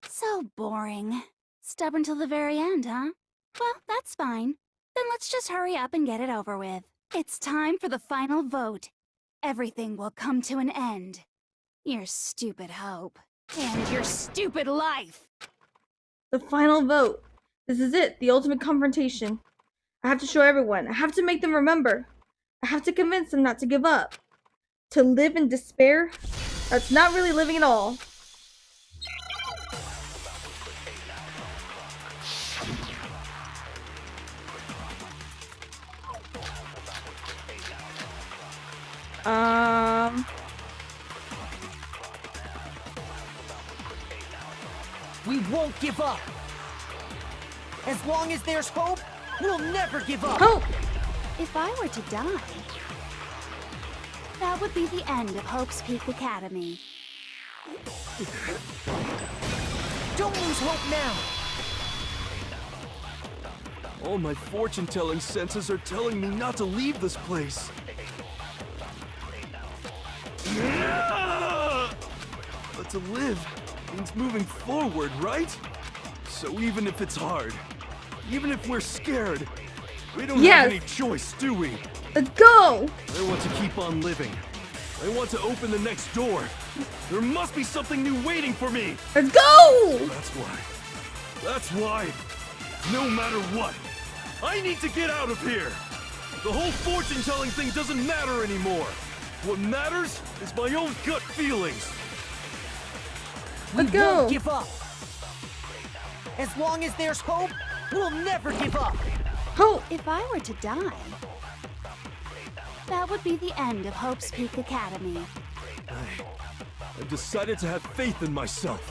So boring. Stubborn till the very end, huh? Well, that's fine. Then let's just hurry up and get it over with. It's time for the final vote. Everything will come to an end. Your stupid hope. And your stupid life. The final vote. This is it, the ultimate confrontation. I have to show everyone. I have to make them remember. I have to convince them not to give up. To live in despair, that's not really living at all. We won't give up! As long as there's hope, we'll never give up! Hope! If I were to die, that would be the end of Hope's Peak Academy. Don't lose hope now! All my fortune-telling senses are telling me not to leave this place. But to live means moving forward, right? So even if it's hard, even if we're scared, we don't have any choice, do we? Let's go! I want to keep on living. I want to open the next door. There must be something new waiting for me. Let's go! That's why, no matter what, I need to get out of here. The whole fortune-telling thing doesn't matter anymore. What matters is my own gut feelings. Let's We go! won't give up! As long as there's hope, we'll never give up! Hope! If I were to die, that would be the end of Hope's Peak Academy. I've decided to have faith in myself.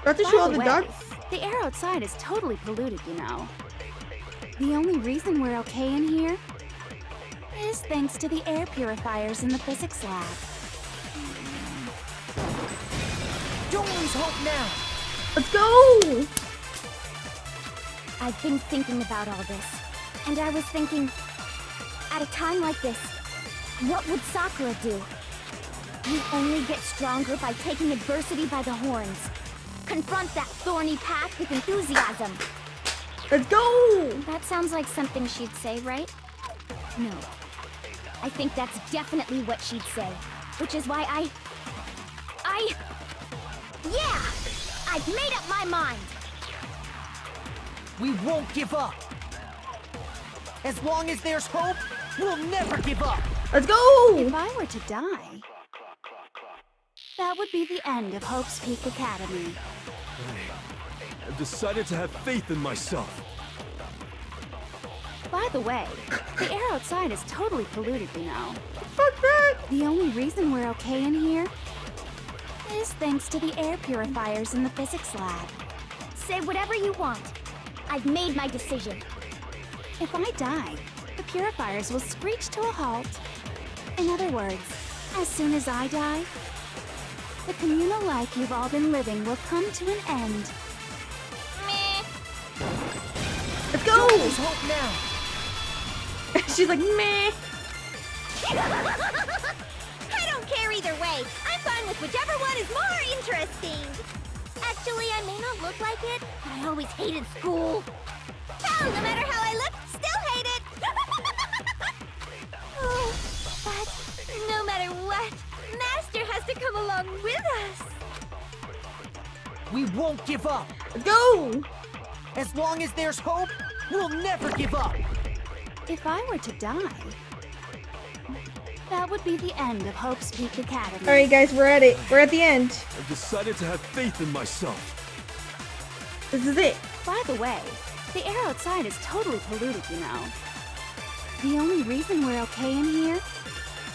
Got to By show all the the way, dots? the air outside is totally polluted, you know. The only reason we're okay in here is thanks to the air purifiers in the physics lab. Don't lose hope now! Let's go! I've been thinking about all this, and I was thinking, at a time like this, what would Sakura do? You only get stronger by taking adversity by the horns. Confront that thorny path with enthusiasm. Let's go! That sounds like something she'd say, right? No. I think that's definitely what she'd say. Which is why Yeah! I've made up my mind! We won't give up! As long as there's hope, we'll never give up! Let's go! If I were to die, that would be the end of Hope's Peak Academy. I've decided to have faith in myself. By the way, the air outside is totally polluted, you know. Fuck that! The only reason we're okay in here is thanks to the air purifiers in the physics lab. Say whatever you want. I've made my decision. If I die, the purifiers will screech to a halt. In other words, As soon as I die, the communal life you've all been living will come to an end. Meh. Let's go! There's hope now. She's like, meh. I don't care either way. I'm fine with whichever one is more interesting. Actually, I may not look like it, but I always hated school. Hell, no matter how I look, still hate it. Oh, but no matter what, Master has to come along with us. We won't give up. Let's go! As long as there's hope, we'll never give up. If I were to die, that would be the end of Hope's Peak Academy. Alright guys, we're at it. We're at the end. I've decided to have faith in myself. This is it. By the way, the air outside is totally polluted, you know. The only reason we're okay in here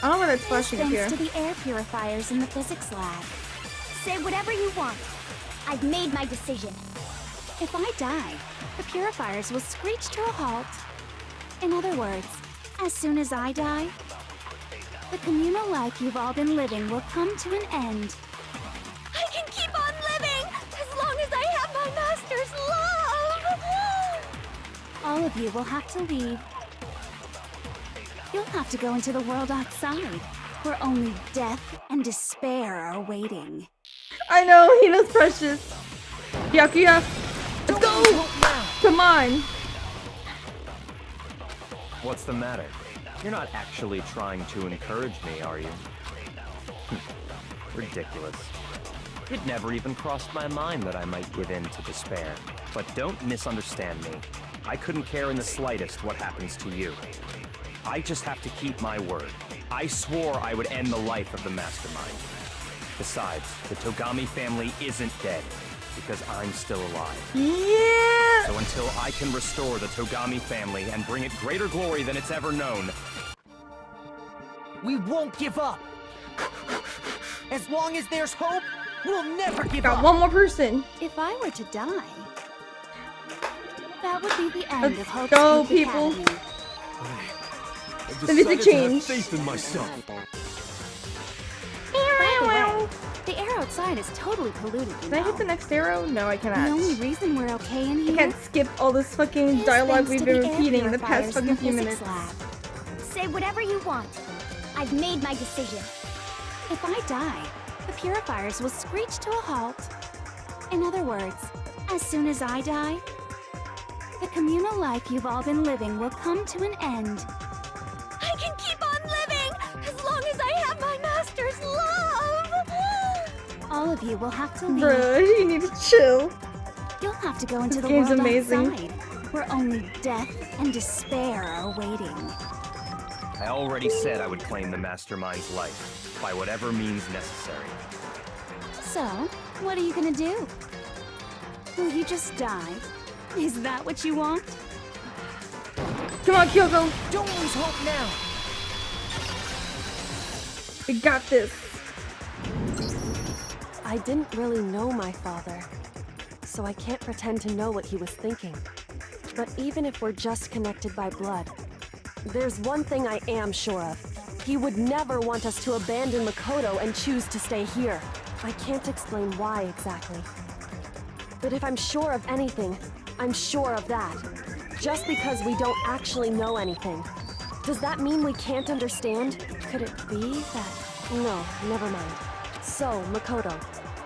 I don't know where that's is flashing up thanks here. to the air purifiers in the physics lab. Say whatever you want. I've made my decision. If I die, the purifiers will screech to a halt. In other words, as soon as I die, the communal life you've all been living will come to an end. I can keep on living as long as I have my master's love. All of you will have to leave. You'll have to go into the world outside, where only death and despair are waiting. I know, he knows Precious. Byakuya, let's go! Come on! What's the matter? You're not actually trying to encourage me, are you? Ridiculous. It never even crossed my mind that I might give in to despair. But don't misunderstand me. I couldn't care in the slightest what happens to you. I just have to keep my word. I swore I would end the life of the Mastermind. Besides, the Togami family isn't dead, because I'm still alive. Yeah! So until I can restore the Togami family and bring it greater glory than it's ever known, we won't give up. As long as there's hope, we'll never give Got up. one more person. If I were to die, that would be the end Let's of Hope's go, Peak people. Academy. I've The music decided to have changed. faith in myself. By the way, the air outside is totally polluted, you Can I know. hit the next arrow? No, I The cannot. only reason we're okay in I here can't skip all this fucking is dialogue thanks we've to been the air repeating in the past purifiers in fucking few physics minutes. lab. Say whatever you want. I've made my decision. If I die, the purifiers will screech to a halt. In other words, as soon as I die, the communal life you've all been living will come to an end. I can keep on living as long as I have my master's love. All of you will have to leave. Bruh, you need to chill. You'll have to go into the game's world amazing. outside, where only death and despair are waiting. I already said I would claim the Mastermind's life, by whatever means necessary. So, what are you gonna do? Will you just die? Is that what you want? Come on, Kyoko. Don't lose hope now. We got this. I didn't really know my father, so I can't pretend to know what he was thinking. But even if we're just connected by blood, there's one thing I am sure of. He would never want us to abandon Makoto and choose to stay here. I can't explain why exactly. But if I'm sure of anything, I'm sure of that. Just because we don't actually know anything. Does that mean we can't understand? Could it be that... No, never mind. So, Makoto,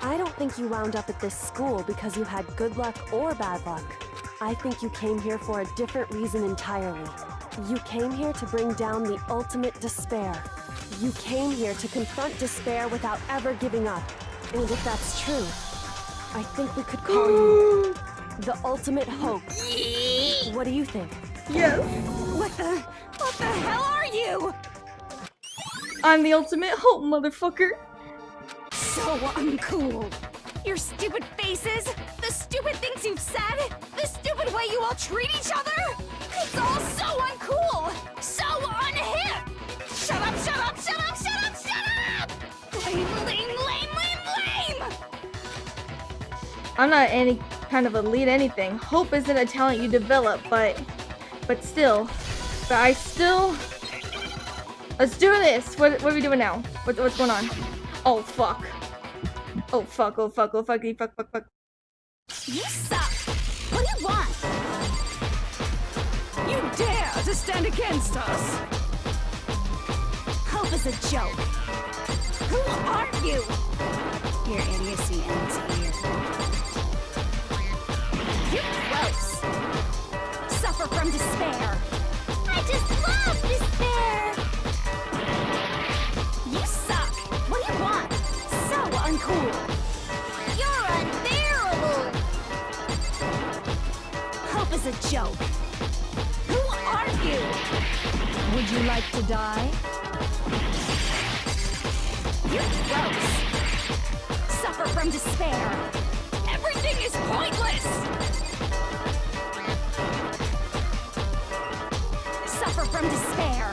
I don't think you wound up at this school because you had good luck or bad luck. I think you came here for a different reason entirely. You came here to bring down the ultimate despair. You came here to confront despair without ever giving up. And if that's true, I think we could call you the ultimate hope. What do you think? Yes. What the hell are you? I'm the ultimate hope, motherfucker. So uncool. Your stupid faces, the stupid things you've said, the stupid way you all treat each other. It's all so uncool, so unhip. Shut up, shut up, shut up, shut up, shut up! Lame, lame, lame, lame, lame! I'm not any kind of elite anything. Hope isn't a talent you develop, but still. But I still Let's do this! What are we doing now? What's going on? Oh, fuck. Oh, fuck, oh, fuck, oh, fucky, fuck, fuck, fuck. You suck! What do you want? You dare to stand against us? Hope is a joke. Who are you? Your idiocy ends here. You're gross. Suffer from despair. I just love despair! You suck. What do you want? So uncool. You're unbearable! Hope is a joke. Who are you? Would you like to die? You're gross. Suffer from despair. Everything is pointless. Suffer from despair.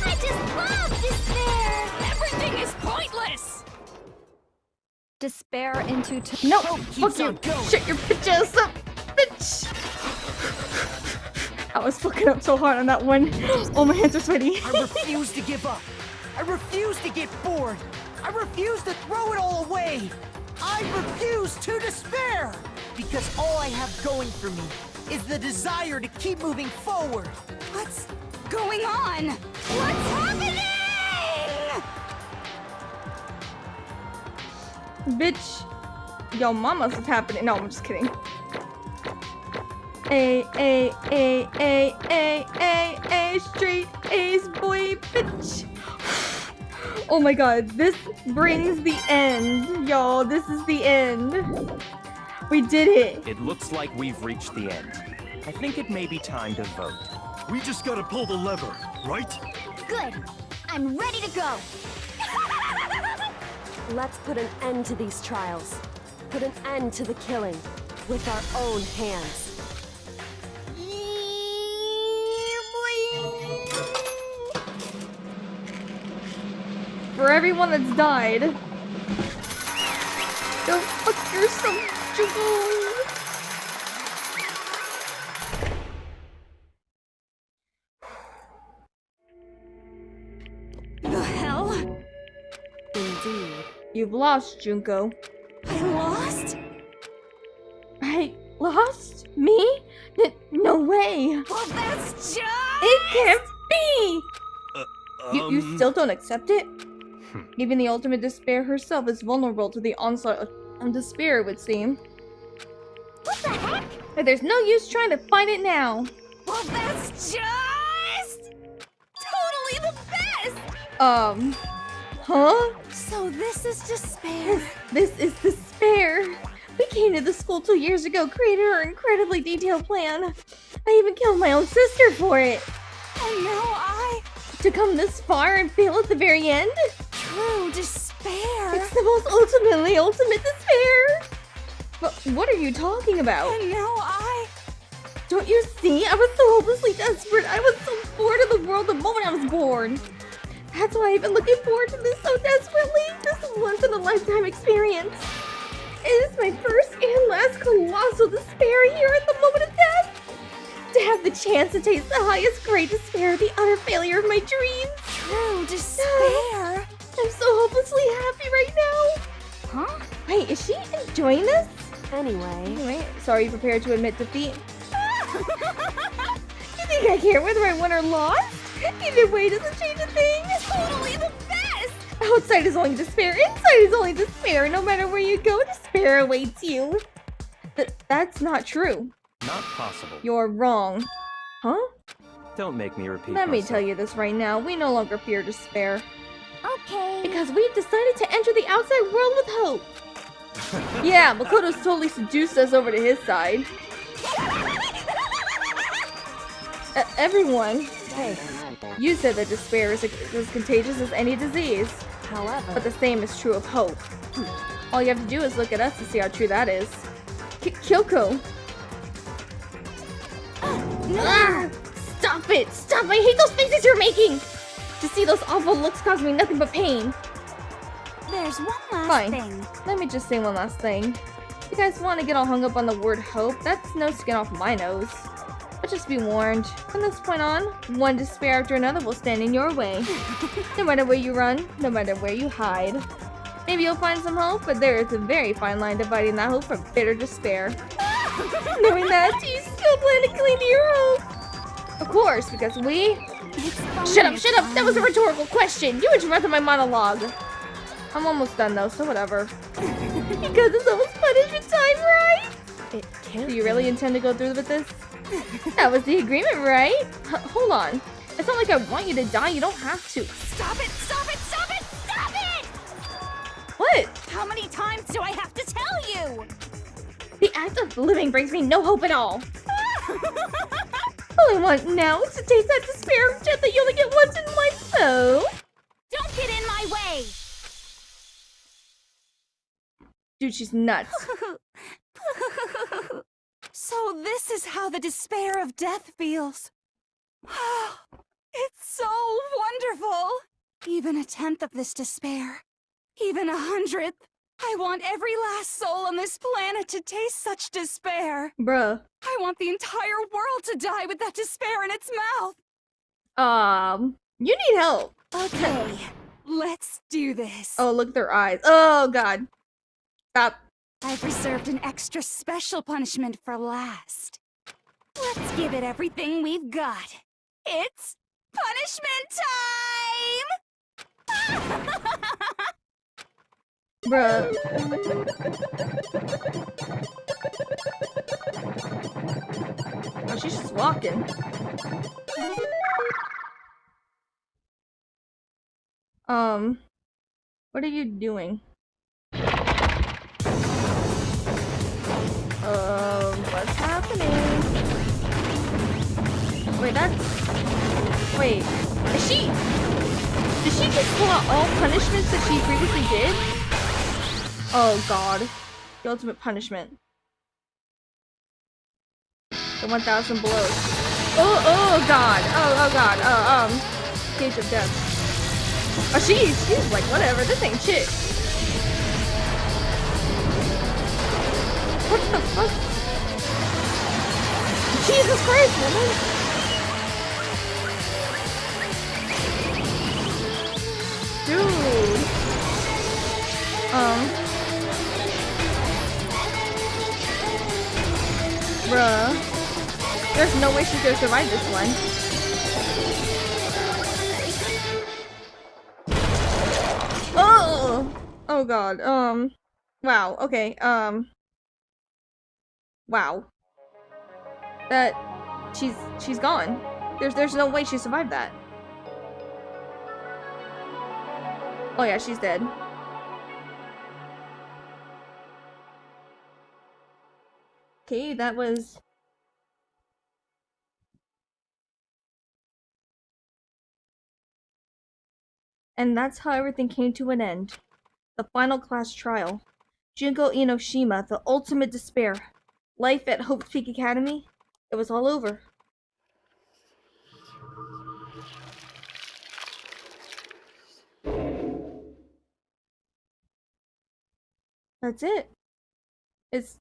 I just love despair! Everything is pointless. Despair into No! Hope Fuck keeps you! on going. Shut your bitch ass up, bitch! I was fucking up so hard on that one. Oh, my hands are sweaty. I refuse to give up. I refuse to get bored. I refuse to throw it all away. I refuse to despair. Because all I have going for me is the desire to keep moving forward. What's going on? What's happening? Bitch. Yo, mama's what's happening. No, I'm just kidding. A, straight A's, boy, bitch. Oh my god, this brings the end. Y'all, this is the end. We did it. It looks like we've reached the end. I think it may be time to vote. We just gotta pull the lever, right? Good. I'm ready to go. Let's put an end to these trials. Put an end to the killing with our own hands. For everyone that's died. Go fuck yourself, Juggle. The hell? Indeed. You've lost, Junko. I lost? I lost? Me? No way. Well, that's just... It can't be! You still don't accept it? Even the ultimate despair herself is vulnerable to the onslaught of despair, it would seem. What the heck? But there's no use trying to fight it now. Well, that's just... totally the best! Huh? So this is despair. This is despair. We came to the school 2 years ago, created our incredibly detailed plan. I even killed my own sister for it. And now To come this far and fail at the very end? True despair. It's the most ultimate despair. But what are you talking about? And now Don't you see? I was so hopelessly desperate. I was so bored of the world the moment I was born. That's why I've been looking forward to this so desperately. This is once-in-a-lifetime experience. It is my first and last colossal despair here at the moment of death. To have the chance to taste the highest grade despair, the utter failure of my dreams. True despair. I'm so hopelessly happy right now. Huh? Wait, is she enjoying this? Anyway, So are you prepared to admit defeat? You think I care whether I won or lost? Either way doesn't change a thing. Totally the best. Outside is only despair, inside is only despair. No matter where you go, despair awaits you. That's not true. Not possible. You're wrong. Huh? Don't make me repeat Let me myself. tell you this right now. We no longer fear despair. Okay. Because we've decided to enter the outside world with hope. Yeah, Makoto's totally seduced us over to his side. Everyone. hey, You said that despair is as contagious as any disease. however, But the same is true of hope. All you have to do is look at us to see how true that is. Kyoko! Ah, stop it! Stop! I hate those faces you're making! To see those awful looks cause me nothing but pain. There's one last Fine. thing. Let me just say one last thing. If you guys want to get all hung up on the word hope, that's no skin off my nose. But just be warned, from this point on, one despair after another will stand in your way. No matter where you run, no matter where you hide. Maybe you'll find some hope, but there is a very fine line dividing that hope from bitter despair. Knowing that, you still plan to cling to your hope. Of course, because we... Shut up! That was a rhetorical question! You interrupted my monologue! I'm almost done though, so whatever. Because it's almost punishment time, right? It can't Do you really intend to go through with this? That was the agreement, right? Hold on. It's not like I want you to die, you don't have to. Stop it! Stop it! Stop it! Stop it! What? How many times do I have to tell you? The act of living brings me no hope at all. All I want now is to taste that despair of death that you only get once in life, though. Don't get in my way! Dude, she's nuts. So this is how the despair of death feels. It's so wonderful. Even a tenth of this despair, even 100th. I want every last soul on this planet to taste such despair. Bruh. I want the entire world to die with that despair in its mouth. You need help. Okay, let's do this. Oh, look at their eyes. Oh, God. Stop. I've reserved an extra special punishment for last. Let's give it everything we've got. It's punishment time! Bruh. Oh, she's just walking. What are you doing? What's happening? Wait, Wait, did she just pull out all punishments that she previously did? Oh god. The ultimate punishment. The 1000 blows. Oh god. Oh god. Cage of death. Oh, she's like, whatever, this ain't shit. What the fuck? Jesus Christ, woman! Dude. Bruh. There's no way she's gonna survive this one. Oh! Oh god, wow, okay, wow. That... She's gone. There's no way she survived that. Oh yeah, she's dead. Okay, that was... And that's how everything came to an end. The final class trial. Junko Enoshima, the ultimate despair. Life at Hope's Peak Academy. It was all over. That's it. It's...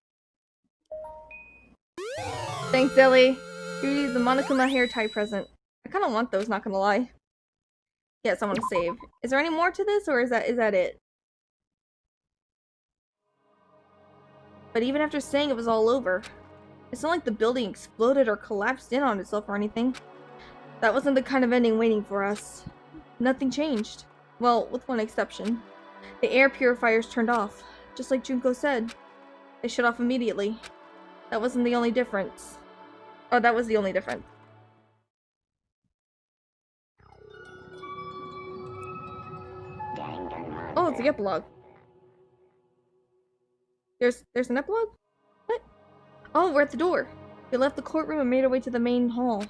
Thanks, Ellie. Here's the Monokuma hair tie present. I kinda want those, not gonna lie. Yes, I want to save. Is there any more to this, or is that it? But even after saying it was all over, it's not like the building exploded or collapsed in on itself or anything. That wasn't the kind of ending waiting for us. Nothing changed. Well, with one exception. The air purifiers turned off, just like Junko said. They shut off immediately. That wasn't the only difference. Oh, that was the only difference. Oh, it's the epilogue. There's an epilogue? What? Oh, we're at the door. We left the courtroom and made our way to the main hall.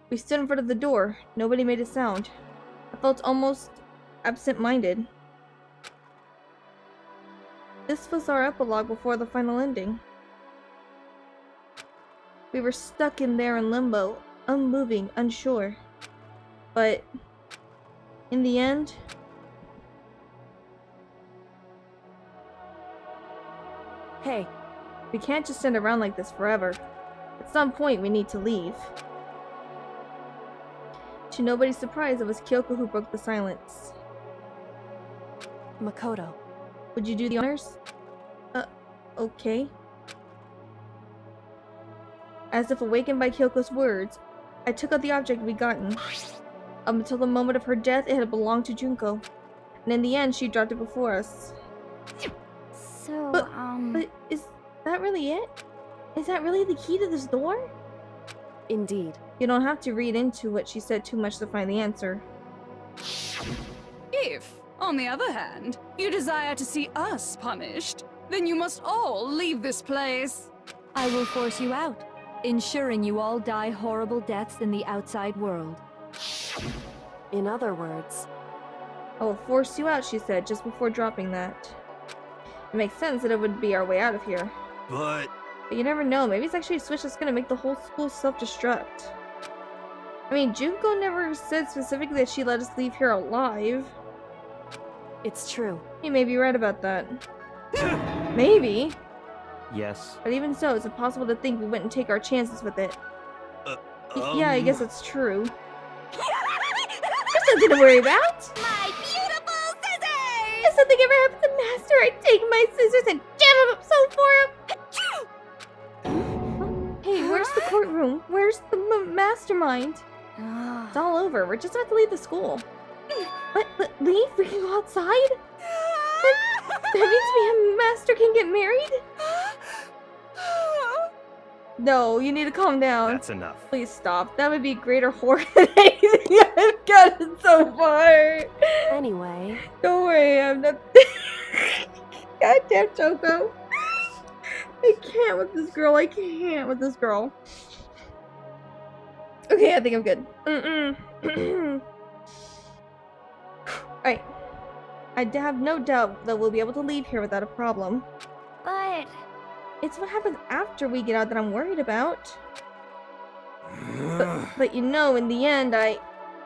We stood in front of the door. Nobody made a sound. I felt almost absent-minded. This was our epilogue before the final ending. We were stuck in there in limbo, unmoving, unsure. But in the end, hey, we can't just stand around like this forever. At At some point, we need to leave. To nobody's surprise, it was Kyoko who broke the silence. Makoto. Would you do the honors? Okay. As if awakened by Kyoko's words, I took out the object we'd gotten. Up until the moment of her death, it had belonged to Junko. And in the end, she dropped it before us. So, But is that really it? Is that really the key to this door? Indeed. You don't have to read into what she said too much to find the answer. If, on the other hand, you desire to see us punished, then you must all leave this place. I will force you out, ensuring you all die horrible deaths in the outside world. In other words, I will force you out, she said, just before dropping that. It makes sense that it would be our way out of here. But you never know, maybe it's actually a switch that's gonna make the whole school self-destruct. I mean, Junko never said specifically that she let us leave here alive. it's true. You may be right about that. Maybe. Yes. But even so, it's impossible to think we wouldn't take our chances with it. Yeah, I guess it's true. There's nothing to worry about! My beautiful scissors! If something ever happens to Master, I'd take my scissors and jam them up so for him! Hey, where's the courtroom? Where's the mastermind? It's all over. We're just about to leave the school. What? Leave? We can go outside? That means me and Master can get married? No, you need to calm down. That's enough. Please stop. That would be greater horror than anything I've gotten so far. Anyway. Don't worry, I'm not. Goddamn Choco. I can't with this girl. I can't with this girl. Okay, I think I'm good. Alright. I have no doubt that we'll be able to leave here without a problem. but It's what happens after we get out that I'm worried about. But you know, in the end, I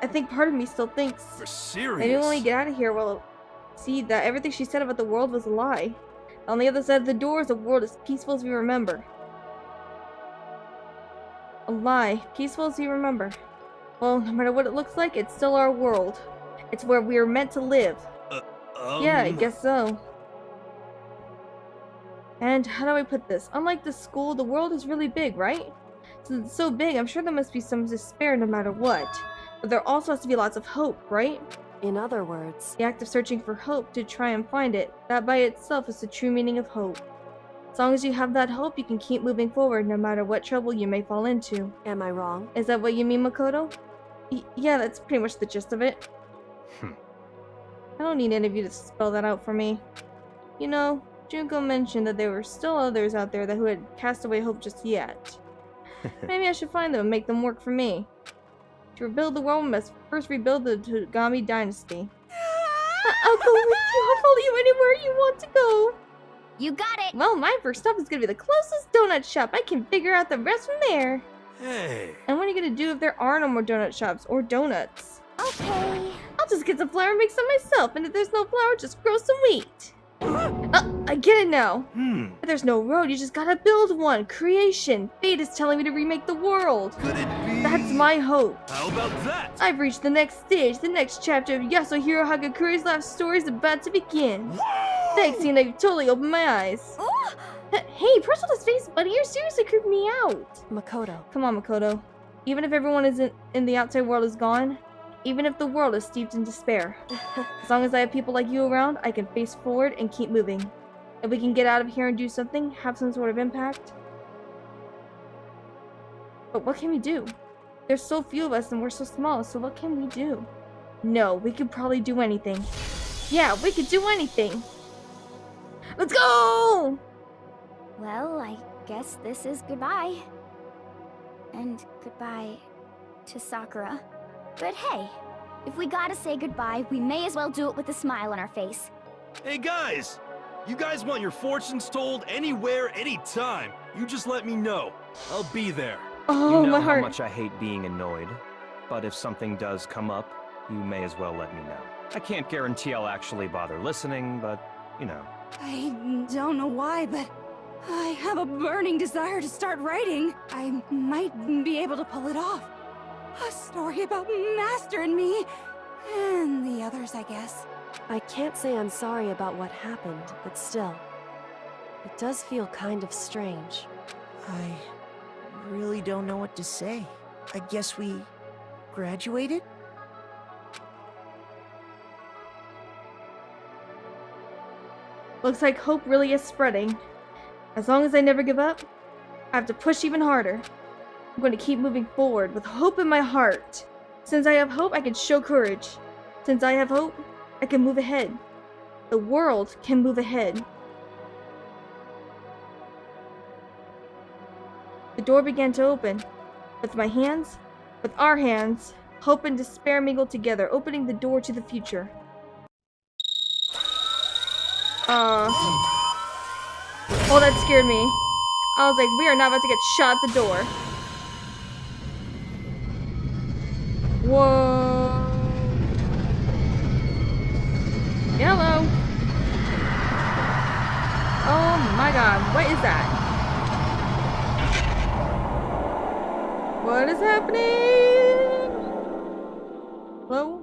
think part of me still thinks you're serious? maybe when we get out of here, we'll see that everything she said about the world was a lie. On the other side of the door is a world as peaceful as we remember. A lie, peaceful as we remember. Well, no matter what it looks like, it's still our world. It's where we are meant to live. Yeah, I guess so. And how do I put this? Unlike the school, the world is really big, right? Since it's so big, I'm sure there must be some despair no matter what. But there also has to be lots of hope, right? In other words, The act of searching for hope to try and find it, that by itself is the true meaning of hope. As long as you have that hope, you can keep moving forward no matter what trouble you may fall into. am I wrong? Is that what you mean, Makoto? Yeah, that's pretty much the gist of it. I don't need any of you to spell that out for me. You know, Junko mentioned that there were still others out there who had cast away hope just yet. Maybe I should find them and make them work for me. To rebuild the world, we must first rebuild the Togami dynasty. I'll go with you. I'll follow you anywhere you want to go. You got it! Well, my first stop is gonna be the closest donut shop. I can figure out the rest from there. Hey. And what are you gonna do if there are no more donut shops or donuts? Okay. I'll just get some flour and make some myself, and if there's no flour, just grow some wheat. I get it now. If there's no road, you just gotta build one. Creation. Fate is telling me to remake the world. Could it be? That's my hope. How about that? I've reached the next stage. The next chapter of Yasuhiro Hagakuri's life story is about to begin. Whoa! Thanks, Tina. You've totally opened my eyes. Hey, press on his face, buddy. You're seriously creeping me out. Makoto. Come on, Makoto. Even if everyone in the outside world is gone, even if the world is steeped in despair, as long as I have people like you around, I can face forward and keep moving. If we can get out of here and do something, have some sort of impact. But what can we do? There's so few of us and we're so small, so what can we do? No, we could probably do anything. Yeah, we could do anything. Let's go! well, I guess this is goodbye. And goodbye to Sakura. But hey, if we gotta say goodbye, we may as well do it with a smile on our face. Hey guys! You guys want your fortunes told anywhere, anytime. You just let me know. I'll be there. Oh, You know my how heart. much I hate being annoyed, but if something does come up, you may as well let me know. I can't guarantee I'll actually bother listening, but, you know. I don't know why, but I have a burning desire to start writing. I might be able to pull it off. A story about Master and me, and the others, I guess. I can't say I'm sorry about what happened, but still, it does feel kind of strange. I really don't know what to say. I guess we graduated? Looks like hope really is spreading. As long as I never give up, I have to push even harder. I'm going to keep moving forward with hope in my heart. Since I have hope, I can show courage. Since I have hope, I can move ahead. The world can move ahead. The door began to open. With my hands, with our hands, hope and despair mingled together, opening the door to the future. Oh, that scared me. I was like, we are not about to get shot at the door. Whoa. Hello. Oh my god, what is that? What is happening? Hello?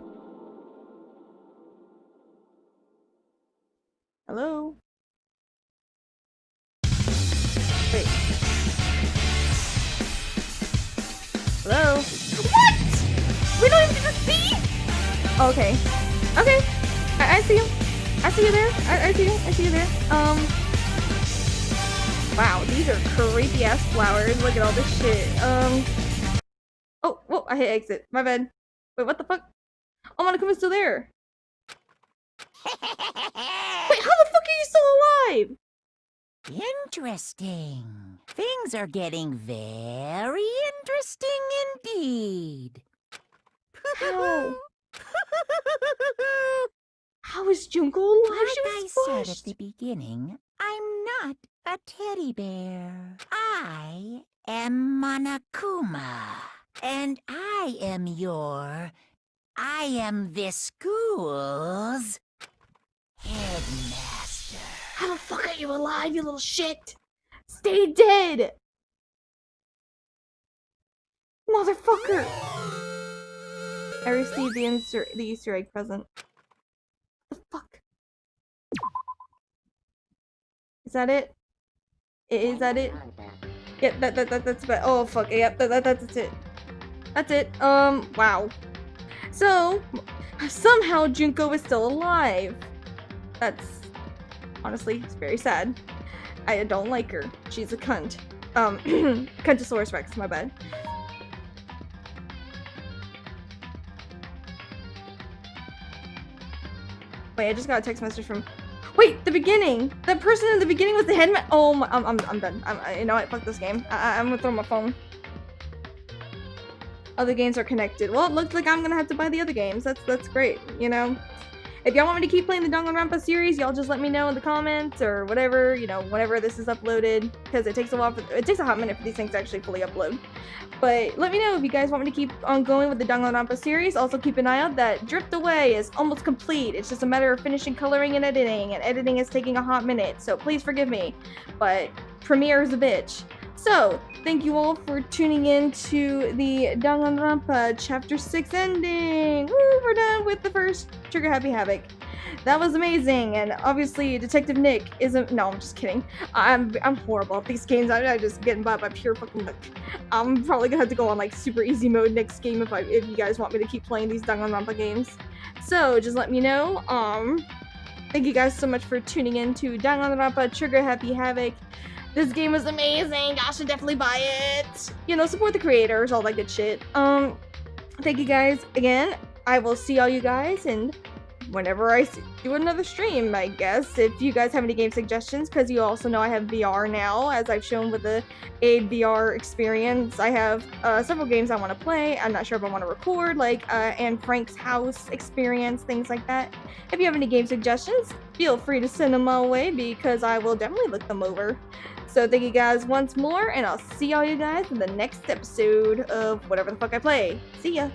Hello? Wait. Hello? What? We don't even get to see? Okay. Okay. I see you. I see you there. I see you. I see you there. Wow, these are creepy ass flowers. Look at all this shit. Oh, whoa, I hit exit. My bad. Wait, what the fuck? Oh, Monokuma's still there. Wait, how the fuck are you still alive? Interesting. Things are getting very interesting indeed. How? How is Junko alive? Like I She was said at squashed. the beginning, I'm not a teddy bear. I am Monokuma. And I am this school's headmaster. How the fuck are you alive, you little shit? Stay dead! Motherfucker! I received the Easter egg present. What the fuck? Is that it? Is that it? Yep, that's about. Oh fuck! Yep, that's it. That's it. Wow. So somehow Junko is still alive. That's honestly, it's very sad. I don't like her. She's a cunt. Cuntosaurus Rex. My bad. Wait, I just got a text message from. Wait, the beginning. That person in the beginning was the headman. Oh my, I'm done. You know what? Fuck this game. I'm gonna throw my phone. Other games are connected. Well, it looks like I'm gonna have to buy the other games. That's great. You know. If y'all want me to keep playing the Danganronpa series, y'all just let me know in the comments or whatever. You know, whenever this is uploaded, because it takes a while. It takes a hot minute for these things to actually fully upload. But let me know if you guys want me to keep on going with the Danganronpa series. Also, keep an eye out that Drift Away is almost complete. It's just a matter of finishing coloring and editing is taking a hot minute. So please forgive me. But Premiere is a bitch. So, thank you all for tuning in to the Danganronpa Chapter 6 ending! Woo, we're done with the first Trigger Happy Havoc. That was amazing, and obviously Detective Nick isn't- no, I'm just kidding. I'm horrible at these games. I'm just getting by pure fucking luck. I'm probably gonna have to go on like super easy mode next game if you guys want me to keep playing these Danganronpa games. So, just let me know. Thank you guys so much for tuning in to Danganronpa Trigger Happy Havoc. This game is amazing. Y'all should definitely buy it. You know, support the creators, all that good shit. Thank you guys again. I will see all you guys, and whenever I do another stream, I guess. If you guys have any game suggestions, because you also know I have VR now, as I've shown with the Aid VR experience. I have several games I want to play. I'm not sure if I want to record, like Anne Frank's House experience, things like that. If you have any game suggestions, feel free to send them my way, because I will definitely look them over. So thank you guys once more, and I'll see all you guys in the next episode of whatever the fuck I play. See ya!